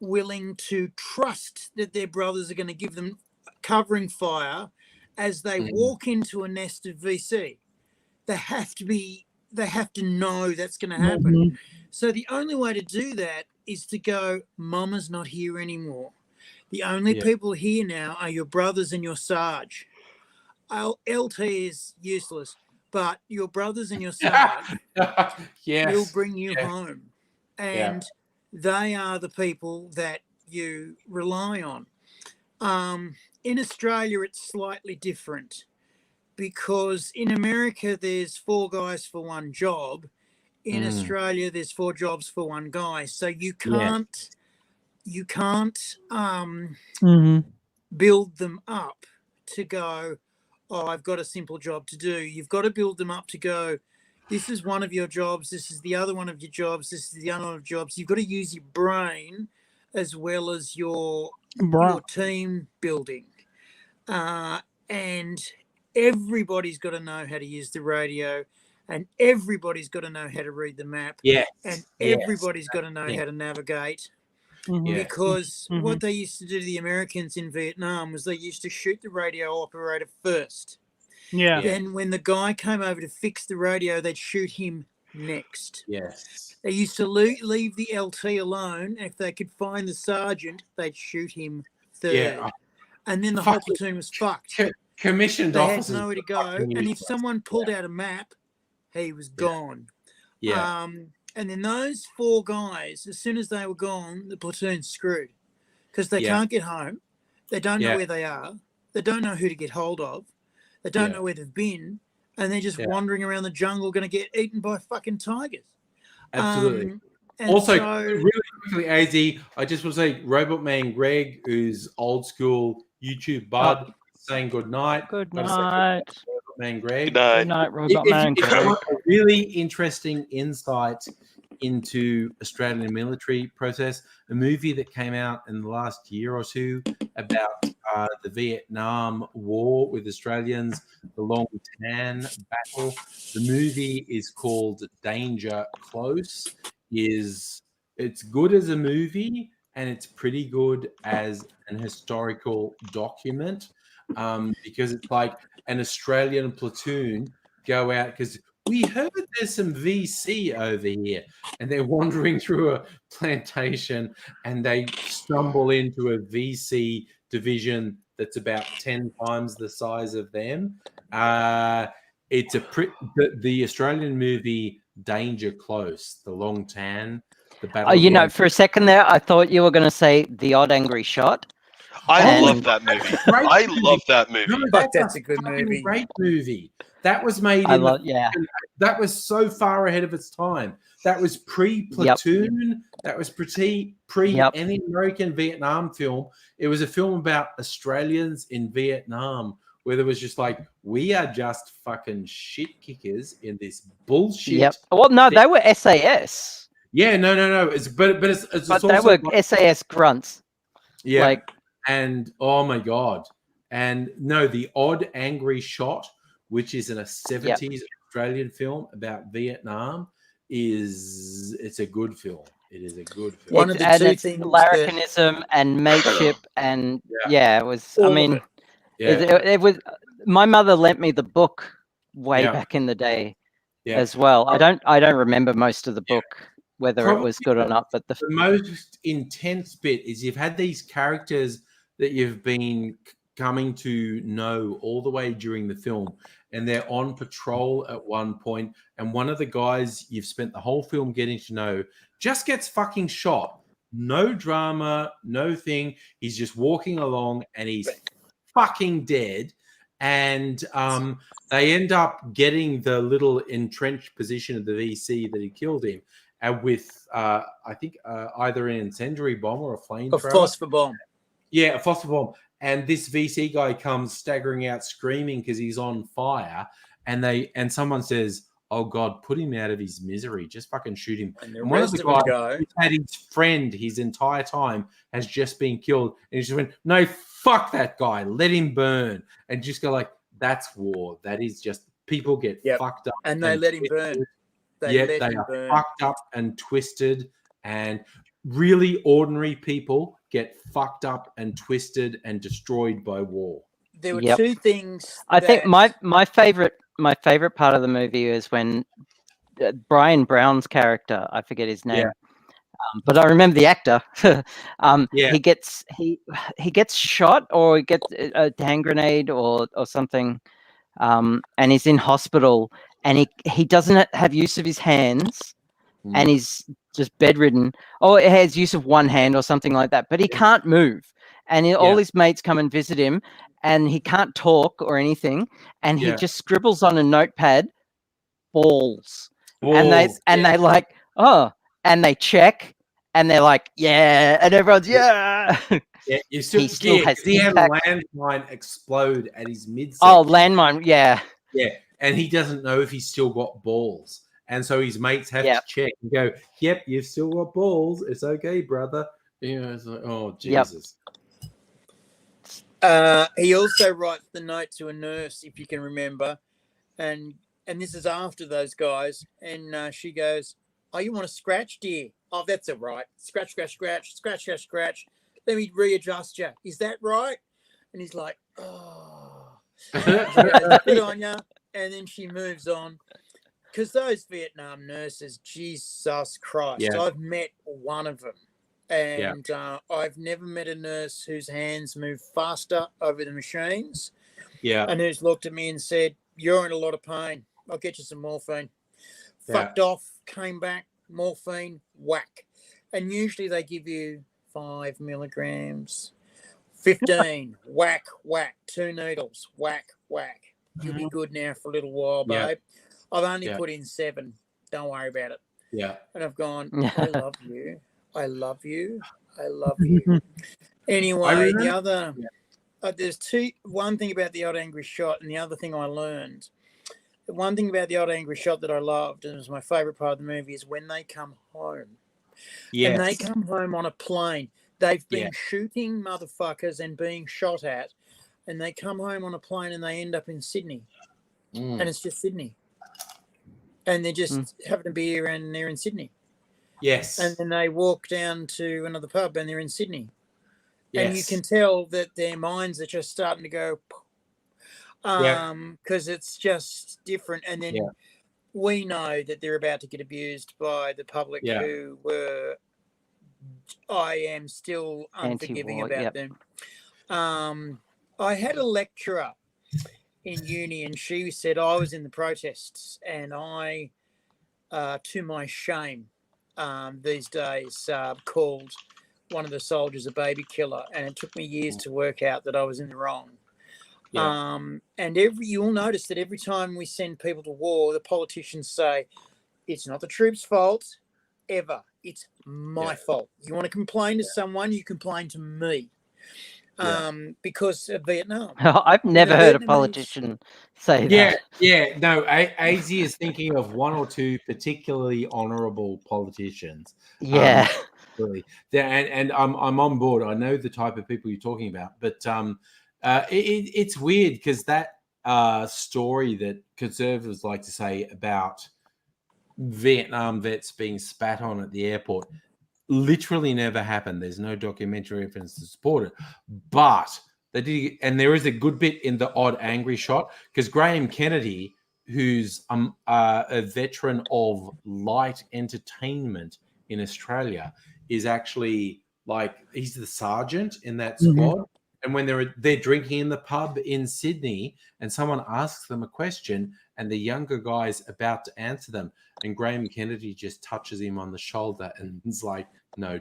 willing to trust that their brothers are going to give them covering fire as they walk into a nest of VC. They have to know that's going to happen. So the only way to do that is to go, Mama's not here anymore. The only people here now are your brothers and your Sarge. LT is useless, but your brothers and your Sarge will bring you home. And they are the people that you rely on. In Australia, it's slightly different because in America, there's 4 guys for one job. in Australia, there's 4 jobs for one guy, so you can't build them up to go, oh, I've got a simple job to do. You've got to build them up to go, this is one of your jobs, this is the other one of your jobs, this is the other one of your jobs. You've got to use your brain as well as your team building. And everybody's got to know how to use the radio, and everybody's got to know how to read the map, and everybody's got to know how to navigate. Because what they used to do to the Americans in Vietnam was they used to shoot the radio operator first. Then when the guy came over to fix the radio, they'd shoot him next. They used to leave the LT alone. If they could find the sergeant, they'd shoot him third. And then the whole platoon was fucked. Commissioned officers. They had nowhere to go. And if someone pulled out a map, he was gone. And then those 4 guys, as soon as they were gone, the platoon's screwed. Because they can't get home. They don't know where they are. They don't know who to get hold of. They don't know where they've been. And they're just wandering around the jungle going to get eaten by fucking tigers. Absolutely. Also, really quickly, AIDzee, I just want to say Robot Man Greg, who's old school YouTube bud, saying good night. Good night. Robot Man Greg. Good night, Robot Man Greg. If you want a really interesting insight into Australian military process, a movie that came out in the last year or two about the Vietnam War with Australians, the Long Tan Battle. The movie is called Danger Close. It's good as a movie, and it's pretty good as an historical document, because it's like an Australian platoon go out because we heard there's some VC over here, and they're wandering through a plantation and they stumble into a VC division that's about 10 times the size of them. It's the Australian movie Danger Close, the Long Tan, the battle. For a second there, I thought you were going to say The Odd Angry Shot. I love that movie. I love that movie. No, that's a good movie. Great movie. That was made that was so far ahead of its time. That was pre-Platoon. That was pre any American Vietnam film. It was a film about Australians in Vietnam, where there was just like, we are just fucking shit kickers in this bullshit. Well, no, they were SAS. Yeah, no. But they were SAS grunts. Yeah. And oh my God. And no, The Odd Angry Shot, which is in a 70s Australian film about Vietnam, it's a good film. It is a good film. One of the two things, larrikinism and mateship, and it was. I mean, it was. My mother lent me the book way back in the day, as well. I don't remember most of the book, whether it was good or not. But the most intense bit is you've had these characters that you've been coming to know all the way during the film, and they're on patrol at one point, and one of the guys you've spent the whole film getting to know just gets fucking shot. No drama, no thing. He's just walking along and he's fucking dead. And they end up getting the little entrenched position of the VC that he killed him, with I think either an incendiary bomb or a flamethrower. A phosphor bomb. Yeah, a phosphor bomb. And this VC guy comes staggering out screaming because he's on fire. And someone says, oh God, put him out of his misery. Just fucking shoot him. And one of the guys who had his friend his entire time has just been killed. And he just went, no, fuck that guy. Let him burn. And just go like, that's war. That is just, people get fucked up. And they let him burn. They are fucked up and twisted, and really ordinary people get fucked up and twisted and destroyed by war. There were two things. I think my favorite part of the movie is when Brian Brown's character, I forget his name, but I remember the actor. He gets shot, or he gets a hand grenade or something, and he's in hospital, and he doesn't have use of his hands, and he's just bedridden. Or he has use of one hand or something like that, but he can't move. And all his mates come and visit him, and he can't talk or anything, and he just scribbles on a notepad, balls. balls. and they like, oh, and they check, and they're like, yeah, and everyone's yeah. Yeah, He still has he had a impact. landmine explode at his midsection. Oh, landmine, yeah. Yeah, and he doesn't know if he's still got balls. And so his mates have Yep. to check and go, yep, you've still got balls. It's okay, brother. You know, it's like, oh, Yep. Jesus. He also writes the note to a nurse, if you can remember. And this is after those guys. And she goes, oh, you want to scratch, dear? Oh, that's all right. Scratch, scratch, scratch, scratch, scratch, scratch. Let me readjust you. Is that right? And he's like, oh. She goes, good on ya. And then she moves on. Because those Vietnam nurses, Jesus Christ, Yeah. I've met one of them. And I've never met a nurse whose hands move faster over the machines. Yeah. And who's looked at me and said, you're in a lot of pain. I'll get you some morphine. Yeah. Fucked off, came back, morphine, whack. And usually they give you 5 milligrams, 15, whack, whack, 2 needles, whack, whack. You'll be good now for a little while, babe. I've only put in 7. Don't worry about it. Yeah. And I've gone, I love you. I love you. I love you. Anyway, the other, there's one thing about the Odd Angry Shot, and the other thing I learned. The one thing about the Odd Angry Shot that I loved, and it was my favourite part of the movie, is when they come home. Yes. And they come home on a plane. They've been shooting motherfuckers and being shot at, and they come home on a plane and they end up in Sydney. And it's just Sydney. And they're just having a beer and they're in Sydney. Yes. And then they walk down to another pub and they're in Sydney. Yes. And you can tell that their minds are just starting to go, because it's just different. And then we know that they're about to get abused by the public who were, I am still unforgiving about them. I had a lecturer in uni and she said I was in the protests and I, to my shame, these days called one of the soldiers a baby killer, and it took me years to work out that I was in the wrong. And you'll notice that every time we send people to war, the politicians say it's not the troops' fault ever. It's my fault. You want to complain to someone, you complain to me. Because of Vietnam. I've never heard a politician say that. Yeah. No, AIDzee is thinking of one or two particularly honourable politicians. Yeah. Really. And I'm on board. I know the type of people you're talking about, but it's weird because that story that conservatives like to say about Vietnam vets being spat on at the airport literally never happened. There's no documentary evidence to support it, but they did. And there is a good bit in the Odd Angry Shot because Graham Kennedy, who's a veteran of light entertainment in Australia, is actually like he's the sergeant in that squad. And when they're drinking in the pub in Sydney, and someone asks them a question, and the younger guy's about to answer them, and Graham Kennedy just touches him on the shoulder and is like, "No,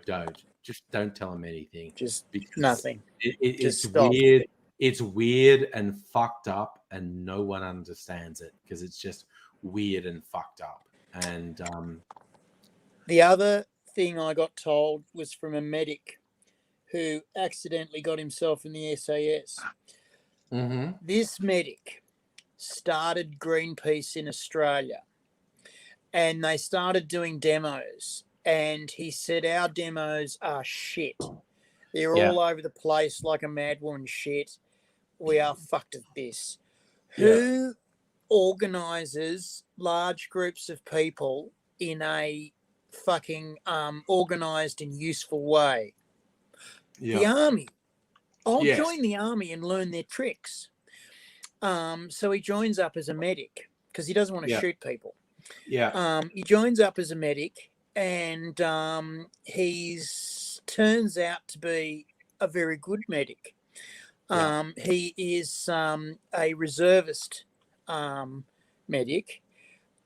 just don't tell him anything. Just nothing. It's weird. It's weird and fucked up, and no one understands it because it's just weird and fucked up." And the other thing I got told was from a medic who accidentally got himself in the SAS. This medic started Greenpeace in Australia and they started doing demos, and he said our demos are shit. They're all over the place like a mad woman shit. We are fucked at this. Who organises large groups of people in a fucking organised and useful way? The army. I'll join the army and learn their tricks. So he joins up as a medic because he doesn't want to shoot people. He joins up as a medic, and he's turns out to be a very good medic. He is a reservist medic,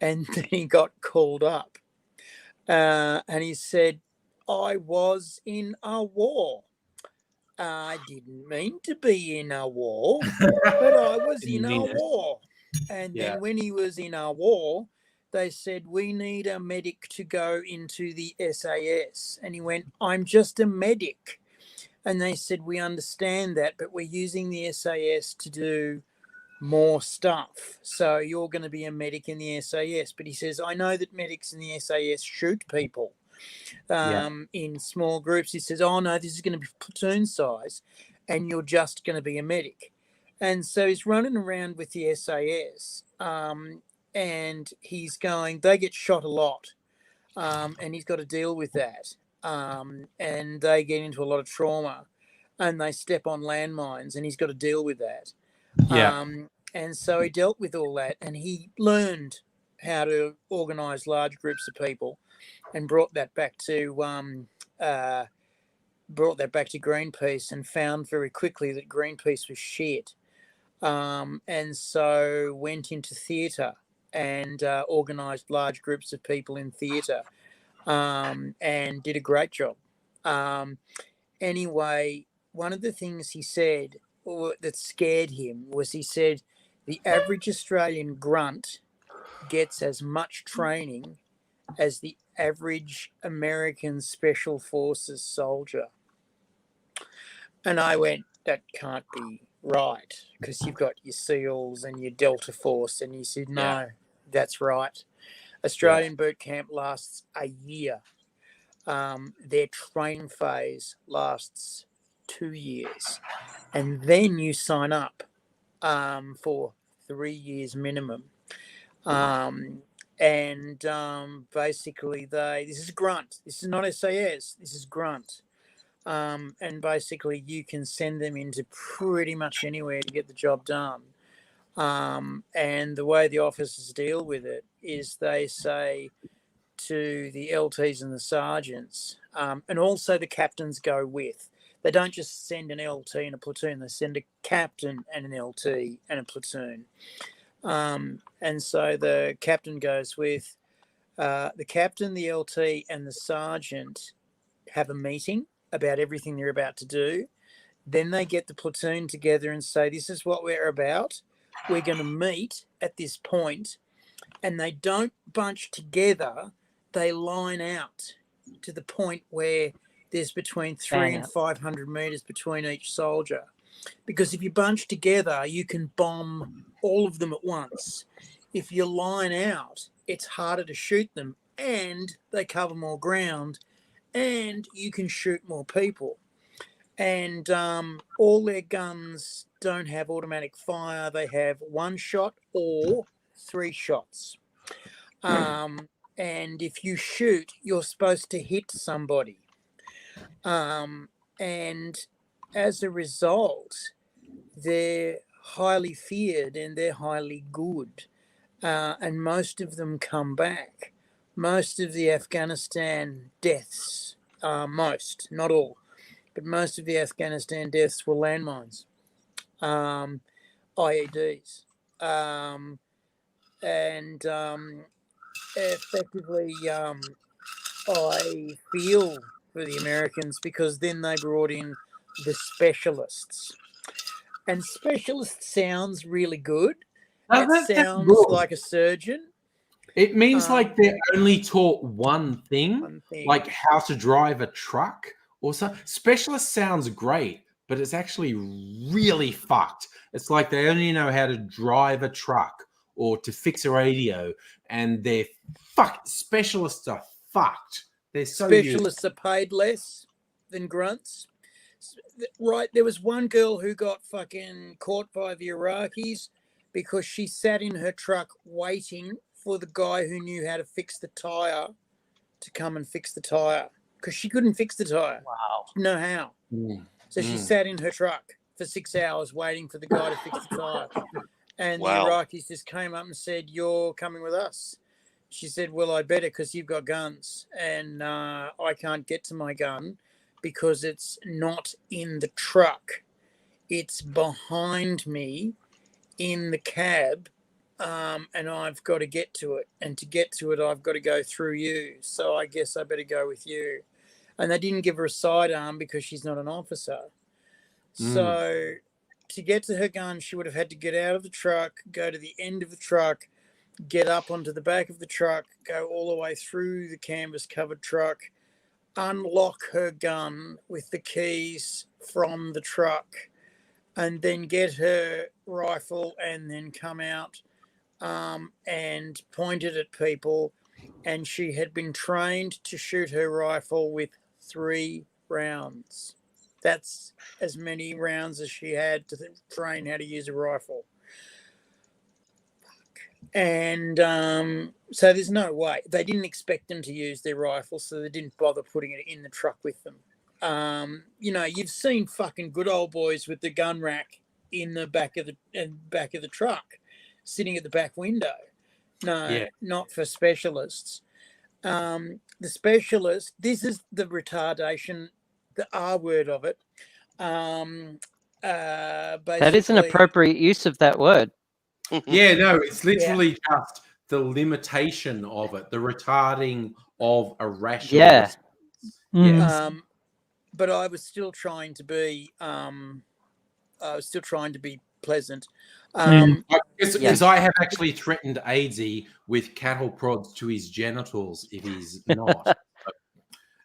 and then he got called up, and he said, "I was in a war. I didn't mean to be in a war, but I was in a war." And then when he was in a war, they said, we need a medic to go into the SAS. And he went, I'm just a medic. And they said, we understand that, but we're using the SAS to do more stuff. So you're going to be a medic in the SAS. But he says, I know that medics in the SAS shoot people in small groups. He says, oh, no, this is going to be platoon size and you're just going to be a medic. And so he's running around with the SAS and he's going, they get shot a lot and he's got to deal with that. And they get into a lot of trauma and they step on landmines and he's got to deal with that. And so he dealt with all that and he learned how to organise large groups of people and brought that back to Greenpeace and found very quickly that Greenpeace was shit. And so went into theatre and organised large groups of people in theatre and did a great job. Anyway, one of the things he said that scared him was he said the average Australian grunt gets as much training as the average American Special Forces soldier. And I went, that can't be right, because you've got your SEALs and your Delta Force. And he said, no, that's right. Australian boot camp lasts a year. Their training phase lasts 2 years. And then you sign up for 3 years minimum. Basically this is grunt. This is not SAS. This is grunt. And basically you can send them into pretty much anywhere to get the job done. And the way the officers deal with it is they say to the LTs and the sergeants, and also the captains go with. They don't just send an LT and a platoon, they send a captain and an LT and a platoon. And so the captain goes with the captain, the LT, and the sergeant have a meeting about everything they're about to do. Then they get the platoon together and say, this is what we're about. We're going to meet at this point. And they don't bunch together. They line out to the point where there's between 300 and 500 meters between each soldier. Because if you bunch together, you can bomb all of them at once. If you line out, it's harder to shoot them and they cover more ground and you can shoot more people. And all their guns don't have automatic fire. They have 1 shot or 3 shots. And if you shoot, you're supposed to hit somebody. And as a result, they're highly feared and they're highly good. And most of them come back. Most of the Afghanistan deaths, most, not all, but most of the Afghanistan deaths were landmines, AIDzee. Effectively, I feel for the Americans because then they brought in the specialists. And specialist sounds really good. It sounds like a surgeon. It means like they're only taught one thing, like how to drive a truck or something. Specialist sounds great, but it's actually really fucked. It's like they only know how to drive a truck or to fix a radio, and they're fucked. Specialists are fucked. They're so Specialists are paid less than grunts. Right, there was one girl who got fucking caught by the Iraqis because she sat in her truck waiting for the guy who knew how to fix the tire to come and fix the tire because she couldn't fix the tire. Wow. She didn't know how. So she sat in her truck for 6 hours waiting for the guy to fix the tire. And the Iraqis just came up and said, you're coming with us. She said, well, I better because you've got guns and I can't get to my gun because it's not in the truck. It's behind me in the cab. And I've got to get to it. And to get to it, I've got to go through you. So I guess I better go with you. And they didn't give her a sidearm because she's not an officer. So to get to her gun, she would have had to get out of the truck, go to the end of the truck, get up onto the back of the truck, go all the way through the canvas-covered truck, unlock her gun with the keys from the truck, and then get her rifle and then come out and point it at people. And she had been trained to shoot her rifle with 3 rounds. That's as many rounds as she had to train how to use a rifle. And so there's no way. They didn't expect them to use their rifles, so they didn't bother putting it in the truck with them. You've seen fucking good old boys with the gun rack in the back of the truck, sitting at the back window. No, not for specialists. The specialist, this is the retardation, the R word of it. That is an appropriate use of that word. Yeah, no, it's literally just the limitation of it, the retarding of a rational. Yeah. Yes. But I was still trying to be pleasant. Because I have actually threatened AIDzee with cattle prods to his genitals if he's not.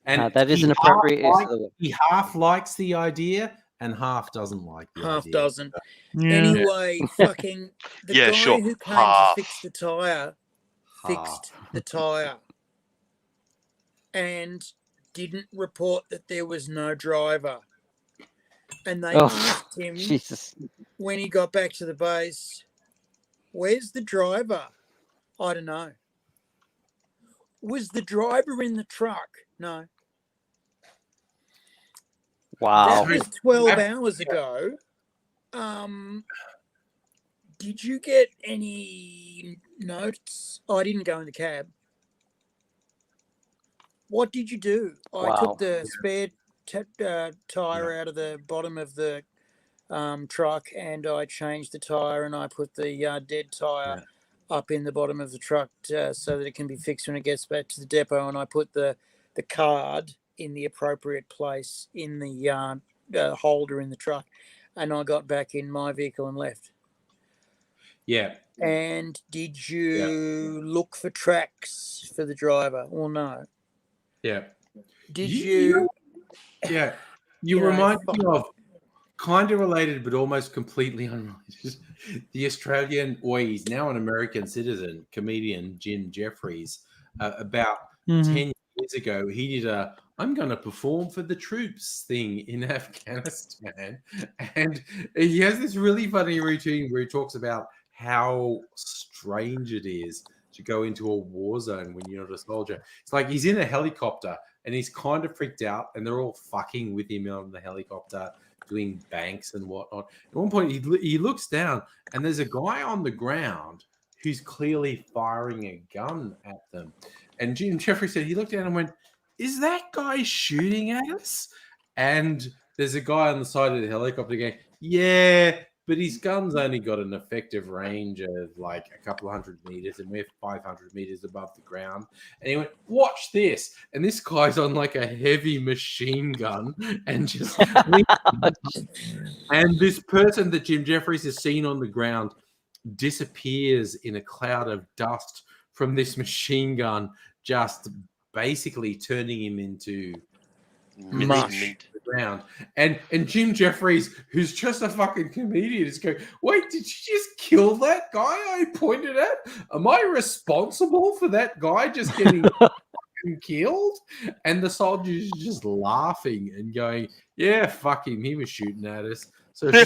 And that is an appropriate use of the word. He half likes the idea and half doesn't like the idea. Half doesn't. Anyway, fucking the guy who came to fix the tyre fixed the tyre and didn't report that there was no driver. And they asked him when he got back to the base, where's the driver? I don't know. Was the driver in the truck? No. Wow. That was 12 hours ago. Did you get any notes? I didn't go in the cab. What did you do? I took the spare tire out of the bottom of the truck, and I changed the tire, and I put the dead tire up in the bottom of the truck so that it can be fixed when it gets back to the depot, and I put the card in the appropriate place in the holder in the truck, and I got back in my vehicle and left. Yeah. And did you look for tracks for the driver? Well, no. Yeah. Did you? Yeah. You remind me of, kind of related but almost completely unrelated, the Australian, he's now an American citizen, comedian Jim Jeffries, about 10 years ago, he did I'm going to perform for the troops thing in Afghanistan. And he has this really funny routine where he talks about how strange it is to go into a war zone when you're not a soldier. It's like he's in a helicopter and he's kind of freaked out and they're all fucking with him on the helicopter, doing banks and whatnot. At one point, he looks down and there's a guy on the ground who's clearly firing a gun at them. And Jim Jeffrey said he looked down and went, is that guy shooting at us? And there's a guy on the side of the helicopter going, yeah, but his gun's only got an effective range of like a couple of 100 meters and we're 500 meters above the ground. And he went, watch this. And this guy's on like a heavy machine gun and just and this person that Jim Jeffries has seen on the ground disappears in a cloud of dust from this machine gun, just basically turning him into mush the ground. And Jim Jeffries, who's just a fucking comedian, is going, wait, did you just kill that guy I pointed at? Am I responsible for that guy just getting fucking killed? And the soldiers are just laughing and going, yeah, fuck him, he was shooting at us. So Jim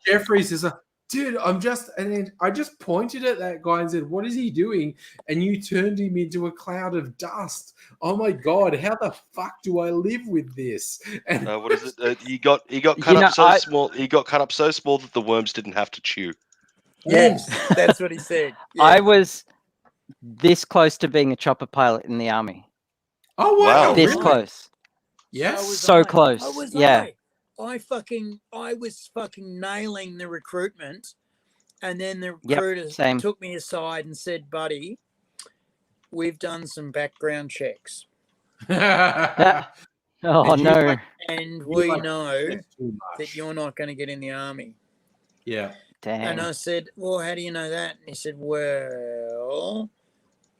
Jeffries is dude, I just pointed at that guy and said, what is he doing? And you turned him into a cloud of dust. Oh my God, how the fuck do I live with this? And what is it? He got cut up so small. He got cut up so small that the worms didn't have to chew. Yes, that's what he said. Yeah. I was this close to being a chopper pilot in the army. Oh wow. This really? close. Yes. So close. Yeah. I was fucking nailing the recruitment, and then the recruiter took me aside and said, buddy, we've done some background checks. No. And we know that you're not going to get in the army. Yeah. And Dang. I said, well, how do you know that? And he said, well,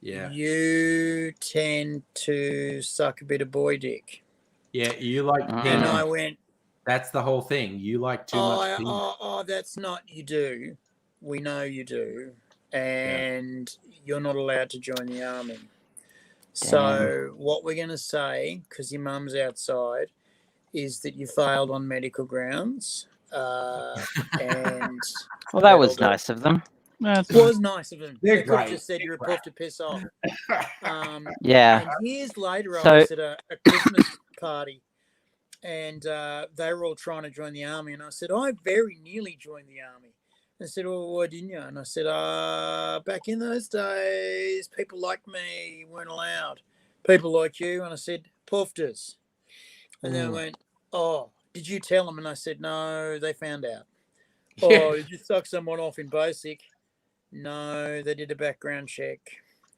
Yeah. you tend to suck a bit of boy dick. Yeah, you like And penis. I went, That's the whole thing. You like too much penis. Oh, that's not you do. We know you do. And you're not allowed to join the army. So what we're going to say, because your mum's outside, is that you failed on medical grounds. And Well, that was nice of them. It was nice of them. They're They could have great. just said you're a puff to piss off. Yeah. And years later, So- I was at a Christmas party, and they were all trying to join the army. And I said, I very nearly joined the army. And they said, well, why didn't you? And I said, back in those days, people like me weren't allowed. People like you. And I said, pufters. And then I went, oh, did you tell them? And I said, no, they found out. Oh, did you suck someone off in basic? No, they did a background check.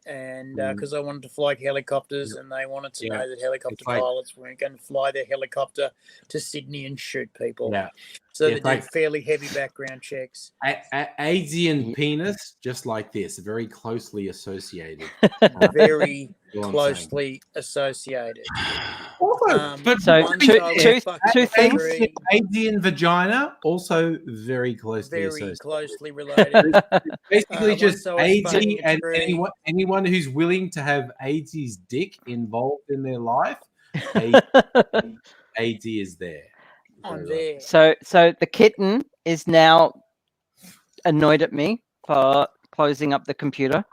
And because I wanted to fly helicopters, and they wanted to know that helicopter pilots weren't going to fly their helicopter to Sydney and shoot people. Yeah. So they did fairly heavy background checks. AIDzee and penis, just like this, very closely associated. Very closely associated. But So two things. AIDzee and vagina, also very closely Very associated. closely related. Basically, just once I was fucking AIDzee a and tree. anyone who's willing to have AIDzee's dick involved in their life, AIDzee is there. I'm there. So the kitten is now annoyed at me for closing up the computer.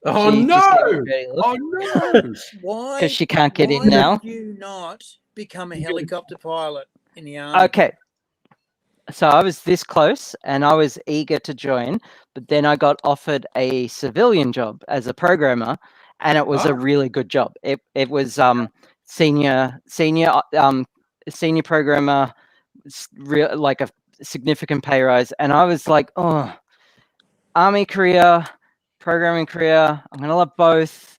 Oh She's no! just getting very look. Oh no! Why? Because she can't get in why now. did you not become a helicopter pilot in the army? Okay. So I was this close and I was eager to join, but then I got offered a civilian job as a programmer, and it was a really good job. It was senior programmer, like a significant pay rise, and I was like, oh, army career, programming career, I'm gonna love both.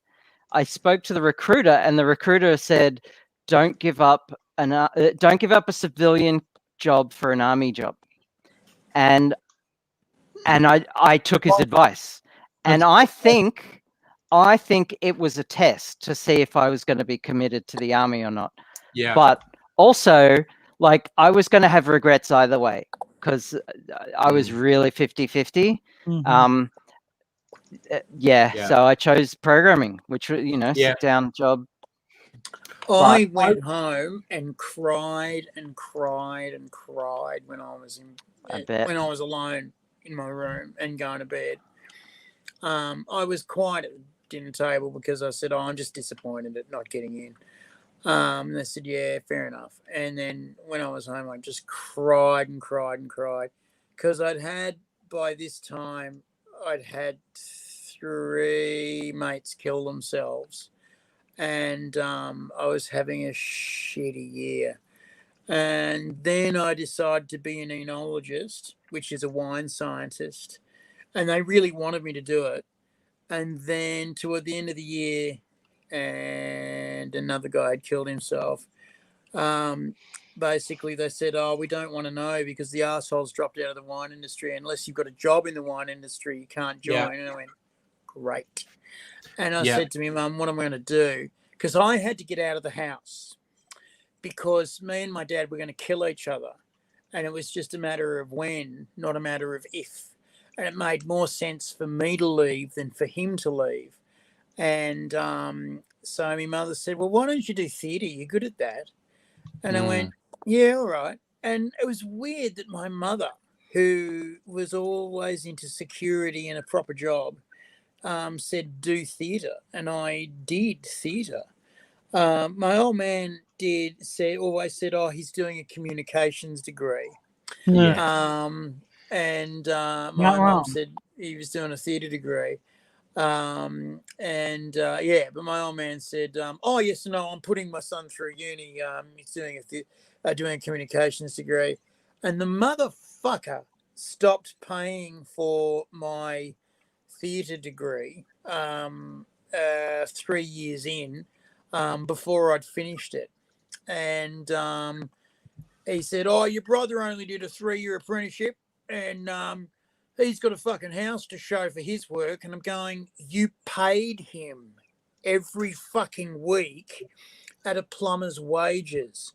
I spoke to the recruiter, and the recruiter said, don't give up a civilian job for an army job. And I took his advice, and I think it was a test to see if I was going to be committed to the army or not. Yeah. But also, like, I was going to have regrets either way, because I was really 50-50. So I chose programming, which, sit down job. I went home and cried and cried and cried when I was when I was alone in my room and going to bed. I was quiet at the dinner table because I said, I'm just disappointed at not getting in. And they said, yeah, fair enough. And then when I was home, I just cried and cried and cried, because by this time, I'd had 3 mates kill themselves. And I was having a shitty year. And then I decided to be an enologist, which is a wine scientist. And they really wanted me to do it. And then toward the end of the year, and another guy had killed himself. Basically, they said, we don't want to know, because the assholes dropped out of the wine industry. Unless you've got a job in the wine industry, you can't join. Yeah. And I went, great. And I said to me, Mum, what am I going to do? Because I had to get out of the house, because me and my dad were going to kill each other. And it was just a matter of when, not a matter of if. And it made more sense for me to leave than for him to leave. And so my mother said, well, why don't you do theatre? You're good at that. And I went, yeah, all right. And it was weird that my mother, who was always into security and a proper job, said do theatre, and I did theatre. My old man always said, he's doing a communications degree. And my mum said he was doing a theatre degree. But my old man said, yes, no, I'm putting my son through uni. He's doing a communications degree. And the motherfucker stopped paying for my theatre degree 3 years in, before I'd finished it. And he said, your brother only did a 3-year apprenticeship, and he's got a fucking house to show for his work. And I'm going, you paid him every fucking week at a plumber's wages.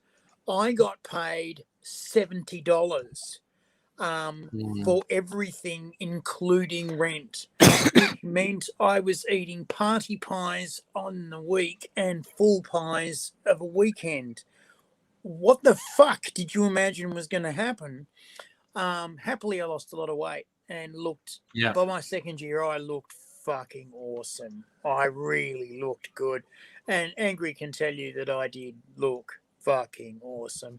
I got paid $70 for everything, including rent, which meant I was eating party pies on the week and full pies of a weekend. What the fuck did you imagine was going to happen? Happily, I lost a lot of weight and looked, by my second year, I looked fucking awesome. I really looked good. And Angry can tell you that I did look fucking awesome.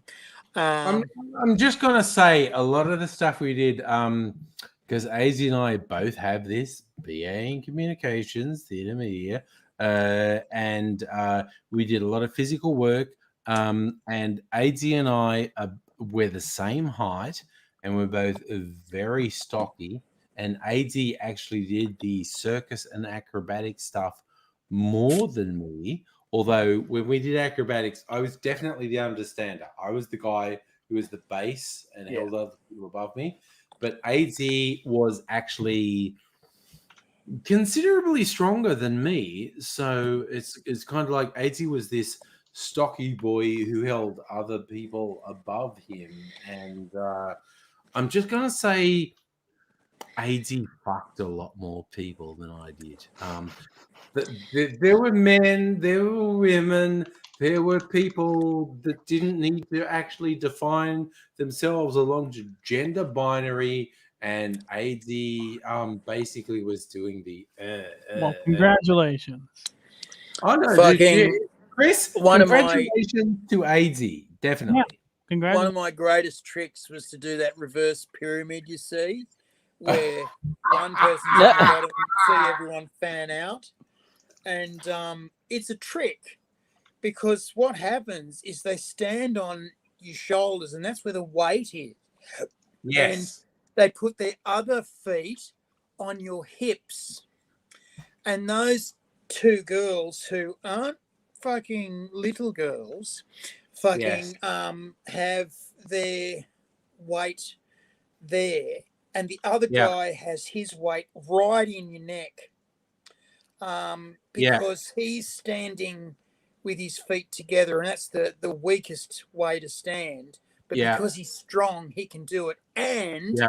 I'm just going to say a lot of the stuff we did, because AIDzee and I both have this BA in Communications, Theatre Media, and we did a lot of physical work, and AIDzee and I, we're the same height, and we're both very stocky, and AIDzee actually did the circus and acrobatic stuff more than me. Although when we did acrobatics, I was definitely the understander. I was the guy who was the base and held other people above me. But AIDzee was actually considerably stronger than me. So it's kind of like AIDzee was this stocky boy who held other people above him. And I'm just going to say AIDzee fucked a lot more people than I did. There were men, there were women, there were people that didn't need to actually define themselves along to gender binary, and AIDzee basically was doing the. Well, congratulations! Oh no, fucking Chris! Congratulations to AIDzee, definitely. Yeah, congratulations. One of my greatest tricks was to do that reverse pyramid. You see, where one person's at the bottom, you see everyone fan out. And it's a trick, because what happens is they stand on your shoulders, and that's where the weight is. Yes. And they put their other feet on your hips. And those two girls who aren't fucking little girls fucking have their weight there. And the other guy has his weight right in your neck. Because he's standing with his feet together, and that's the weakest way to stand. But because he's strong, he can do it. And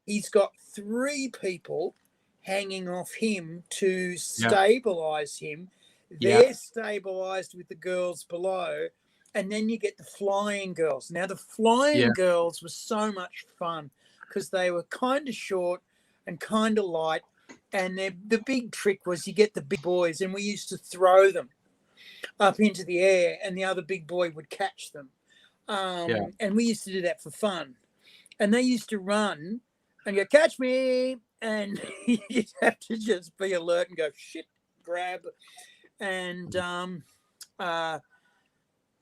he's got 3 people hanging off him to stabilize him. They're stabilized with the girls below. And then you get the flying girls. Now, the flying girls were so much fun because they were kind of short and kind of light. And the big trick was you get the big boys, and we used to throw them up into the air, and the other big boy would catch them. And we used to do that for fun. And they used to run and go, catch me. And you'd have to just be alert and go, shit, grab. And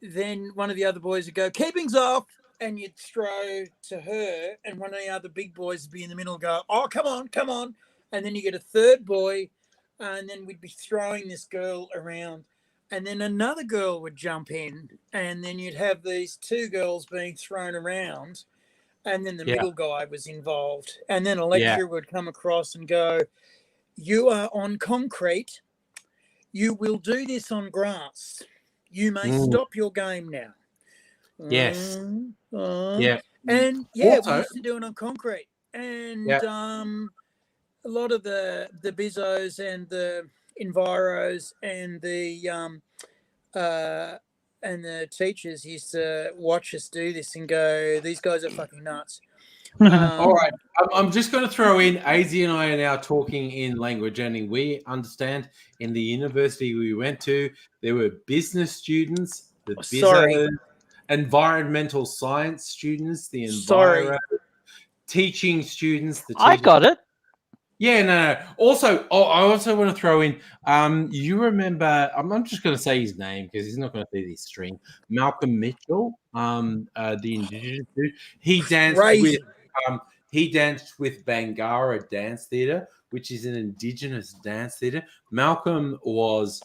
then one of the other boys would go, keeping's off. And you'd throw to her, and one of the other big boys would be in the middle and go, oh, come on, come on. And then you get a third boy, and then we'd be throwing this girl around. And then another girl would jump in, and then you'd have these 2 girls being thrown around, and then the middle guy was involved. And then a lecturer would come across and go, you are on concrete. You will do this on grass. You may stop your game now. Yes. And Also, we used to do it on concrete. And a lot of the bizzos and the enviros and the teachers used to watch us do this and go, these guys are fucking nuts. All right, I'm just going to throw in, AIDzee and I are now talking in language, and we understand in the university we went to, there were business students, the bizzos, environmental science students, the enviro, teaching students. I got it. Yeah, no. Also, I also want to throw in, you remember, I'm just going to say his name because he's not going to see this stream, Malcolm Mitchell, the Indigenous dude. He danced with Bangara Dance Theatre, which is an Indigenous dance theatre. Malcolm was,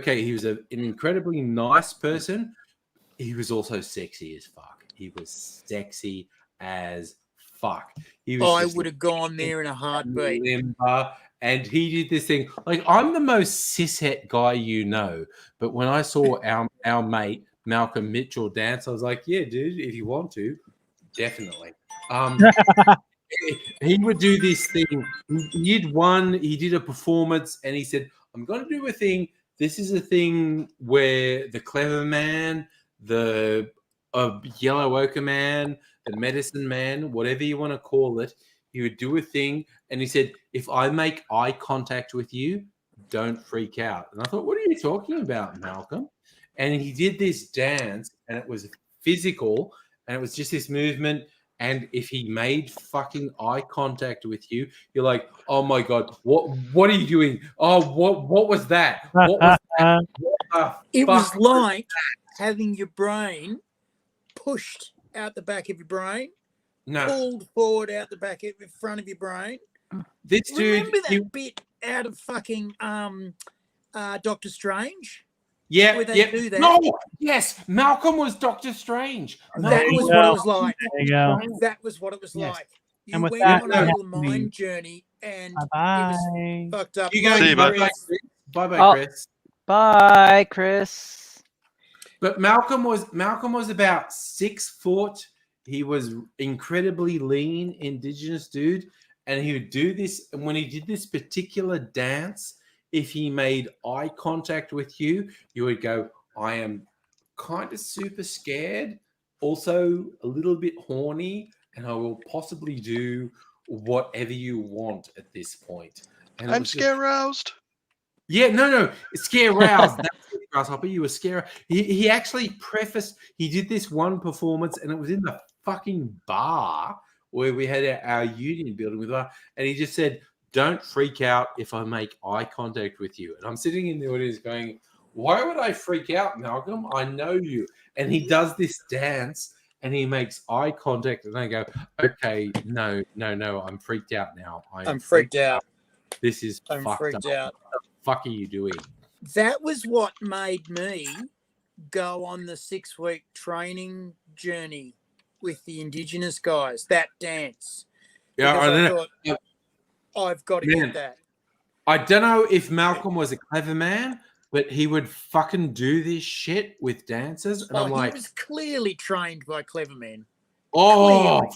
he was an incredibly nice person. He was also sexy as fuck. He was sexy as fuck. He was I just would have gone there in a heartbeat. limber, and he did this thing. Like, I'm the most cishet guy you know, but when I saw our mate Malcolm Mitchell dance, I was like, yeah, dude, if you want to, definitely. He would do this thing. He did a performance, and he said, I'm going to do a thing. This is a thing where the clever man, the yellow ochre man, the medicine man, whatever you want to call it, he would do a thing. And he said, if I make eye contact with you, don't freak out. And I thought, what are you talking about, Malcolm? And he did this dance, and it was physical, and it was just this movement. And if he made fucking eye contact with you, you're like, oh my God, what are you doing? Oh, what was that? What was that? It was like having your brain pushed out the back of your brain, pulled forward out the back of the front of your brain. This dude, remember that bit out of fucking Doctor Strange? Yeah, where they do that? No, yes, Malcolm was Doctor Strange. That was what it was like. There you go. That was what it was like. You And with went that, on a little mind journey, and it was fucked up. You go, See you, bud. Bye, Chris. Bye, Chris. But Malcolm was about 6 foot. He was incredibly lean, indigenous dude, and he would do this. And when he did this particular dance, if he made eye contact with you, you would go, I am kind of super scared, also a little bit horny, and I will possibly do whatever you want at this point. And I'm scare roused. Yeah, no, scare roused. That's it, Grasshopper. You were scare. He actually prefaced. He did this one performance, and it was in the fucking bar where we had our union building with her, and he just said, don't freak out if I make eye contact with you. And I'm sitting in the audience going, why would I freak out, Malcolm? I know you. And he does this dance and he makes eye contact. And I go, okay, no, I'm freaked out now. I'm freaked out. This is I'm fucked freaked up. out. What the fuck are you doing? That was what made me go on the 6-week training journey with the Indigenous guys, that dance. Yeah, I don't know. I've got to get that. I don't know if Malcolm was a clever man, but he would fucking do this shit with dancers. And I'm like, he was clearly trained by clever men. Oh, clearly.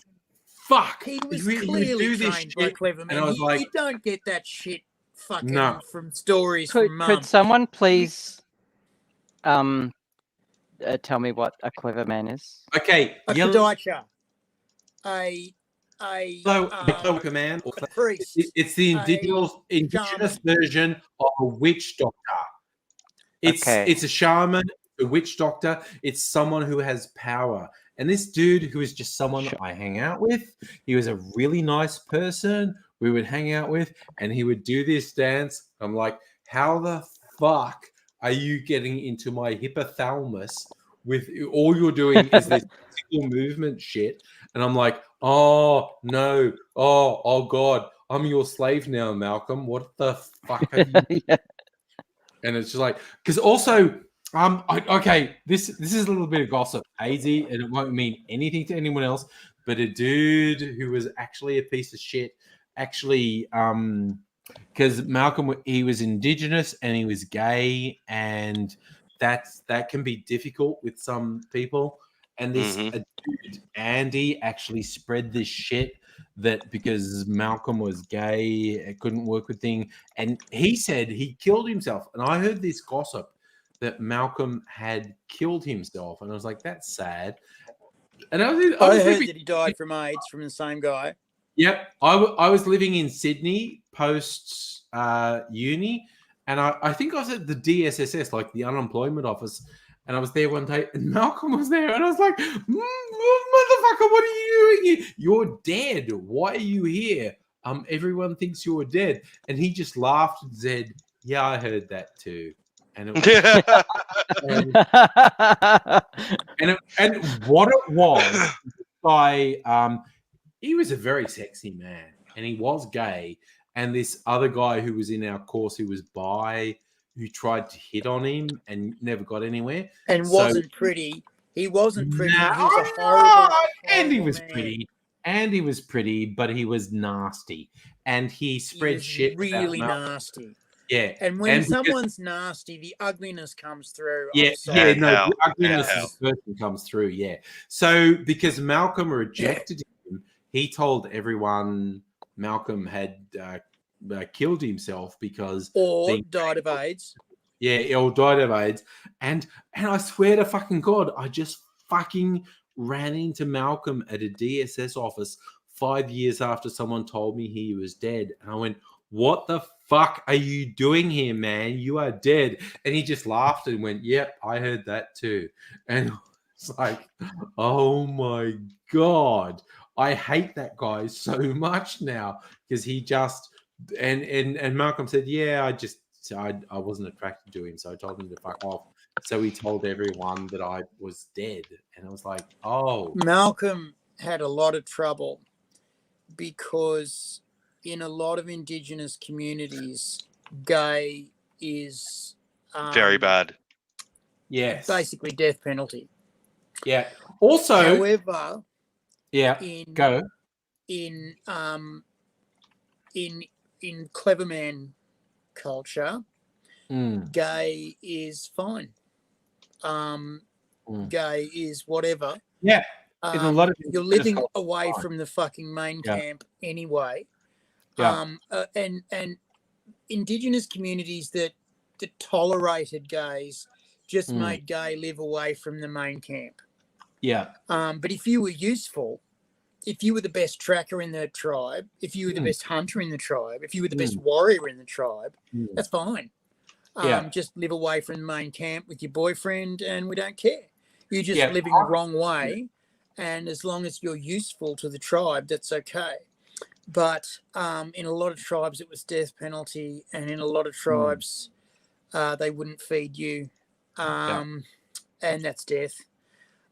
Fuck. He was clearly trained by clever men. And I was like, you don't get that shit fucking from stories could, from Mum. Could someone please tell me what a clever man is? Okay. A Kadacha. Man, a priest. It's the indigenous version of a witch doctor. It's a shaman, a witch doctor. It's someone who has power. And this dude, who is just someone I hang out with, he was a really nice person we would hang out with, and he would do this dance. I'm like, how the fuck are you getting into my hypothalamus with all you're doing is this physical movement shit? And I'm like, oh no, oh God, I'm your slave now, Malcolm. What the fuck are you? Yeah. And it's just like, because also, okay, this is a little bit of gossip, AIDzee, and it won't mean anything to anyone else, but a dude who was actually a piece of shit, actually, because Malcolm, he was indigenous and he was gay, and that can be difficult with some people. And this dude, Andy, actually spread this shit that because Malcolm was gay, it couldn't work with things. And he said he killed himself. And I heard this gossip that Malcolm had killed himself. And I was like, that's sad. And I heard that he died from AIDS from the same guy. Yep. I was living in Sydney post uni. And I think I was at the DSSS, like the unemployment office. And I was there one day, and Malcolm was there, and I was like, "Motherfucker, what are you doing here? You're dead. Why are you here? Everyone thinks you're dead." And he just laughed and said, "Yeah, I heard that too." And it was, and what it was by he was a very sexy man, and he was gay. And this other guy who was in our course, who was bi, who tried to hit on him and never got anywhere. And wasn't pretty. He wasn't pretty. Nah, he was a horrible and he was man. pretty. and he was pretty, but he was nasty, and he spread shit really about Malcolm. nasty. Yeah, and when someone's nasty, the ugliness comes through. Yeah, And no, how? the ugliness And of the person comes through. Yeah, so because Malcolm rejected him, he told everyone Malcolm had killed himself because or died of AIDS. Yeah, or died of AIDS, and I swear to fucking God, I just fucking ran into Malcolm at a DSS office 5 years after someone told me he was dead, and I went, "What the fuck are you doing here, man? You are dead." And he just laughed and went, "Yep, I heard that too." And it's like, oh my God, I hate that guy so much now because he just and Malcolm said, "Yeah, I wasn't attracted to him, so I told him to fuck off." So he told everyone that I was dead, and I was like, "Oh." Malcolm had a lot of trouble because in a lot of Indigenous communities, gay is very bad. Yes. basically death penalty. Yeah. Also, however, yeah, go. In clever man culture, gay is fine. Gay is whatever. Yeah. In a lot of you're living away from the fucking main camp anyway. Yeah. And Indigenous communities that tolerated gays just made gay live away from the main camp. Yeah. But if you were useful, if you were the best tracker in the tribe, if you were the best hunter in the tribe, if you were the best warrior in the tribe, that's fine. Just live away from the main camp with your boyfriend and we don't care. You're just living the wrong way. And as long as you're useful to the tribe, that's okay. But in a lot of tribes, it was death penalty. And in a lot of tribes, they wouldn't feed you. And that's death.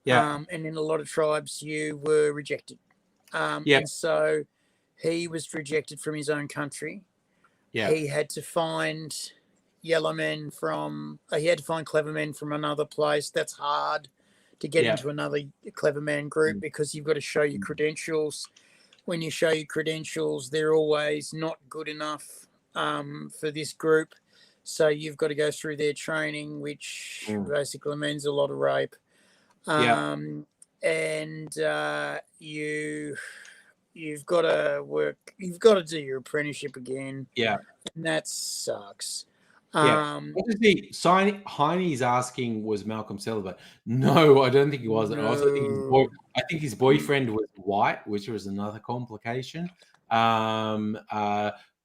And in a lot of tribes, you were rejected. And so he was rejected from his own country. He had to find yellow men he had to find clever men from another place. That's hard to get into another clever man group because you've got to show your credentials. When you show your credentials, they're always not good enough for this group. So you've got to go through their training, which basically means a lot of rape. And you've got to do your apprenticeship again. Yeah. And that sucks. Obviously, Heine's asking, was Malcolm celibate? No, I don't think he was. No. I think his boyfriend was white, which was another complication. But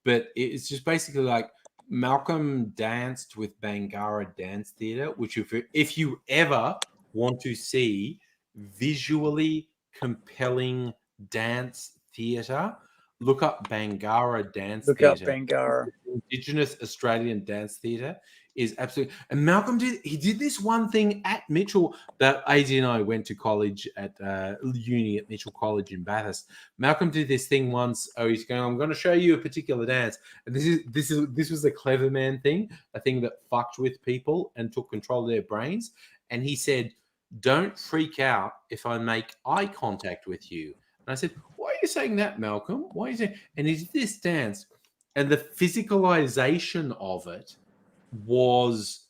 it's just basically like Malcolm danced with Bangara Dance Theatre, which if you ever want to see visually compelling dance theatre, look up Bangara Dance Theatre. Look up Bangara. Indigenous Australian Dance Theatre is absolutely. And Malcolm did this one thing at Mitchell that AIDzee and I went to college at uni at Mitchell College in Bathurst. Malcolm did this thing once. Oh, he's going, "I'm going to show you a particular dance." And this was the clever man thing, a thing that fucked with people and took control of their brains. And he said, "Don't freak out if I make eye contact with you." And I said, "Why are you saying that, Malcolm? Why are you saying?" And he did this dance, and the physicalization of it was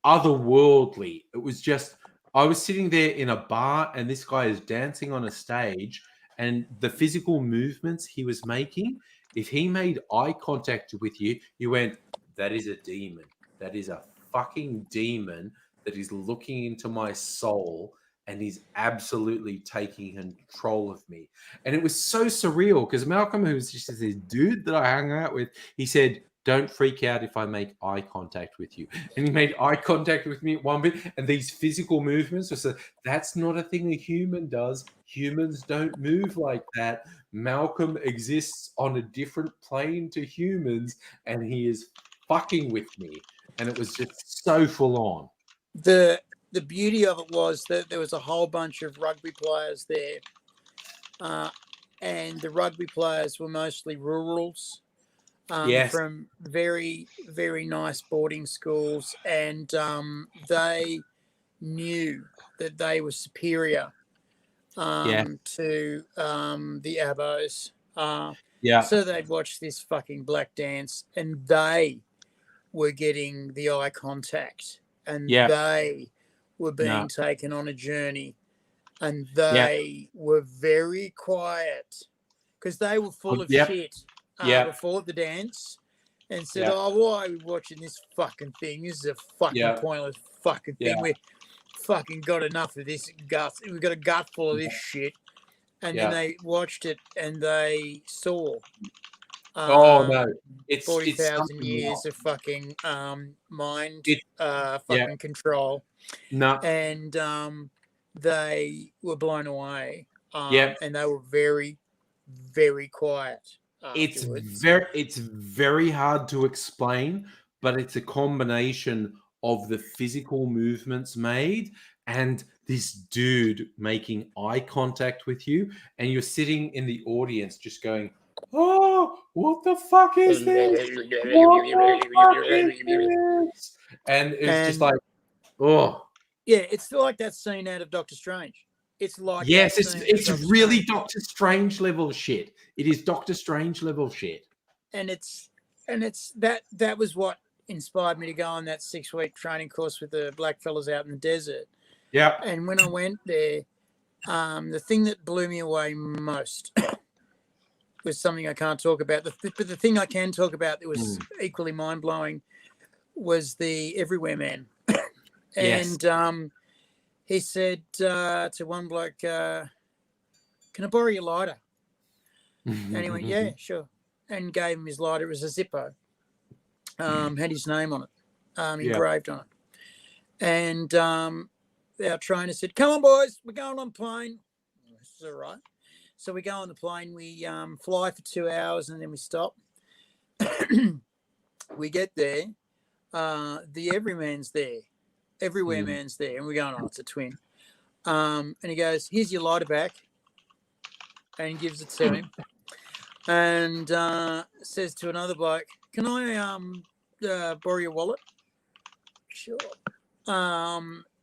otherworldly. It was just, I was sitting there in a bar, and this guy is dancing on a stage, and the physical movements he was making, if he made eye contact with you, you went, "That is a demon. That is a fucking demon that is looking into my soul and he's absolutely taking control of me." And it was so surreal because Malcolm, who was just this dude that I hung out with, he said, "Don't freak out if I make eye contact with you." And he made eye contact with me at one bit, and these physical movements were so, that's not a thing a human does. Humans don't move like that. Malcolm exists on a different plane to humans, and he is fucking with me. And it was just so full on. The beauty of it was that there was a whole bunch of rugby players there, and the rugby players were mostly rurals from very, very nice boarding schools, and they knew that they were superior to the Abos. Yeah. So they'd watch this fucking black dance, and they were getting the eye contact, and they were being taken on a journey, and they were very quiet because they were full of shit before the dance, and said, "Oh, why are we watching this fucking thing? This is a fucking pointless fucking thing. We fucking got enough of this gut. We've got a gut full of this shit." And then they watched it, and they saw. Oh no! It's 40,000 years of fucking mind fucking control. No. And they were blown away. And they were very, very quiet afterwards. It's very hard to explain, but it's a combination of the physical movements made and this dude making eye contact with you, and you're sitting in the audience just going, "Oh, what the fuck is this? What the fuck is this?" And it's just like, oh. Yeah, it's like that scene out of Doctor Strange. It's like it's really Doctor Strange level shit. It is Doctor Strange level shit. And it's that was what inspired me to go on that 6-week training course with the black fellas out in the desert. Yeah. And when I went there, the thing that blew me away most was something I can't talk about. But the thing I can talk about that was equally mind blowing was the Everywhere Man. And he said to one bloke, "Can I borrow your lighter?" And he went, "Yeah, sure." And gave him his lighter. It was a Zippo. Had his name on it, engraved on it. And our trainer said, "Come on, boys, we're going on plane." This is all right. So we go on the plane. We fly for 2 hours, and then we stop. We get there. The Everyman's there. Everywhere Man's there. And we're going, "Oh, it's a twin." And he goes, "Here's your lighter back." And he gives it to him. And says to another bloke, "Can I borrow your wallet?" Sure.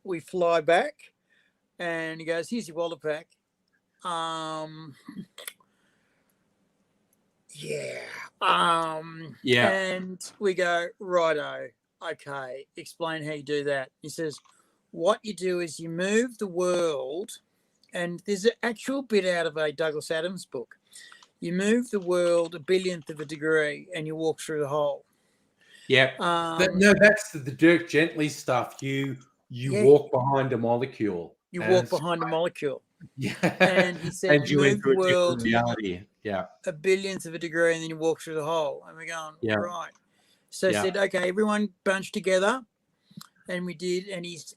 We fly back, and he goes, "Here's your wallet back." And we go, "Righto, okay, explain how you do that." He says, "What you do is you move the world," and there's an actual bit out of a Douglas Adams book. "You move the world 1/1000th of a degree, and you walk through the hole." Yeah. No, that's the Dirk Gently stuff. You walk behind a molecule. You walk behind a molecule. Yeah. And he said, and you move the world reality. Yeah. 1/1000th of a degree, and then you walk through the hole. And we're going, right. So he said, "Okay, everyone bunched together." And we did. And he's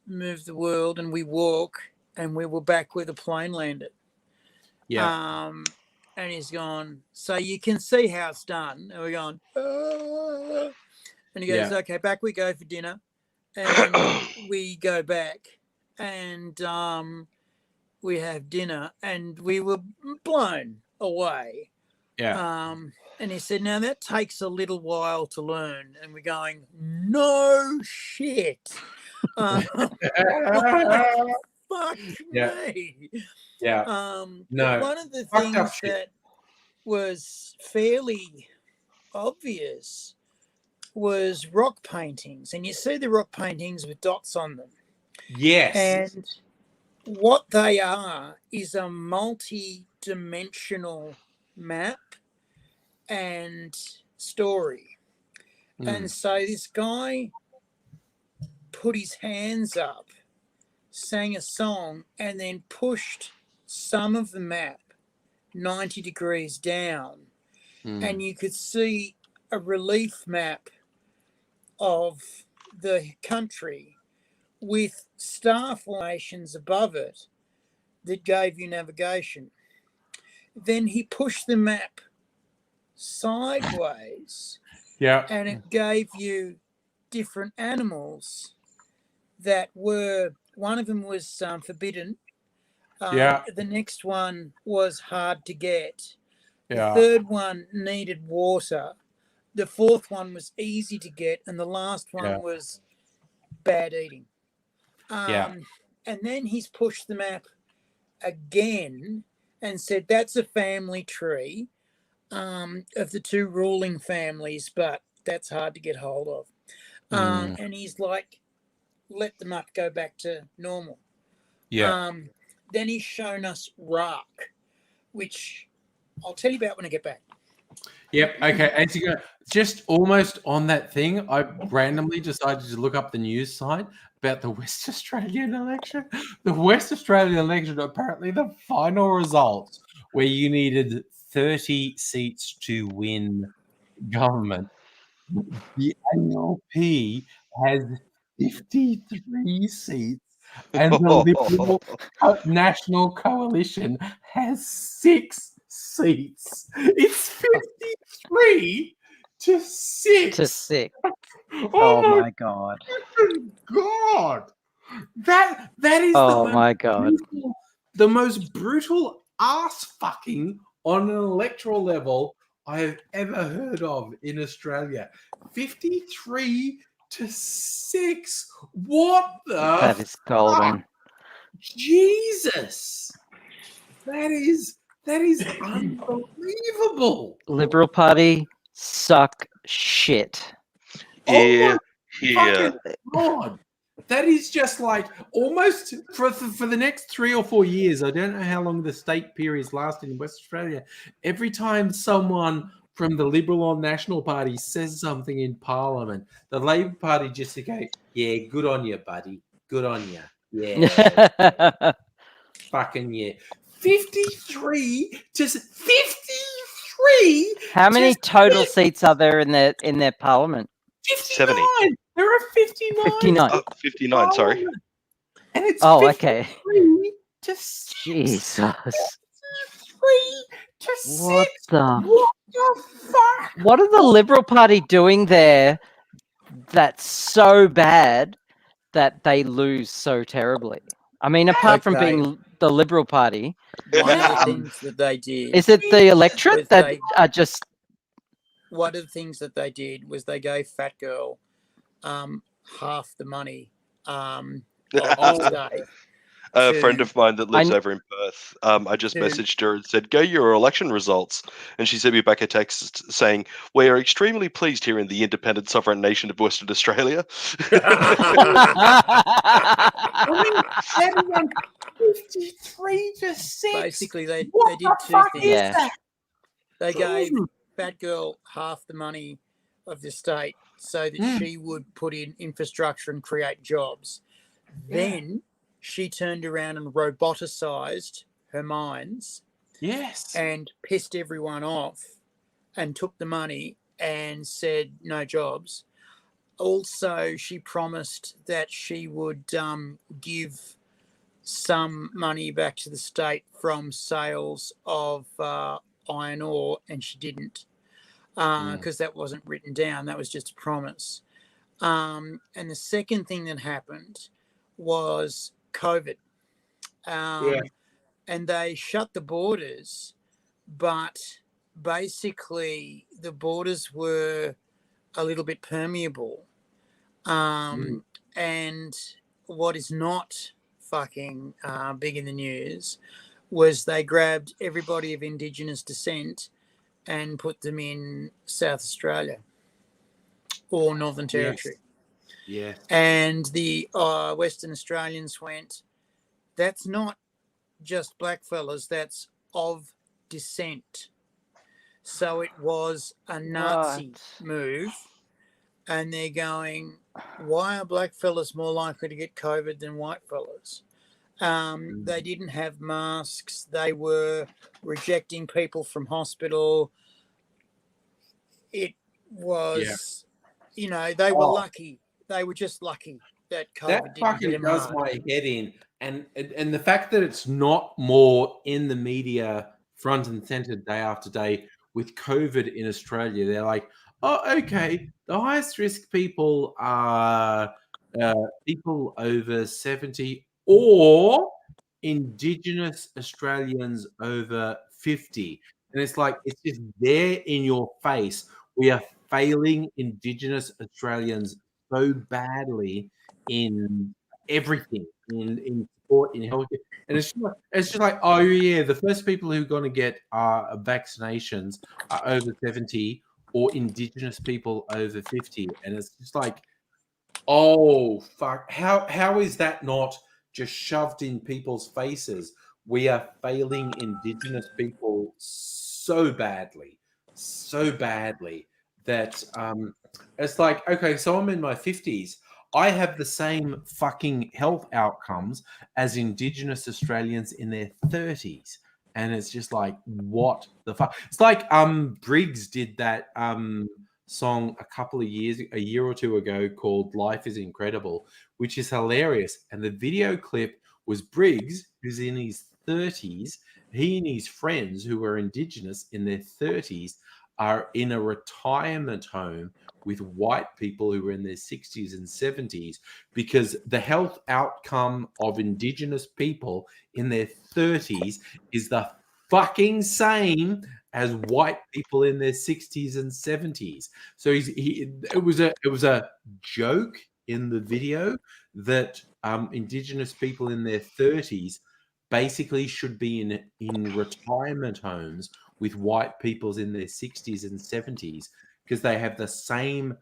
moved the world, and we walk, and we were back where the plane landed. Yeah. And he's gone, "So you can see how it's done." And we're going, and he goes, "Okay, back we go for dinner." And we go back, and we have dinner, and we were blown away. Yeah. And he said, "Now that takes a little while to learn." And we're going, "No shit." Fuck me. Yeah. No. One of the things that was fairly obvious was rock paintings, and you see the rock paintings with dots on them. Yes. And what they are is a multi-dimensional map and story. And so this guy put his hands up, sang a song, and then pushed some of the map 90 degrees down, and you could see a relief map of the country with star formations above it that gave you navigation. Then he pushed the map sideways, and it gave you different animals that were, one of them was forbidden. The next one was hard to get. The third one needed water. The fourth one was easy to get, and the last one was bad eating. And then he's pushed the map again and said that's a family tree of the two ruling families, but that's hard to get hold of. And he's like, let the muck go back to normal. Yeah. Then he's shown us Rock, which I'll tell you about when I get back. Yep. Okay. As you go, just almost on that thing, I randomly decided to look up the news site about the West Australian election. The West Australian election, apparently the final results where you needed 30 seats to win government. The ALP has 53 seats, and the Liberal National Coalition has 6 seats. It's 53 to 6. To 6. Oh my God. God. That is the most brutal ass fucking on an electoral level I have ever heard of in Australia. 53 to 6. What the That is golden. Jesus. That is unbelievable. Liberal Party suck shit. Yeah. Fucking God. That is just like almost for the next 3 or 4 years. I don't know how long the state periods last in West Australia. Every time someone from the Liberal or National Party says something in Parliament, the Labor Party just go, yeah, good on you, buddy. Good on you. Yeah. Fucking yeah. 53 to 53. How many total seats are there in their Parliament? 59. 70. There are 59. 59. 59, sorry. And it's okay. 53 to 6. Jesus. 53 to 6. What the fuck? What are the Liberal Party doing there that's so bad that they lose so terribly? I mean, apart from being the Liberal Party, one of the things that they did is it the electorate that are just? One of the things that they did was they gave Fat Girl half the money of the state. A friend of mine that lives over in Perth, I just messaged her and said, go your election results. And she sent me back a text saying, we are extremely pleased here in the independent sovereign nation of Western Australia. 53 to 6. Basically, they did two things. Yeah. They gave Fat Girl half the money of the state so that she would put in infrastructure and create jobs. Then she turned around and roboticized her mines. Yes. And pissed everyone off and took the money and said no jobs. Also, she promised that she would give some money back to the state from sales of iron ore, and she didn't because that wasn't written down. That was just a promise. And the second thing that happened was COVID. And they shut the borders, but basically the borders were a little bit permeable. And what is not fucking big in the news was they grabbed everybody of Indigenous descent and put them in South Australia or Northern Territory. Yeah. And the Western Australians went, that's not just blackfellas, that's of descent. So it was a Nazi move. And they're going, why are blackfellas more likely to get COVID than whitefellas? They didn't have masks. They were rejecting people from hospital. It was, they were lucky. They were just lucky that COVID that didn't fucking hit them does hard. my head in. And the fact that it's not more in the media front and center day after day with COVID in Australia, they're like, oh, okay, the highest risk people are people over 70 or Indigenous Australians over 50. And it's like, it's just there in your face. We are failing Indigenous Australians so badly in everything, in sport, in health. And it's just like, oh yeah, the first people who are going to get vaccinations are over 70 or Indigenous people over 50, and it's just like, oh fuck, how is that not just shoved in people's faces? We are failing Indigenous people so badly that it's like, okay, so I'm in my 50s. I have the same fucking health outcomes as Indigenous Australians in their 30s. And it's just like, what the fuck? It's like Briggs did that song a year or two ago, called Life is Incredible, which is hilarious. And the video clip was Briggs, who's in his 30s. He and his friends, who are Indigenous in their 30s, are in a retirement home with white people who are in their 60s and 70s, because the health outcome of Indigenous people in their 30s is the fucking same as white people in their 60s and 70s. So it was a joke in the video that Indigenous people in their 30s basically should be in retirement homes with white peoples in their 60s and 70s, because they have the same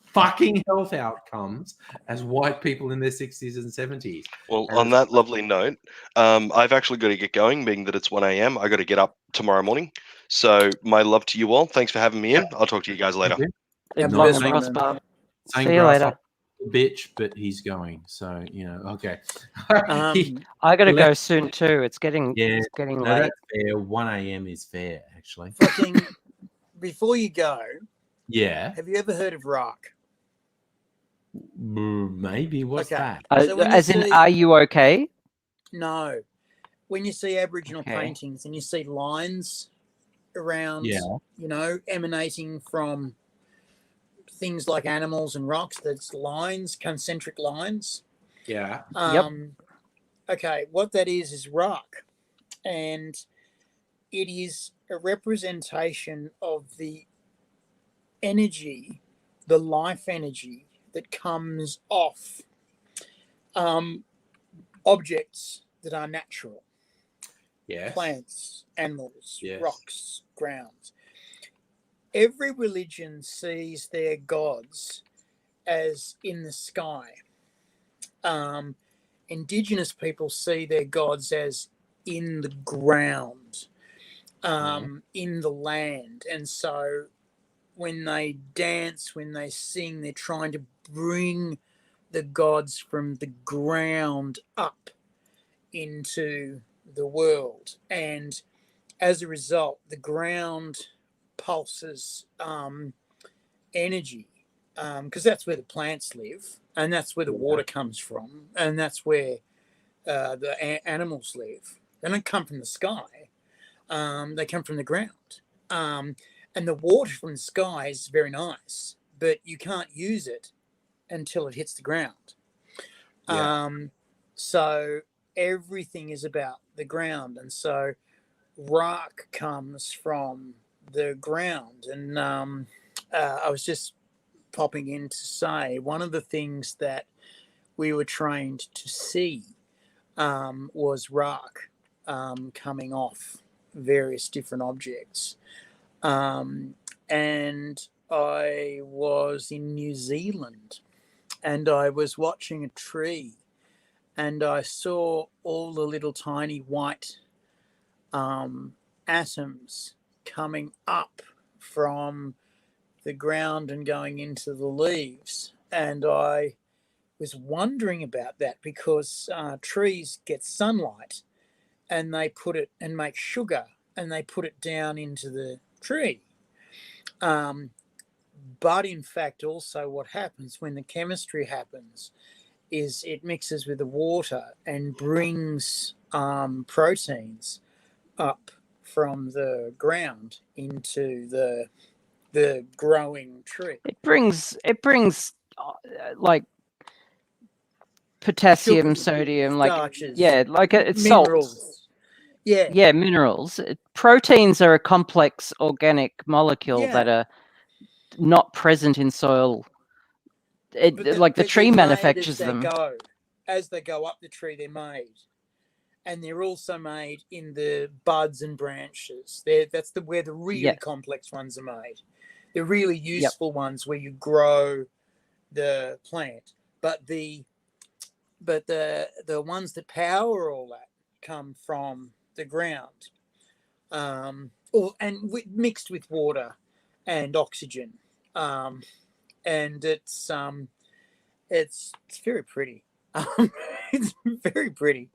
fucking health outcomes as white people in their 60s and 70s. Well, on that lovely note, I've actually got to get going, being that it's 1 a.m. I got to get up tomorrow morning. So my love to you all. Thanks for having me in. I'll talk to you guys later. Live the long best and one, prosper. Same See you grass later. up bitch, but he's going. So, okay. I got to go soon too. It's getting Yeah, late. that's fair. 1 a.m. is fair, actually. Fucking, before you go, Yeah. have you ever heard of rock? Maybe. What's Okay. that? So when As you in, see- are you okay? No. When you see Aboriginal Okay. paintings and you see lines around, Yeah. emanating from things like animals and rocks, that's lines, concentric lines. Yeah. Okay, what that is rock. And it is a representation of the energy, the life energy that comes off objects that are natural. Yes. Plants, animals, Yes. rocks, grounds. Every religion sees their gods as in the sky. Indigenous people see their gods as in the ground, in the land. And so when they dance, when they sing, they're trying to bring the gods from the ground up into the world. And as a result, the ground pulses energy, because that's where the plants live, and that's where the water comes from, and that's where the animals live. They don't come from the sky, they come from the ground. And the water from the sky is very nice, but you can't use it until it hits the ground. So everything is about the ground, and so rock comes from the ground. And I was just popping in to say, one of the things that we were trained to see was rock coming off various different objects. And I was in New Zealand, and I was watching a tree, and I saw all the little tiny white atoms coming up from the ground and going into the leaves. And I was wondering about that, because trees get sunlight and they put it and make sugar and they put it down into the tree. But in fact, also what happens when the chemistry happens is it mixes with the water and brings proteins up from the ground into the growing tree. It brings like potassium, Sugars, sodium, starches, it's minerals. salts. Yeah, Minerals. Proteins are a complex organic molecule that are not present in soil. The tree manufactures them. As they go up the tree, they're made. and they're also made in the buds and branches. That's where the really complex ones are made. The really useful ones where you grow the plant, but the ones that power all that come from the ground, mixed with water and oxygen, and it's very pretty. It's very pretty.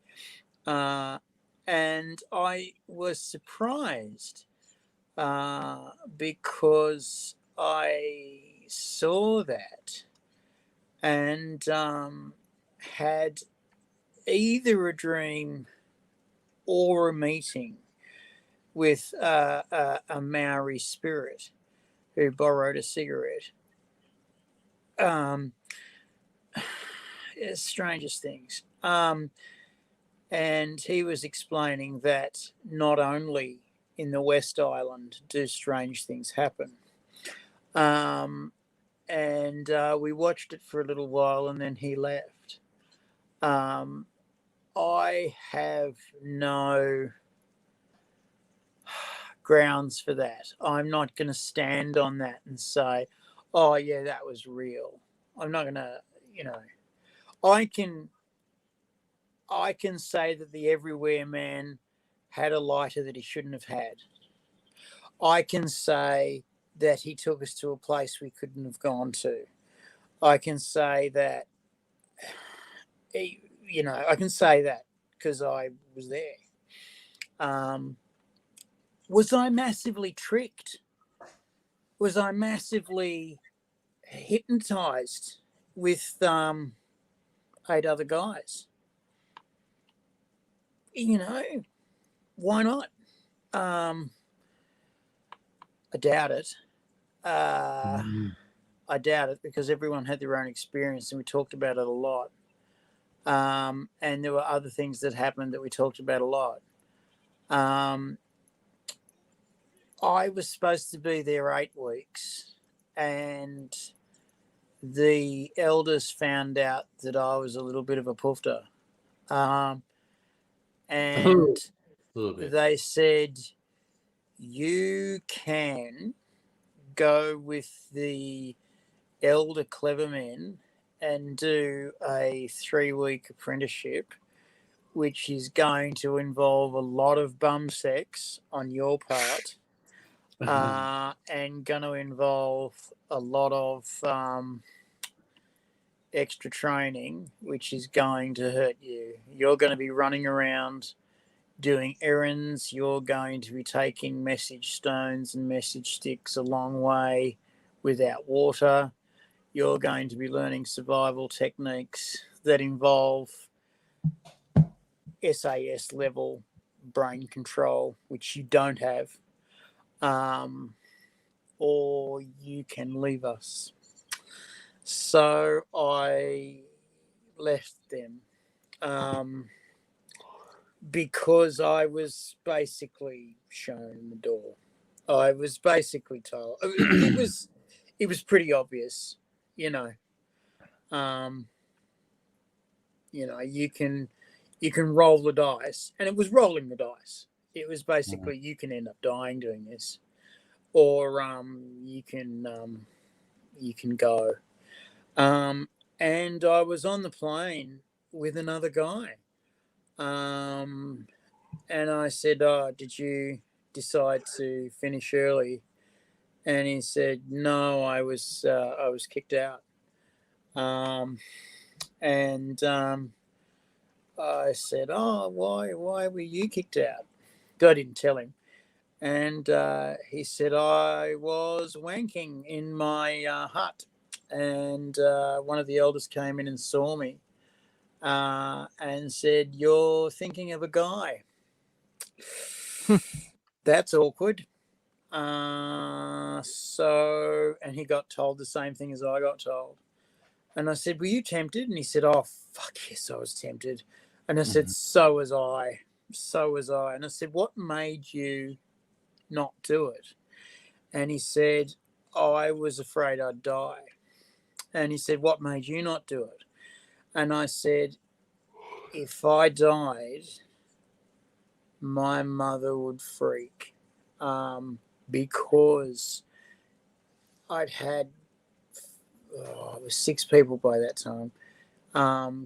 And I was surprised because I saw that and had either a dream or a meeting with a Maori spirit who borrowed a cigarette. Strangest things. And he was explaining that not only in the West Island do strange things happen. And we watched it for a little while and then he left. I have no grounds for that. I'm not going to stand on that and say, oh, yeah, that was real. I'm not going to, I can say that the Everywhere Man had a lighter that he shouldn't have had. I can say that he took us to a place we couldn't have gone to. I can say that, I can say that because I was there. Was I massively tricked? Was I massively hypnotized with 8 other guys? Why not? I doubt it. I doubt it because everyone had their own experience and we talked about it a lot. And there were other things that happened that we talked about a lot. I was supposed to be there 8 weeks and the elders found out that I was a little bit of a poofter. And they said, you can go with the elder clever men and do a 3-week apprenticeship, which is going to involve a lot of bum sex on your part, and going to involve a lot of extra training, which is going to hurt you. You're going to be running around doing errands. You're going to be taking message stones and message sticks a long way without water. You're going to be learning survival techniques that involve SAS level brain control, which you don't have, or you can leave us. So I left them because I was basically shown the door. I was basically told it was pretty obvious, you can roll the dice, and it was rolling the dice. It was basically you can end up dying doing this, or you can go. And I was on the plane with another guy, and I said, "Oh, did you decide to finish early?" And he said, "No, I was kicked out." I said, "Oh, why were you kicked out?" I didn't tell him. And he said, "I was wanking in my hut, and one of the elders came in and saw me and said, 'You're thinking of a guy.'" That's awkward. And he got told the same thing as I got told. And I said, "Were you tempted?" And he said, "Oh, fuck yes, I was tempted." And I said, "So was I. So was I." And I said, "What made you not do it?" And he said, "I was afraid I'd die." And he said, "What made you not do it?" And I said, "If I died, my mother would freak because I'd had it was 6 people by that time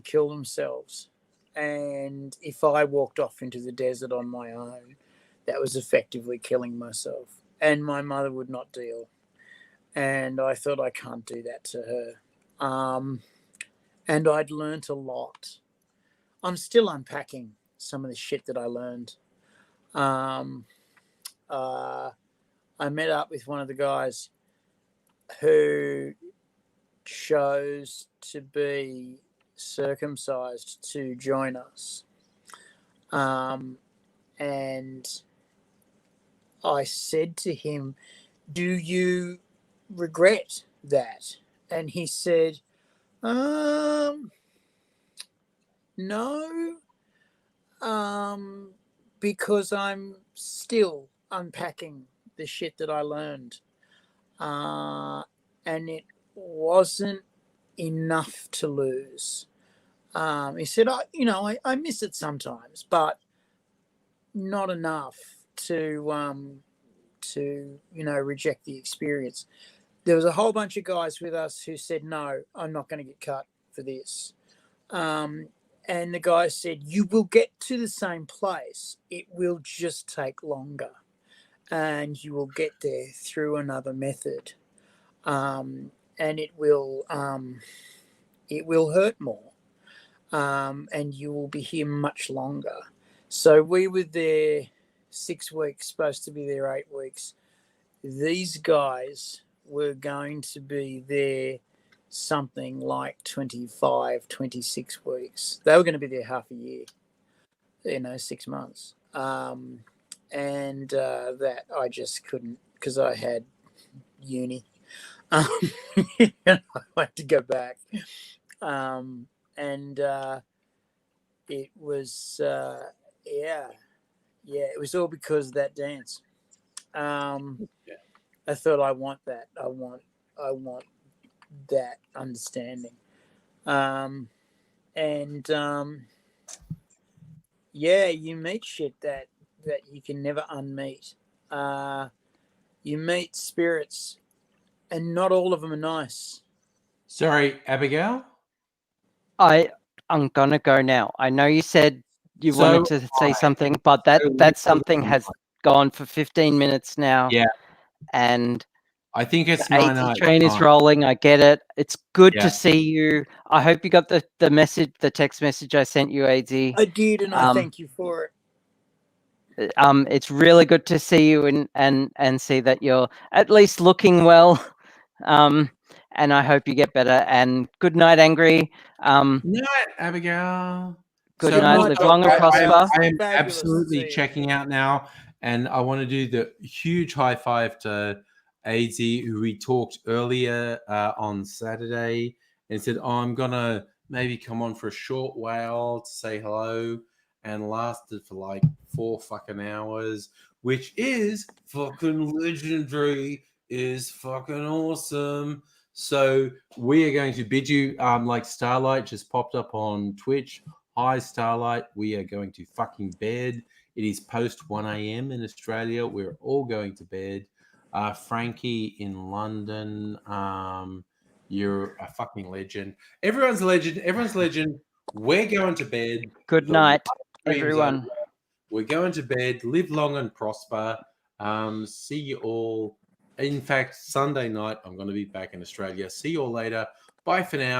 kill themselves. And if I walked off into the desert on my own, that was effectively killing myself. And my mother would not deal. And I thought, I can't do that to her. And I'd learnt a lot. I'm still unpacking some of the shit that I learned. I met up with one of the guys who chose to be circumcised to join us. And I said to him, do you regret that? And he said, no, because I'm still unpacking the shit that I learned. And it wasn't enough to lose. He said, I miss it sometimes, but not enough to reject the experience. There was a whole bunch of guys with us who said, no, I'm not going to get cut for this. And the guy said, you will get to the same place. It will just take longer. And you will get there through another method. And it will hurt more. And you will be here much longer. So we were there 6 weeks, supposed to be there 8 weeks. These guys were going to be there something like 25, 26 weeks. They were going to be there half a year, 6 months. And that I just couldn't, because I had uni. I had to go back. It was, it was all because of that dance. I thought, I want that. I want that understanding. You meet shit that you can never unmeet. You meet spirits, and not all of them are nice. Sorry, Abigail? I'm gonna go now. I know you said you wanted to say something, but that something has gone for 15 minutes now. Yeah. And I think it's the AIDzee train is rolling. I get it. It's good to see you. I hope you got the message, the text message I sent you, AIDzee. I did, and I thank you for it. It's really good to see you and see that you're at least looking well. And I hope you get better. And good night, Angry. Good night, Abigail. Good night. Live long and prosper. I am absolutely checking out now, and I want to do the huge high five to AIDzee, who we talked earlier on Saturday, and said, I'm gonna maybe come on for a short while to say hello, and lasted for like 4 fucking hours, which is fucking legendary, is fucking awesome. So we are going to bid you, like Starlight just popped up on Twitch. Hi, Starlight. We are going to fucking bed. It is post 1 a.m. in Australia. We're all going to bed. Frankie in London, you're a fucking legend. Everyone's a legend. Everyone's a legend. We're going to bed. Good night, everyone. We're going to bed. Live long and prosper. See you all. In fact, Sunday night, I'm going to be back in Australia. See you all later. Bye for now.